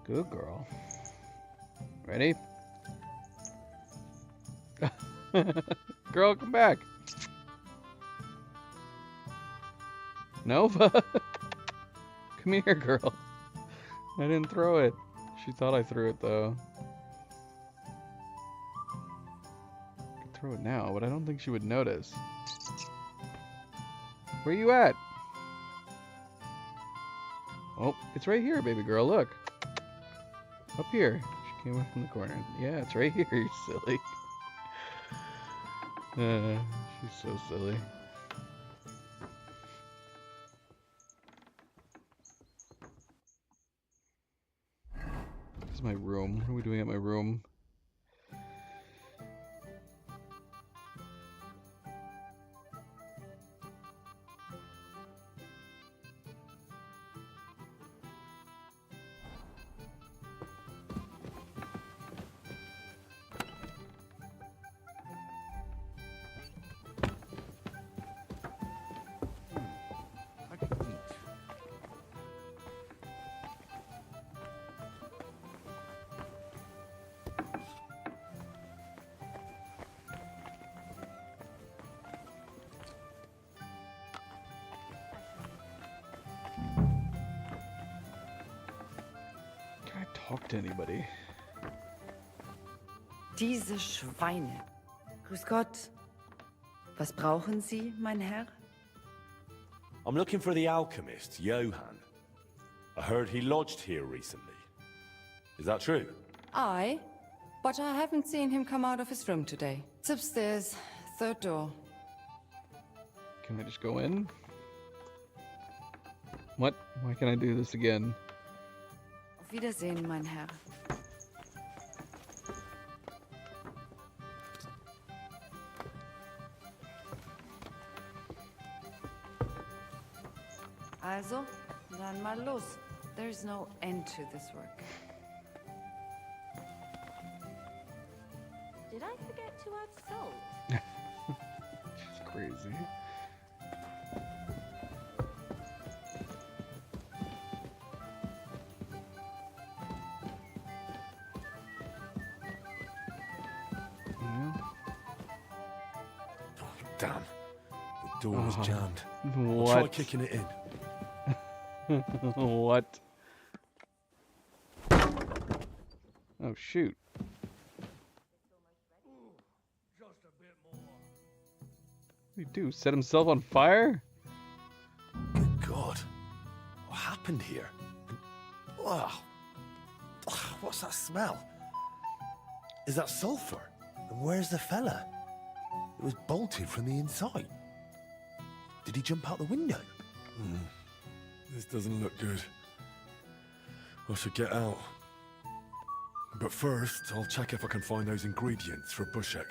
Good girl. Ready? Girl, come back. Nova? Come here, girl. I didn't throw it. She thought I threw it, though. I could throw it now, but I don't think she would notice. Where you at? Oh, it's right here, baby girl. Look. Up here. She came up from the corner. Yeah, it's right here, you silly. She's so silly. This is my room. What are we doing at my room? Talk to anybody. Diese Schweine. Grüß Gott. Was brauchen Sie, mein Herr? I'm looking for the alchemist, Johann. I heard he lodged here recently. Is that true? Aye, but I haven't seen him come out of his room today. It's upstairs, third door. Can I just go in? What? Why can't I do this again? Auf Wiedersehen, mein Herr. Also, dann mal los. There's no end to this work. Did I forget to add salt? She's crazy. Damn. The door is jammed. What? I'll try kicking it in. What? Oh, shoot. What did he do? Set himself on fire? Good God. What happened here? Wow. What's that smell? Is that sulfur? And where's the fella? It was bolted from the inside. Did he jump out the window? This doesn't look good. I should get out. But first, I'll check if I can find those ingredients for Bushek.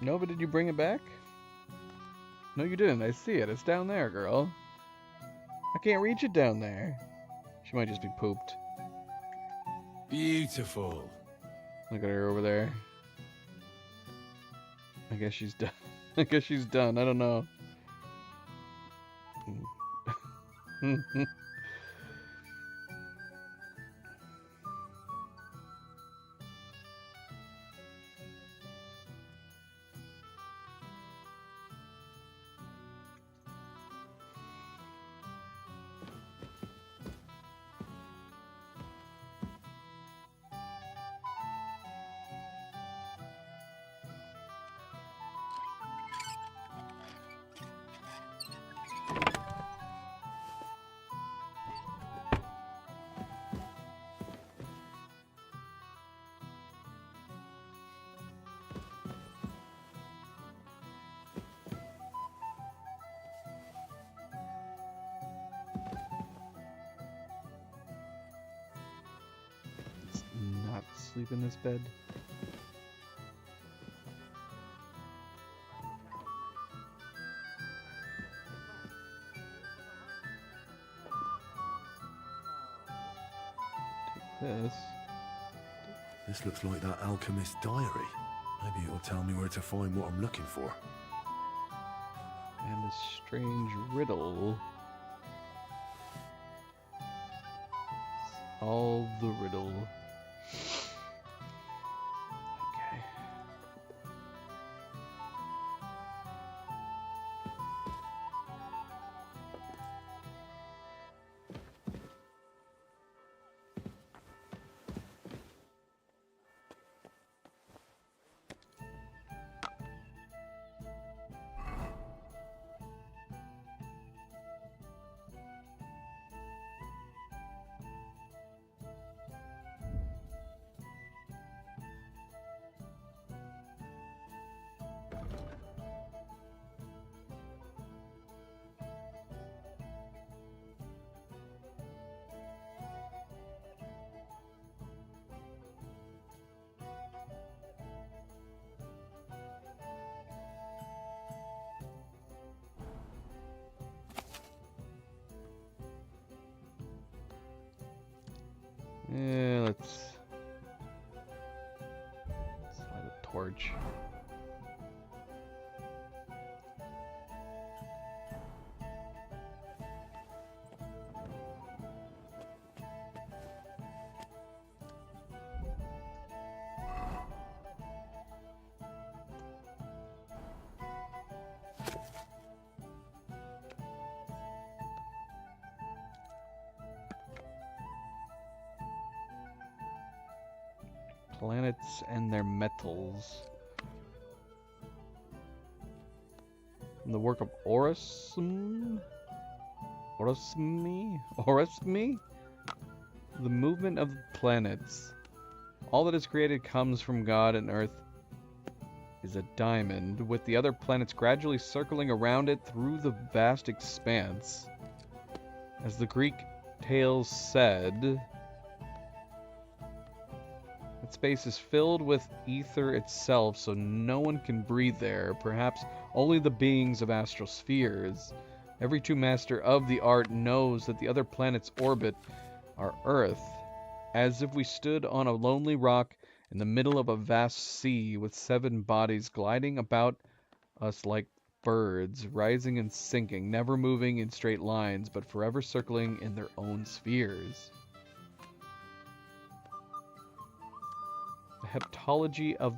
No, but did you bring it back? No, you didn't. I see it. It's down there, girl. I can't reach it down there. She might just be pooped. Beautiful. Look at her over there. I guess she's done. I guess she's done. I don't know. sleep in this bed? Take this. This looks like that alchemist's diary. Maybe it'll tell me where to find what I'm looking for. And a strange riddle. Solve the riddle. Okay. Yeah, let's light a torch. Planets and their metals. From the work of Orosmi? The movement of the planets. All that is created comes from God, and Earth is a diamond, with the other planets gradually circling around it through the vast expanse. As the Greek tales said, that space is filled with ether itself, so no one can breathe there, perhaps only the beings of astral spheres. Every true master of the art knows that the other planets orbit our Earth, as if we stood on a lonely rock in the middle of a vast sea with 7 bodies gliding about us like birds, rising and sinking, never moving in straight lines, but forever circling in their own spheres. The heptology of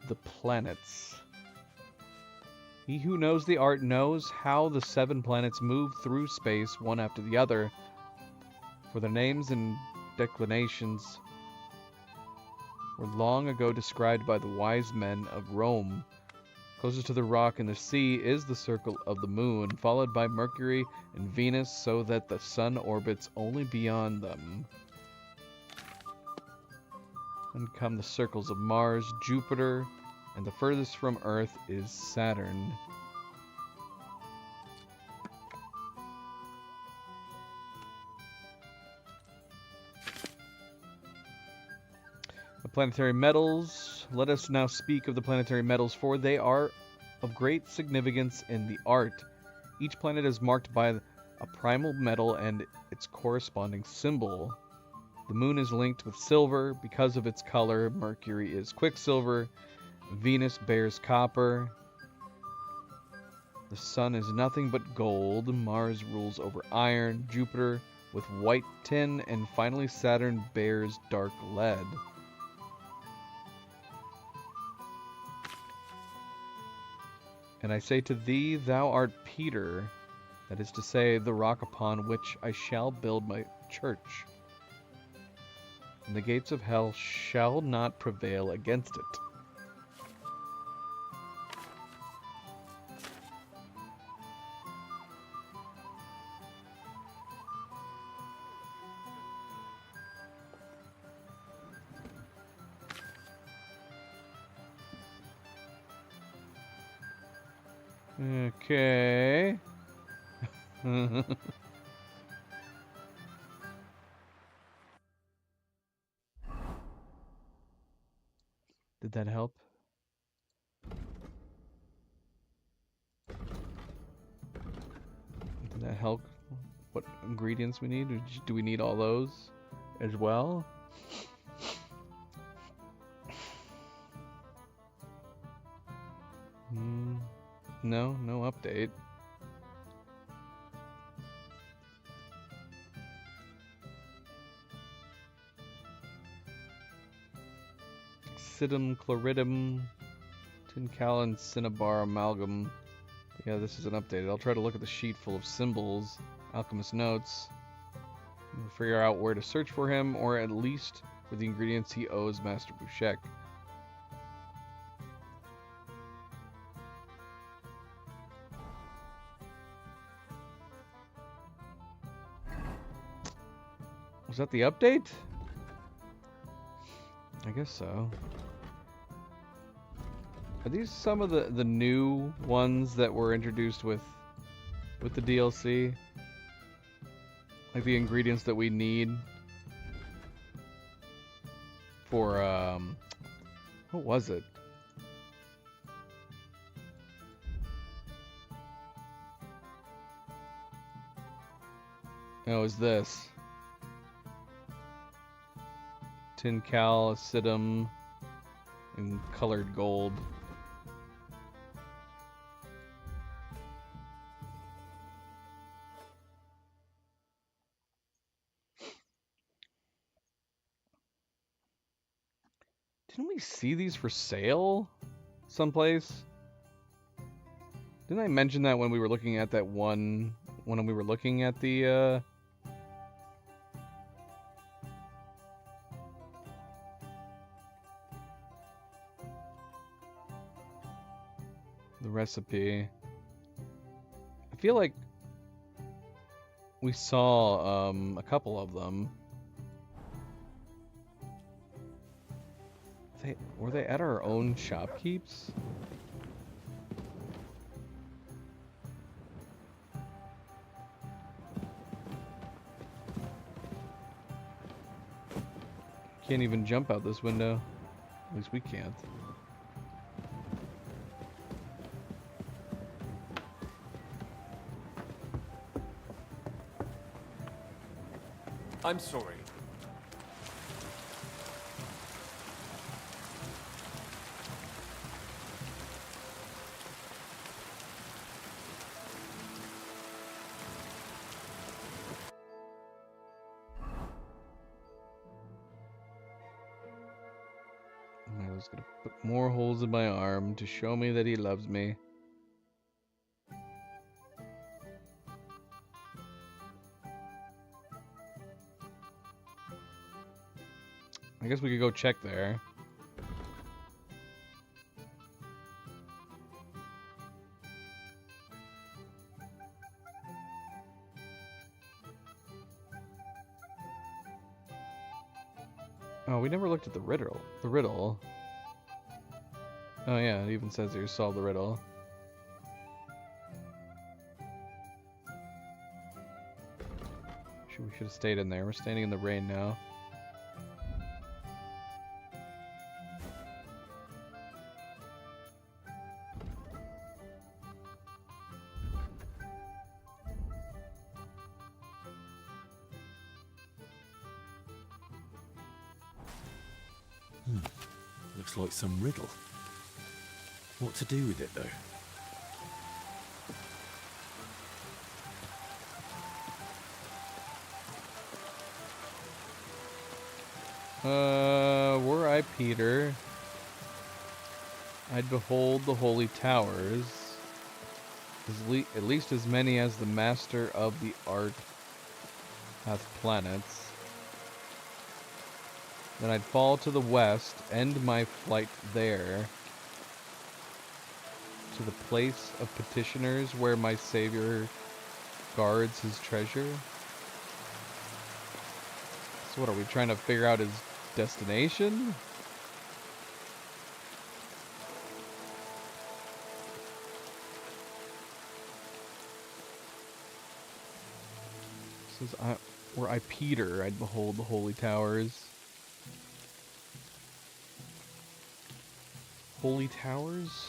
the planets. He who knows the art knows how the 7 planets move through space one after the other, for their names and declinations were long ago described by the wise men of Rome. Closest to the rock in the sea is the circle of the moon, followed by Mercury and Venus, so that the sun orbits only beyond them. Then come the circles of Mars, Jupiter, and the furthest from Earth is Saturn. The planetary metals. Let us now speak of the planetary metals, for they are of great significance in the art. Each planet is marked by a primal metal and its corresponding symbol. The moon is linked with silver because of its color. Mercury is quicksilver. Venus bears copper. The sun is nothing but gold. Mars rules over iron. Jupiter with white tin. And finally Saturn bears dark lead. And I say to thee, thou art Peter, that is to say, the rock upon which I shall build my church. And the gates of hell shall not prevail against it. Okay. that help? Did that help? What ingredients we need? Do we need all those as well? No, no update. Acidum, chloridum, tincal, and cinnabar amalgam. Yeah, this isn't updated. I'll try to look at the sheet full of symbols, alchemist notes, and figure out where to search for him, or at least for the ingredients he owes Master Bouchek. Was that the update? I guess so. Are these some of the new ones that were introduced with the DLC? Like the ingredients that we need for what was it? No, it was this. Tincal, acidum, and colored gold. Didn't we see these for sale someplace? Didn't I mention that when we were looking at that one, when we were looking at the recipe? I feel like we saw a couple of them. Were they at our own shopkeeps? Can't even jump out this window. At least we can't. I'm sorry. I was gonna put more holes in my arm to show me that he loves me. I guess we could go check there. Oh, we never looked at the riddle. The riddle. Oh yeah, it even says here, solve the riddle. We should have stayed in there. We're standing in the rain now. Looks like some riddle. What to do with it, though? Were I Peter, I'd behold the holy towers, at least as many as the master of the art hath planets. Then I'd fall to the west, end my flight there, to the place of petitioners where my Savior guards his treasure. So what, are we trying to figure out his destination? This is, were I Peter, I'd behold the holy towers. Holy Towers.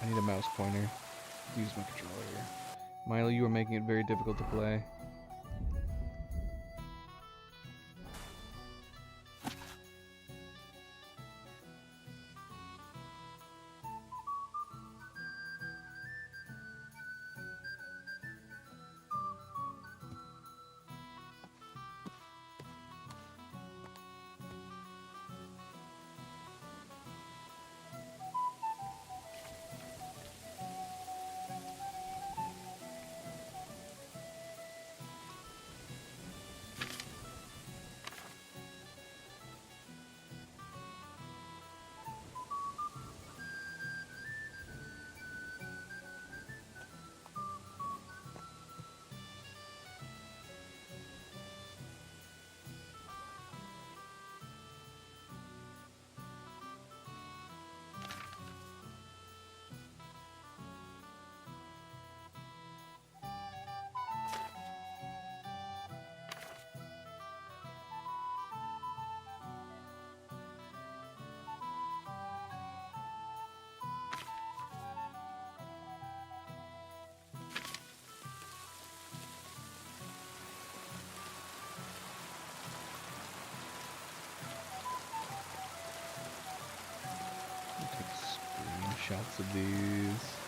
I need a mouse pointer. Use my controller here. Milo, you are making it very difficult to play. Shots of these.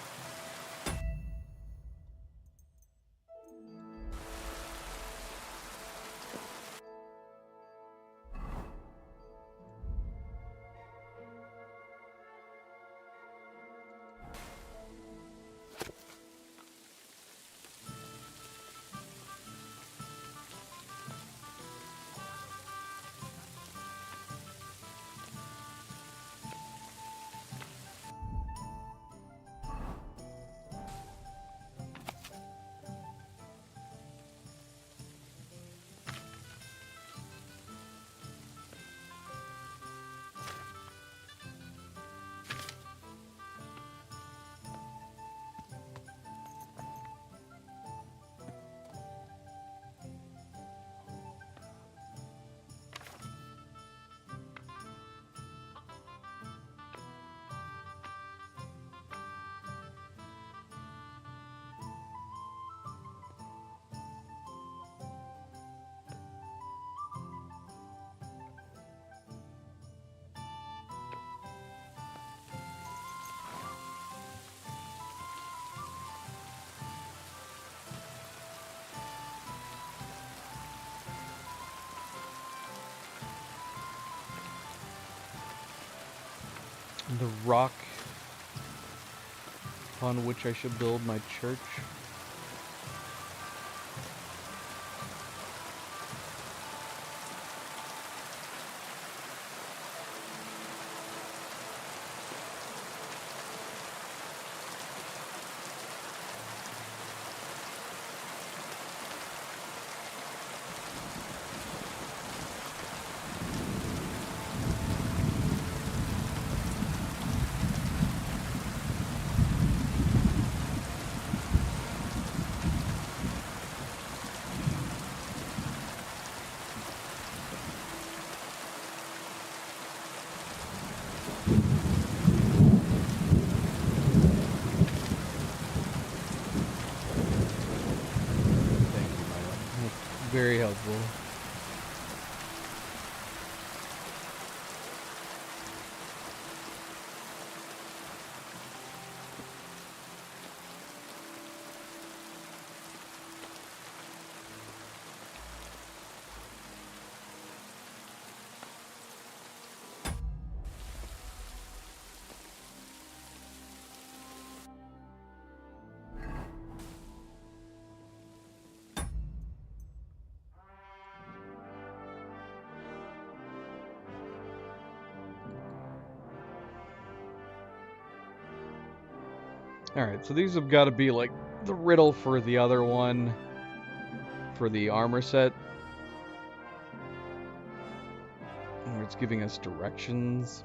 The rock upon which I should build my church. Very helpful. Alright, so these have got to be like the riddle for the other one, for the armor set, where it's giving us directions.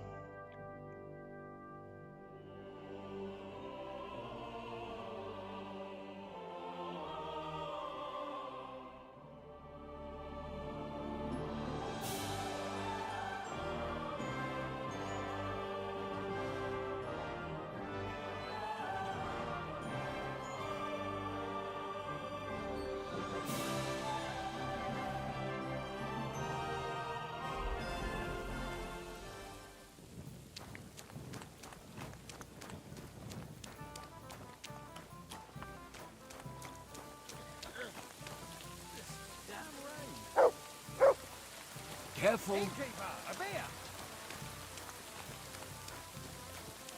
Careful.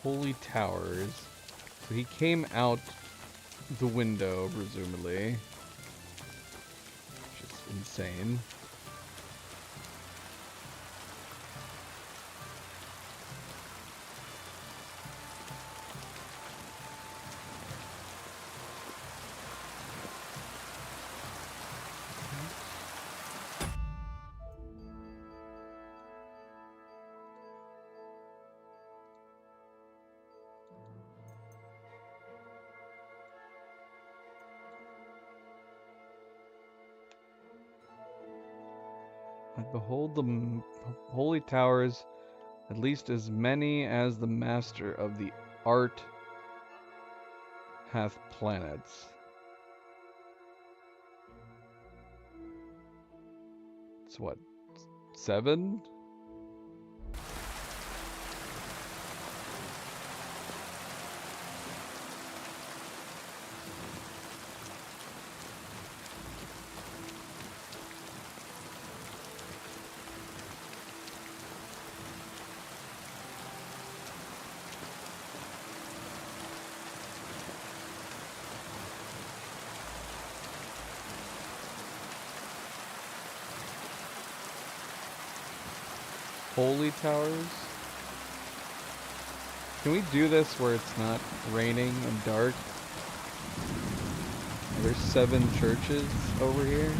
Holy Towers. So he came out the window, presumably. Which is insane. I behold the holy towers, at least as many as the master of the art hath planets. It's what, 7? Holy Towers? Can we do this where it's not raining and dark? There's 7 churches over here.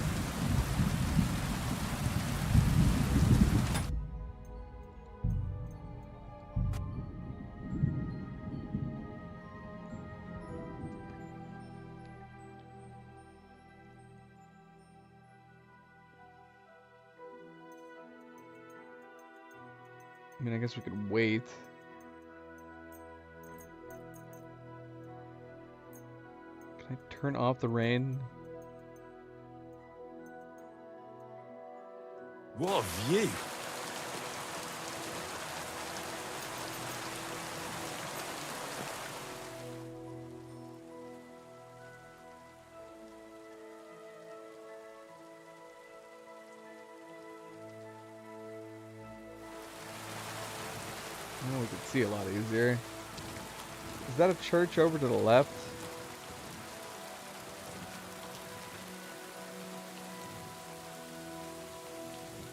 I mean, I guess we could wait. Can I turn off the rain? What a view! Oh, we can see a lot easier. Is that a church over to the left?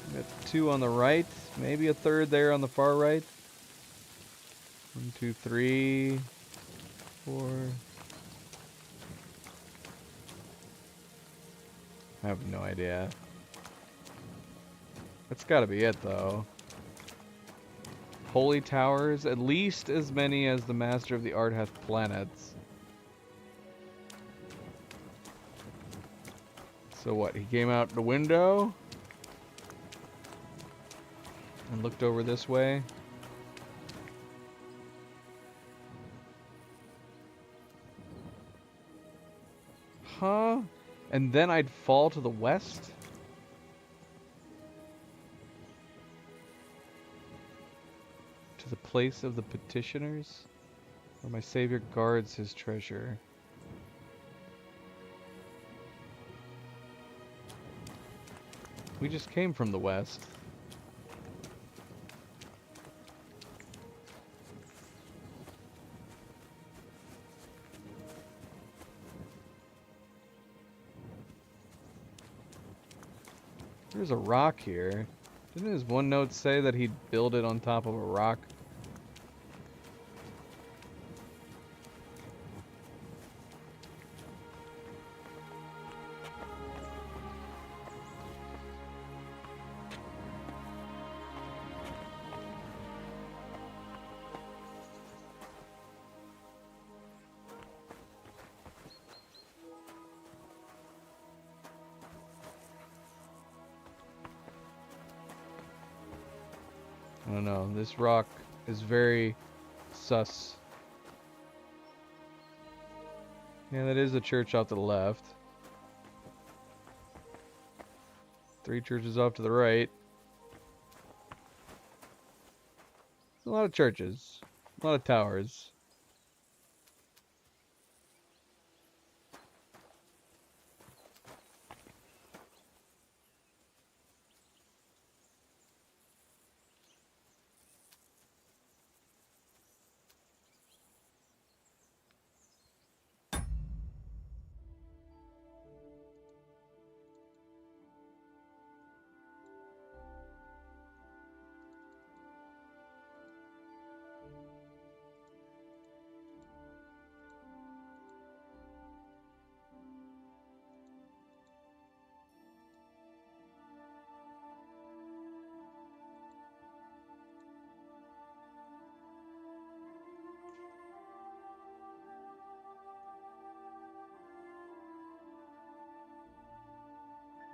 We got 2 on the right, maybe a 3rd there on the far right. 1, 2, 3, 4. I have no idea. That's gotta be it though. Holy Towers, at least as many as the Master of the Art hath planets. So what, he came out the window? And looked over this way? Huh? And then I'd fall to the west? The place of the petitioners, where my savior guards his treasure. We just came from the west. There's a rock here. Didn't his one note say that he'd build it on top of a rock? I don't know, this rock is very sus. Yeah, that is a church off to the left. 3 churches off to the right. A lot of churches. A lot of towers.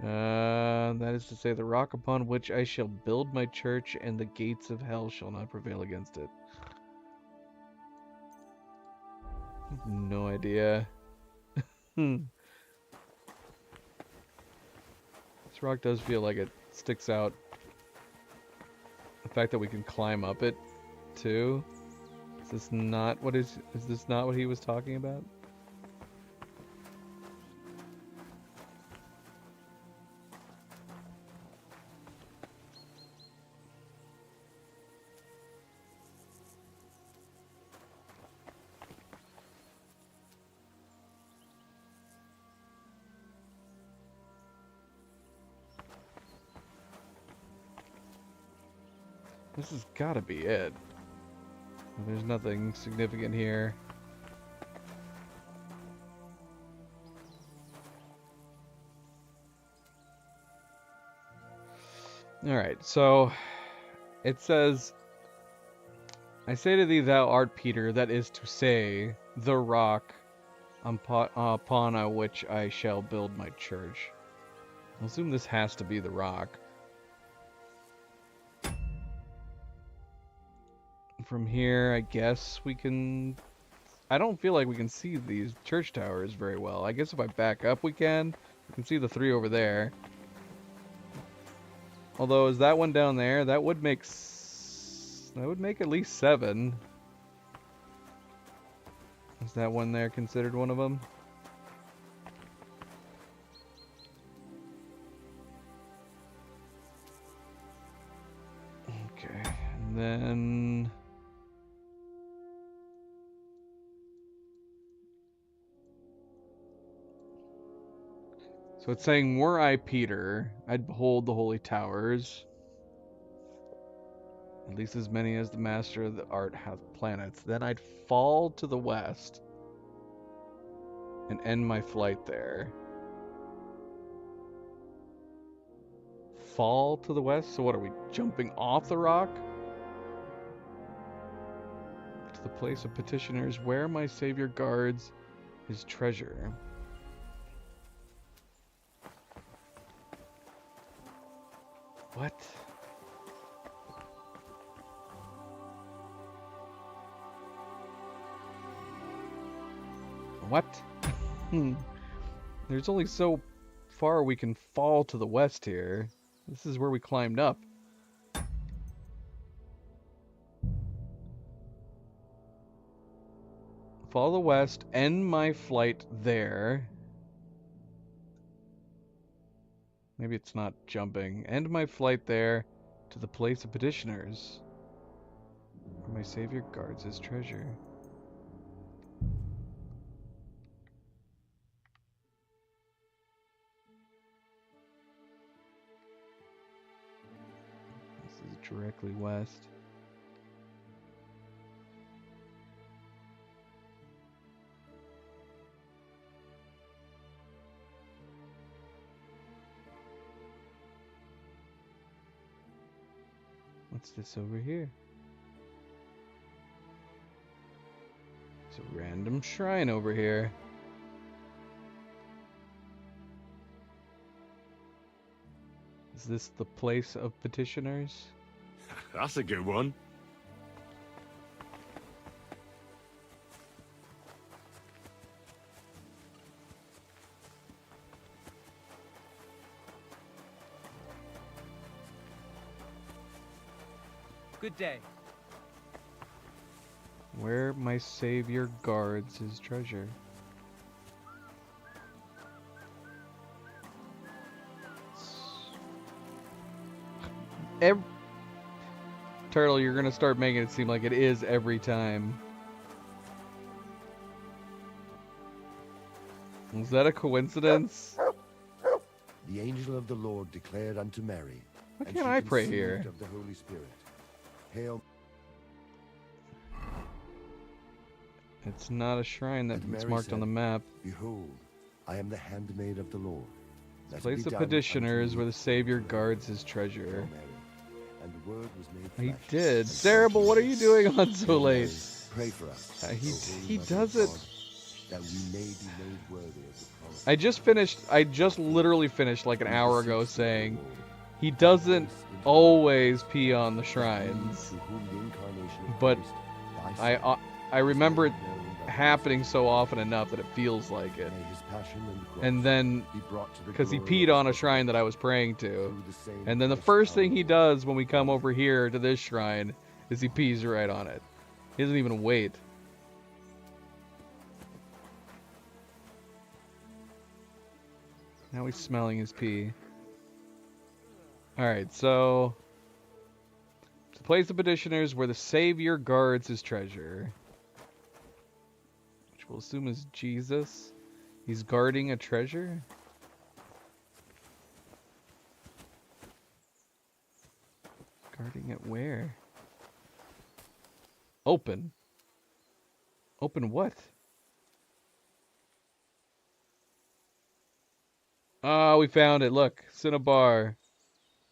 That is to say, the rock upon which I shall build my church, and the gates of hell shall not prevail against it. No idea. This rock does feel like it sticks out. The fact that we can climb up it, too. Is this not what is this not what he was talking about? This has got to be it. There's nothing significant here. Alright, so it says, I say to thee, thou art Peter, that is to say, the rock upon which I shall build my church. I assume this has to be the rock. From here, I guess we can... I don't feel like we can see these church towers very well. I guess if I back up we can. We can see the three over there. Although, is that one down there? That would make... that would make at least 7. Is that one there considered one of them? Okay, and then... So it's saying, were I Peter, I'd behold the holy towers, at least as many as the master of the art hath planets. Then I'd fall to the west and end my flight there. Fall to the west? So what, are we jumping off the rock? To the place of petitioners, where my Savior guards his treasure. What? What? There's only so far we can fall to the west here. This is where we climbed up. Fall to the west, end my flight there. Maybe it's not jumping. End my flight there to the place of petitioners, where my Savior guards his treasure. This is directly west. What's this over here? It's a random shrine over here. Is this the place of petitioners? That's a good one. Good day. Where my Savior guards his treasure. Turtle, you're gonna start making it seem like it is every time. Is that a coincidence? The angel of the Lord declared unto Mary. Why can't I pray here? Of the Holy Spirit. Hail. It's not a shrine that's marked on the map. Behold, I am the handmaid of the Lord. It's a place of petitioners where the Savior guards his treasure. And the word was made He did. Terrible, what are you doing on so late? Pray for us. He does it. that we may be made worthy of the promise. I just literally finished like an hour ago saying he doesn't always pee on the shrines. But I remember it happening so often enough that it feels like it. And then, because he peed on a shrine that I was praying to, and then the first thing he does when we come over here to this shrine is he pees right on it. He doesn't even wait. Now he's smelling his pee. Alright, so... the place of petitioners where the Savior guards his treasure. Which we'll assume is Jesus. He's guarding a treasure? Guarding it where? Open. Open what? Oh, we found it. Look. Cinnabar.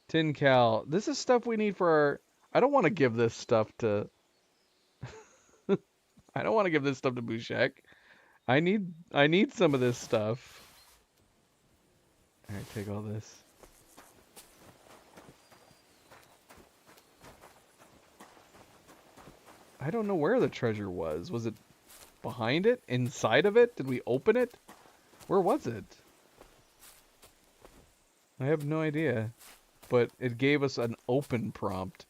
Tin Cal. This is stuff we need for our... I don't want to give this stuff to... I don't want to give this stuff to Bushek. I need some of this stuff. Alright, take all this. I don't know where the treasure was. Was it behind it? Inside of it? Did we open it? Where was it? I have no idea. But it gave us an open prompt.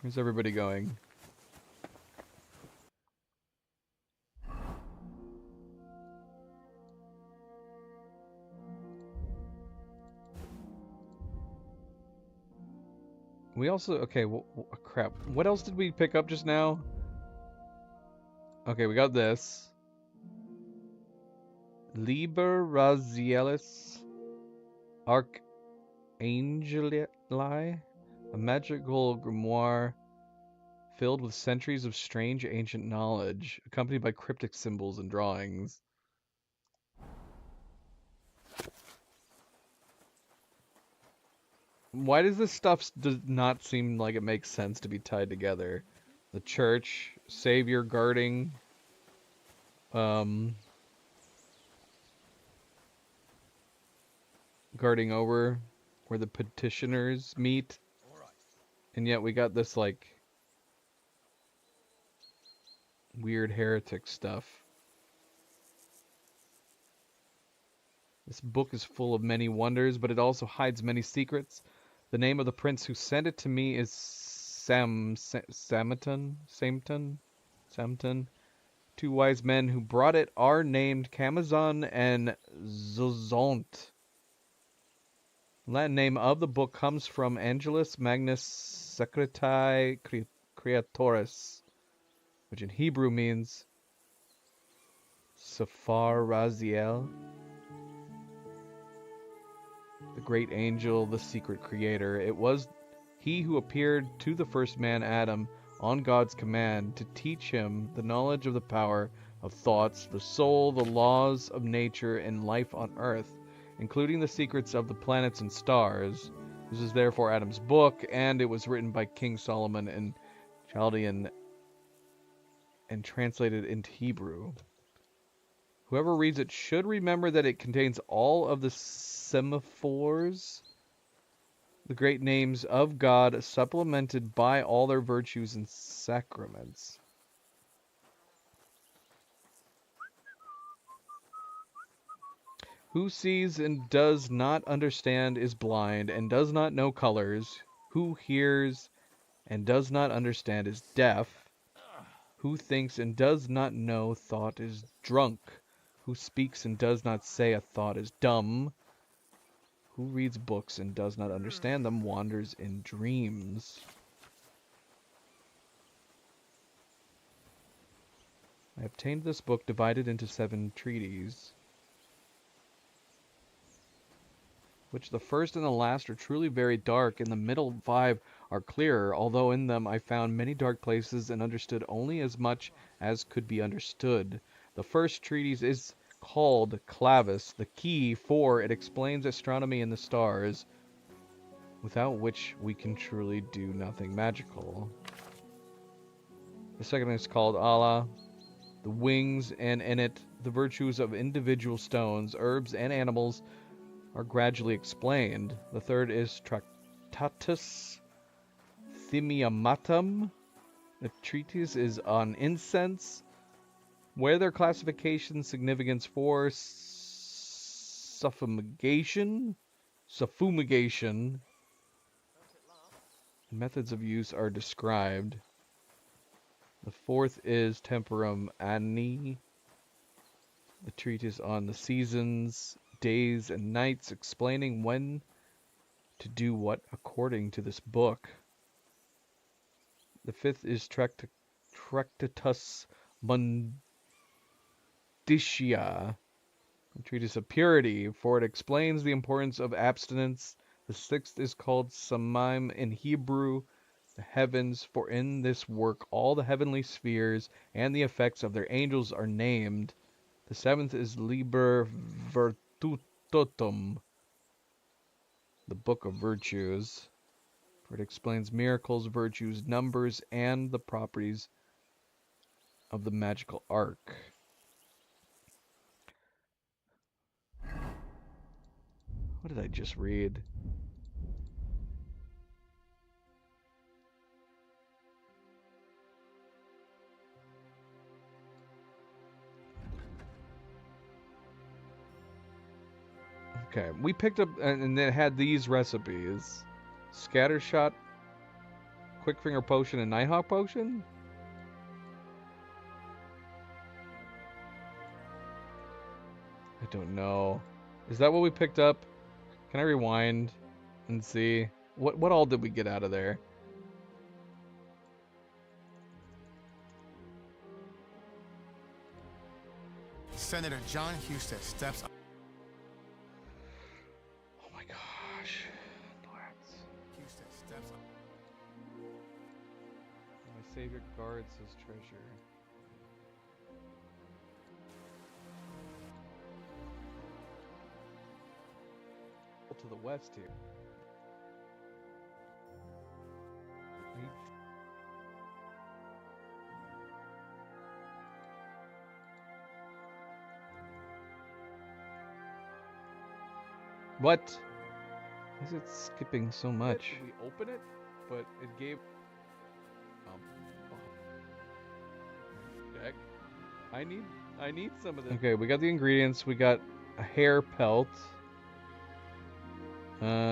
Where's everybody going? We also... okay, crap. What else did we pick up just now? Okay, we got this. Liber Razielis Archangeli, a magical grimoire filled with centuries of strange ancient knowledge, accompanied by cryptic symbols and drawings. Why does this stuff does not seem like it makes sense to be tied together? The church, Savior guarding, guarding over where the petitioners meet, and yet we got this like weird heretic stuff. This book is full of many wonders, but it also hides many secrets. The name of the prince who sent it to me is Samton. Two wise men who brought it are named Camazon and Zozont. The Latin name of the book comes from Angelus Magnus Secreti Creatoris, which in Hebrew means Sephar Raziel. The great angel, the secret creator. It was he who appeared to the first man, Adam, on God's command to teach him the knowledge of the power of thoughts, the soul, the laws of nature, and life on earth, including the secrets of the planets and stars. This is therefore Adam's book, and it was written by King Solomon in Chaldean and translated into Hebrew. Whoever reads it should remember that it contains all of the semaphores, the great names of God, supplemented by all their virtues and sacraments. Who sees and does not understand is blind and does not know colors. Who hears and does not understand is deaf. Who thinks and does not know thought is drunk. Who speaks and does not say a thought is dumb. Who reads books and does not understand them wanders in dreams. I obtained this book divided into 7 treaties, which the first and the last are truly very dark, and the middle 5 are clearer, although in them I found many dark places and understood only as much as could be understood. The first treatise is called Clavis, the key, for it explains astronomy and the stars, without which we can truly do nothing magical. The second is called Allah, the wings, and in it, the virtues of individual stones, herbs, and animals are gradually explained. The third is Tractatus Thymiamatum. The treatise is on incense, where their classification, significance for suffumigation, methods of use are described. The fourth is Temporum Anni, the treatise on the seasons, days, and nights, explaining when to do what according to this book. The fifth is Tractatus Munditia, a treatise of purity, for it explains the importance of abstinence. The sixth is called Samaim in Hebrew, the heavens, for in this work all the heavenly spheres and the effects of their angels are named. The seventh is Liber Virtutum, the book of virtues, for it explains miracles, virtues, numbers, and the properties of the magical arc. What did I just read? Okay, we picked up, and it had these recipes. Scattershot, Quickfinger Potion, and Nighthawk Potion? I don't know. Is that what we picked up? Can I rewind and see? What all did we get out of there? Senator John Husted steps up. Oh my gosh. Husted steps up. My savior guards his treasure. To the west here. What? Why is it skipping so much? We open it, but it gave. Heck. I need some of this. Okay, we got the ingredients. We got a hair pelt.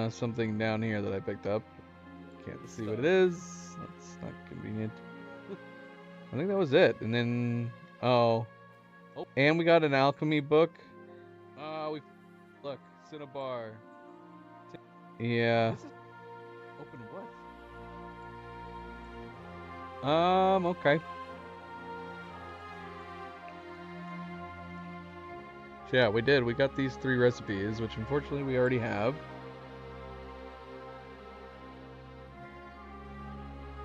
Something down here that I picked up. Can't see what it is. That's not convenient. I think that was it. And then, and we got an alchemy book. Look, Cinnabar. Yeah. Open what? Okay. So yeah, we did. We got these 3 recipes, which unfortunately we already have.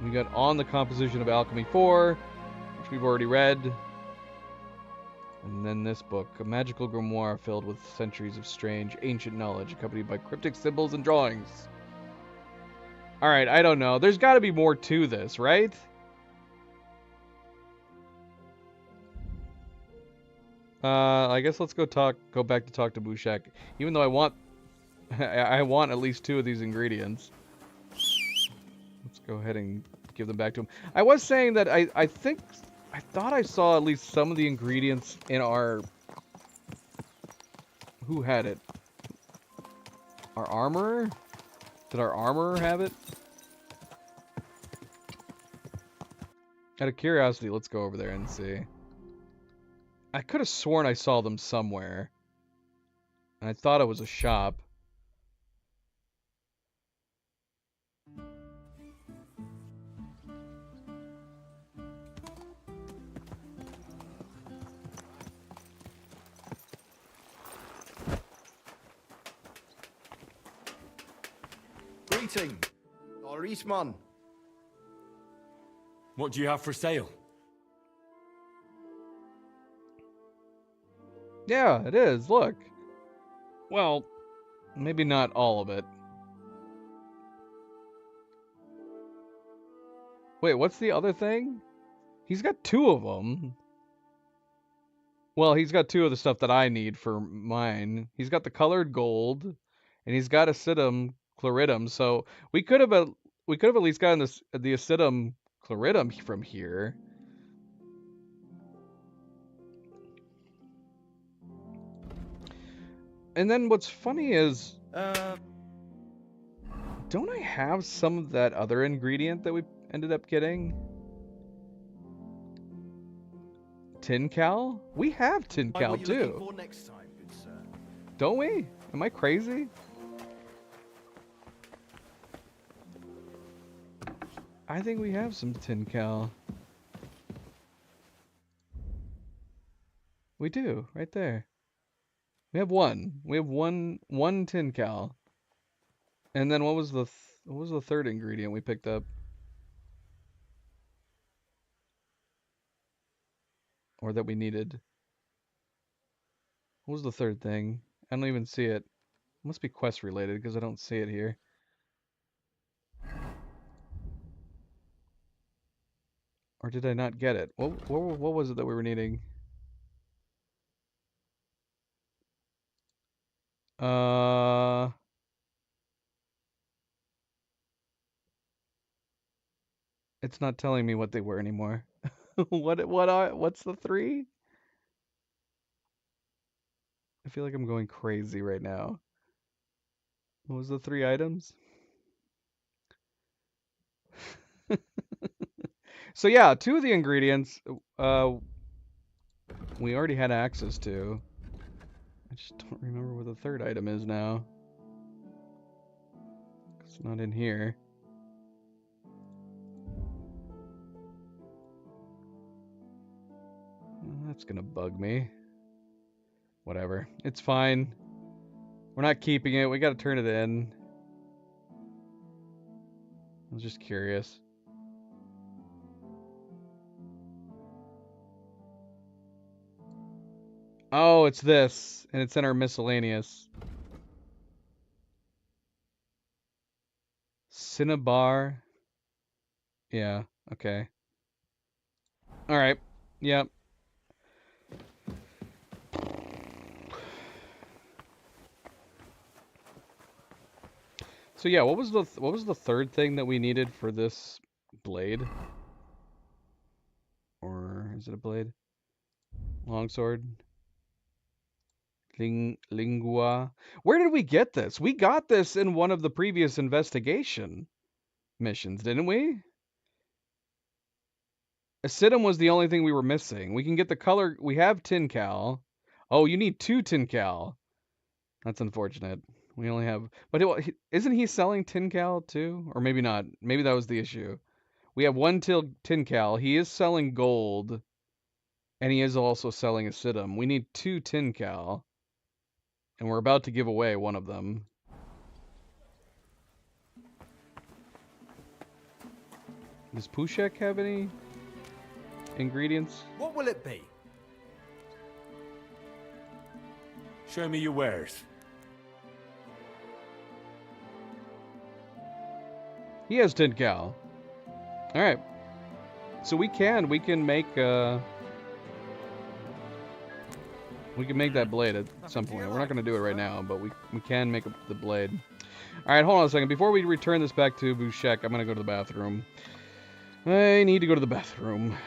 We got On the Composition of Alchemy 4, which we've already read. And then this book, a magical grimoire filled with centuries of strange, ancient knowledge, accompanied by cryptic symbols and drawings. Alright, I don't know. There's got to be more to this, right? I guess let's go back to talk to Bushek. Even though I want at least 2 of these ingredients. Let's go ahead and give them back to him. I was saying that I thought I saw at least some of the ingredients in our... Who had it? Our armorer? Did our armorer have it? Out of curiosity, let's go over there and see. I could have sworn I saw them somewhere. And I thought it was a shop. Greeting, Lord Eastman. What do you have for sale? Yeah, it is. Look. Well, maybe not all of it. Wait, what's the other thing? He's got 2 of them. Well, he's got 2 of the stuff that I need for mine. He's got the colored gold, and he's got acidum chloridum. So we could have at least gotten the acidum chloridum from here. And then what's funny is, don't I have some of that other ingredient that we ended up getting? Tin Cal? We have Tin Cal too. Next time, good sir. Don't we? Am I crazy? I think we have some Tin Cal. We do, right there. We have one. We have one Tin Cal. And then what was the third ingredient we picked up? Or that we needed? What was the third thing? I don't even see it. It must be quest related because I don't see it here. Or did I not get it? What was it that we were needing? It's not telling me what they were anymore. What's the 3? I feel like I'm going crazy right now. What was the 3 items? So yeah, 2 of the ingredients we already had access to. I just don't remember what the third item is now. It's not in here. That's gonna bug me. Whatever. It's fine. We're not keeping it. We gotta turn it in. I was just curious. Oh, it's this. And it's in our miscellaneous. Cinnabar. Yeah, okay. Alright. Yep. So yeah, what was the third thing that we needed for this blade? Or is it a blade? Longsword. Lingua. Where did we get this? We got this in one of the previous investigation missions, didn't we? Acidum was the only thing we were missing. We can get the color. We have Tin Cal. Oh, you need 2 Tin Cal. That's unfortunate. We only have... But isn't he selling Tin Cal too? Or maybe not. Maybe that was the issue. We have 1 Tin Cal. He is selling gold. And he is also selling Acidum. We need 2 Tin Cal. And we're about to give away one of them. Does Pushek have any ingredients? What will it be? Show me your wares. He has Tin Cal. Alright. So we can make we can make that blade at some point. We're not going to do it right now, but we can make the blade. Alright, hold on a second. Before we return this back to Bushek, I'm going to go to the bathroom. I need to go to the bathroom.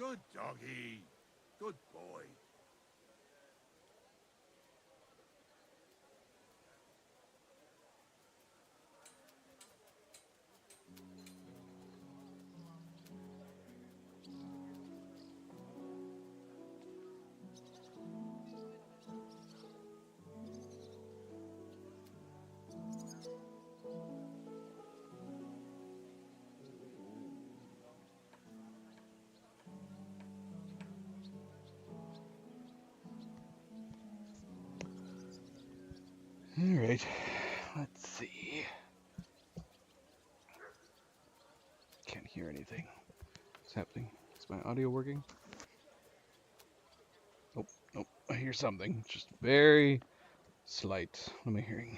Good doggy. Good boy. Alright, let's see. Can't hear anything. What's happening? Is my audio working? Oh, oh, I hear something. Just very slight. What am I hearing?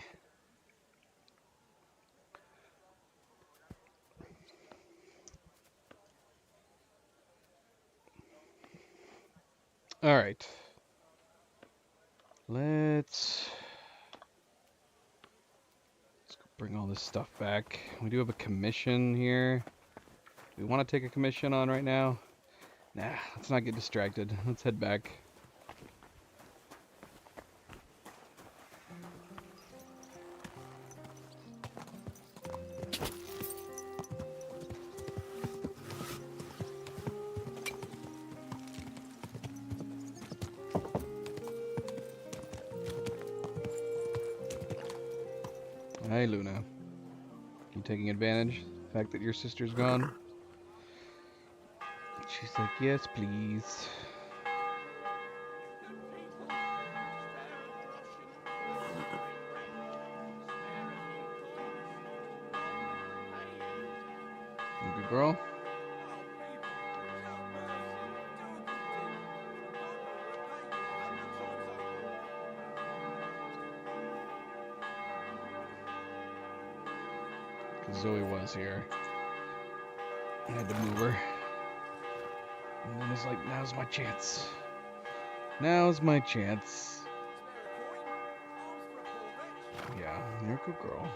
Alright. Let's go bring all this stuff back. We do have a commission here. Do we want to take a commission on right now? Nah, let's not get distracted. Let's head back. Hi, Luna. You taking advantage of the fact that your sister's gone? She's like, yes, please. You good girl? Zoe was here. I had to move her. And then it's like, now's my chance. Now's my chance. Yeah, you're a good girl.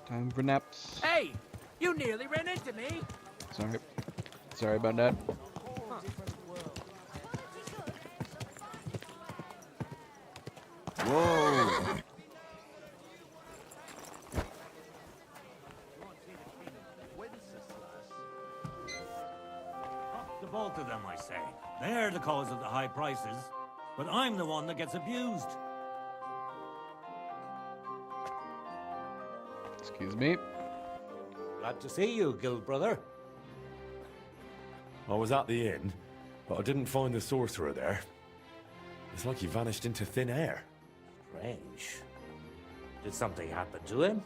Time for naps. Hey, you nearly ran into me. Sorry. Sorry about that. Whoa! The both of them, I say. They're the cause of the high prices, but I'm the one that gets abused. Excuse me. Glad to see you, guild brother. I was at the inn, but I didn't find the sorcerer there. It's like he vanished into thin air. Strange. Did something happen to him?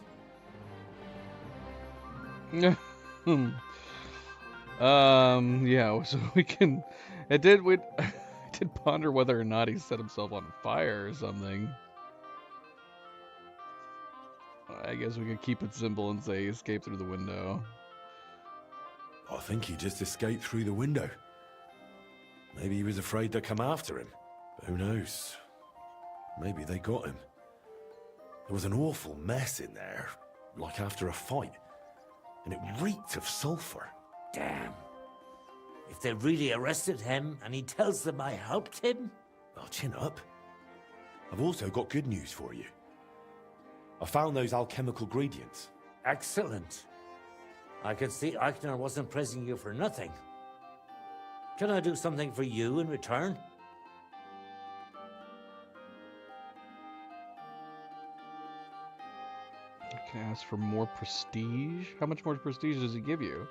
Yeah, so we can. I did ponder whether or not he set himself on fire or something. I guess we could keep it simple and say he escaped through the window. I think he just escaped through the window. Maybe he was afraid they'd come after him. But who knows? Maybe they got him. There was an awful mess in there, like after a fight. And it reeked of sulfur. Damn. If they really arrested him and he tells them I helped him? Well, chin up. I've also got good news for you. I found those alchemical ingredients. Excellent. I can see Eichner wasn't praising you for nothing. Can I do something for you in return? You can ask for more prestige? How much more prestige does he give you?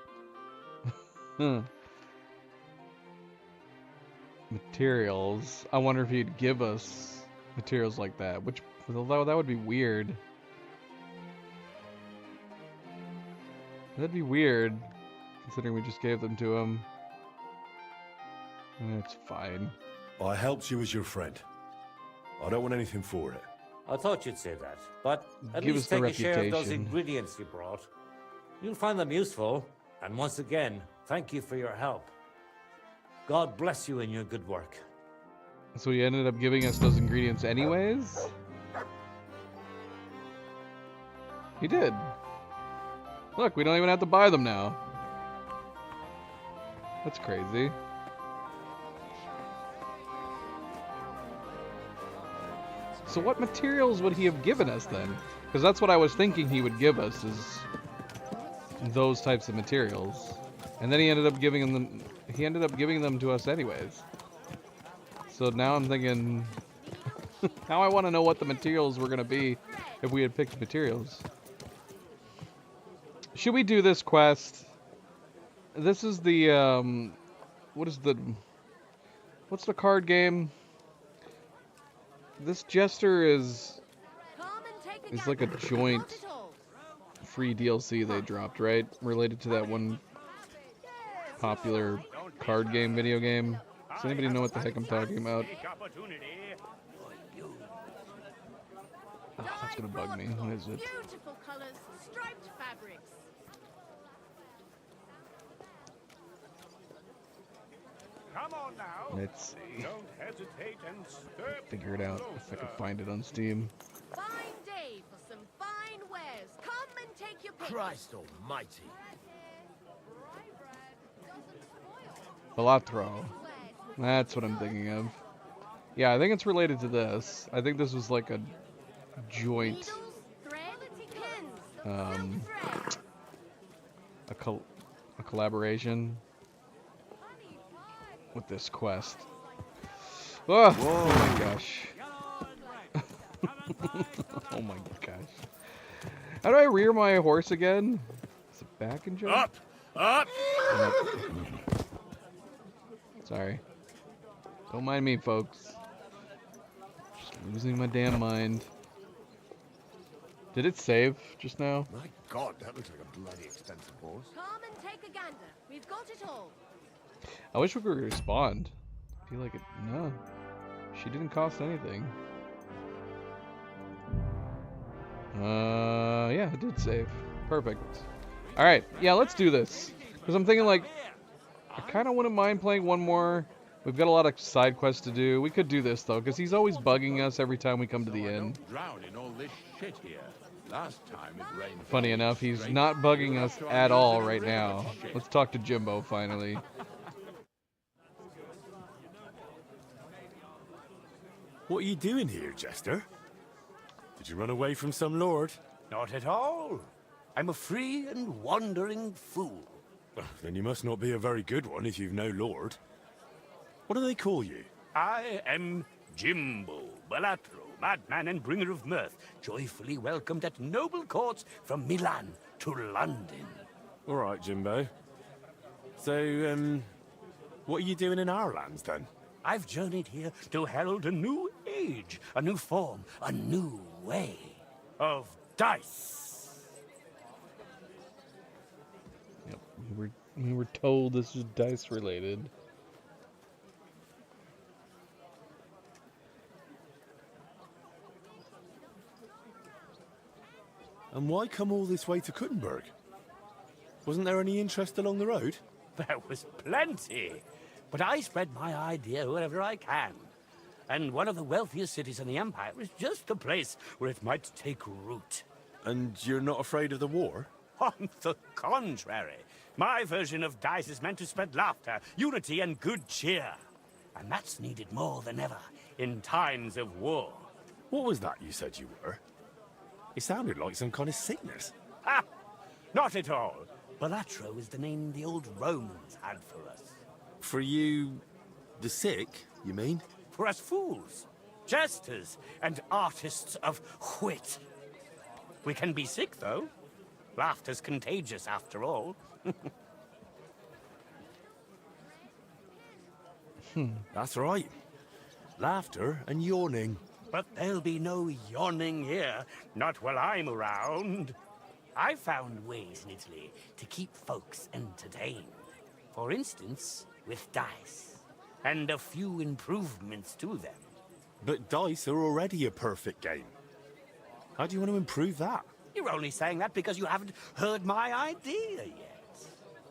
Materials. I wonder if he'd give us materials like that, which, although that would be weird. That'd be weird, considering we just gave them to him. It's fine. I helped you as your friend. I don't want anything for it. I thought you'd say that, but at Give least us the take a share of those reputation. ingredients you brought. You'll find them useful, and once again, thank you for your help. God bless you in your good work. So he ended up giving us those ingredients anyways? He did. Look, we don't even have to buy them now. That's crazy. So what materials would he have given us then? Because that's what I was thinking he would give us, is those types of materials. And then he ended up giving them to us anyways. So now I'm thinking now I want to know what the materials were going to be if we had picked materials. Should we do this quest? This is the what's the card game? This Jester is like a joint free DLC they dropped, right? Related to that one popular card game, video game. Does anybody know what the heck I'm talking about? Oh, that's gonna bug me. What is it? Beautiful colors, striped fabrics. Come on now. Let's see. Don't hesitate and step Figure it out if I can find it on Steam. Fine day for some fine wares. Come and take your pick. Christ almighty. Balatro. That's what I'm thinking of. Yeah, I think it's related to this. I think this was like a joint, a collaboration with this quest. Oh my gosh. Oh my gosh. How do I rear my horse again? Is it back and jump? Up! Sorry. Don't mind me, folks. Just losing my damn mind. Did it save just now? My God, that looks like a bloody expensive horse. Come and take a gander. We've got it all. I wish we could respond. I feel like it. No. She didn't cost anything. Yeah, it did save. Perfect. Alright, yeah, let's do this. Because I'm thinking, like, I kind of wouldn't mind playing one more. We've got a lot of side quests to do. We could do this, though, because he's always bugging us every time we come to the inn. drown in all this shit here. Last time it rained. Funny enough, he's not bugging us at all right now. Let's talk to Jimbo, finally. What are you doing here, Jester? Did you run away from some lord? Not at all. I'm a free and wandering fool. Well, then you must not be a very good one if you've no lord. What do they call you? I am Jimbo Balatro, madman and bringer of mirth, joyfully welcomed at noble courts from Milan to London. All right, Jimbo. So, what are you doing in our lands, then? I've journeyed here to herald a new age, a new form, a new way of dice. Yep, we were told this was dice related. And why come all this way to Kuttenberg? Wasn't there any interest along the road? There was plenty, but I spread my idea wherever I can. And one of the wealthiest cities in the Empire is just the place where it might take root. And you're not afraid of the war? On the contrary, my version of dice is meant to spread laughter, unity, and good cheer. And that's needed more than ever in times of war. What was that you said you were? It sounded like some kind of sickness. Ha! Not at all. Balatro is the name the old Romans had for us. For you... the sick, you mean? For us fools, jesters, and artists of wit. We can be sick, though. Laughter's contagious, after all. That's right. Laughter and yawning. But there'll be no yawning here, not while I'm around. I've found ways in Italy to keep folks entertained. For instance, with dice, and a few improvements to them. But dice are already a perfect game. How do you want to improve that? You're only saying that because you haven't heard my idea yet.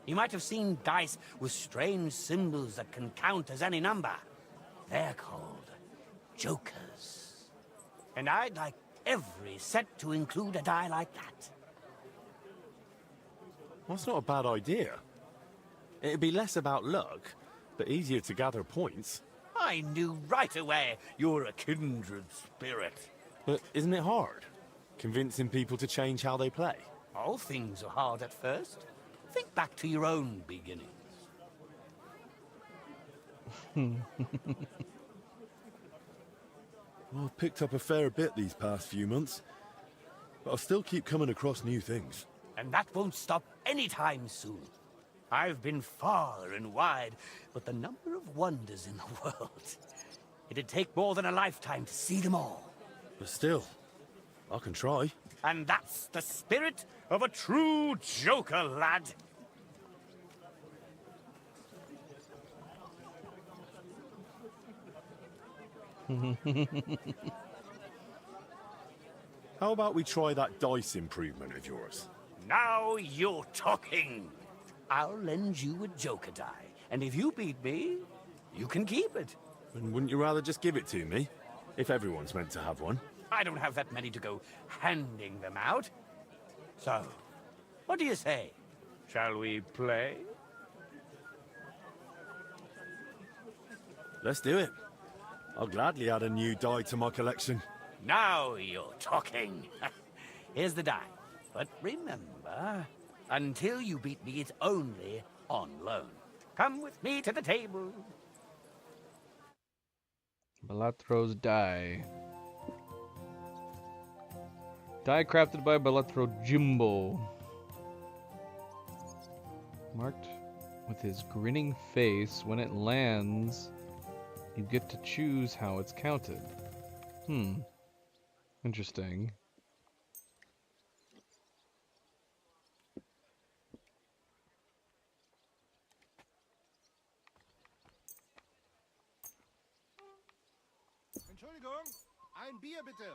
You might have seen dice with strange symbols that can count as any number. They're called jokers. And I'd like every set to include a die like that. That's not a bad idea. It'd be less about luck, but easier to gather points. I knew right away you're a kindred spirit. But isn't it hard? Convincing people to change how they play? All things are hard at first. Think back to your own beginnings. Well, I've picked up a fair bit these past few months, but I'll still keep coming across new things. And that won't stop anytime soon. I've been far and wide, but the number of wonders in the world, it'd take more than a lifetime to see them all. But still, I can try. And that's the spirit of a true joker, lad. How about we try that dice improvement of yours? Now you're talking. I'll lend you a joker die, and if you beat me, you can keep it. And wouldn't you rather just give it to me? If everyone's meant to have one. I don't have that many to go handing them out. So, what do you say? Shall we play? Let's do it. I'll gladly add a new die to my collection. Now you're talking. Here's the die. But remember, until you beat me, it's only on loan. Come with me to the table. Balatro's die. Die crafted by Balatro Jimbo. Marked with his grinning face. When it lands, you get to choose how it's counted. Interesting. Entschuldigung, ein Bier bitte.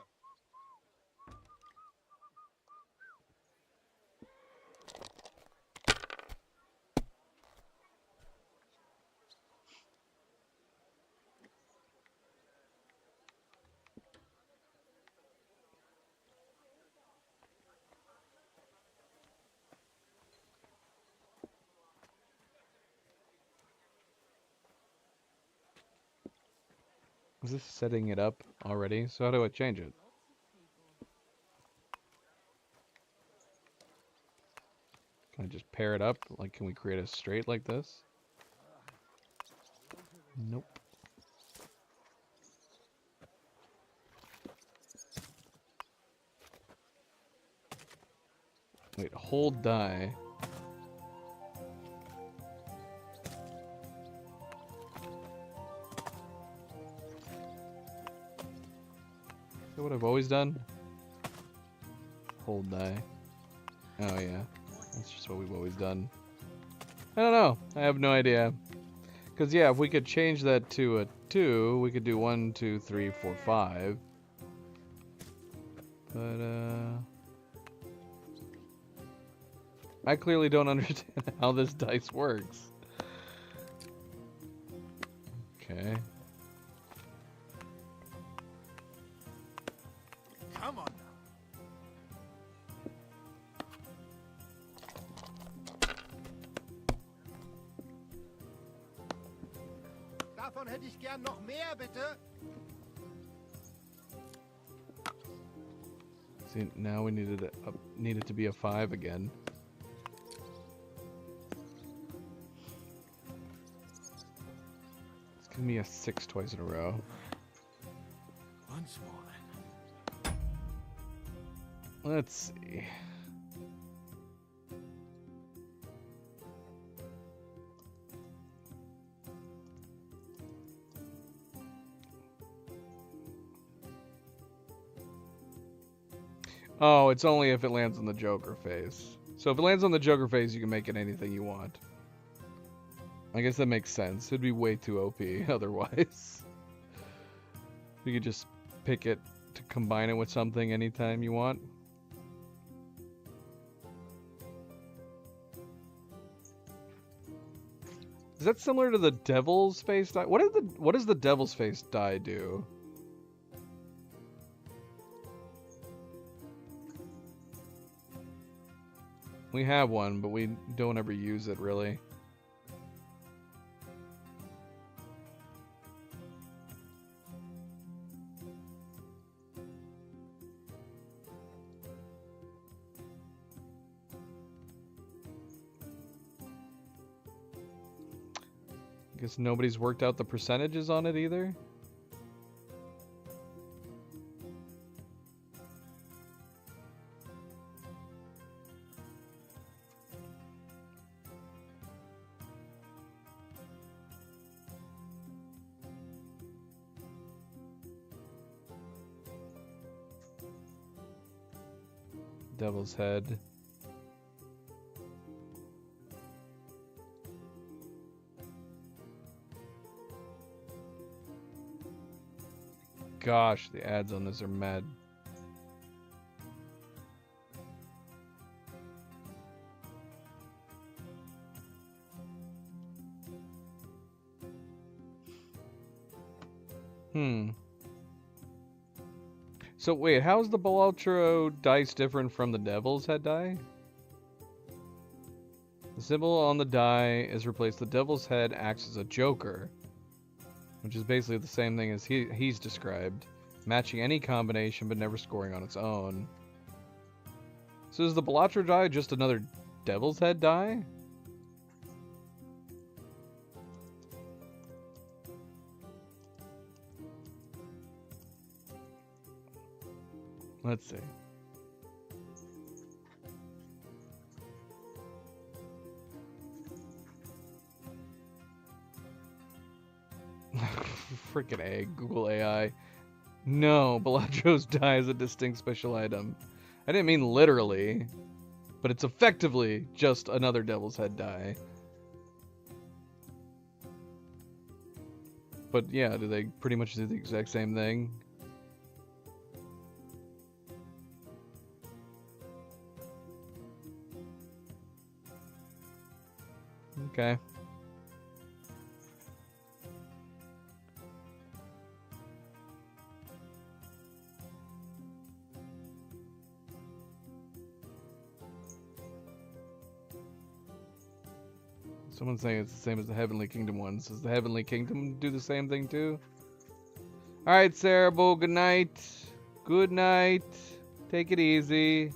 Is this setting it up already? So how do I change it? Can I just pair it up? Like, can we create a straight like this? Nope. Wait, hold die. Is that what I've always done? Hold die. Oh yeah, that's just what we've always done. I don't know. I have no idea. Because yeah, if we could change that to a 2, we could do 1, 2, 3, 4, 5. But I clearly don't understand how this dice works. Okay. Come on now. Davon hätte ich gern noch mehr, bitte. See, now we needed it to be a 5 again. It's giving me a 6 twice in a row. Once more. Let's see. Oh, it's only if it lands on the Joker phase. So if it lands on the Joker phase, you can make it anything you want. I guess that makes sense. It'd be way too OP otherwise. We could just pick it to combine it with something anytime you want. Is that similar to the Devil's Face die? What does the Devil's Face die do? We have one, but we don't ever use it really. Guess nobody's worked out the percentages on it either. Devil's Head. Gosh, the ads on this are mad. So wait, how's the Balatro dice different from the Devil's Head die? The symbol on the die is replaced. The Devil's Head acts as a joker, which is basically the same thing as he's described, matching any combination but never scoring on its own. So is the Balatro die just another Devil's Head die? Let's see. Freaking A, Google AI. No, Balatro's die is a distinct special item. I didn't mean literally, but it's effectively just another Devil's Head die. But yeah, do they pretty much do the exact same thing? Okay. Someone's saying it's the same as the Heavenly Kingdom ones. Does the Heavenly Kingdom do the same thing too? Alright, Cerebral, good night. Good night. Take it easy.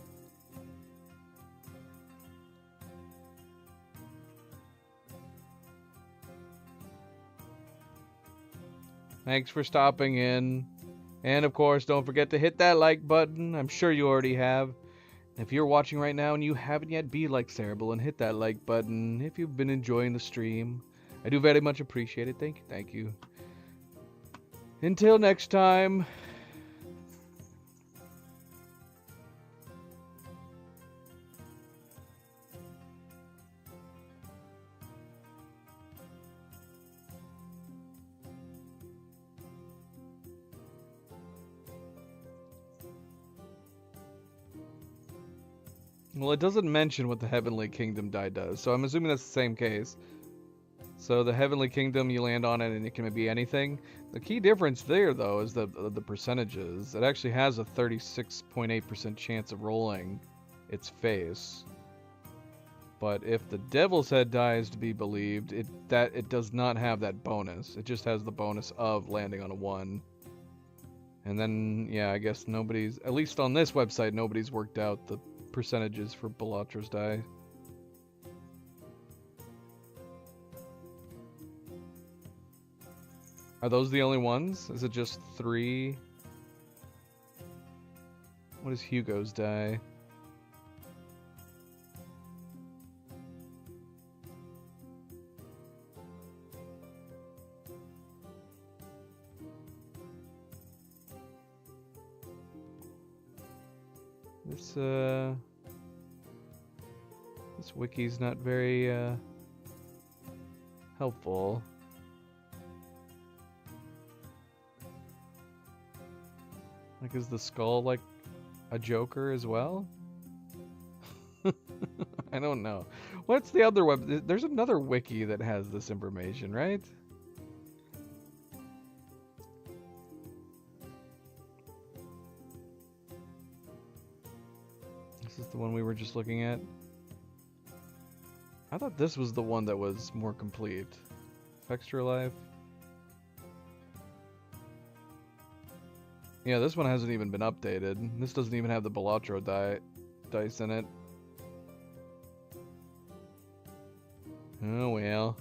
Thanks for stopping in. And of course, don't forget to hit that like button. I'm sure you already have. If you're watching right now and you haven't yet, be like Cerebral and hit that like button if you've been enjoying the stream. I do very much appreciate it. Thank you, thank you. Until next time. Well, it doesn't mention what the Heavenly Kingdom die does, so I'm assuming that's the same case. So the Heavenly Kingdom, you land on it and it can be anything. The key difference there, though, is the percentages. It actually has a 36.8% chance of rolling its face. But if the Devil's Head die is to be believed, it does not have that bonus. It just has the bonus of landing on a 1. And then, yeah, I guess nobody's, at least on this website, nobody's worked out the percentages for Balatro's die. Are those the only ones? Is it just 3? What is Hugo's die? This wiki's not very helpful. Like, is the skull like a Joker as well? I don't know. What's the other web? There's another wiki that has this information, right? This is the one we were just looking at. I thought this was the one that was more complete. Extra life. Yeah, this one hasn't even been updated. This doesn't even have the Balatro dice in it. Oh well.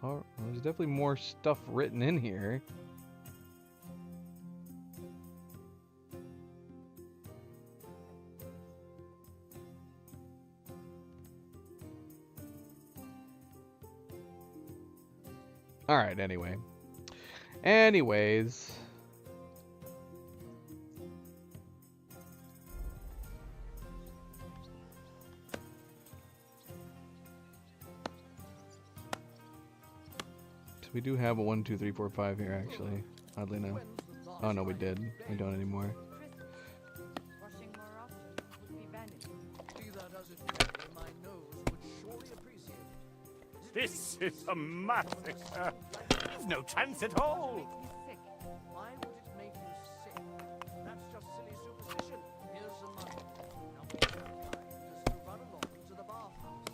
There's definitely more stuff written in here. Alright, anyway. Anyways. So we do have a 1, 2, 3, 4, 5 here, actually. Oddly enough. Oh no, we did. We don't anymore. This is a massacre. There's no chance at all. Why would it make you sick? That's just silly superstition. Here's some money. Now be so kind as to run along to the bathhouse.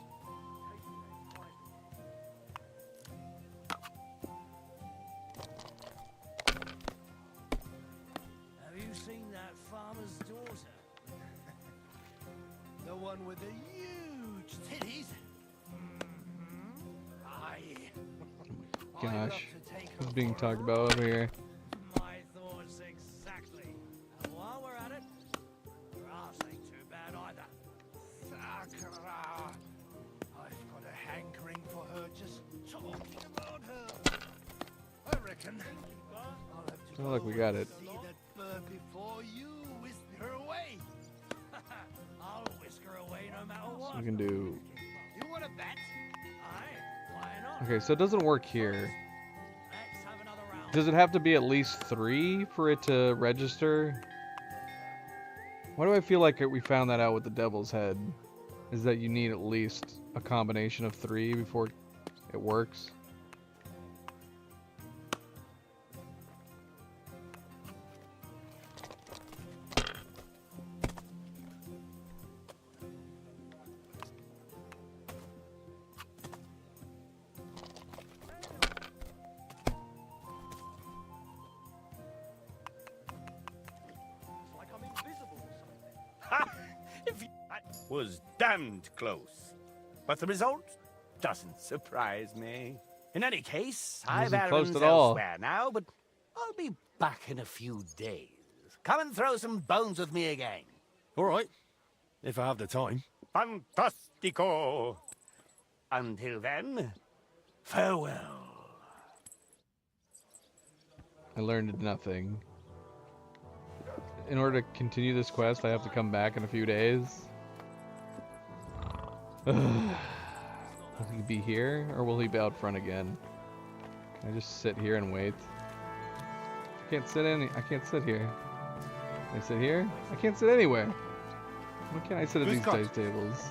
Have you seen that farmer's daughter? The one with the huge titties? Gosh, what's being talked about over here? My thoughts exactly. And while we're at it, grass ain't too bad either. Sakura! I've got a hankering for her just talking about her. I reckon I'll have to Oh, look, we got it. see that bird before you whisk her away. I'll whisk her away no matter what. We can do. You want to bet? Why not? Okay, so it doesn't work here. Does it have to be at least 3 for it to register? Why do I feel like we found that out with the Devil's Head? Is that you need at least a combination of 3 before it works? Was damned close. But the result doesn't surprise me. In any case, I've Wasn't close errands at all. elsewhere now, but I'll be back in a few days. Come and throw some bones with me again. All right, if I have the time. Fantastico! Until then, farewell. I learned nothing. In order to continue this quest, I have to come back in a few days. Will he be here, or will he be out front again? Can I just sit here and wait? I can't sit here. Can I sit here? I can't sit anywhere. Why can't I sit at these dice tables?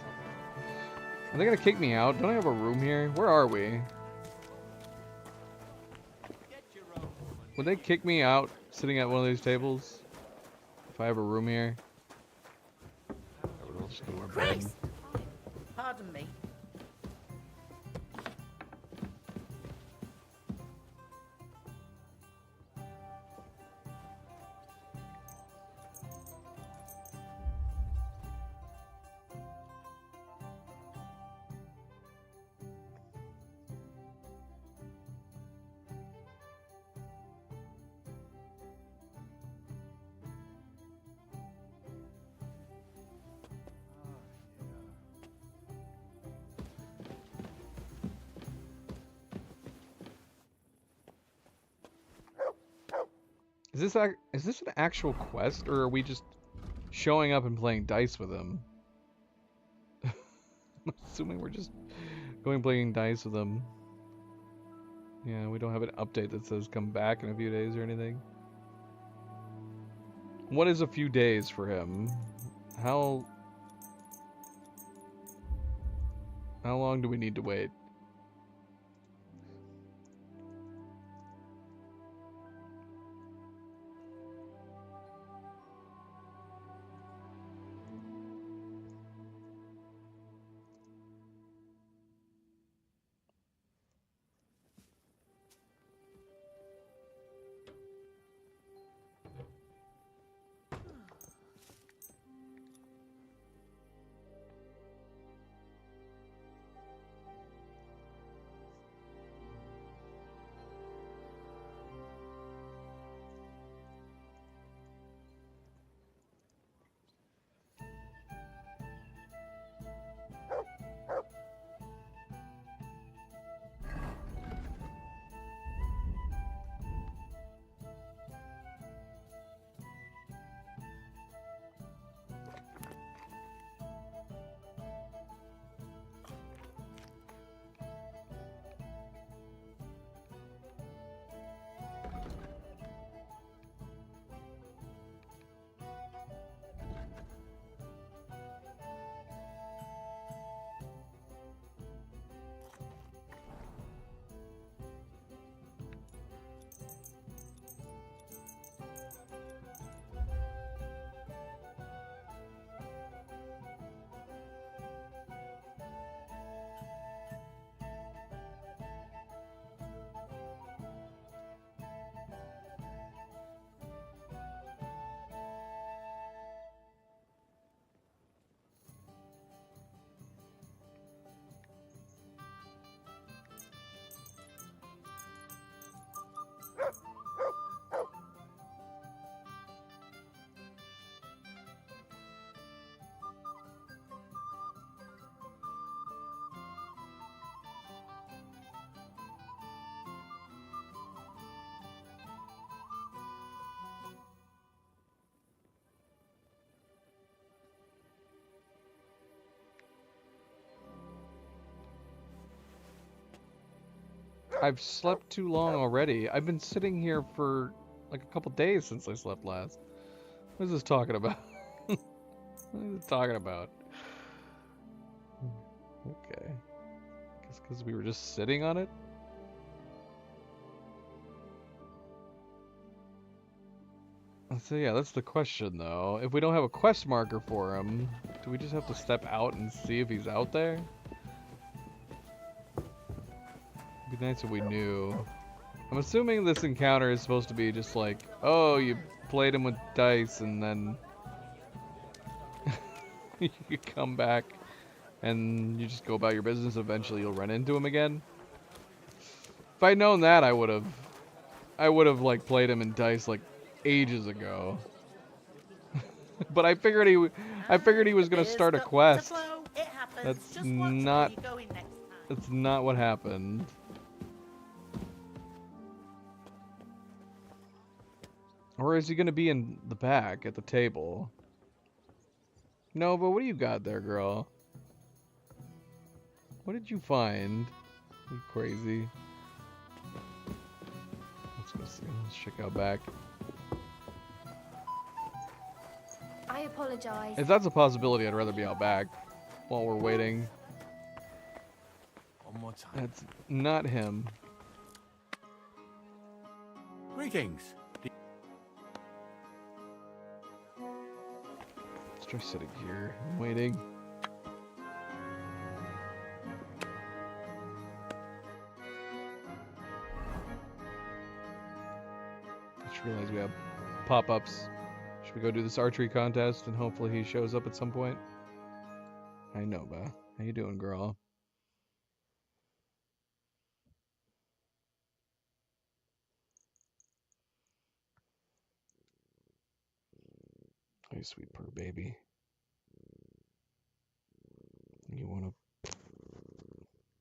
Are they gonna kick me out? Don't I have a room here? Where are we? Would they kick me out sitting at one of these tables? If I have a room here? I'll just go to our bed. Pardon me. Is this an actual quest, or are we just showing up and playing dice with him? I'm assuming we're just going playing dice with him. Yeah, we don't have an update that says come back in a few days or anything. What is a few days for him? How long do we need to wait? I've slept too long already. I've been sitting here for like a couple days since I slept last. What is this talking about? What is it talking about? Okay. Guess because we were just sitting on it? So yeah, that's the question though. If we don't have a quest marker for him, do we just have to step out and see if he's out there? It'd be nice if we knew. I'm assuming this encounter is supposed to be just like, oh, you played him with dice and then you come back and you just go about your business. Eventually you'll run into him again. If I'd known that, I would have like played him in dice like ages ago. But I figured he was gonna start a quest. That's not what happened. Or is he gonna be in the back at the table? No, but what do you got there, girl? What did you find? You crazy. Let's go see. Let's check out back. I apologize. If that's a possibility, I'd rather be out back while we're waiting. One more time. That's not him. Greetings. Let's try sitting here and waiting. Just realized we have pop-ups. Should we go do this archery contest and hopefully he shows up at some point? I know, ba. How you doing, girl? Hey, sweet purr baby. You want to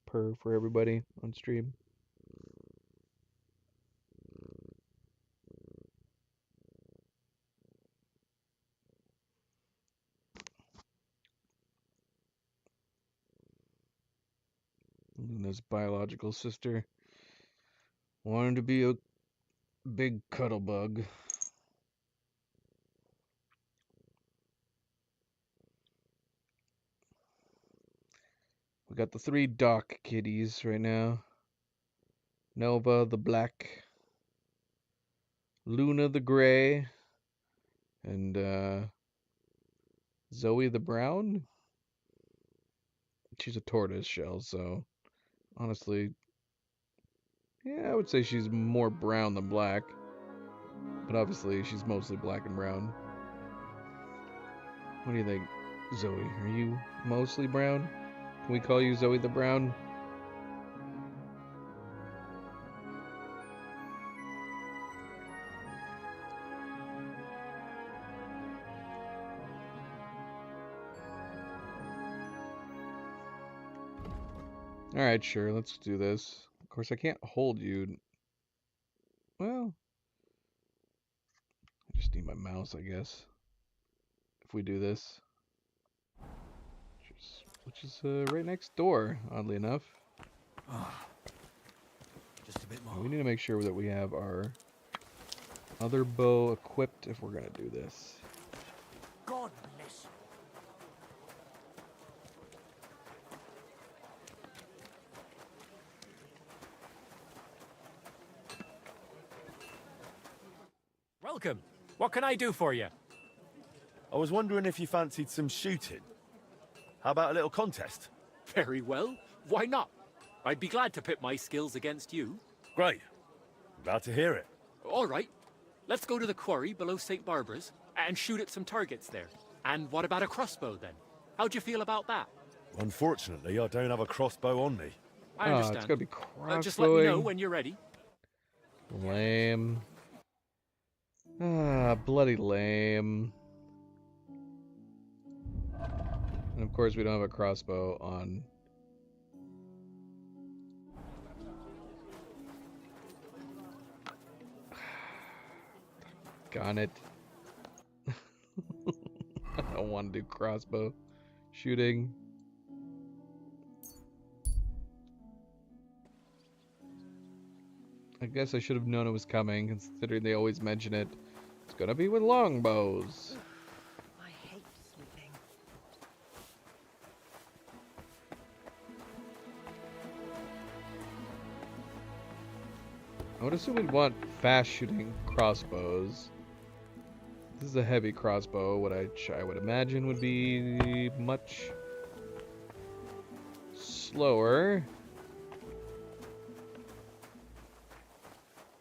purr for everybody on stream? Luna's biological sister. Wanted to be a big cuddle bug. We got the 3 Doc kitties right now. Nova the black, Luna the gray, and Zoe the brown. She's a tortoise shell, so honestly, yeah, I would say she's more brown than black. But obviously, she's mostly black and brown. What do you think, Zoe? Are you mostly brown? Can we call you Zoe the Brown? Alright, sure, let's do this. Of course, I can't hold you. Well, I just need my mouse, I guess. If we do this. Which is right next door, oddly enough. Just a bit more. We need to make sure that we have our other bow equipped if we're going to do this. God bless you. Welcome. What can I do for you? I was wondering if you fancied some shooting. How about a little contest? Very well. Why not? I'd be glad to pit my skills against you. Great. Glad to hear it. All right. Let's go to the quarry below St. Barbara's and shoot at some targets there. And what about a crossbow then? How'd you feel about that? Unfortunately, I don't have a crossbow on me. I understand. It's gotta be crossbowing. Just let me know when you're ready. Lame. Bloody lame. And of course we don't have a crossbow on. Got it. I don't want to do crossbow shooting. I guess I should have known it was coming, considering they always mention it. It's gonna be with longbows. I hate sleeping. I would assume we'd want fast shooting crossbows. This is a heavy crossbow, which I would imagine would be much slower.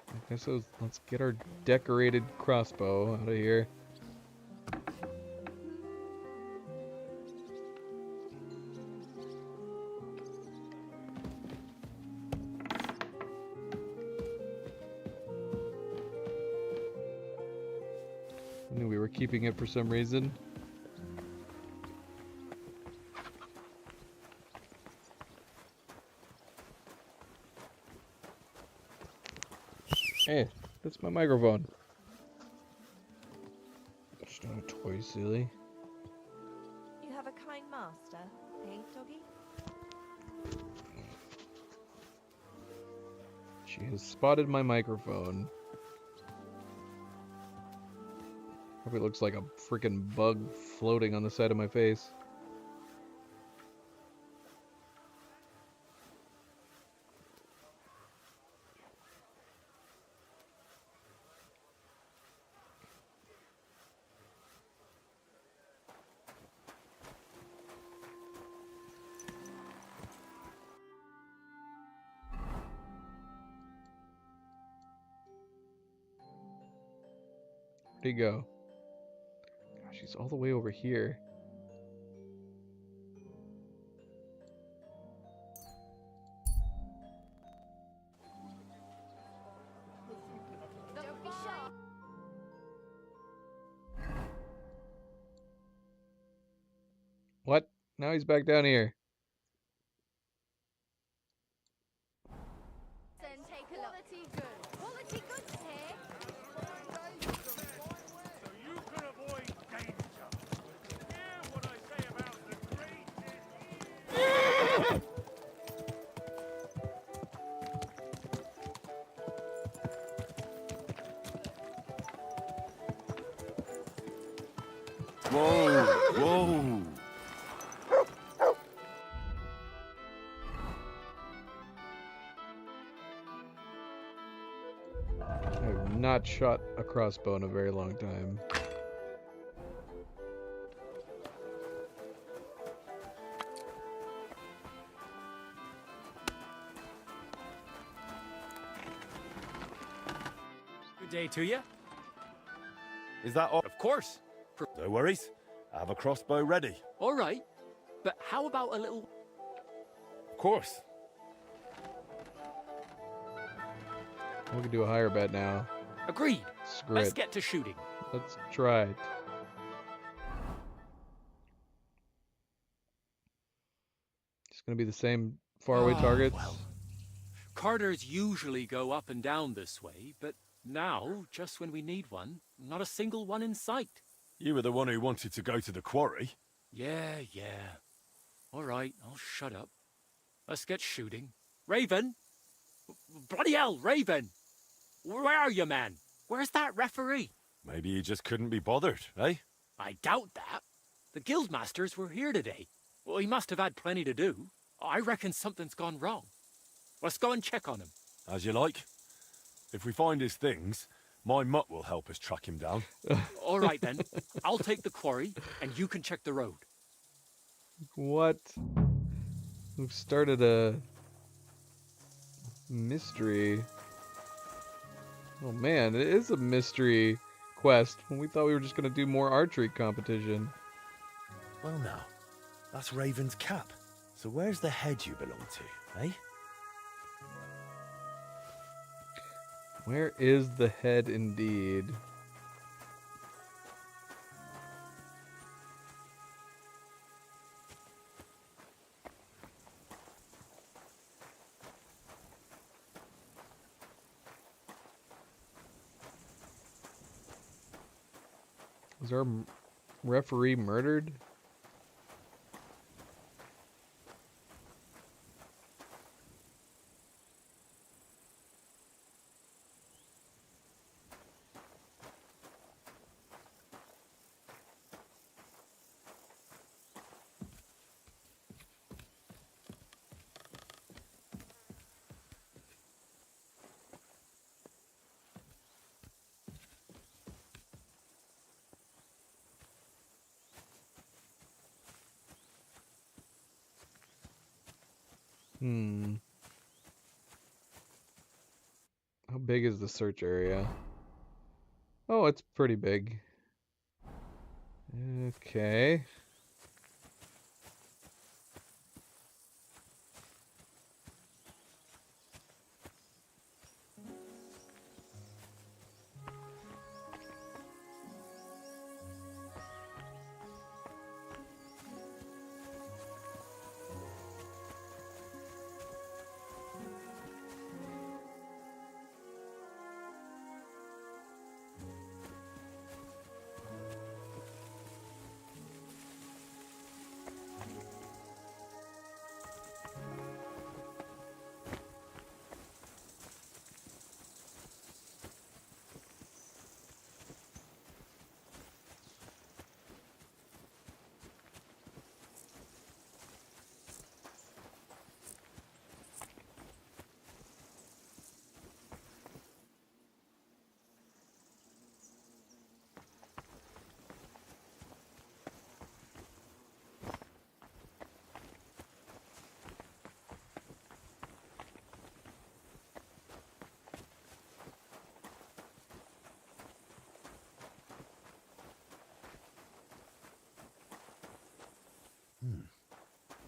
I guess let's get our decorated crossbow out of here. I knew we were keeping it for some reason. Hey, that's my microphone. Just not a toy, silly. You have a kind master, eh, doggy? She has spotted my microphone. Probably looks like a freaking bug floating on the side of my face. Where'd he go? Gosh, he's all the way over here. What? Now he's back down here. Then take a quality goods. Quality goods here. So you can avoid danger. Hear what I say about the great. Whoa, whoa. I have not shot a crossbow in a very long time. Good day to you. Is that all? Of course. No worries. I have a crossbow ready. All right. But how about a little... Of course. We can do a higher bet now. Agreed. Screw Let's it. get to shooting. Let's try it. It's gonna be the same faraway targets. Well. Carters usually go up and down this way, but now, just when we need one, not a single one in sight. You were the one who wanted to go to the quarry. Yeah. All right, I'll shut up. Let's get shooting. Raven! Bloody hell, Raven! Where are you, man? Where's that referee? Maybe he just couldn't be bothered, eh? I doubt that. The guildmasters were here today. Well, he must have had plenty to do. I reckon something's gone wrong. Let's go and check on him. As you like. If we find his things, my mutt will help us track him down. All right, then. I'll take the quarry, and you can check the road. What? We've started a mystery. Oh man, it is a mystery quest when we thought we were just gonna do more archery competition. Well now, that's Raven's cap. So where's the head you belong to, eh? Where is the head indeed? Was our referee murdered? How big is the search area? Oh, it's pretty big. Okay.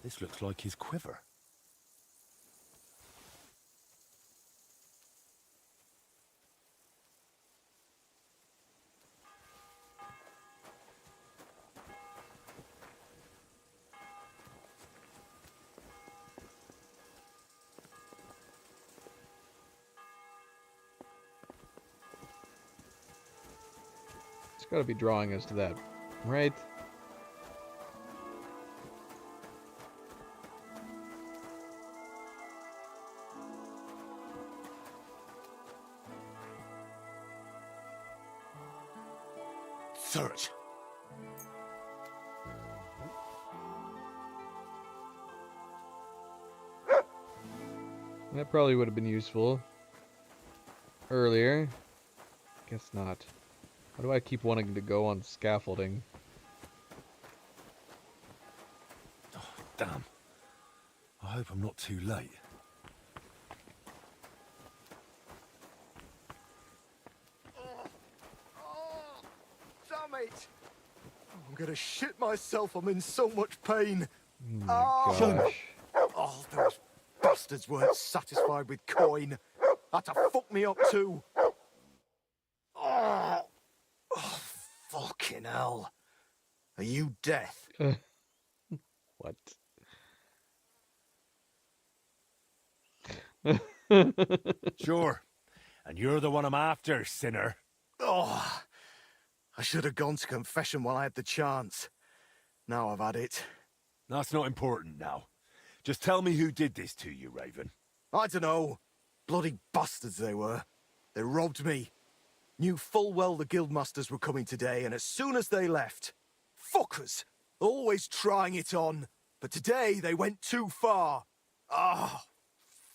This looks like his quiver. It's got to be drawing us to that, right? Search. That probably would have been useful earlier. Guess not. Why do I keep wanting to go on scaffolding? Oh, damn. I hope I'm not too late. Damn it! I'm gonna shit myself. I'm in so much pain. Oh my gosh. Oh, those bastards weren't satisfied with coin. Had to fuck me up too. Oh, fucking hell. Are you death? What? Sure. And you're the one I'm after, sinner. Oh, I should have gone to confession while I had the chance. Now I've had it. That's not important now. Just tell me who did this to you, Raven. I don't know. Bloody bastards they were. They robbed me. Knew full well the guildmasters were coming today, and as soon as they left... Fuckers! Always trying it on. But today they went too far. Ah,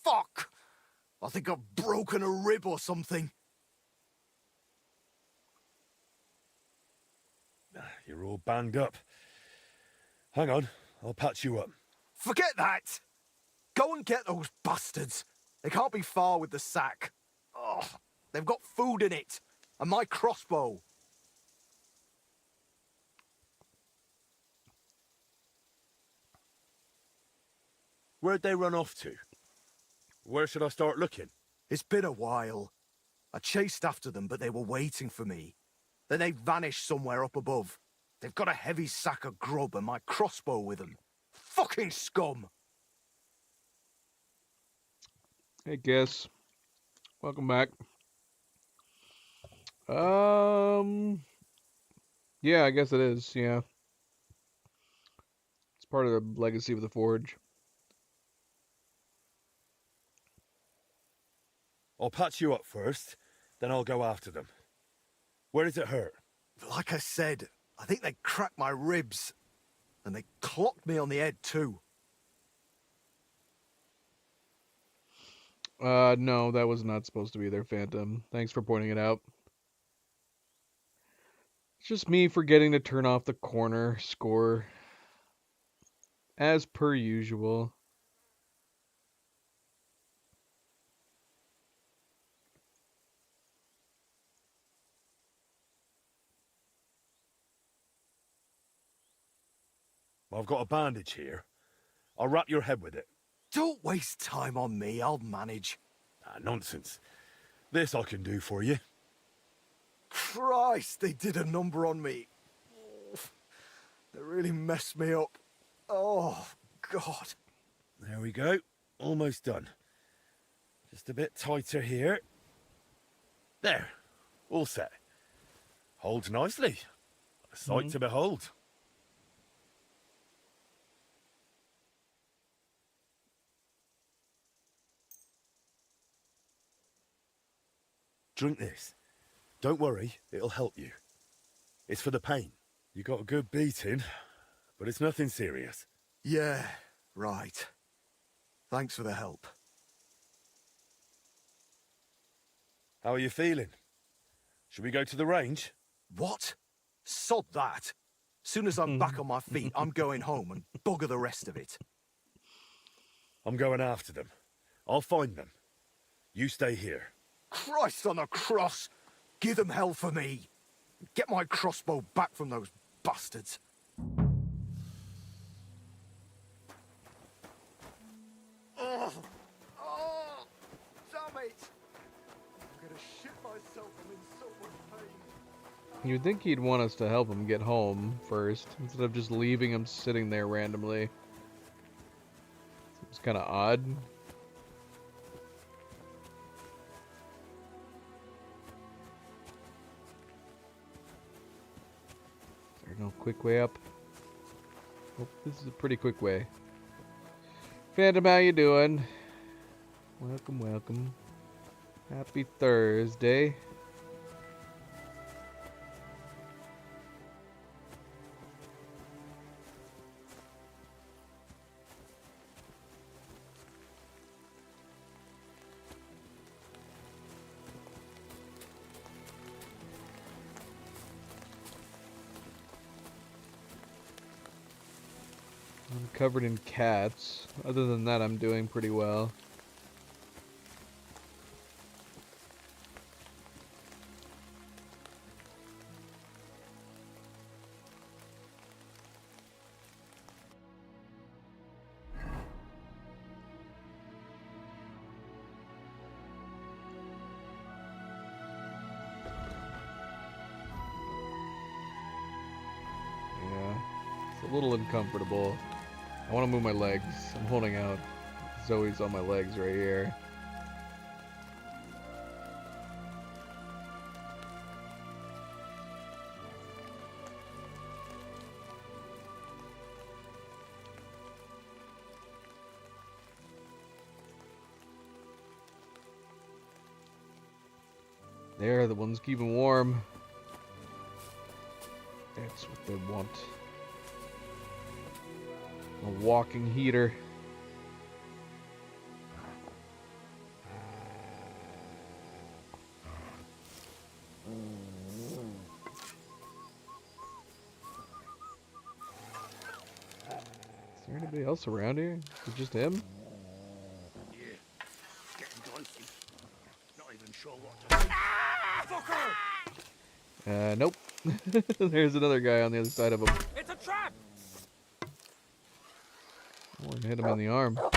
fuck! I think I've broken a rib or something. You're all banged up. Hang on, I'll patch you up. Forget that! Go and get those bastards. They can't be far with the sack. Oh, they've got food in it. And my crossbow. Where'd they run off to? Where should I start looking? It's been a while. I chased after them, but they were waiting for me. Then they vanished somewhere up above. They've got a heavy sack of grub and my crossbow with them. Fucking scum! Hey, Guess. Welcome back. Yeah, I guess it is, yeah. It's part of the legacy of the Forge. I'll patch you up first, then I'll go after them. Where does it hurt? Like I said, I think they cracked my ribs. And they clocked me on the head too. No, that was not supposed to be there, Phantom. Thanks for pointing it out. It's just me forgetting to turn off the corner score. As per usual. I've got a bandage here. I'll wrap your head with it. Don't waste time on me, I'll manage. Ah, nonsense. This I can do for you. Christ, they did a number on me. They really messed me up. Oh, God. There we go. Almost done. Just a bit tighter here. There. All set. Holds nicely. A sight to behold. Drink this. Don't worry, it'll help you. It's for the pain. You got a good beating, but it's nothing serious. Yeah, right. Thanks for the help. How are you feeling? Should we go to the range? What? Sod that. Soon as I'm back on my feet, I'm going home and bugger the rest of it. I'm going after them. I'll find them. You stay here. Christ on the cross! Give them hell for me. Get my crossbow back from those bastards. Oh, damn it! I'm gonna shit myself. I'm in so much pain. You'd think he'd want us to help him get home first, instead of just leaving him sitting there randomly. It's kind of odd. No quick way up. Oh, this is a pretty quick way. Phantom, how you doing? Welcome, welcome. Happy Thursday. I'm covered in cats. Other than that, I'm doing pretty well. A little uncomfortable. I want to move my legs. I'm holding out. Zoe's on my legs right here. They're the ones keeping warm. That's what they want. A walking heater. Is there anybody else around here? Is it just him? Yeah, it's getting dicey. Not even sure what to... Ah, fucker! Nope. There's another guy on the other side of him. It's a trap! Oh, I hit him in the arm. What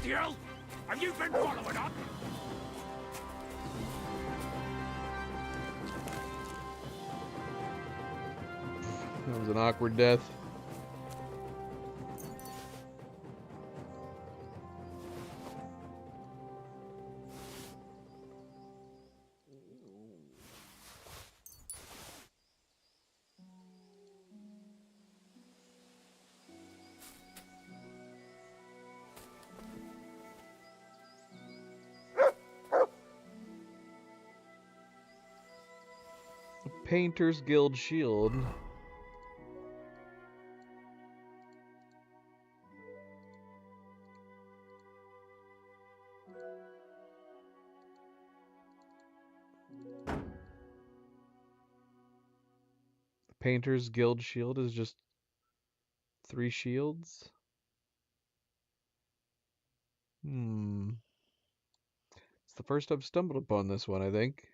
the hell? Have you been following up? That was an awkward death. Painter's Guild shield. The Painter's Guild shield is just 3 shields. It's the first I've stumbled upon this one, I think.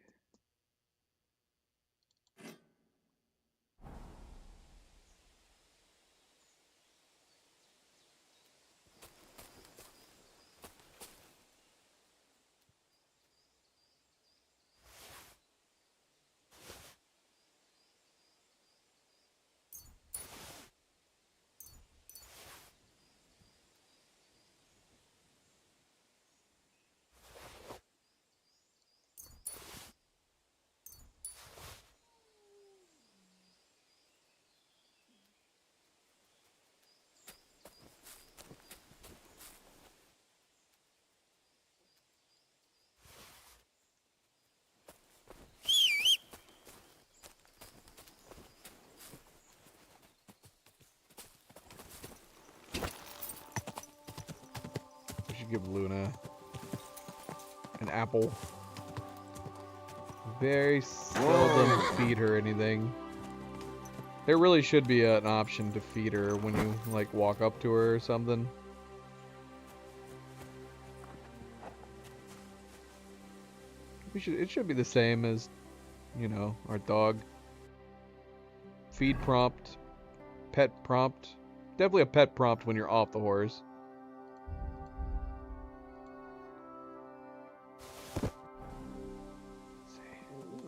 Give Luna an apple. Very seldom feed her anything. There really should be an option to feed her when you like walk up to her or something. It should be the same as, you know, our dog. Feed prompt, pet prompt. Definitely a pet prompt when you're off the horse.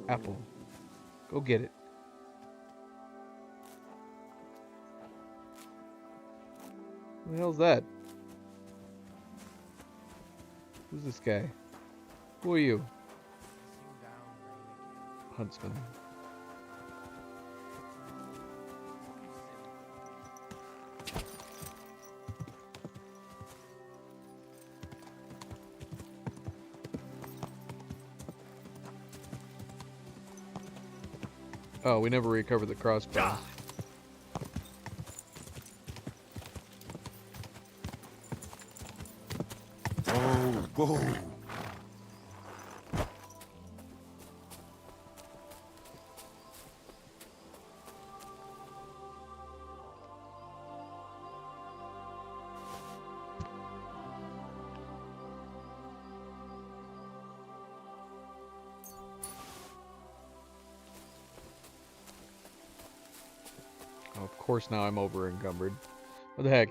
Apple. Go get it. What the hell's that? Who's this guy? Who are you? Huntsman. Oh, we never recovered the crossbow. Oh, whoa. Oh, of course now I'm over encumbered. What the heck?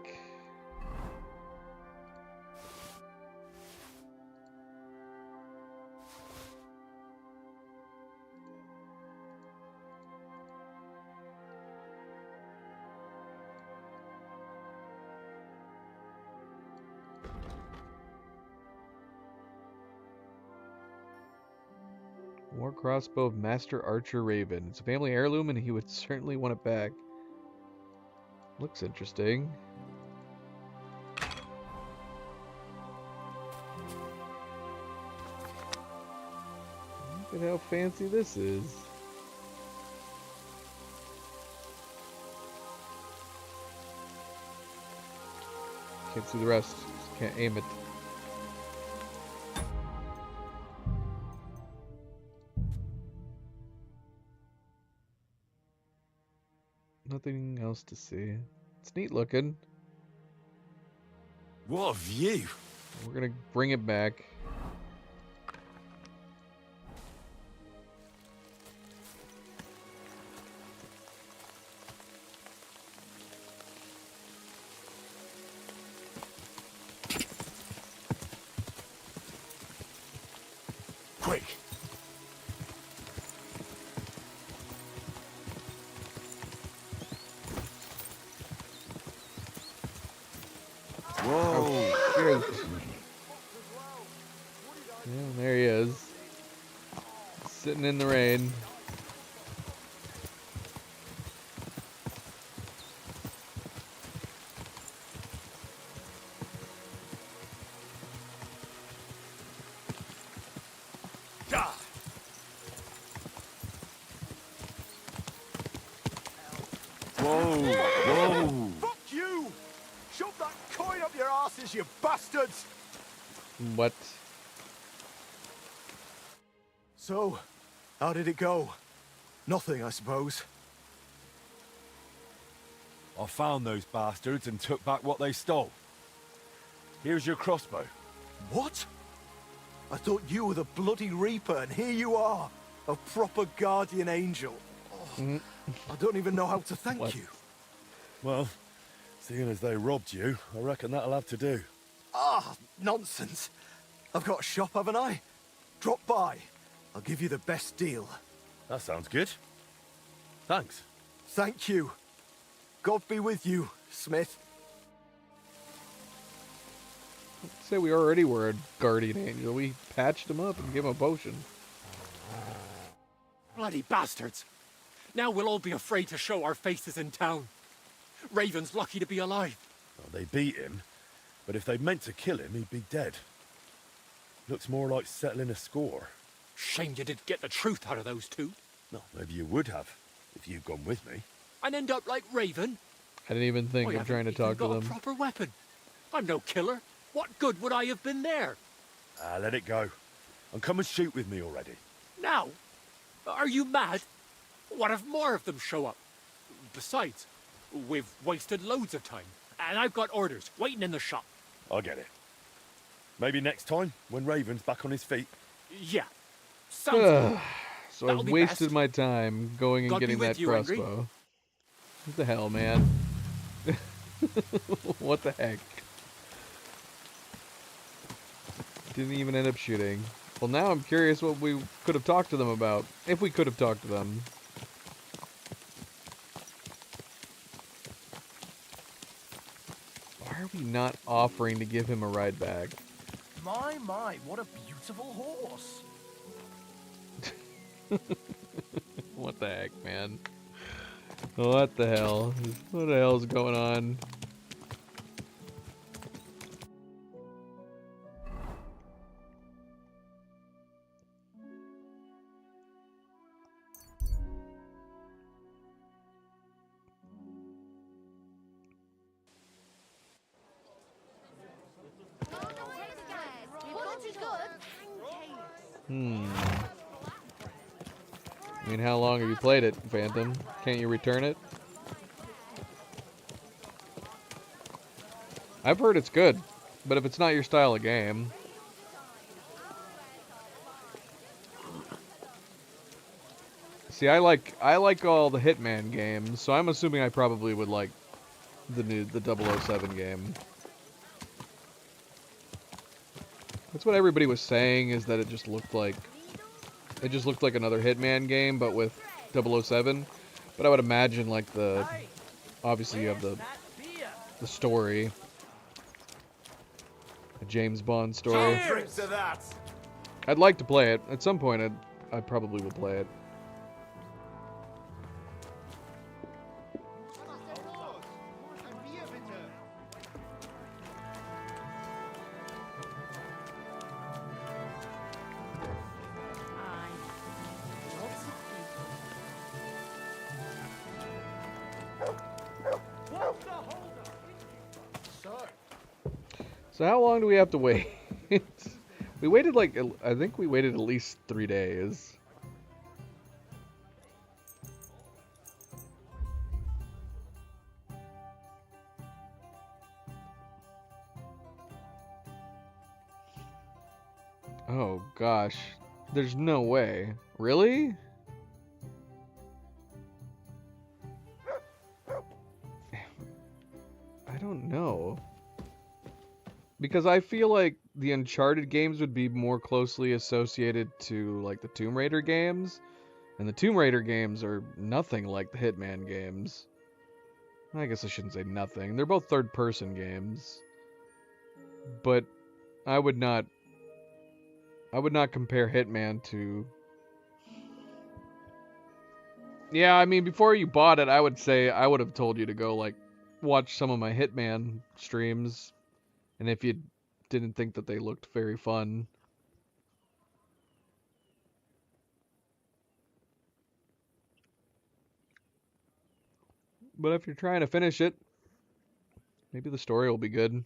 War crossbow of Master Archer Raven. It's a family heirloom and he would certainly want it back. Looks interesting. Look at how fancy this is. Can't see the rest. Just can't aim it. Nothing else to see. It's neat looking. What a view! We're gonna bring it back. Quick! Whoa! Oh, yeah, there he is. Sitting in the rain. Whoa! Fuck you! Shove that coin up your asses, you bastards! What? So, how did it go? Nothing, I suppose. I found those bastards and took back what they stole. Here's your crossbow. What? I thought you were the bloody Reaper, and here you are, a proper guardian angel. Oh, I don't even know how to thank you. Well, seeing as they robbed you, I reckon that'll have to do. Ah, nonsense. I've got a shop, haven't I? Drop by. I'll give you the best deal. That sounds good. Thanks. Thank you. God be with you, Smith. Say we already were a guardian angel. We patched him up and gave him a potion. Bloody bastards! Now we'll all be afraid to show our faces in town. Raven's lucky to be alive. Well, they beat him, but if they'd meant to kill him, he'd be dead. Looks more like settling a score. Shame you didn't get the truth out of those two. No, maybe you would have, if you'd gone with me. And end up like Raven. I didn't even think of trying to talk to got them. a proper weapon. I'm no killer. What good would I have been there? Let it go. And come and shoot with me already. Now? Are you mad? What if more of them show up? Besides, we've wasted loads of time. And I've got orders waiting in the shop. I get it. Maybe next time, when Raven's back on his feet. Yeah. Sounds good. So That'll I've be wasted best. my time going and God be getting with that you, Henry. crossbow. What the hell, man? What the heck? Didn't even end up shooting. Well, now I'm curious what we could have talked to them about. If we could have talked to them. Why are we not offering to give him a ride back? My, what a beautiful horse. What the heck, man? What the hell? What the hell's going on? I mean, how long have you played it, Phantom? Can't you return it? I've heard it's good, but if it's not your style of game... See, I like all the Hitman games, so I'm assuming I probably would like the 007 game. That's what everybody was saying, is that it just looked like another Hitman game, but with 007. But I would imagine like obviously you have the story, the James Bond story. Drink to that. I'd like to play it at some point. I probably will play it. So how long do we have to wait? We waited I think we waited at least 3 days. Oh gosh, there's no way. Really? I don't know. Because I feel like the Uncharted games would be more closely associated to like the Tomb Raider games, and the Tomb Raider games are nothing like the Hitman games. I guess I shouldn't say nothing. They're both third-person games. But I would not compare Hitman to... Yeah, I mean, before you bought it, I would have told you to go like watch some of my Hitman streams. And if you didn't think that they looked very fun. But if you're trying to finish it, maybe the story will be good.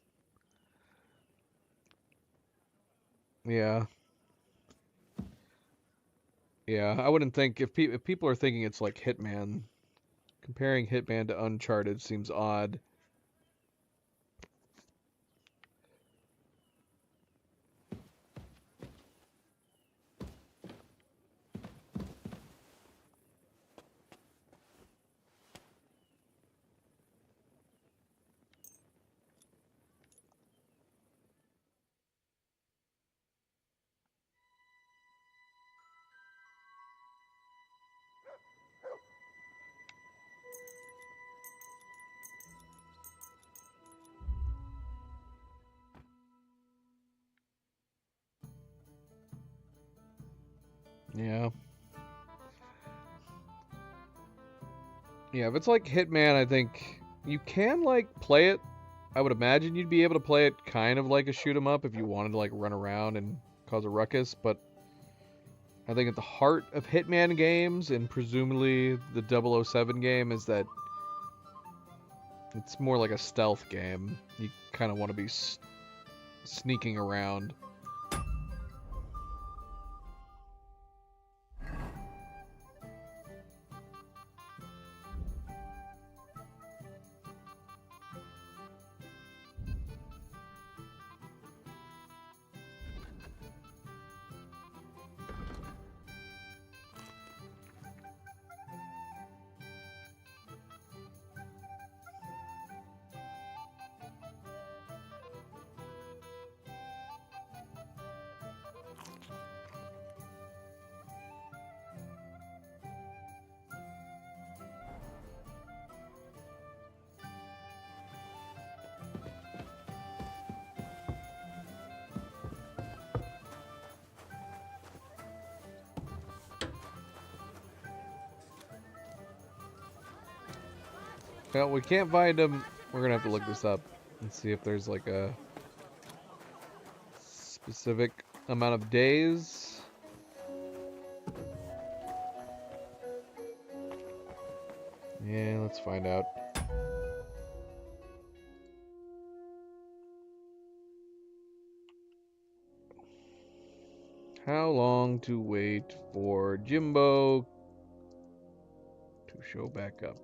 Yeah. Yeah, I wouldn't think, if people are thinking it's like Hitman, comparing Hitman to Uncharted seems odd. Yeah. Yeah, if it's like Hitman, I think you can like play it. I would imagine you'd be able to play it kind of like a shoot 'em up if you wanted to like run around and cause a ruckus, but I think at the heart of Hitman games, and presumably the 007 game, is that it's more like a stealth game. You kind of want to be sneaking around. Well, we can't find him. We're gonna have to look this up and see if there's like a specific amount of days. Yeah, let's find out. How long to wait for Jimbo to show back up?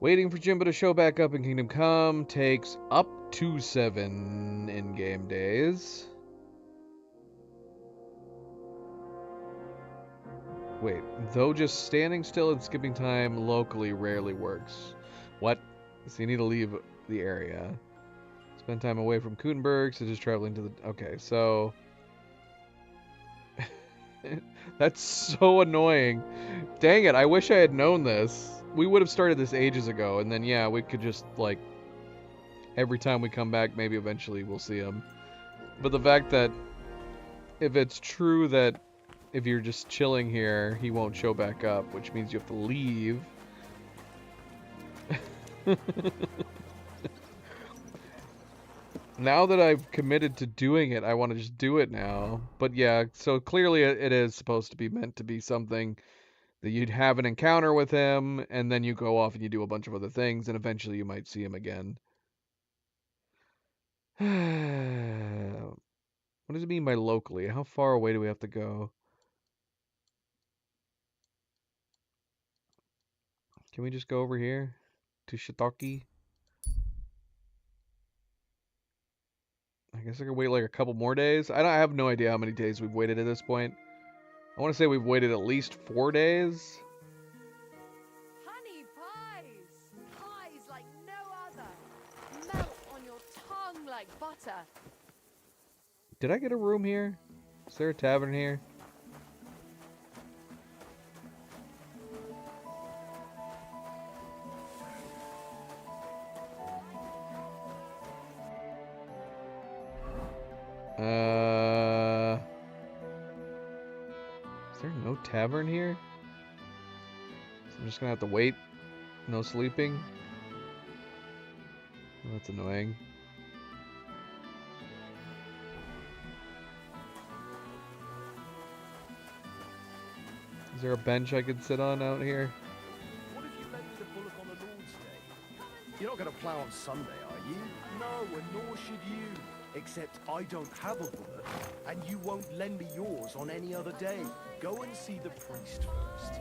Waiting for Jimbo to show back up in Kingdom Come takes up to 7 in-game days. Wait, though just standing still and skipping time locally rarely works. What? So you need to leave the area. Spend time away from Kutenberg, such as traveling to the... Okay, so... That's so annoying. Dang it, I wish I had known this. We would have started this ages ago, and then, yeah, we could just, like... Every time we come back, maybe eventually we'll see him. But the fact that... If it's true that if you're just chilling here, he won't show back up, which means you have to leave. Now that I've committed to doing it, I want to just do it now. But yeah, so clearly it is supposed to be meant to be something that you'd have an encounter with him, and then you go off and you do a bunch of other things, and eventually you might see him again. What does it mean by locally? How far away do we have to go? Can we just go over here to Shiitake? I guess I could wait like a couple more days. I have no idea how many days we've waited at this point. I want to say we've waited at least 4 days. Honey pies! Pies like no other! Melt on your tongue like butter. Did I get a room here? Is there a tavern here? Is there no tavern here? So I'm just gonna have to wait. No sleeping. Oh, that's annoying. Is there a bench I could sit on out here? What if you lent me the bullock on the Lord's Day? You're not going to plough on Sunday, are you? No, and nor should you. Except I don't have a bullock, and you won't lend me yours on any other day. Go and see the priest first.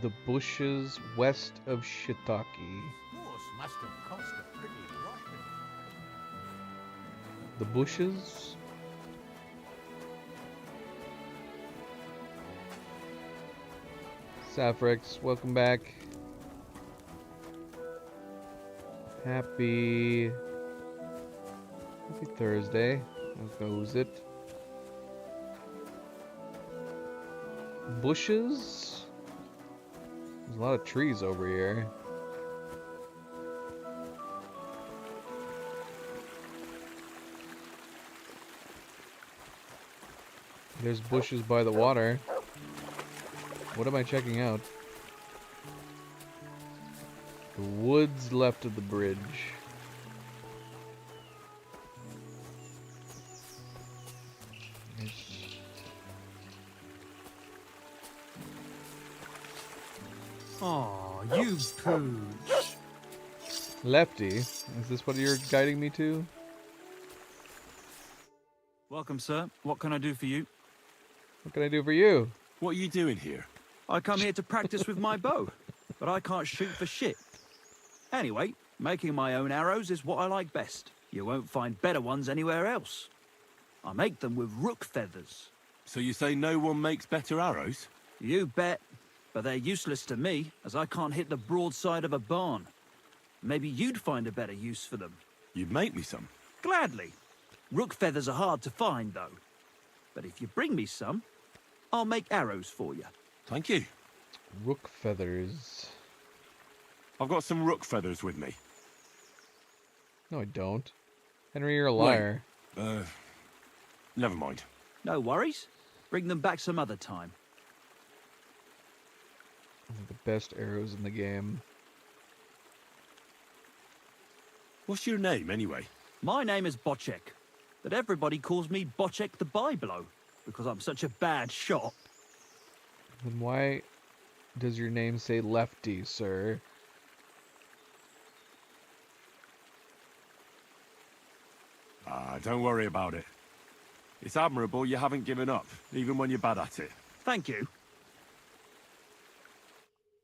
The bushes west of Shiitake. Horse must have cost a pretty rocket. The bushes? Saffrex, welcome back. Happy Thursday. How goes it? Bushes? There's a lot of trees over here. There's bushes by the water. What am I checking out? The woods left of the bridge. Aw, you pooch. Lefty, is this what you're guiding me to? Welcome, sir. What can I do for you? What can I do for you? What are you doing here? I come here to practice with my bow, but I can't shoot for shit. Anyway, making my own arrows is what I like best. You won't find better ones anywhere else. I make them with rook feathers. So you say no one makes better arrows? You bet. But they're useless to me, as I can't hit the broadside of a barn. Maybe you'd find a better use for them. You'd make me some. Gladly. Rook feathers are hard to find, though. But if you bring me some, I'll make arrows for you. Thank you. Rook feathers. I've got some rook feathers with me. No, I don't. Henry, you're a liar. Wait. Never mind. No worries. Bring them back some other time. The best arrows in the game. What's your name, anyway? My name is Bocek, but everybody calls me Bocek the Byblow, because I'm such a bad shot. Then why does your name say Lefty, sir? Don't worry about it. It's admirable you haven't given up, even when you're bad at it. Thank you.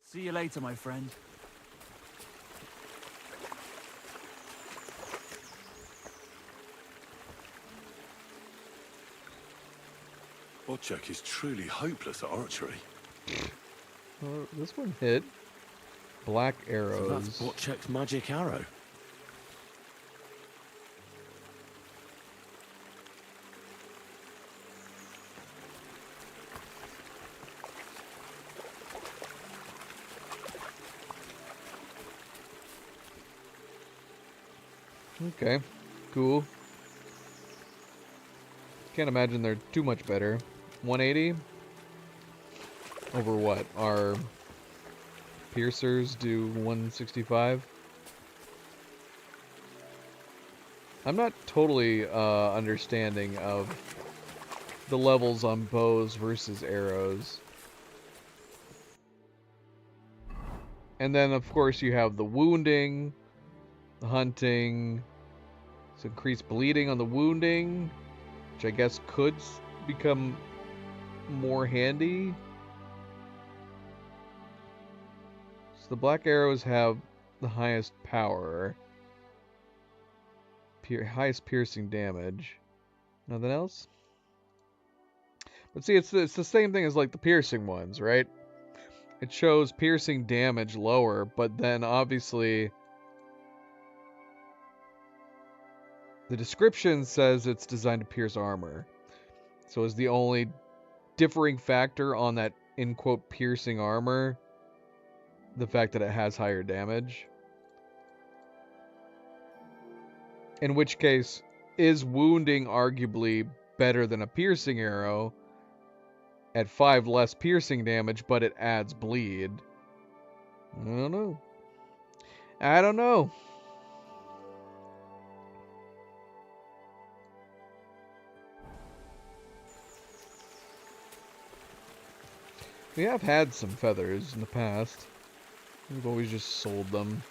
See you later, my friend. Wojciech is truly hopeless at archery. Well, this one hit. Black arrows. So that's Wojciech's magic arrow. Okay, cool. Can't imagine they're too much better. 180 over what? Our piercers do 165. I'm not totally understanding of the levels on bows versus arrows. And then of course you have the wounding, the hunting. So increased bleeding on the wounding, which I guess could become more handy. So the black arrows have the highest power. Highest piercing damage. Nothing else? But see, it's the same thing as like the piercing ones, right? It shows piercing damage lower, but then obviously the description says it's designed to pierce armor. So is the only differing factor on that, in quote, piercing armor the fact that it has higher damage? In which case, is wounding arguably better than a piercing arrow at 5 less piercing damage, but it adds bleed? I don't know. I don't know. We have had some feathers in the past. We've always just sold them.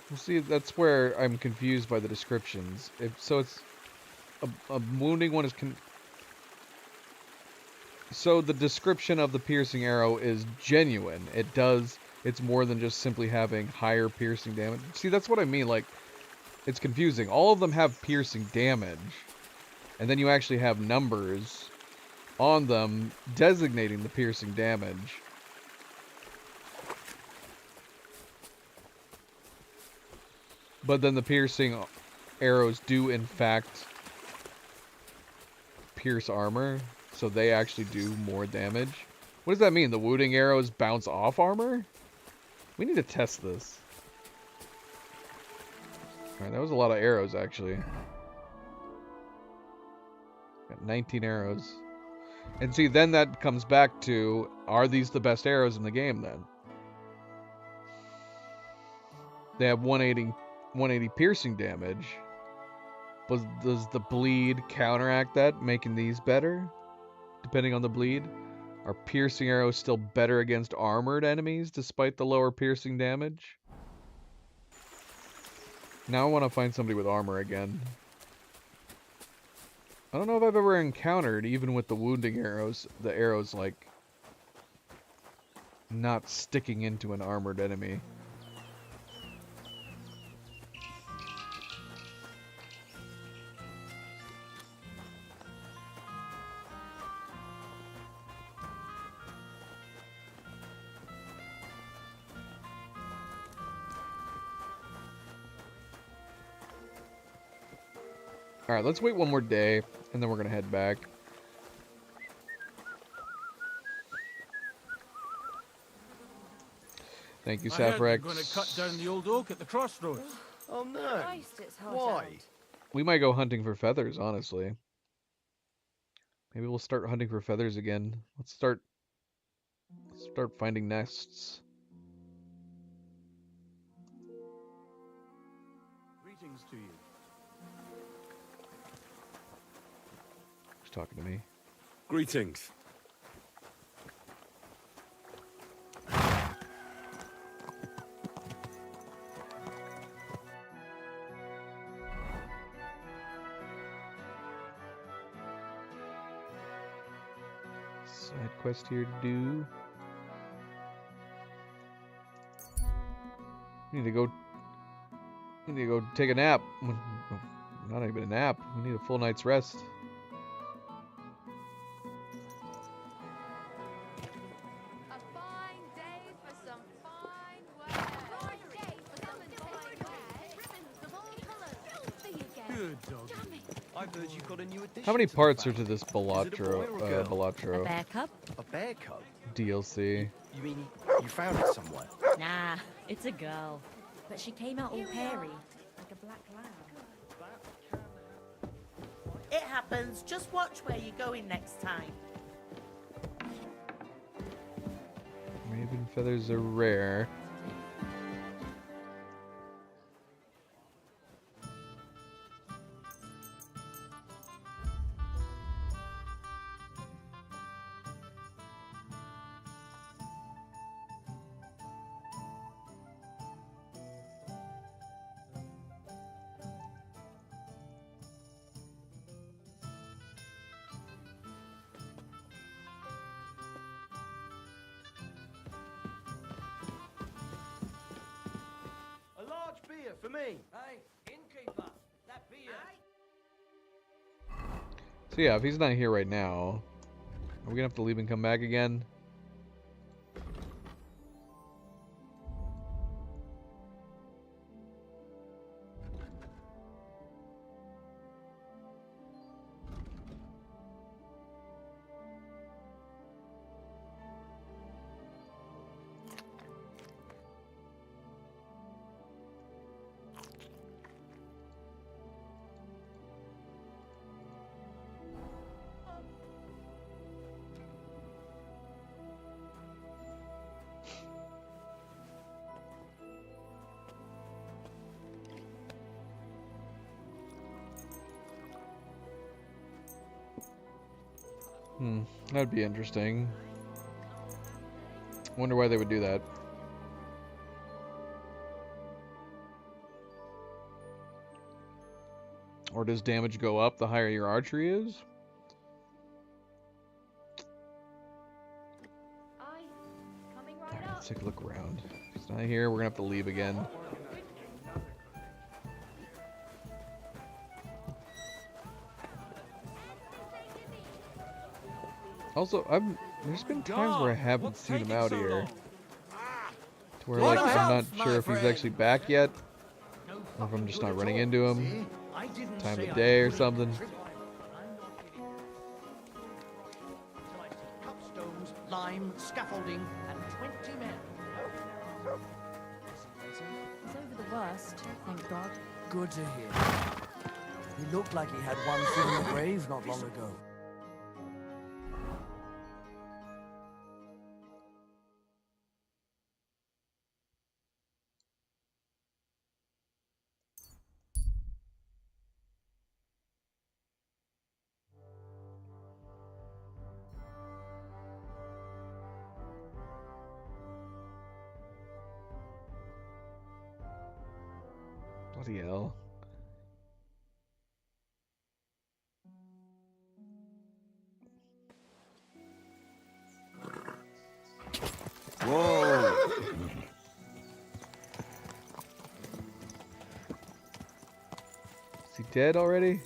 Well, see, that's where I'm confused by the descriptions. So it's a wounding one is so the description of the piercing arrow is genuine. It's more than just simply having higher piercing damage. See, that's what I mean, like, it's confusing. All of them have piercing damage, and then you actually have numbers on them designating the piercing damage. But then the piercing arrows do in fact pierce armor, so they actually do more damage. What does that mean? The wounding arrows bounce off armor? We need to test this. Alright, that was a lot of arrows actually. Got 19 arrows. And see, then that comes back to, are these the best arrows in the game then? They have 180 piercing damage. But does the bleed counteract that, making these better? Depending on the bleed? Are piercing arrows still better against armored enemies despite the lower piercing damage? Now I want to find somebody with armor again. I don't know if I've ever encountered, even with the wounding arrows, the arrows like not sticking into an armored enemy. Alright, let's wait one more day, and then we're gonna head back. Thank you, I heard they're Safrex. going to cut down the old oak at the crossroads. Oh no. Christ, it's hot Why? out. We might go hunting for feathers, honestly. Maybe we'll start hunting for feathers again. Let's start finding nests. Greetings to you. Who's talking to me? Greetings. Side quest here to do. We need to go take a nap. Not even a nap. We need a full night's rest. Good dog. I've heard you've got a new addition. How many to the parts are family. to this Is it a boy or a girl? Balatro A bear cub? A bear cub? DLC? You mean you found it somewhere? Nah, it's a girl. But she came out all hairy, like a black lamb. It happens. Just watch where you're going next time. Raven feathers are rare. A large beer for me. Hey, innkeeper, that beer. So yeah, if he's not here right now, are we gonna have to leave and come back again? That'd be interesting. Wonder why they would do that. Or does damage go up the higher your archery is? Alright, let's take a look around. If he's not here, we're gonna have to leave again. Also, there's been times where I haven't seen him out here. To where like I'm not sure if he's actually back yet, or if I'm just not running into him. Time of day or something. Cupstones, lime, scaffolding, and 20 men. It's over the worst, thank God. Good to hear. He looked like he had one foot in the grave not long ago. Bloody hell. Whoa! Is he dead already?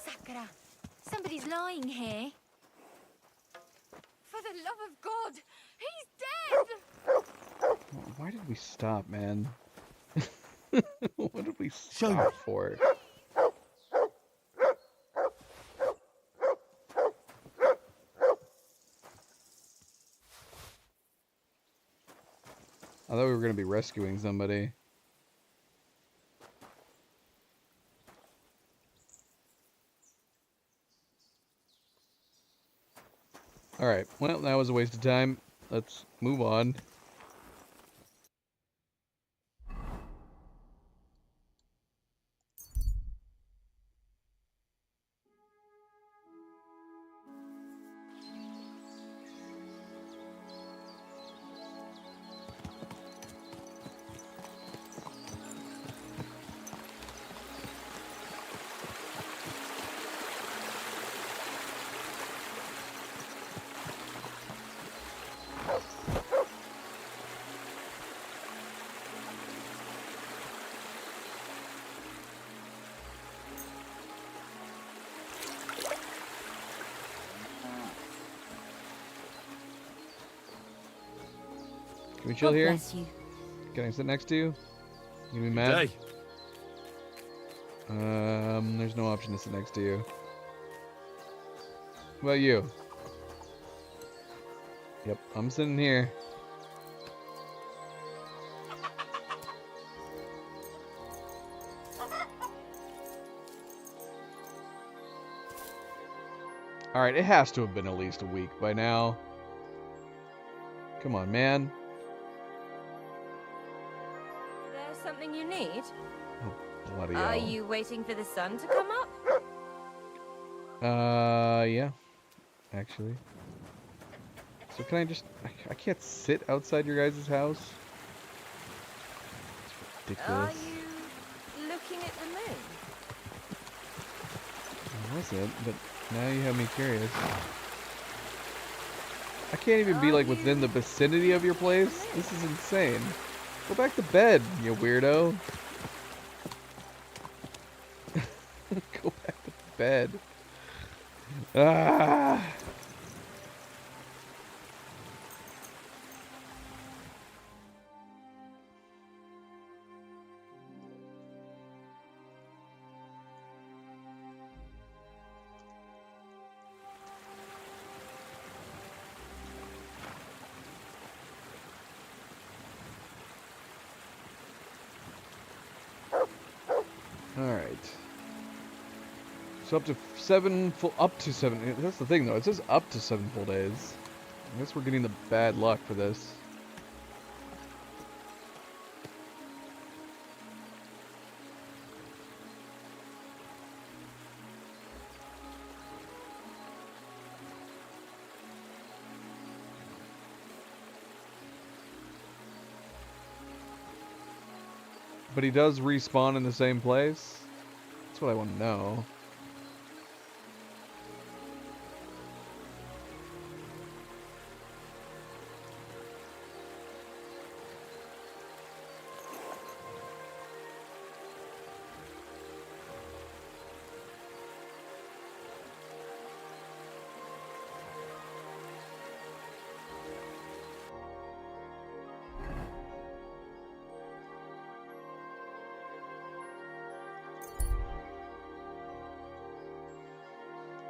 Sakura, somebody's lying here. For the love of God, he's dead! Why did we stop, man? What did we stop for? I thought we were going to be rescuing somebody. Alright, well, that was a waste of time. Let's move on. Can we chill God here? bless you. Can I sit next to you? You gonna be mad? Day. There's no option to sit next to you. What about you? Yep, I'm sitting here. Alright, it has to have been at least a week by now. Come on, man. There's something you need? Bloody Are hell. you waiting for the sun to come up? Yeah. Actually. So can I just... I can't sit outside your guys' house? It's Are ridiculous. you looking at the moon? I wasn't, but now you have me curious. I can't even be like within the vicinity of your place. This is insane. Go back to bed, you weirdo. Go back to bed. Ah. Alright. So up to 7 full... Up to 7... That's the thing, though. It says up to 7 full days. I guess we're getting the bad luck for this. But he does respawn in the same place? That's what I want to know.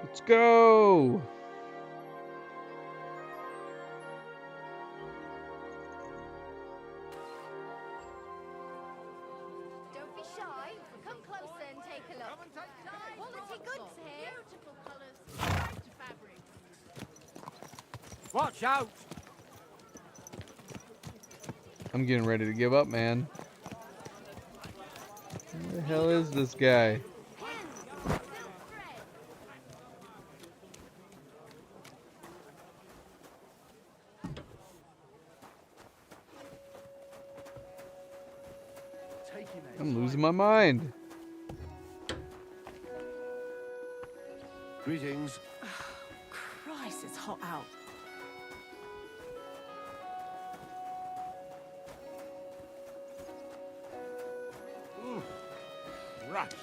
Let's go! Don't be shy. Come closer and take a look. Quality goods here. Beautiful colours, bright fabrics. Watch out! I'm getting ready to give up, man. Who the hell is this guy? I'm losing my mind. Greetings. Christ, it's hot out. Right.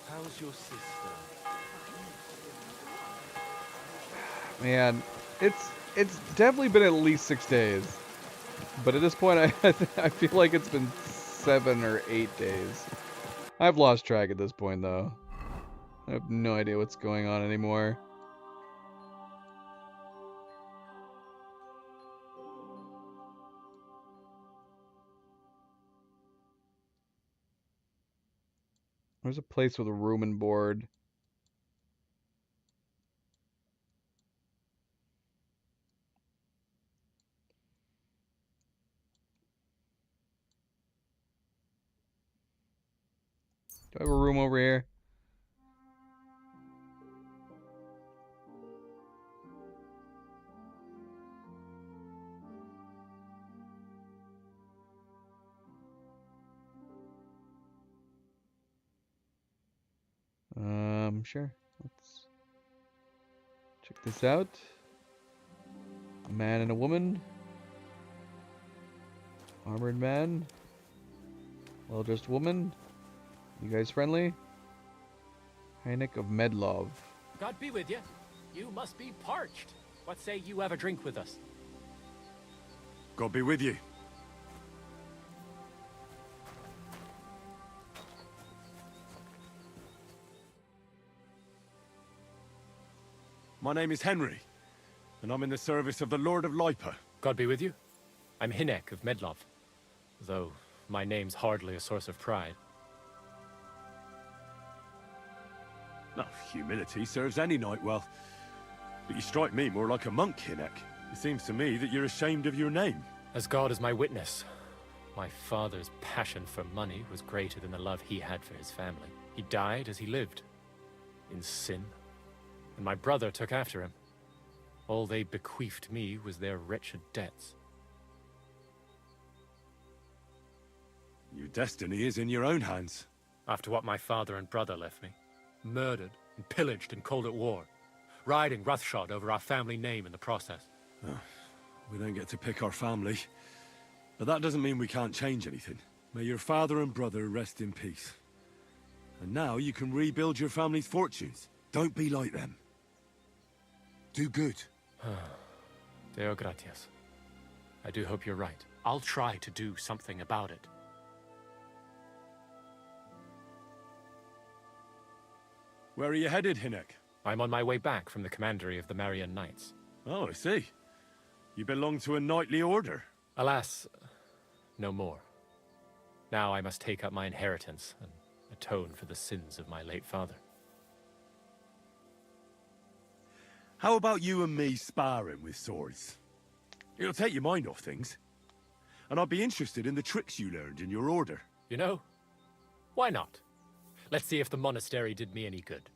How's your sister? Man, it's definitely been at least 6 days. But at this point, I feel like it's been 7 or 8 days. I've lost track at this point, though. I have no idea what's going on anymore. There's a place with a room and board. Do I have a room over here? Sure. Let's Check this out. A man and a woman. Armored man. Well-dressed woman. You guys friendly? Hynek of Medlov. God be with you. You must be parched. What say you have a drink with us? God be with you. My name is Henry, and I'm in the service of the Lord of Lipa. God be with you. I'm Hynek of Medlov, though my name's hardly a source of pride. No, humility serves any knight well. But you strike me more like a monk, Hynek. It seems to me that you're ashamed of your name. As God is my witness, my father's passion for money was greater than the love he had for his family. He died as he lived, in sin, and my brother took after him. All they bequeathed me was their wretched debts. Your destiny is in your own hands. After what my father and brother left me, murdered and pillaged and called at war, riding roughshod over our family name in the process. Oh, we don't get to pick our family, but that doesn't mean we can't change anything. May your father and brother rest in peace. And now you can rebuild your family's fortunes. Don't be like them. Do good. Deo gratias. I do hope you're right. I'll try to do something about it. Where are you headed, Hynek? I'm on my way back from the commandery of the Marian Knights. Oh, I see. You belong to a knightly order. Alas, no more. Now I must take up my inheritance and atone for the sins of my late father. How about you and me sparring with swords? It'll take your mind off things. And I'd be interested in the tricks you learned in your order. You know, why not? Let's see if the monastery did me any good.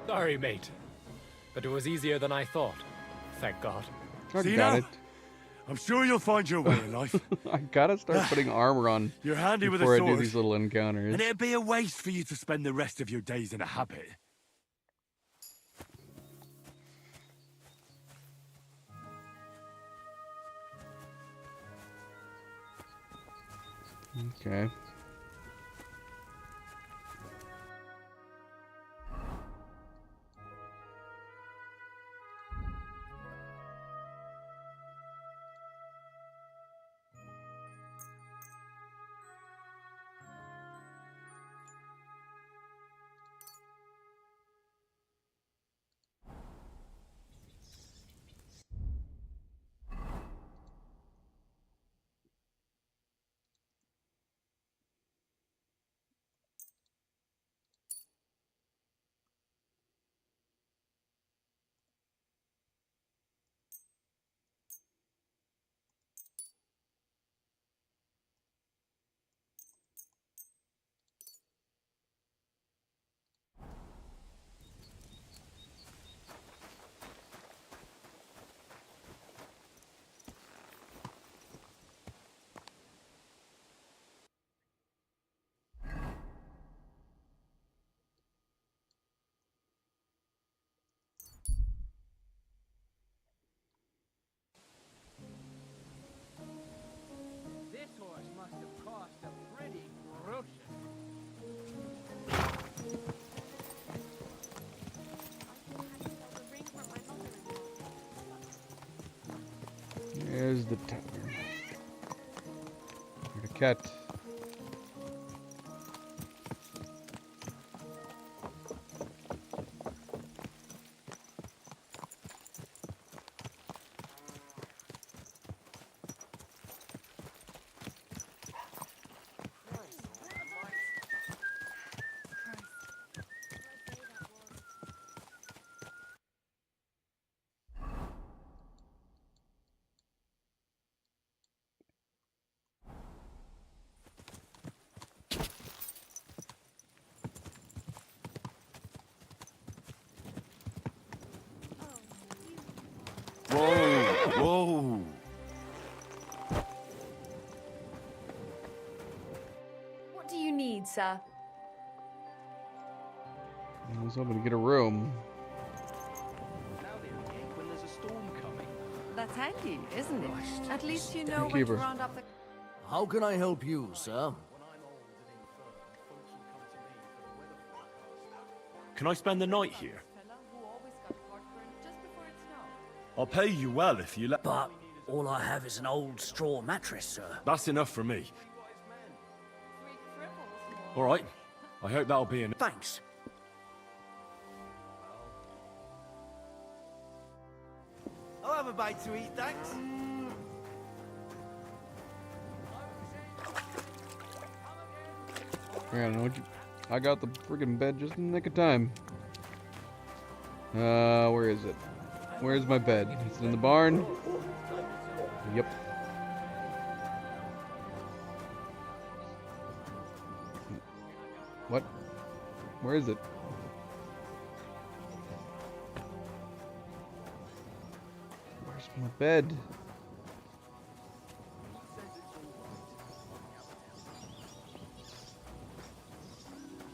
Sorry, mate. But it was easier than I thought. Thank God. I See got now? it. I'm sure you'll find your way in life. I gotta start putting armor on You're handy with a before I sword. do these little encounters. And it'd be a waste for you to spend the rest of your days in a habit. Okay. This horse must have cost a pretty groschen. There's the tavern. There's the cat. sir. I was hoping to get a room. When there's a storm coming. That's handy, isn't it? At least you know when to Keeper. round up the... How can I help you, sir? Can I spend the night here? I'll pay you well if you let... But all I have is an old straw mattress, sir. That's enough for me. All right. I hope that'll be enough. Thanks. I'll have a bite to eat, thanks. Yeah, I know what you... I got the friggin' bed just in the nick of time. Where is it? Where's my bed? Is it in the barn? Yep. What? Where is it? Where's my bed?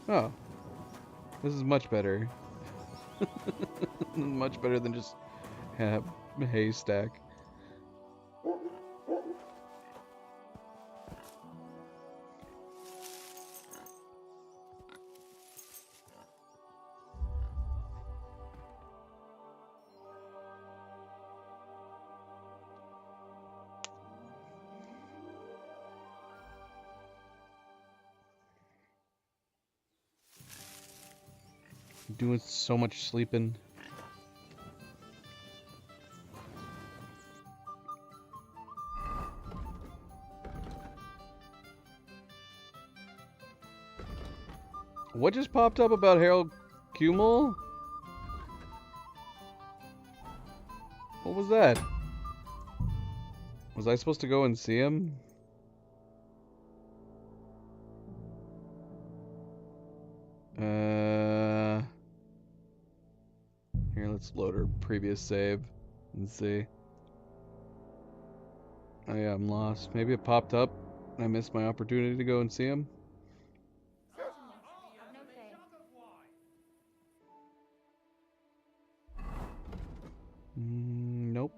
Oh. This is much better. Much better than just have a haystack. Doing so much sleeping. What just popped up about Harold Kumel? What was that? Was I supposed to go and see him? Here, let's load our previous save and see. Oh yeah, I'm lost. Maybe it popped up and I missed my opportunity to go and see him. Nope.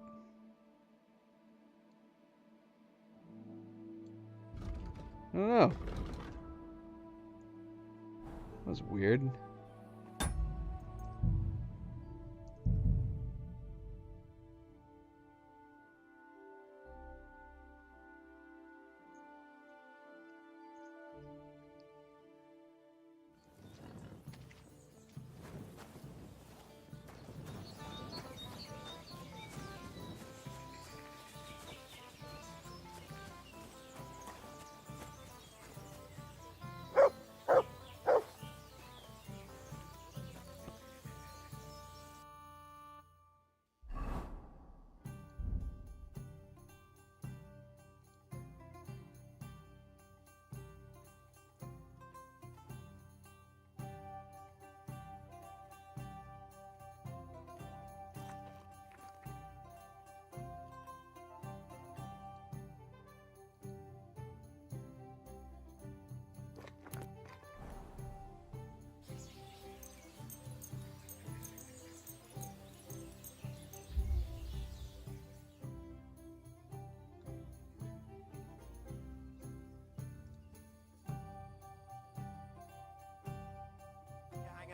I don't know. That was weird.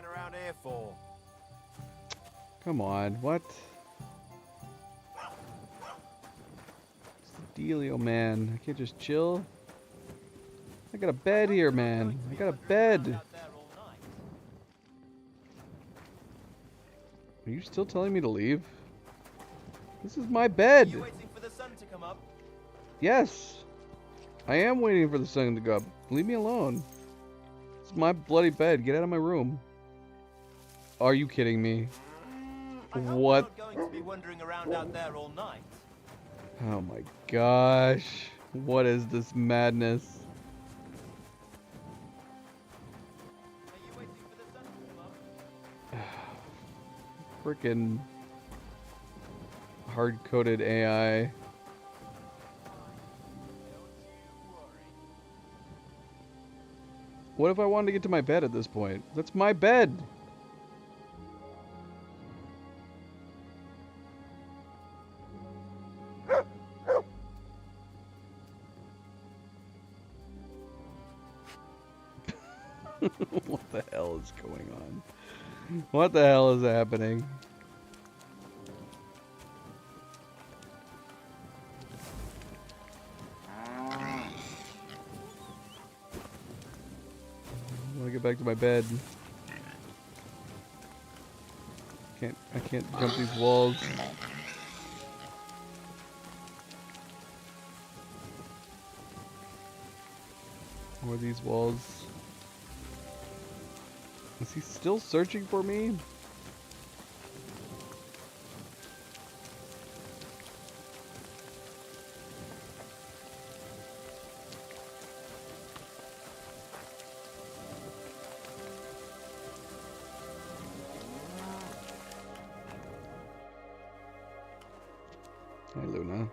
Around here for? Come on, what? What's the dealio, man? I can't just chill? I got a bed here, man. I got a bed. Are you still telling me to leave? This is my bed. Are you waiting for the sun to come up? Yes. I am waiting for the sun to go up. Leave me alone. This is my bloody bed. Get out of my room. Are you kidding me? What? You're not going to be wandering around out there all night. Oh my gosh. What is this madness? Are you waiting for the sun to come up? Frickin' hard-coded AI. What if I wanted to get to my bed at this point? That's my bed! What the hell is going on? What the hell is happening? I want to get back to my bed. I can't jump these walls. Or these walls. Is he still searching for me? Hi, Luna.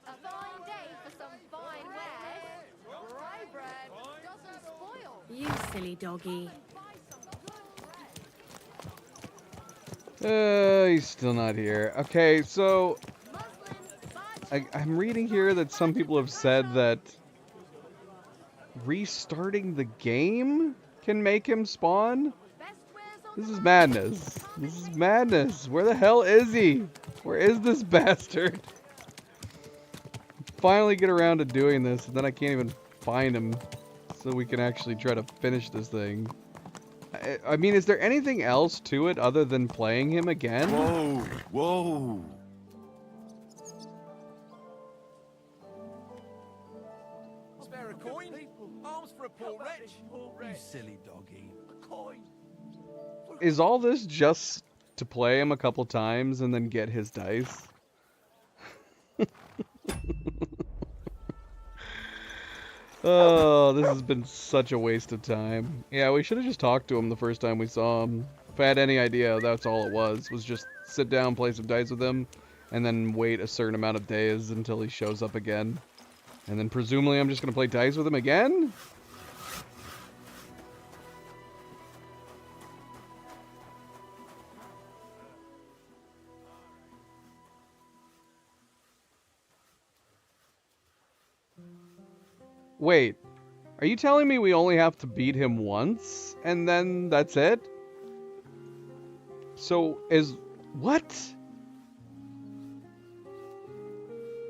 A fine day for some fine wares. Rye bread doesn't spoil. You silly doggy. He's still not here. Okay, so I'm reading here that some people have said that restarting the game can make him spawn. This is madness. This is madness. Where the hell is he? Where is this bastard? Finally get around to doing this, and then I can't even find him, so we can actually try to finish this thing. I mean, is there anything else to it other than playing him again? Whoa, whoa. Spare a coin? Arms for a poor wretch? You silly doggy. A coin. Is all this just to play him a couple times and then get his dice? Oh, this has been such a waste of time. Yeah, we should have just talked to him the first time we saw him. If I had any idea, that's all it was just sit down, play some dice with him, and then wait a certain amount of days until he shows up again. And then presumably I'm just going to play dice with him again? Wait, are you telling me we only have to beat him once, and then that's it? So, what?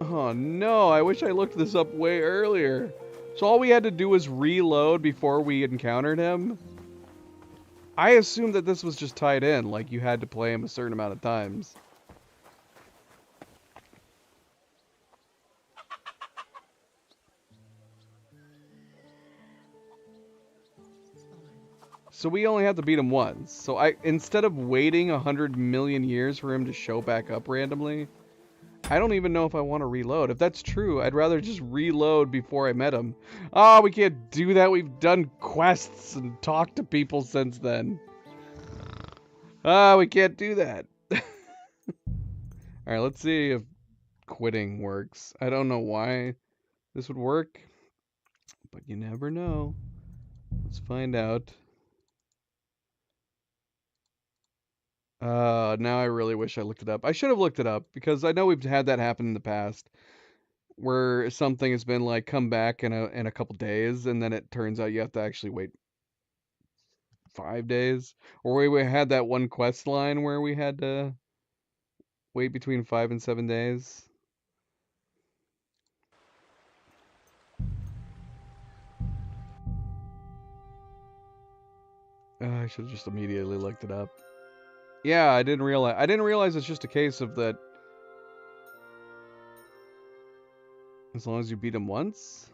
Oh no, I wish I looked this up way earlier. So all we had to do was reload before we encountered him? I assumed that this was just tied in, like you had to play him a certain amount of times. So we only have to beat him once. So instead of waiting 100 million years for him to show back up randomly, I don't even know if I want to reload. If that's true, I'd rather just reload before I met him. Oh, we can't do that. We've done quests and talked to people since then. We can't do that. Alright, let's see if quitting works. I don't know why this would work, but you never know. Let's find out. Now I really wish I looked it up. I should have looked it up because I know we've had that happen in the past where something has been like come back in a couple days and then it turns out you have to actually wait 5 days. Or we had that one quest line where we had to wait between 5 and 7 days. I should have just immediately looked it up. Yeah, I didn't realize it's just a case of that. As long as you beat him once?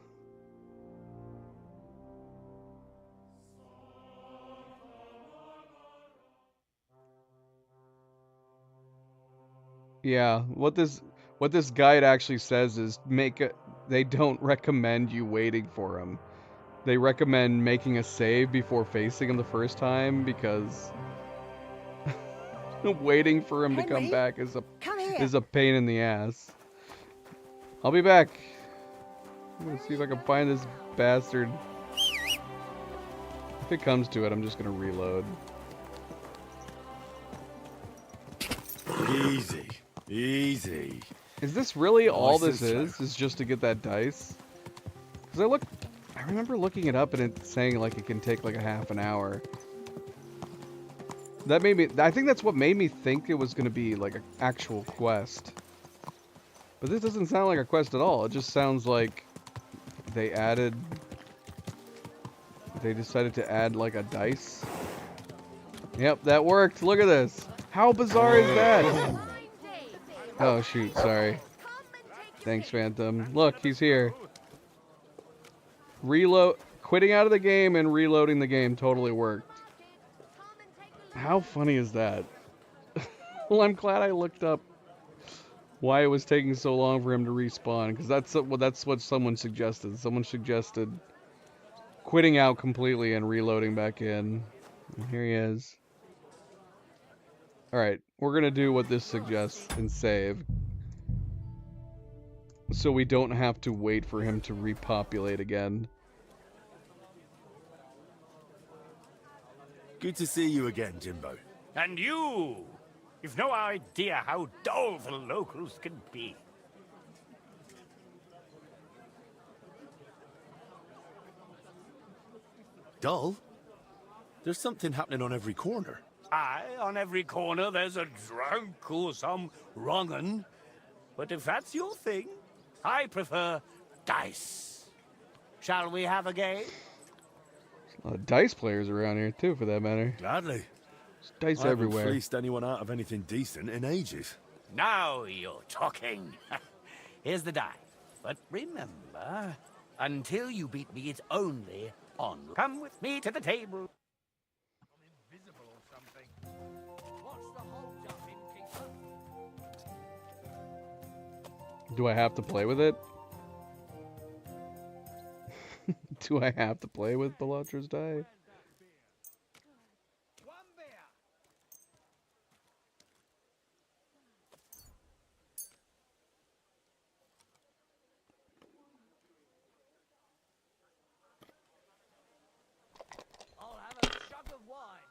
Yeah, what this guide actually says is they don't recommend you waiting for him. They recommend making a save before facing him the first time because waiting for him to come back is a pain in the ass. I'll be back. I'm gonna see if I can find this bastard. If it comes to it, I'm just gonna reload. Easy. Easy. Is this really all this and is? Is just to get that dice? Because I remember looking it up and it saying like it can take like a half an hour. That made me. I think that's what made me think it was gonna be like an actual quest. But this doesn't sound like a quest at all. It just sounds like they decided to add like a dice. Yep, that worked. Look at this. How bizarre is that? Oh shoot, sorry. Thanks, Phantom. Look, he's here. Quitting out of the game and reloading the game totally worked. How funny is that? Well, I'm glad I looked up why it was taking so long for him to respawn, because that's what someone suggested. Someone suggested quitting out completely and reloading back in. And here he is. Alright, we're gonna do what this suggests and save. So we don't have to wait for him to repopulate again. Good to see you again, Jimbo. And you! You've no idea how dull the locals can be. Dull? There's something happening on every corner. Aye, on every corner there's a drunk or some wrong'un. But if that's your thing, I prefer dice. Shall we have a game? There's a lot of dice players around here too, for that matter. Gladly. There's dice I everywhere. haven't fleeced anyone out of anything decent in ages. Now you're talking. Here's the die. But remember, until you beat me, it's only on. Come with me to the table. Do I have to play with it? Do I have to play with Balatra's die? I'll have a jug of wine.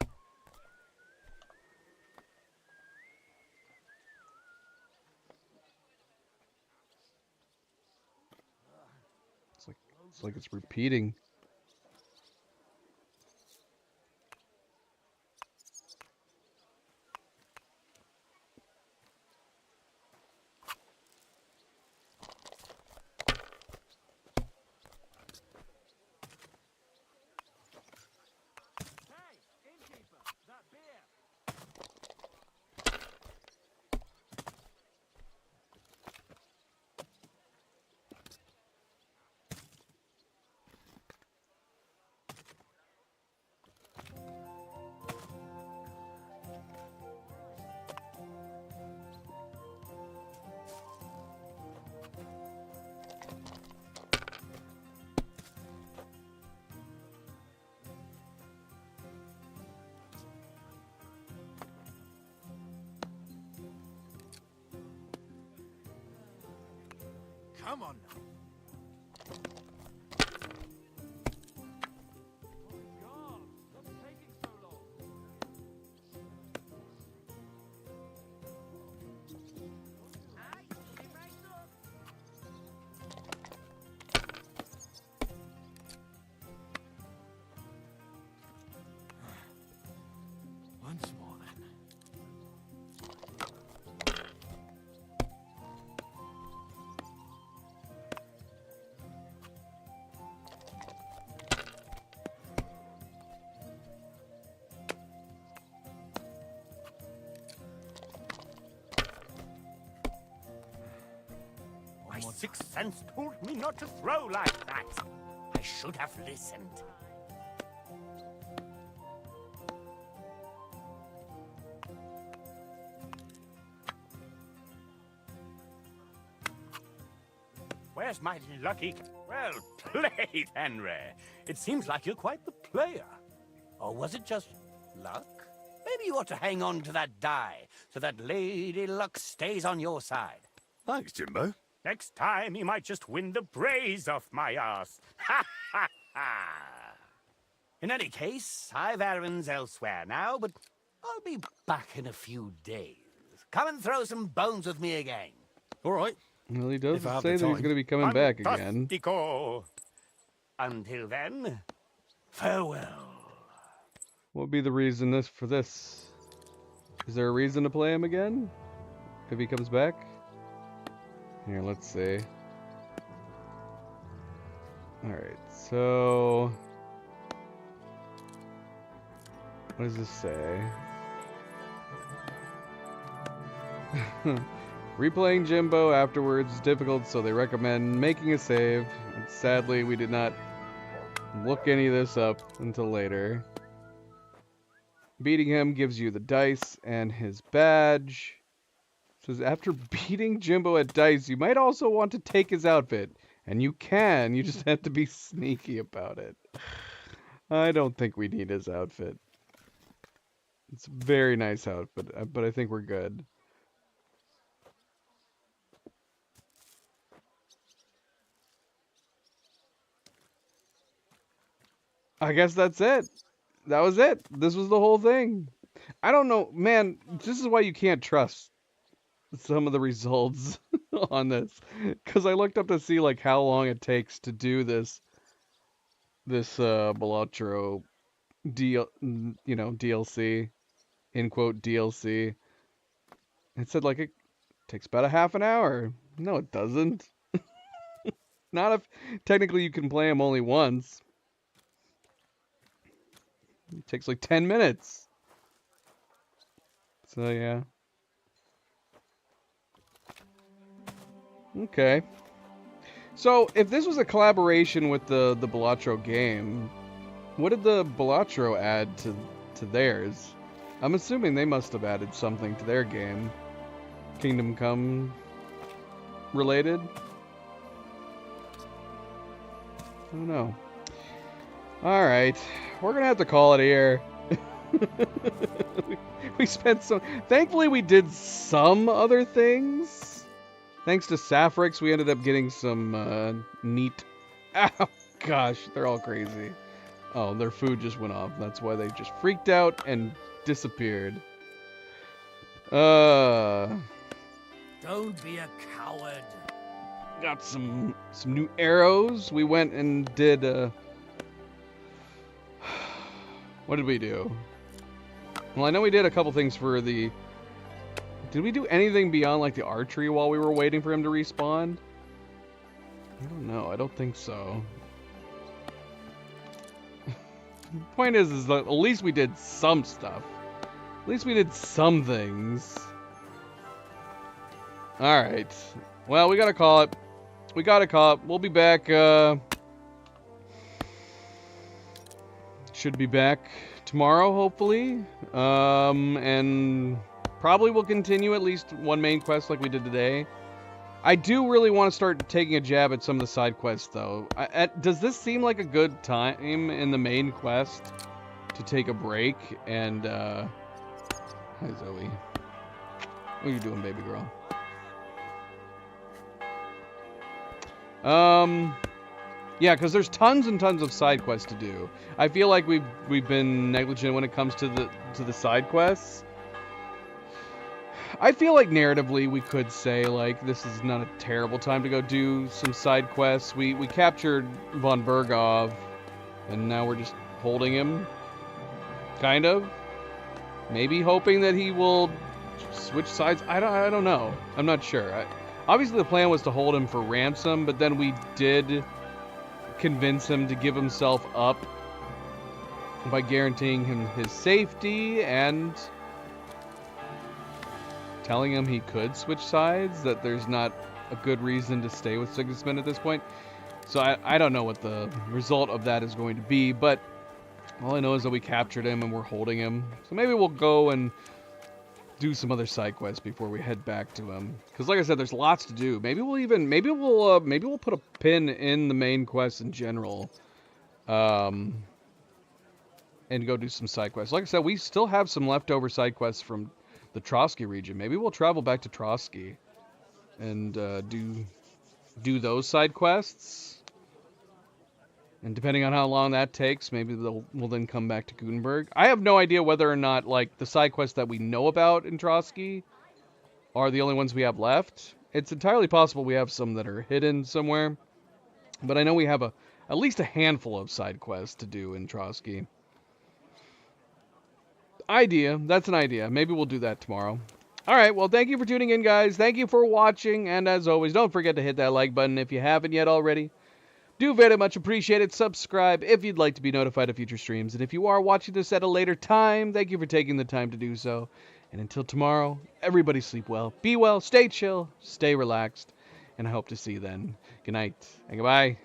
It's like it's repeating. Come on now. Once more then. sixth sense told me not to throw like that. I should have listened. Where's my lucky... Well played, Henry. It seems like you're quite the player. Or was it just luck? Maybe you ought to hang on to that die, so that Lady Luck stays on your side. Thanks, Jimbo. Next time, you might just win the braze off my ass. Ha ha ha! In any case, I've errands elsewhere now, but I'll be back in a few days. Come and throw some bones with me again. All right. Well, he does If I have say the that he's time. going to be coming back again. Fantastico. Until then, farewell. What would be the reason for this? Is there a reason to play him again? If he comes back? Here, let's see. Alright, so... What does this say? Replaying Jimbo afterwards is difficult, so they recommend making a save. And sadly, we did not look any of this up until later. Beating him gives you the dice and his badge. It says after beating Jimbo at dice, you might also want to take his outfit. And you can, you just have to be sneaky about it. I don't think we need his outfit. It's a very nice outfit, but I think we're good. I guess that's it. That was it. This was the whole thing. I don't know, man, this is why you can't trust some of the results on this. Because I looked up to see like how long it takes to do this Balatro DLC, in quote DLC. It said like it takes about a half an hour. No, it doesn't. Not if technically you can play him only once. It takes like 10 minutes. So yeah. Okay. So if this was a collaboration with the Balatro game, what did the Balatro add to theirs? I'm assuming they must have added something to their game. Kingdom Come related? I don't know. Alright. We're gonna have to call it here. we spent so... Thankfully we did some other things. Thanks to Saffrix, we ended up getting some neat... Ow, gosh, they're all crazy. Oh, their food just went off. That's why they just freaked out and disappeared. Don't be a coward. Got some new arrows. We went and did... What did we do? Well, I know we did a couple things for the... Did we do anything beyond, like, the archery while we were waiting for him to respawn? I don't know. I don't think so. The point is that at least we did some stuff. At least we did some things. Alright. Well, we gotta call it. We gotta call it. We'll be back, should be back tomorrow, hopefully. And probably we'll continue at least one main quest like we did today. I do really want to start taking a jab at some of the side quests, though. Does this seem like a good time in the main quest to take a break? And, hi, Zoe. What are you doing, baby girl? Yeah, because there's tons and tons of side quests to do. I feel like we've been negligent when it comes to the side quests. I feel like narratively we could say like this is not a terrible time to go do some side quests. We captured von Bergov, and now we're just holding him, kind of. Maybe hoping that he will switch sides. I don't know. I'm not sure. Obviously the plan was to hold him for ransom, but then we did convince him to give himself up by guaranteeing him his safety and telling him he could switch sides, that there's not a good reason to stay with Sigismund at this point. So I don't know what the result of that is going to be, but all I know is that we captured him and we're holding him. So maybe we'll go and do some other side quests before we head back to him. Because like I said, there's lots to do. Maybe we'll put a pin in the main quest in general. And go do some side quests. Like I said, we still have some leftover side quests from the Trotsky region. Maybe we'll travel back to Trotsky and do those side quests. And depending on how long that takes, maybe we'll then come back to Gutenberg. I have no idea whether or not, like, the side quests that we know about in Trotsky are the only ones we have left. It's entirely possible we have some that are hidden somewhere. But I know we have at least a handful of side quests to do in Trotsky. That's an idea. Maybe we'll do that tomorrow. Alright, well, thank you for tuning in, guys. Thank you for watching. And as always, don't forget to hit that like button if you haven't yet already. Do very much appreciate it. Subscribe if you'd like to be notified of future streams. And if you are watching this at a later time, thank you for taking the time to do so. And until tomorrow, everybody sleep well, be well, stay chill, stay relaxed. And I hope to see you then. Good night and goodbye.